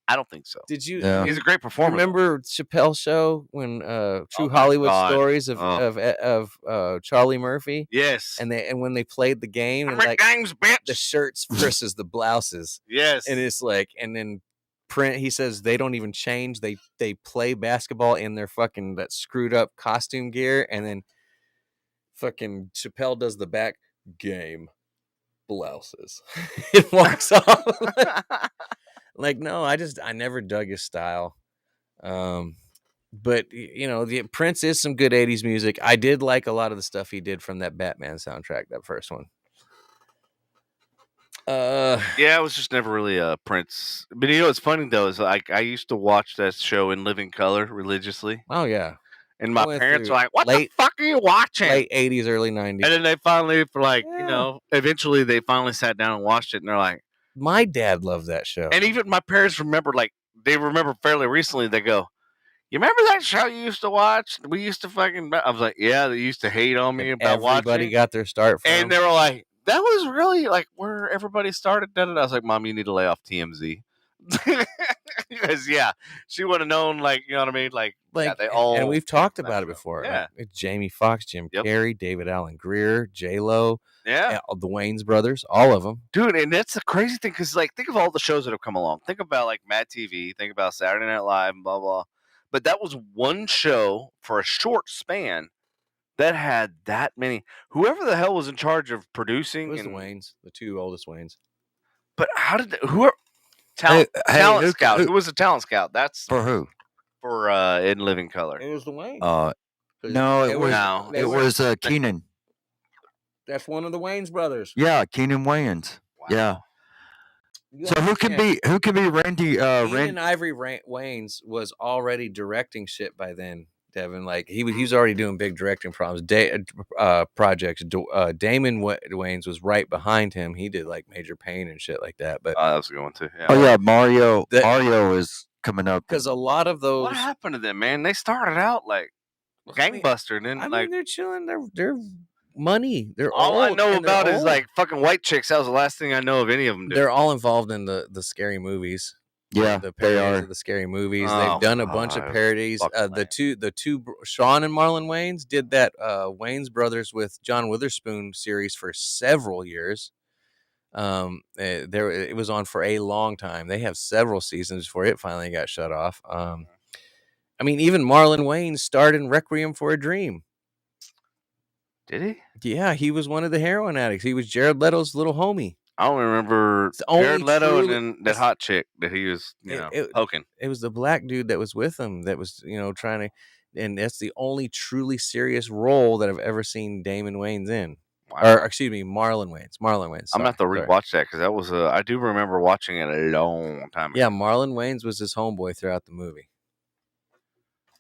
I don't think so. Did you? Yeah. He's a great performer. Remember Chappelle's show when True my Hollywood God. Stories of Charlie Murphy? Yes. And when they played the game, and games, bitch. the shirts versus the blouses, Yes. and it's like, and then he says they don't even change. They play basketball in their fucking that screwed up costume gear, and then fucking Chappelle does the back game blouses. It walks off. Like, no, I never dug his style. But the Prince is some good 80s music. I did like a lot of the stuff he did from that Batman soundtrack, that first one. Yeah, I was just never really a Prince. But what's funny though is like I used to watch that show in living color religiously. Oh yeah. And my parents were like, "What the fuck are you watching?" Late 80s, early 90s. And then they finally, eventually they finally sat down and watched it, and they're like, my dad loved that show. and even my parents remember, they remember fairly recently. They go, "You remember that show you used to watch? We used to fucking." I was like, "Yeah," they used to hate on me about watching. Everybody got their start from. And they were like, "That was really like where everybody started." I was like, "Mom, you need to lay off TMZ." Because she would have known, you know what I mean, they all. And we've talked about it before. Yeah, it's Jamie Foxx, Jim Carrey, David Allen Greer, J-Lo, the Wayans brothers, all of them, dude. And that's the crazy thing, because think of all the shows that have come along. Think about Mad TV. Think about Saturday Night Live, and blah blah. But that was one show for a short span that had that many. Whoever the hell was in charge of producing, it was the Wayans, the 2 oldest Wayans. But how did talent scout? Who was a talent scout? That's for who? For In Living Color. It was the Wayans. No, it was No, they it were- was Keenan. That's one of the Wayans brothers. Yeah, Keenan Wayans. Wow. Yeah. You So who can understand, be Randy? Keenan Ivory Wayans was already directing shit by then. Devin, like he was already doing big directing projects. Damon Wayans was right behind him. He did like Major Pain and shit like that. But That was a good one too. Yeah. Oh yeah, Mario. That- Mario is coming up. because a lot of those, What happened to them, man? They started out like gangbuster, and then I mean, like they're chilling. They're money. They're all I old, know and they're about is old. like fucking white chicks. That was the last thing I know of any of them. They're all involved in the scary movies. Yeah, the they parodies are. of the scary movies. Oh, They've done a bunch of God, parodies. fucking The two Sean and Marlon Wayans did that Wayans Brothers with John Witherspoon series for several years. It was on for a long time. They have several seasons before it finally got shut off. I mean, even Marlon Wayans starred in Requiem for a Dream. Did he? Yeah, he was one of the heroin addicts. He was Jared Leto's little homie. I don't remember It's the only Jared Leto and truly- then that hot chick that he was, poking. It was the black dude that was with him that was, trying to, and that's the only truly serious role that I've ever seen Damon Wayans in. Wow. Or excuse me, Marlon Wayans. I'm gonna have to rewatch that because that was I do remember watching it a long time ago. Yeah, Marlon Wayans was his homeboy throughout the movie.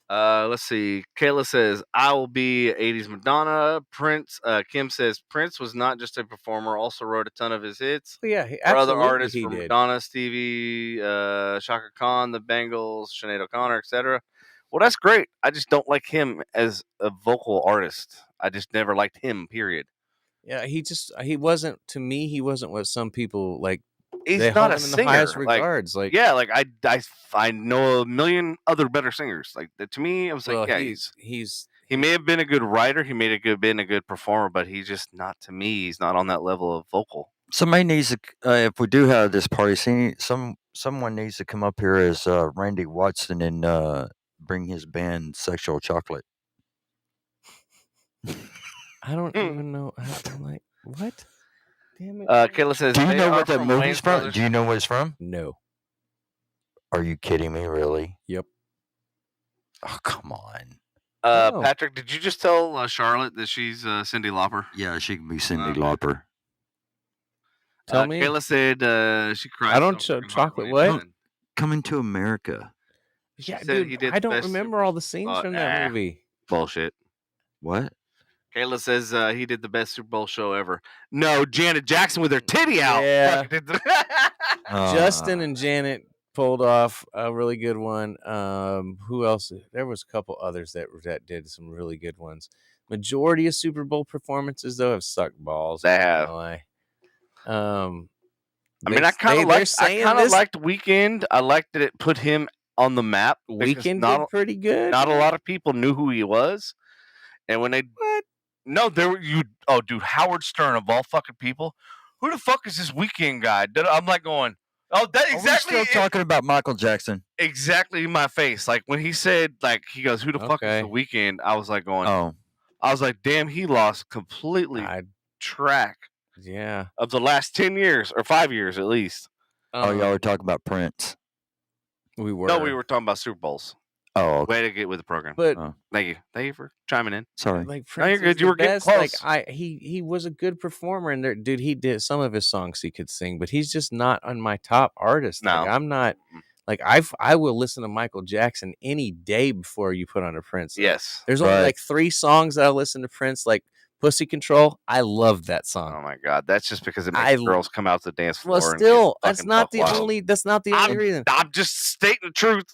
Let's see. Kayla says, I will be 80s Madonna. Prince. Kim says, Prince was not just a performer, also wrote a ton of his hits. Well, yeah, For other absolutely artists he from did. Madonna, Stevie, Shaka Khan, The Bangles, Sinead O'Connor, etc. Well, that's great. I just don't like him as a vocal artist. I just never liked him, period. Yeah, he wasn't, to me, he wasn't what some people like. He's they not hold a him in singer. the highest Like, regards. Like, yeah, like I know a million other better singers. Like to me, I was well, like, yeah, he may have been a good writer. He may have been a good performer, but he's just not, to me. He's not on that level of vocal. Somebody needs to. If we do have this party scene, someone needs to come up here as Randy Watson and bring his band Sexual Chocolate. I don't even know. I'm like, what? Damn it. Kayla says, Do you they know are what that from movie's Wayans from? Brothers. Do you know what it's from? No. Are you kidding me? Really? Yep. Oh, come on. Oh. Patrick, did you just tell Charlotte that she's Cyndi Lauper? Yeah, she can be Cyndi Okay. Lauper. Tell me. Kayla said she cried. I don't so show fucking hard chocolate. when he What? died. Coming to America. She Yeah, said dude, he did I the don't best remember all the scenes from that movie. Bullshit. What? Kayla says he did the best Super Bowl show ever. No, Janet Jackson with her titty out. Yeah. Fucking did the- Justin and Janet pulled off a really good one. Who else? There was a couple others that did some really good ones. Majority of Super Bowl performances though have sucked balls. They I'm not have. gonna lie. I mean, I kind of liked Weeknd. I liked that it put him on the map. because Weekend not did pretty good. not a lot of people knew who he was, and when they no, there were dude, Howard Stern of all fucking people. Who the fuck is this Weeknd guy? I'm like going, oh, that Are we exactly. still talking about Michael Jackson? Exactly in my face. Like when he said, like he goes, "Who the fuck is Okay. the Weeknd?" I was like going, Oh, I was like, damn, he lost completely track Yeah. of the last 10 years or 5 years at least. y'all are talking about Prince. We were. No, we were talking about Super Bowls. Oh, okay. Way to get with the program. But Thank you for chiming in. Sorry. like, No, you're Prince good. is You the were getting best. Like close. he was a good performer, and there, dude, he did some of his songs he could sing, but he's just not on my top artist. Like, No. I'm not. Like I will listen to Michael Jackson any day before you put on a Prince. Yes. There's only Right. like 3 songs that I listen to Prince, like Pussy Control. I love that Oh song. my God, that's just because it makes girls come out to the dance floor. Well, and still, get that's fucking not buck the wild. only. That's not the only reason. I'm just stating the truth.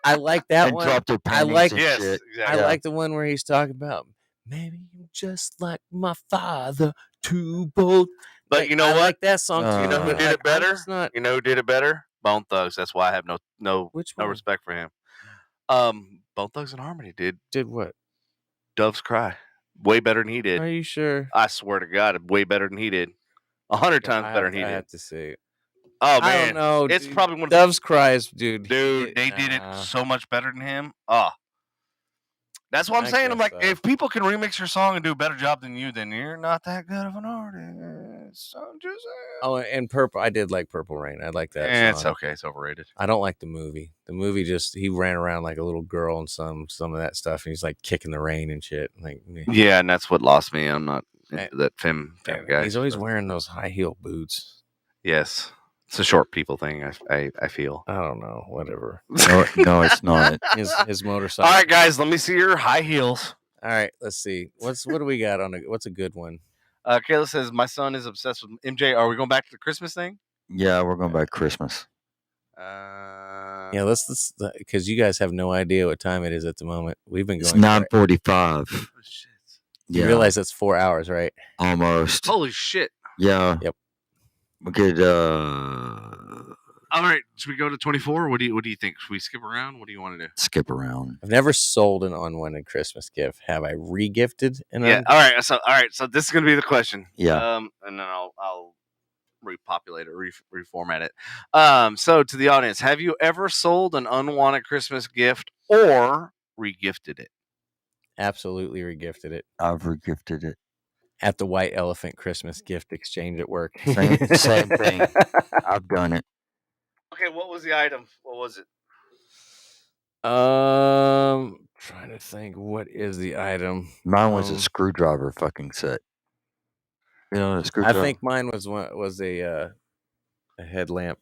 I like that And one. drop their I panties like. and yes, shit. exactly. I like the one where he's talking about maybe you're just like my father, too bold. But Like, you know I what? like that song too. You know who but, did like, it better? I'm just not. You know who did it better? Bone Thugs. That's why I have no Which no one? respect for him. Bone Thugs and Harmony did Did what? Doves Cry way better than he did. Are you sure? I swear to God, way better than he did. 100 times better than he I did. have to say. Oh I man, don't know. it's dude. probably one of the Doves Cries, dude. dude. They did it Nah. so much better than him. That's what I'm I saying. I'm guess like, so. if people can remix your song and do a better job than you, then you're not that good of an artist. Oh, and Purple. I did like Purple Rain. I like that It's song. okay. It's overrated. I don't like the movie. The movie just he ran around like a little girl and some of that stuff, and he's like kicking the rain and shit. Like, meh. Yeah, and that's what lost me. I'm not into that femme And guy. he's always wearing those high heel boots. Yes, it's a short people thing. I feel. I don't know. Whatever. No, it's not. His motorcycle. All right, guys, let me see your high heels. All right, let's see. What do we got on what's a good one? Kayla says my son is obsessed with MJ. Are we going back to the Christmas thing? Yeah, we're going back Christmas. Yeah, let's because you guys have no idea what time it is at the moment. We've been It's going. 9:45. Oh, shit. You realize that's 4 hours, right? Almost. Holy shit! Yeah. Yep. We could. All right, should we go to 24? What do you think? Should we skip around? What do you want to do? Skip around. I've never sold an unwanted Christmas gift. Have I re-gifted an? Yeah. All right. So this is gonna be the question. Yeah. And then I'll repopulate it, reformat it. So to the audience, have you ever sold an unwanted Christmas gift or regifted it? Absolutely re-gifted it I've regifted it. at the White Elephant Christmas gift exchange at work. Same thing. I've done it. Okay, what was the item? What was it? Trying to think. What is the item? Mine was a screwdriver fucking set. You know, a I screwdriver. think mine was a headlamp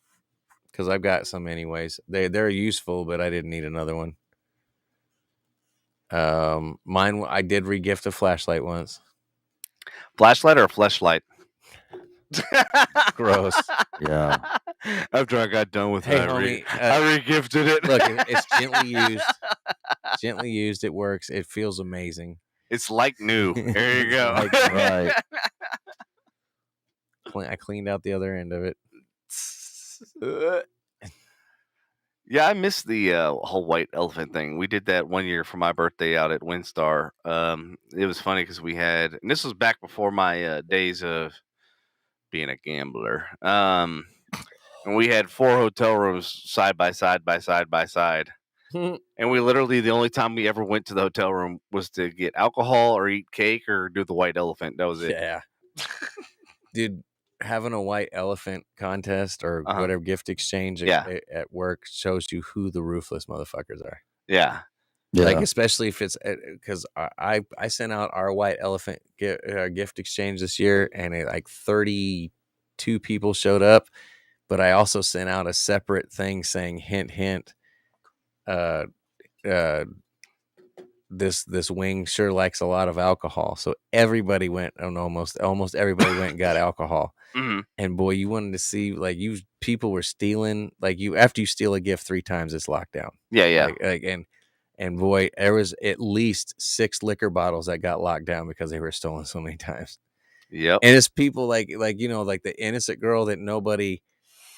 because I've got some anyways. They're useful, but I didn't need another one. Mine I did re-gift a flashlight once. Flashlight or a fleshlight? Gross. Yeah. After I got done with Hey, it, homie, I regifted it. Look, it's gently used. Gently used, it works. It feels amazing. It's like new. There you go. Right. I cleaned out the other end of it. Yeah, I missed the whole white elephant thing. We did that one year for my birthday out at Windstar. It was funny because we had, and this was back before my days of being a gambler. And we had 4 hotel rooms side by side by side by side. And we literally, the only time we ever went to the hotel room was to get alcohol or eat cake or do the white elephant. That was it. Yeah. Dude, having a white elephant contest or whatever gift exchange at work shows you who the ruthless motherfuckers are. Yeah. Like, especially if it's because I sent out our white elephant gift exchange this year and like 32 people showed up. But I also sent out a separate thing saying, hint, hint, this wing sure likes a lot of alcohol. So everybody went, and almost everybody went and got alcohol. Mm-hmm. And boy, you wanted to see, like, people were stealing, like, after you steal a gift 3 times, it's locked down. Yeah. And boy, there was at least 6 liquor bottles that got locked down because they were stolen so many times. Yep. And it's people like the innocent girl that nobody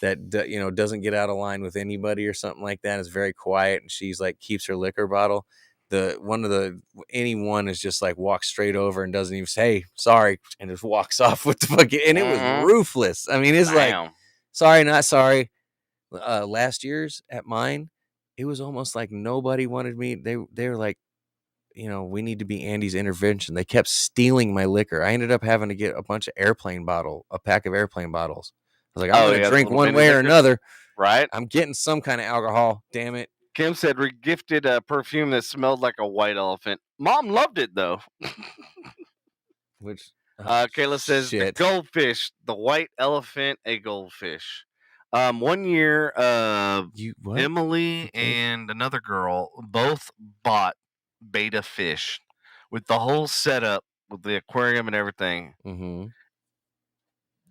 that doesn't get out of line with anybody or something like that, is very quiet, and she's like keeps her liquor bottle. Anyone is just like walks straight over and doesn't even say, hey, sorry, and just walks off with the fucking, and it was ruthless. I mean, it's like, sorry, not sorry. Last year's at mine, it was almost like nobody wanted me. They were like, we need to be Andy's intervention. They kept stealing my liquor. I ended up having to get a pack of airplane bottles. I was like, I'm going to drink one way or another. Right. I'm getting some kind of alcohol. Damn it. Kim said regifted a perfume that smelled like a white elephant. Mom loved it, though. Which Kayla says the goldfish, the white elephant, a goldfish. One year, Emily and another girl both bought beta fish with the whole setup with the aquarium and everything. Mm-hmm.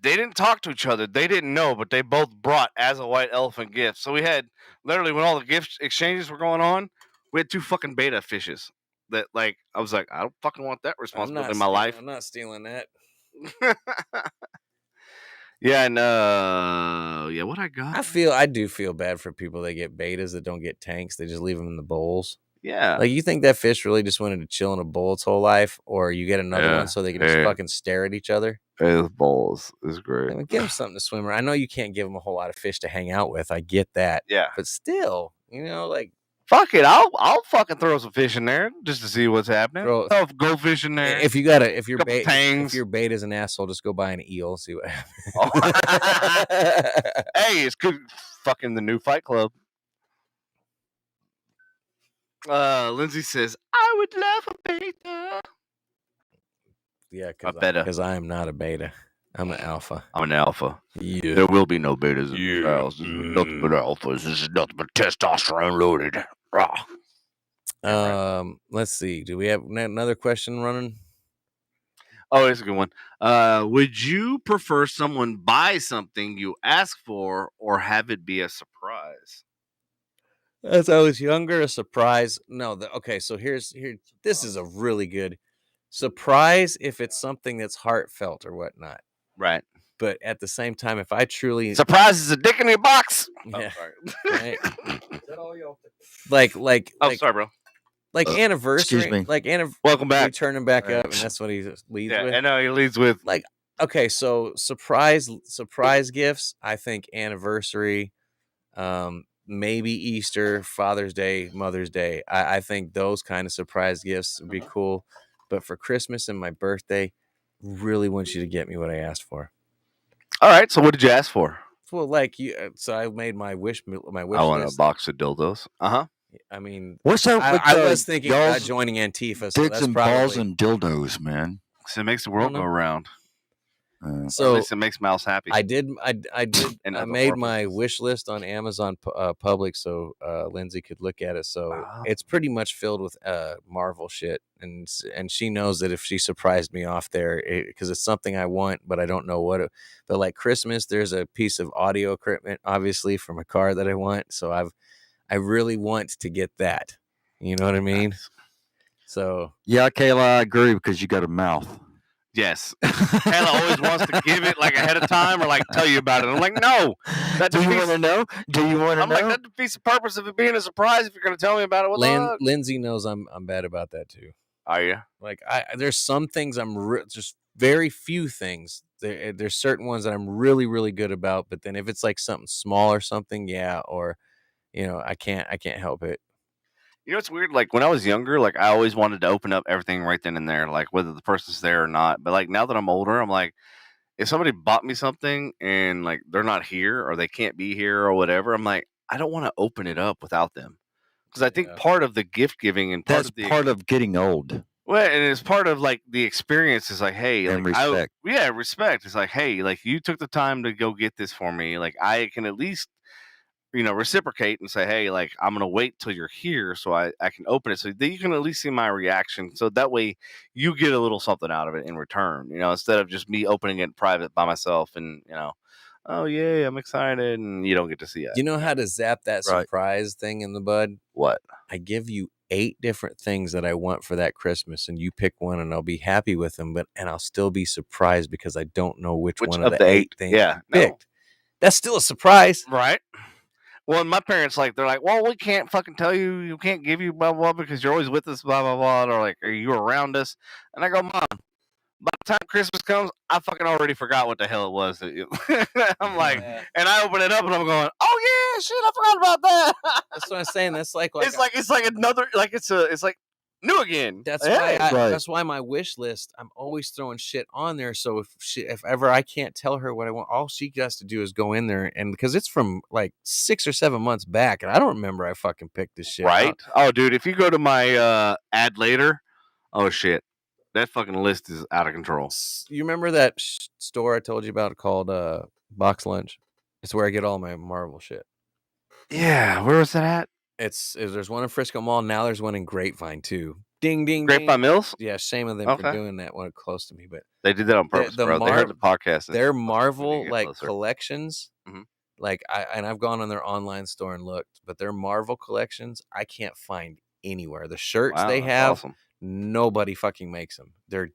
They didn't talk to each other. They didn't know, but they both brought as a white elephant gift. So we had, literally, when all the gift exchanges were going on, we had 2 fucking beta fishes. That, like, I was like, I don't fucking want that responsibility in my life. I'm not stealing that. Yeah, and what I got? I do feel bad for people that get betas that don't get tanks. They just leave them in the bowls. Yeah. Like, you think that fish really just wanted to chill in a bowl its whole life, or you get another one so they can just fucking stare at each other? Those bowls is great. I mean, give them something to swim around. I know you can't give them a whole lot of fish to hang out with. I get that. Yeah. But still, like, Fuck it, I'll fucking throw some fish in there just to see what's happening. Throw go fish in there. If your Couple bait tangs. if your bait is an asshole, just go buy an eel. See what Oh. happens. Hey, it's good. Fucking the new Fight Club. Lindsay says, "I would love a beta." Yeah, A beta. because I am not a beta. I'm an alpha. I'm an alpha. Yeah. There will be no betas in the house. This is nothing but alphas. This is nothing but testosterone loaded. Rah. Let's see. Do we have another question running? Oh, it's a good one. Would you prefer someone buy something you ask for or have it be a surprise? As I was younger, a surprise. No, okay. So here. This is a really good surprise if it's something that's heartfelt or whatnot. Right. But at the same time, if I truly surprise is a dick in your box. Yeah. Oh, Right? like oh, sorry, bro. Like anniversary. Excuse me. Like Welcome back. Turning back up, and that's what he leads Yeah, with. I know he leads with Like, okay, so surprise gifts. I think anniversary, maybe Easter, Father's Day, Mother's Day. I think those kind of surprise gifts would be cool. But for Christmas and my birthday, really want you to get me what I asked for. All right. So what did you ask for? Well, like you, so I made my wish. I want list. a box of dildos. I mean, What's up with I was thinking about y'all's joining Antifa. So dicks that's and probably balls and dildos, man? So it makes the world go round. So or at least it makes Mouse happy. I did. And I other made my orifices. wish list on Amazon Public, so Lindsay could look at it. So it's pretty much filled with Marvel shit, and she knows that if she surprised me off there, because it's something I want, but I don't know what. But like Christmas, there's a piece of audio equipment, obviously, from a car that I want. So I really want to get that. You know what I mean? Nice. So Yeah, Kayla, I agree because you got a mouth. Yes. Kayla always wants to give it like ahead of time or like tell you about it. I'm like, no. Do you want to know? Do you want to I'm know? like, that defeats the purpose of it being a surprise if you're going to tell me about it. What the fuck? Lindsay knows I'm bad about that too. Are you? Like there's some things just very few things. There's certain ones that I'm really, really good about. But then if it's like something small or something, yeah, or I can't help it. You know, it's weird. Like when I was younger, like I always wanted to open up everything right then and there, like whether the person's there or not. But like now that I'm older, I'm like, if somebody bought me something and like they're not here or they can't be here or whatever, I'm like, I don't want to open it up without them. Because I think part of the gift giving and That's part of getting old. Well, and it's part of like the experience is like, hey, And like respect. respect. It's like, hey, like you took the time to go get this for me. Like I can at least, reciprocate and say, hey, like I'm gonna wait till you're here so I can open it so that you can at least see my reaction. So that way you get a little something out of it in return, instead of just me opening it private by myself and oh yeah, I'm excited and you don't get to see it. You know how to zap that surprise thing in the bud? What? I give you 8 different things that I want for that Christmas, and you pick one, and I'll be happy with them. And I'll still be surprised because I don't know which one of the 8 things you picked. That's still a surprise, right? Well, my parents they're like, well, we can't fucking tell you, you can't give you blah blah because you're always with us, blah blah blah, or like, are you around us? And I go, Mom, by the time Christmas comes, I fucking already forgot what the hell it was. I'm like, and I open it up and I'm going, oh yeah, shit, I forgot about that. That's what I'm saying. That's like it's like another, like it's like new again. That's why that's why my wish list, I'm always throwing shit on there. So if ever I can't tell her what I want, all she has to do is go in there, and because it's from like 6 or 7 months back, and I don't remember I fucking picked this shit. Right? Out. Oh, dude, if you go to my ad later, oh shit, that fucking list is out of control. You remember that store I told you about called Box Lunch? It's where I get all my Marvel shit. Yeah, where was that at? There's one in Frisco Mall. Now there's one in Grapevine too. Ding ding. Grapevine Mills. Yeah, shame of them for doing that one close to me, but they did that on purpose, bro. They heard the podcast. Their Marvel collections, like I've gone on their online store and looked, but their Marvel collections I can't find anywhere. The shirts they have, nobody fucking makes them. They're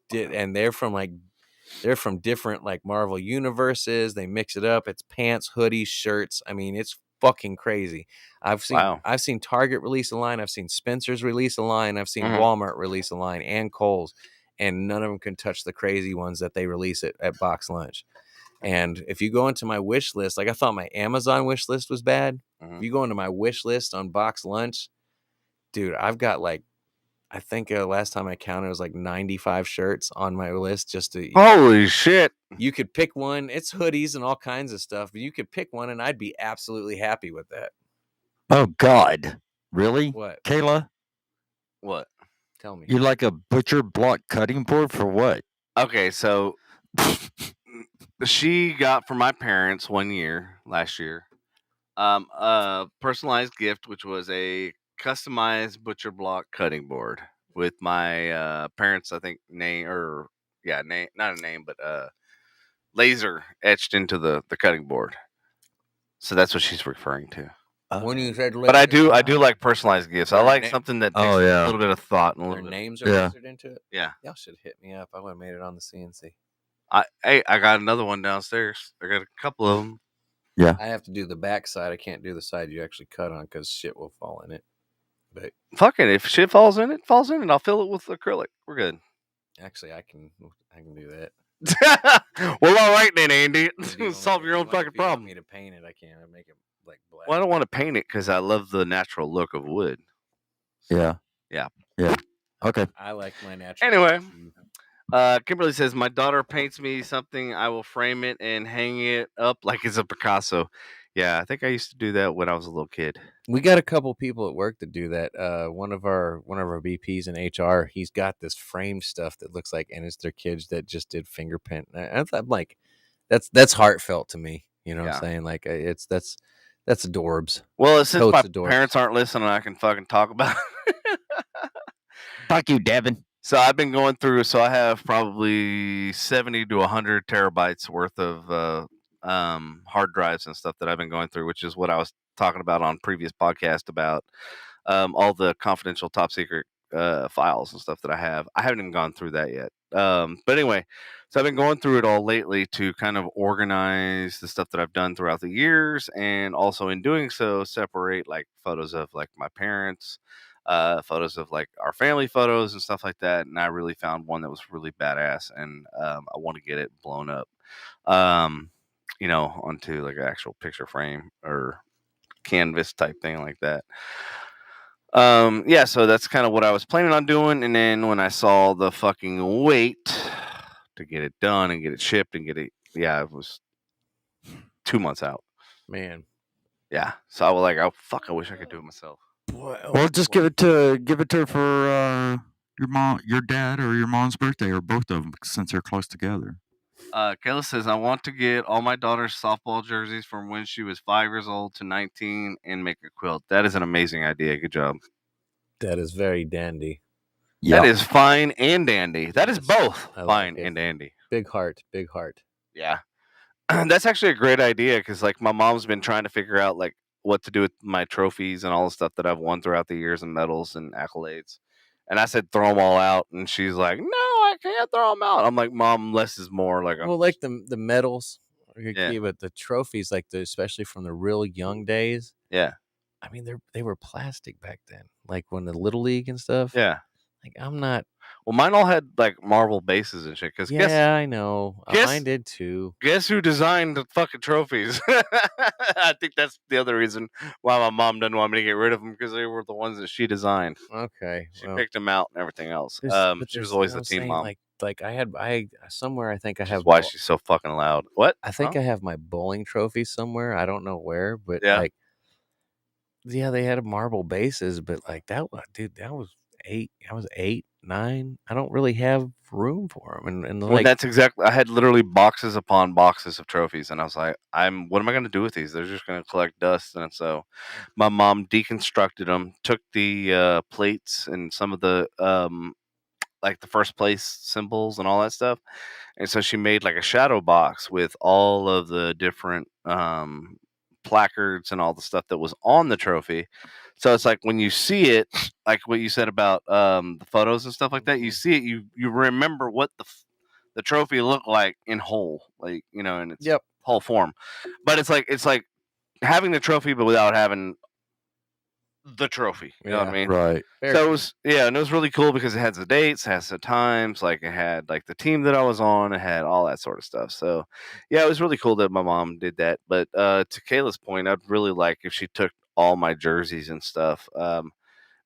from different like Marvel universes. They mix it up. It's pants, hoodies, shirts. I mean, it's fucking crazy. I've seen Target release a line. I've seen Spencer's release a line. I've seen Walmart release a line and Kohl's, and none of them can touch the crazy ones that they release at Box Lunch. And if you go into my wish list, like I thought my Amazon wish list was bad. If you go into my wish list on Box Lunch, dude, I've got like, I think last time I counted, it was like 95 shirts on my list. Just to, Holy shit! you could pick one. It's hoodies and all kinds of stuff, but you could pick one, and I'd be absolutely happy with that. Oh God, really? What? Kayla, What? Tell me. you like a butcher block cutting board for what? Okay, so she got from my parents last year, a personalized gift, which was a customized butcher block cutting board with my parents, I think, name, not a name, but laser etched into the cutting board. So that's what she's referring to. When you said But I do like personalized gifts. I Their like na- something that Oh, takes yeah. a little bit of thought and a their little bit. names are Yeah. lasered into it. Yeah. Y'all should hit me up. I would have made it on the CNC. I got another one downstairs. I got a couple of them. I have to do the back side. I can't do the side you actually cut on because shit will fall in it. But Fuck it. If shit falls in it, falls in it. I'll fill it with acrylic. We're good. actually, I can do that. Well, all right then, Andy. If you Solve want- your own if you fucking want problem. me to paint it, I can. I make it like black. Well, I don't want to paint it because I love the natural look of wood. Yeah. Yeah. Okay. I like my natural. Anyway. too. Kimberly says, my daughter paints me something, I will frame it and hang it up like it's a Picasso. Yeah, I think I used to do that when I was a little kid. We got a couple people at work that do that. One of our BPs in HR, he's got this framed stuff that looks like, and it's their kids that just did fingerprint. I'm like, that's heartfelt to me. You know what Yeah. I'm saying? Like, that's adorbs. Well, since my Totes adorbs. parents aren't listening, I can fucking talk about it. Fuck you, Devin. So I've been going through, so I have probably 70 to 100 terabytes worth of hard drives and stuff that I've been going through, which is what I was talking about on previous podcast about all the confidential top secret files and stuff that I have. I haven't even gone through that yet. But anyway, so I've been going through it all lately to kind of organize the stuff that I've done throughout the years, and also in doing so, separate like photos of like my parents, photos of like our family photos and stuff like that. And I really found one that was really badass, and I want to get it blown up, onto like an actual picture frame or canvas type thing like that. So that's kind of what I was planning on doing. And then when I saw the fucking wait to get it done and get it shipped and it was 2 months out. Man. Yeah. So I was like, oh fuck, I wish I could do it myself. Well, just give it to her for your mom, your dad, or your mom's birthday, or both of them, since they're close together. Kayla says, I want to get all my daughter's softball jerseys from when she was 5 years old to 19 and make a quilt. That is an amazing idea. Good job. That is very dandy. Yeah. That is fine and dandy. That is both I like fine it. and dandy. Big heart. Big heart. Yeah. That's actually a great idea because, like, my mom's been trying to figure out, like, what to do with my trophies and all the stuff that I've won throughout the years and medals and accolades. And I said, throw them all out. And she's like, no, I can't throw them out. I'm like, Mom, less is more. Like, Well, like the medals, Yeah. but the trophies, like especially from the real young days. yeah. I mean, they were plastic back then. Like when the Little League and stuff. Yeah. Like I'm not. Well, mine all had, like, marble bases and shit. Because Yeah, I know. guess- Mine did too. guess who designed the fucking trophies? I think that's the other reason why my mom doesn't want me to get rid of them, because they were the ones that she designed. Okay. She well, picked them out and everything else. but She was there's- always you the know team what I'm mom. saying? Like I somewhere I think I Which have. is why she's so fucking loud. What? I think Huh? I have my bowling trophy somewhere. I don't know where, but Yeah. like, yeah, they had marble bases, but like that was, dude, that was 8. I was 8, 9. I don't really have room for them, and Well, like that's exactly. I had literally boxes upon boxes of trophies, and I was like, what am I going to do with these? They're just going to collect dust. And so my mom deconstructed them, took the plates and some of the like the first place symbols and all that stuff. And so she made like a shadow box with all of the different placards and all the stuff that was on the trophy. So it's like when you see it, like what you said about the photos and stuff like that, you see it, you remember what the trophy looked like in whole, like, in its Yep. whole form. But it's like having the trophy but without having the trophy. You know what I mean? Right. So it was, and it was really cool because it has the dates, has the times, like it had like the team that I was on, it had all that sort of stuff. So yeah, it was really cool that my mom did that. But to Kayla's point, I'd really like if she took all my jerseys and stuff.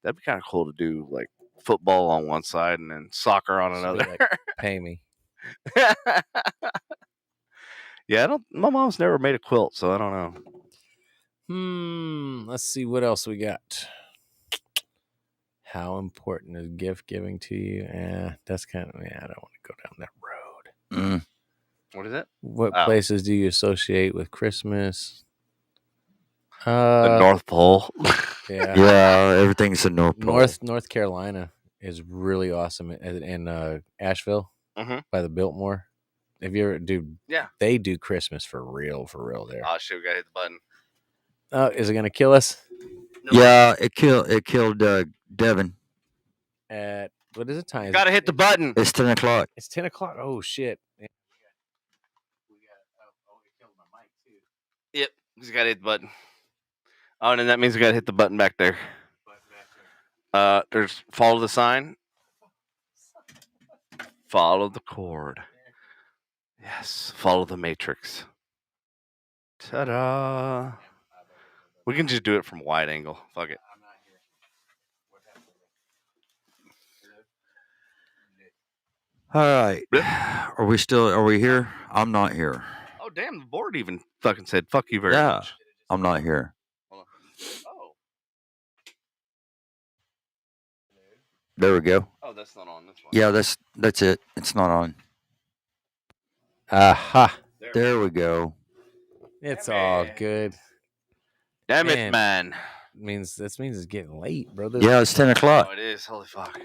That'd be kind of cool to do, like football on one side and then soccer on Just be another. like, pay me. Yeah, I don't. My mom's never made a quilt, so I don't know. Let's see what else we got. How important is gift giving to you? That's kind of, I don't want to go down that road. What is it? What Oh. places do you associate with Christmas? The North Pole. Yeah. Yeah, everything's the North Pole. North Carolina is really awesome in Asheville Mhm. by the Biltmore. Have you ever, dude? Yeah. They do Christmas for real there. Oh shit, we gotta hit the button. Oh, is it gonna kill us? Yeah, it killed Devin. At what is it time? Gotta hit the button. It's 10 o'clock. It's 10 o'clock. Oh shit! We got. Oh, it killed my mic too. Yep, we just gotta hit the button. Oh, and then that means we gotta hit the button back there. There's follow the sign. Follow the cord. Yes, follow the matrix. Ta-da! We can just do it from wide angle. Fuck it. I'm not here. What happened? All right. Are we here? I'm not here. Oh damn! The board even fucking said "fuck you" very Yeah. much. I'm not here. Hold on. Oh. There we go. Oh, that's not on. That's fine. Yeah, that's it. It's not on. Aha! There we go. It's all good. Damn Man. it, man. This means it's getting late, brother. Yeah, it's 10 o'clock. Oh, it is. Holy fuck.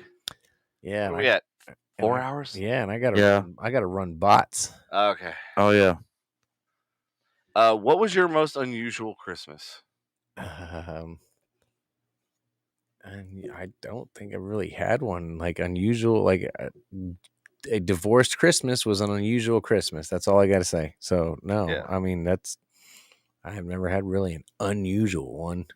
Yeah. Where and we at? and 4 I- hours? Yeah, and I gotta Yeah. run bots. Okay. Oh yeah. What was your most unusual Christmas? And I don't think I really had one like unusual. Like a divorced Christmas was an unusual Christmas. That's all I got to say. So no, Yeah. I mean I have never had really an unusual one.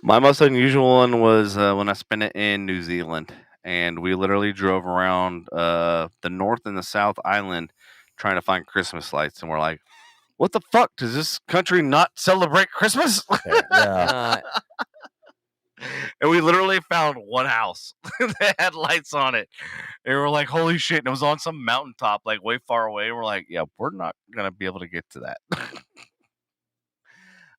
My most unusual one was when I spent it in New Zealand, and we literally drove around the North and the South Island trying to find Christmas lights, and we're like, "What the fuck? Does this country not celebrate Christmas?" Yeah. And we literally found one house that had lights on it. And we were like, holy shit. And it was on some mountaintop, like way far away. And we're like, yeah, we're not going to be able to get to that.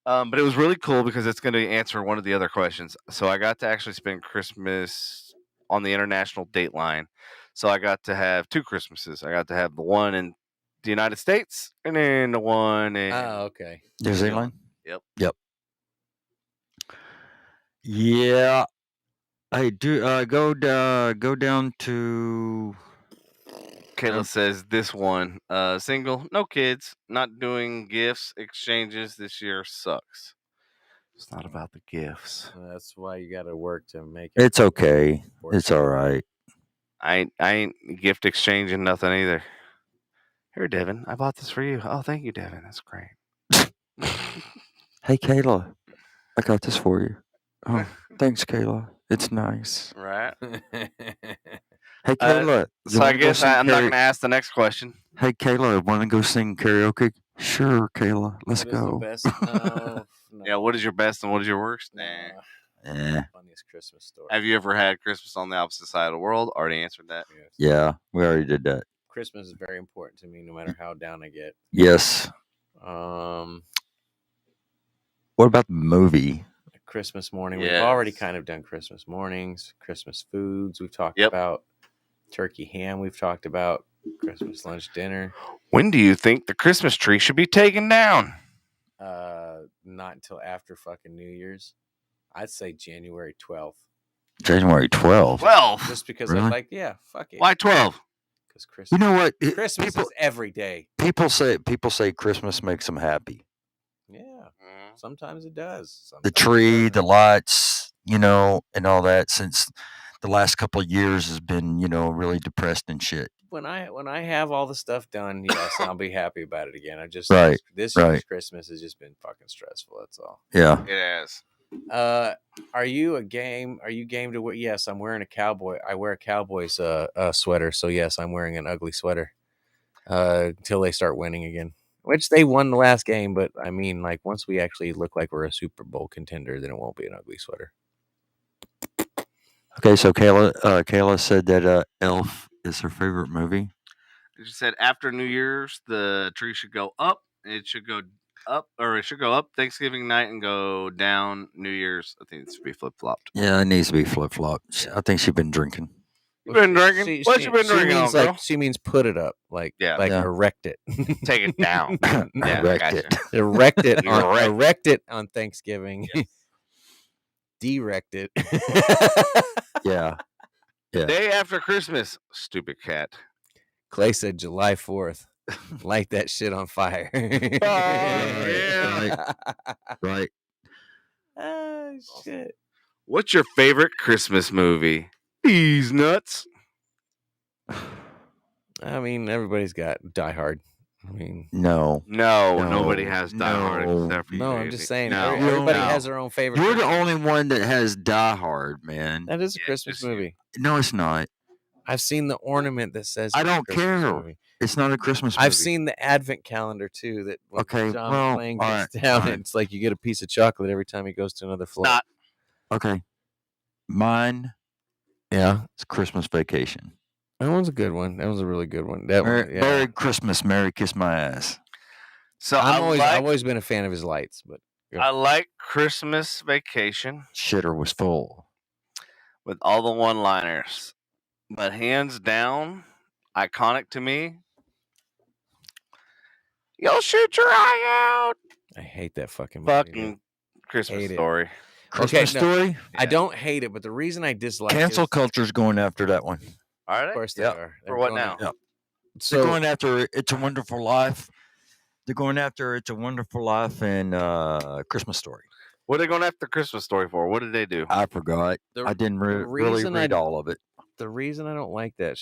But it was really cool because it's going to answer one of the other questions. So I got to actually spend Christmas on the international date line. So I got to have 2 Christmases. I got to have the one in the United States and then the one in okay. New Zealand? Yep. Yeah. Hey, go down to Kayla says this one, single, no kids, not doing gifts, exchanges this year sucks. It's not about the gifts. That's why you got to work to make it. It's okay. It's all right. I ain't gift exchanging nothing either. Here, Devin, I bought this for you. Oh, thank you, Devin. That's great. Hey, Kayla, I got this for you. Oh, thanks, Kayla. It's nice. Right. Hey, Kayla. you So I wanna go guess sing I'm not karaoke? going to ask the next question. Hey, Kayla, want to go sing karaoke? Sure, Kayla. Let's What is the go. best? No, Yeah, what is your best and what is your worst? nah. Eh. Funniest Christmas story. Have you ever had Christmas on the opposite side of the world? Already answered that. Yes. Yeah, we already did that. Christmas is very important to me, no matter how down I get. Yes. What about the movie? Christmas morning. We've Yes. already kind of done Christmas mornings, Christmas foods. We've talked Yep. about turkey ham. We've talked about Christmas lunch dinner. When do you think the Christmas tree should be taken down? Not until after fucking New Year's. I'd say January 12th. January 12th. 12. Just because Really? I'm like, yeah, fuck it. Why 12? Because You Christmas, know what? Christmas people, is every day. people say Christmas makes them happy. Yeah, sometimes it does. The Sometimes it tree, the doesn't. lights, and all that. Since the last couple of years has been, really depressed and shit. When I have all the stuff done, yes, I'll be happy about it again. Right, this right. year's Christmas has just been fucking stressful. That's all. Yeah. It is. Are you game to wear? Yes, I'm wearing a cowboy. I wear a Cowboys sweater. So yes, I'm wearing an ugly sweater. Until they start winning again. Which they won the last game, but I mean, like once we actually look like we're a Super Bowl contender, then it won't be an ugly sweater. Okay, so Kayla said that Elf is her favorite movie. She said after New Year's, the tree should go up. It should go up, or it should go up Thanksgiving night and go down New Year's. I think it should be flip flopped. Yeah, it needs to be flip flopped. I think she's been drinking. You been drinking? What you been drinking on, girl? She means put it up, like Yeah. erect it. Take it down. Yeah, Erect gotcha. it. erect it on Thanksgiving. Yes. Direct it. Yeah. Yeah. Day after Christmas, stupid cat. Clay said July 4th. Light that shit on fire. yeah. Right. Oh, shit. What's your favorite Christmas movie? These nuts. I mean, everybody's got Die Hard. I mean, No. No, nobody has Die Hard No. except for you, no, I'm baby. just saying. No, Everybody no. has their own favorite. You're the movie. only one that has Die Hard, man. That is a Yeah, Christmas just you. movie. No, it's not. I've seen the ornament that says I it's a don't Christmas care. movie. It's not a Christmas movie. I've seen the Advent calendar too. That when Okay, John well, McClane all gets right, down, all right. it's like you get a piece of chocolate every time he goes to another floor. Not. Okay. Mine Yeah, is Christmas Vacation. that one's a good one. That was a really good one. That one, Merry, yeah. Merry Christmas, Merry Kiss My Ass. So I've I always been a fan of his lights, but like Christmas Vacation Shitter was full. with all the one-liners, but hands down, iconic to me. You'll shoot your eye out. I hate that fucking movie. Fucking Christmas Hate it. Story. Christmas no. Story. I don't hate it, but the reason I dislike Cancel it culture's going after that one. All is, of right. course they Yep. are. For what now? Yep. So They're going after It's a Wonderful Life. They're going after It's a Wonderful Life and Christmas Story. What are they going after Christmas Story for? What did they do? I forgot. The- I didn't the really reason read I- all of it. the reason I don't like that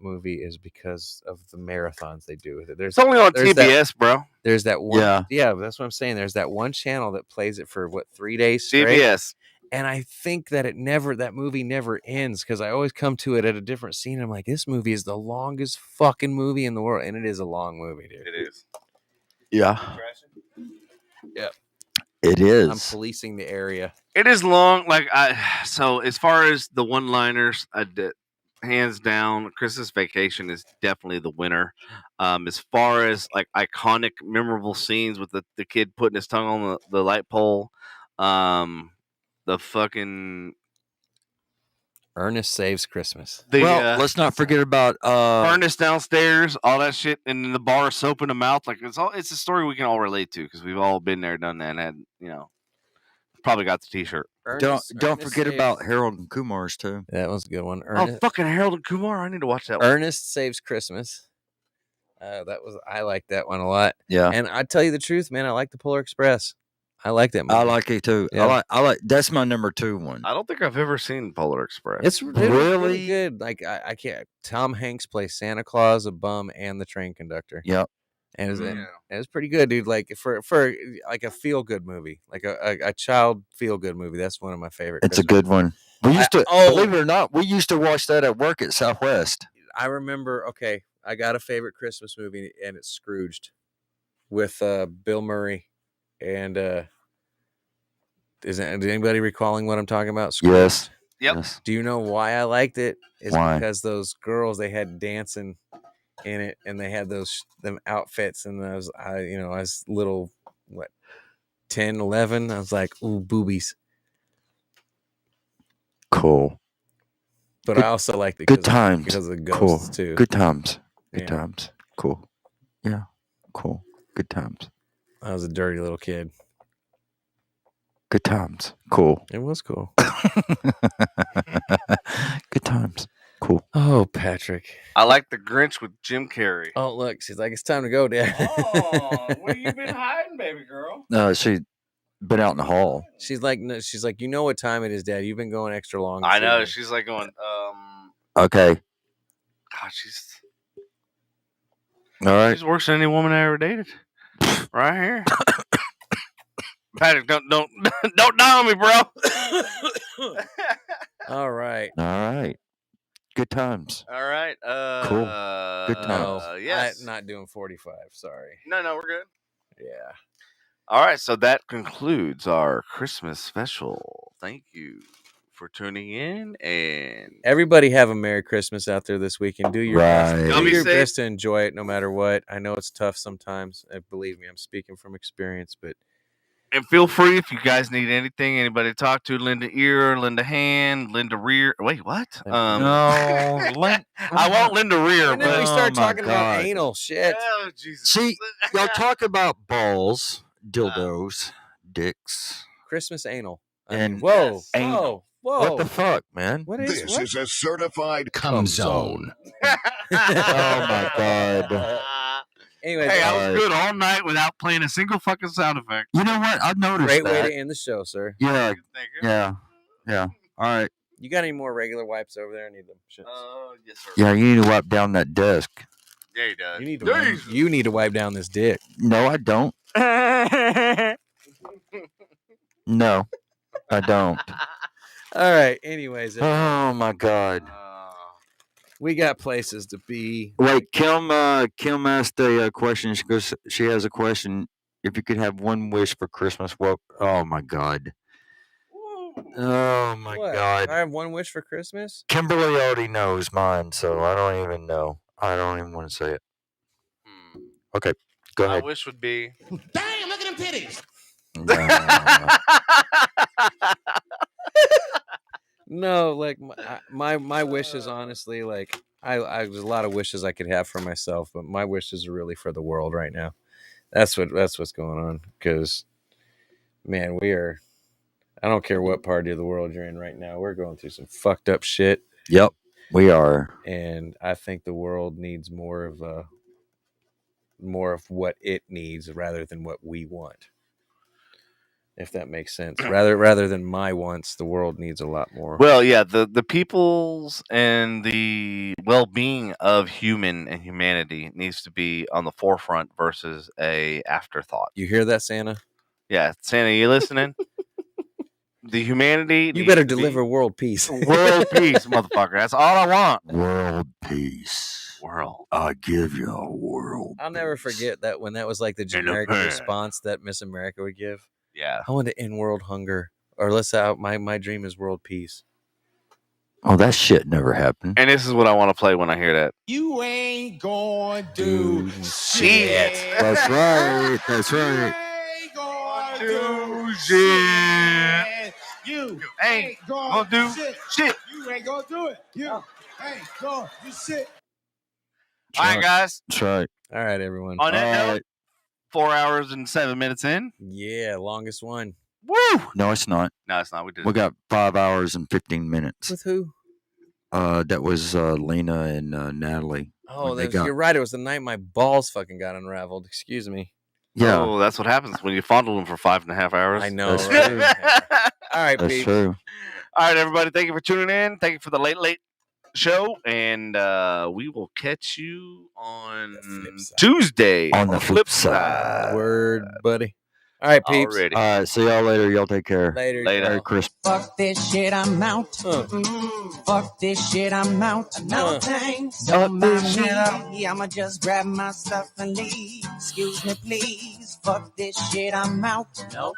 movie is because of the marathons they do with it. It's only on there's TBS, bro. There's that one. Yeah. That's what I'm saying. There's that one channel that plays it for 3 days straight. TBS. And I think that that movie never ends because I always come to it at a different scene. I'm like, this movie is the longest fucking movie in the world, and it is a long movie, dude. It is. Yeah. Yep. It I'm is. policing the area. It is long. So as far as the one-liners, hands down, Christmas Vacation is definitely the winner. As far as like iconic, memorable scenes with the kid putting his tongue on the light pole, the fucking Ernest Saves Christmas. Well, let's not forget about furnace downstairs, all that shit, and then the bar of soap in the mouth. Like it's a story we can all relate to because we've all been there, done that, and had, probably got the T-shirt. don't Ernest forget Saves- about Harold and Kumar's too. That was a good one. Oh, fucking Harold and Kumar! I need to watch that one. Ernest Saves Christmas. I like that one a lot. Yeah. And I tell you the truth, man, I like the Polar Express. I like that movie. I like it too. Yeah. I like that's my number 2 one. I don't think I've ever seen Polar Express. It's really Really? good. Like I can't. Tom Hanks plays Santa Claus, a bum, and the train conductor. Yep. And it's, Yeah. and it's pretty good, dude. Like for like a feel good movie, like a child feel good movie. That's one of my favorite. It's a Christmas good one. We used to oh. believe it or not, we used to watch that at work at Southwest. I remember. Okay, I got a favorite Christmas movie, and it's Scrooged, with Bill Murray, and is anybody recalling what I'm talking about? Scrooged? Yes. Yep. Yes. Do you know why I liked it? It's Why? because those girls, they had dancing in it, and they had them outfits, and I was little, 10, 11. I was like, ooh, boobies. Cool. But Good- I also liked it Good times. because of the Cool. ghosts too. Good times. Good Yeah. times. Cool. Yeah. Cool. Good times. I was a dirty little kid. Good times. Cool. It was cool. Good times. Cool. Oh, Patrick. I like The Grinch with Jim Carrey. Oh, look, she's like, it's time to go, Dad. Oh, where you been hiding, baby girl? No, she been out in the hall. She's like, no, she's like, you know what time it is, Dad. You've been going extra long. I this know. evening." She's like going, Okay. God, she's All right. she's worse than any woman I ever dated. Right here. Patrick, don't die on me, bro. All right. All right. Good times. All right. Cool. Good No, times. Yes. I'm not doing 45. Sorry. No, we're good. Yeah. All right, so that concludes our Christmas special. Thank you for tuning in, and Everybody have a Merry Christmas out there this weekend. Do your best. Right. Y'all Do be your safe. best to enjoy it no matter what. I know it's tough sometimes. Believe me, I'm speaking from experience, but and feel free if you guys need anything, anybody to talk to, lend an ear, lend a hand, lend a rear. Wait, what? No, I won't lend a rear, and then but we start Oh, my talking about God. anal shit. oh Jesus! See, y'all talk about balls, dildos, dicks. Christmas anal. And whoa, yes, whoa, anal. whoa. What the fuck, man? What is This what? is a certified Cum cum zone. zone. Oh, my God. Anyways, Hey, I Alright. was good all night without playing a single fucking sound effect. You know what? I've noticed great way that. to end the show, sir. Yeah, Thank you. yeah. All right. You got any more regular wipes over there? I need them. Shits. Yes, sir. Yeah, you need to wipe down that desk. Yeah, he does. You need to wipe down this dick. No, I don't. No, I don't. All right. Anyways, Oh, my God. we got places to be. Wait, Kim asked a question. She goes, she has a question. If you could have one wish for Christmas, what? Oh my God. Oh my What? God. I have one wish for Christmas. Kimberly already knows mine, so I don't even know. I don't even want to say it. Okay, go My ahead. wish would be. Damn, look at them titties. No, like my wish is honestly like there's a lot of wishes I could have for myself, but my wishes are really for the world right now. That's what's going on. Because man, I don't care what part of the world you're in right now. We're going through some fucked up shit. Yep, we are. And I think the world needs more of what it needs rather than what we want. If that makes sense. Rather than my wants, the world needs a lot more. Well, yeah, the peoples and the well-being of human and humanity needs to be on the forefront versus a afterthought. You hear that, Santa? Yeah, Santa, you listening? The humanity. You needs better to be deliver world peace. world peace, motherfucker. That's all I want. World peace. World. I give you a world. I'll never peace. forget that when that was like the generic pan. response that Miss America would give. Yeah. I want to end world hunger, or let's out. My dream is world peace. Oh, that shit never happened. And this is what I want to play when I hear that. You ain't gonna do shit. That's right. That's You right. ain't gonna Do do shit. You ain't gonna do shit. You ain't gonna do it. You ain't gonna do shit. All right, guys. That's right. All right, everyone. On that All note, right. 4 hours and 7 minutes in. Yeah, longest one. Woo! No, it's not. No, it's not. We did We it. got 5 hours and 15 minutes. With who? That was Lena and Natalie. Oh, When they got- you're right. It was the night my balls fucking got unraveled. Excuse me. Yeah, Oh, that's what happens when you fondle them for 5.5 hours. I know. That's right? true. Yeah. All right, that's peeps. true. All right, everybody. Thank you for tuning in. Thank you for the late show. And we will catch you on The flip side. Tuesday. On the flip side. Word, buddy. All right, peeps. Already. All right, see y'all later. Y'all take care. Later. Later. Merry Christmas. Fuck this shit, I'm out. Fuck this shit, I'm out. No thanks. Don't mind me. I'ma just grab my stuff and leave. Excuse me, please. Fuck this shit, I'm out. Nope.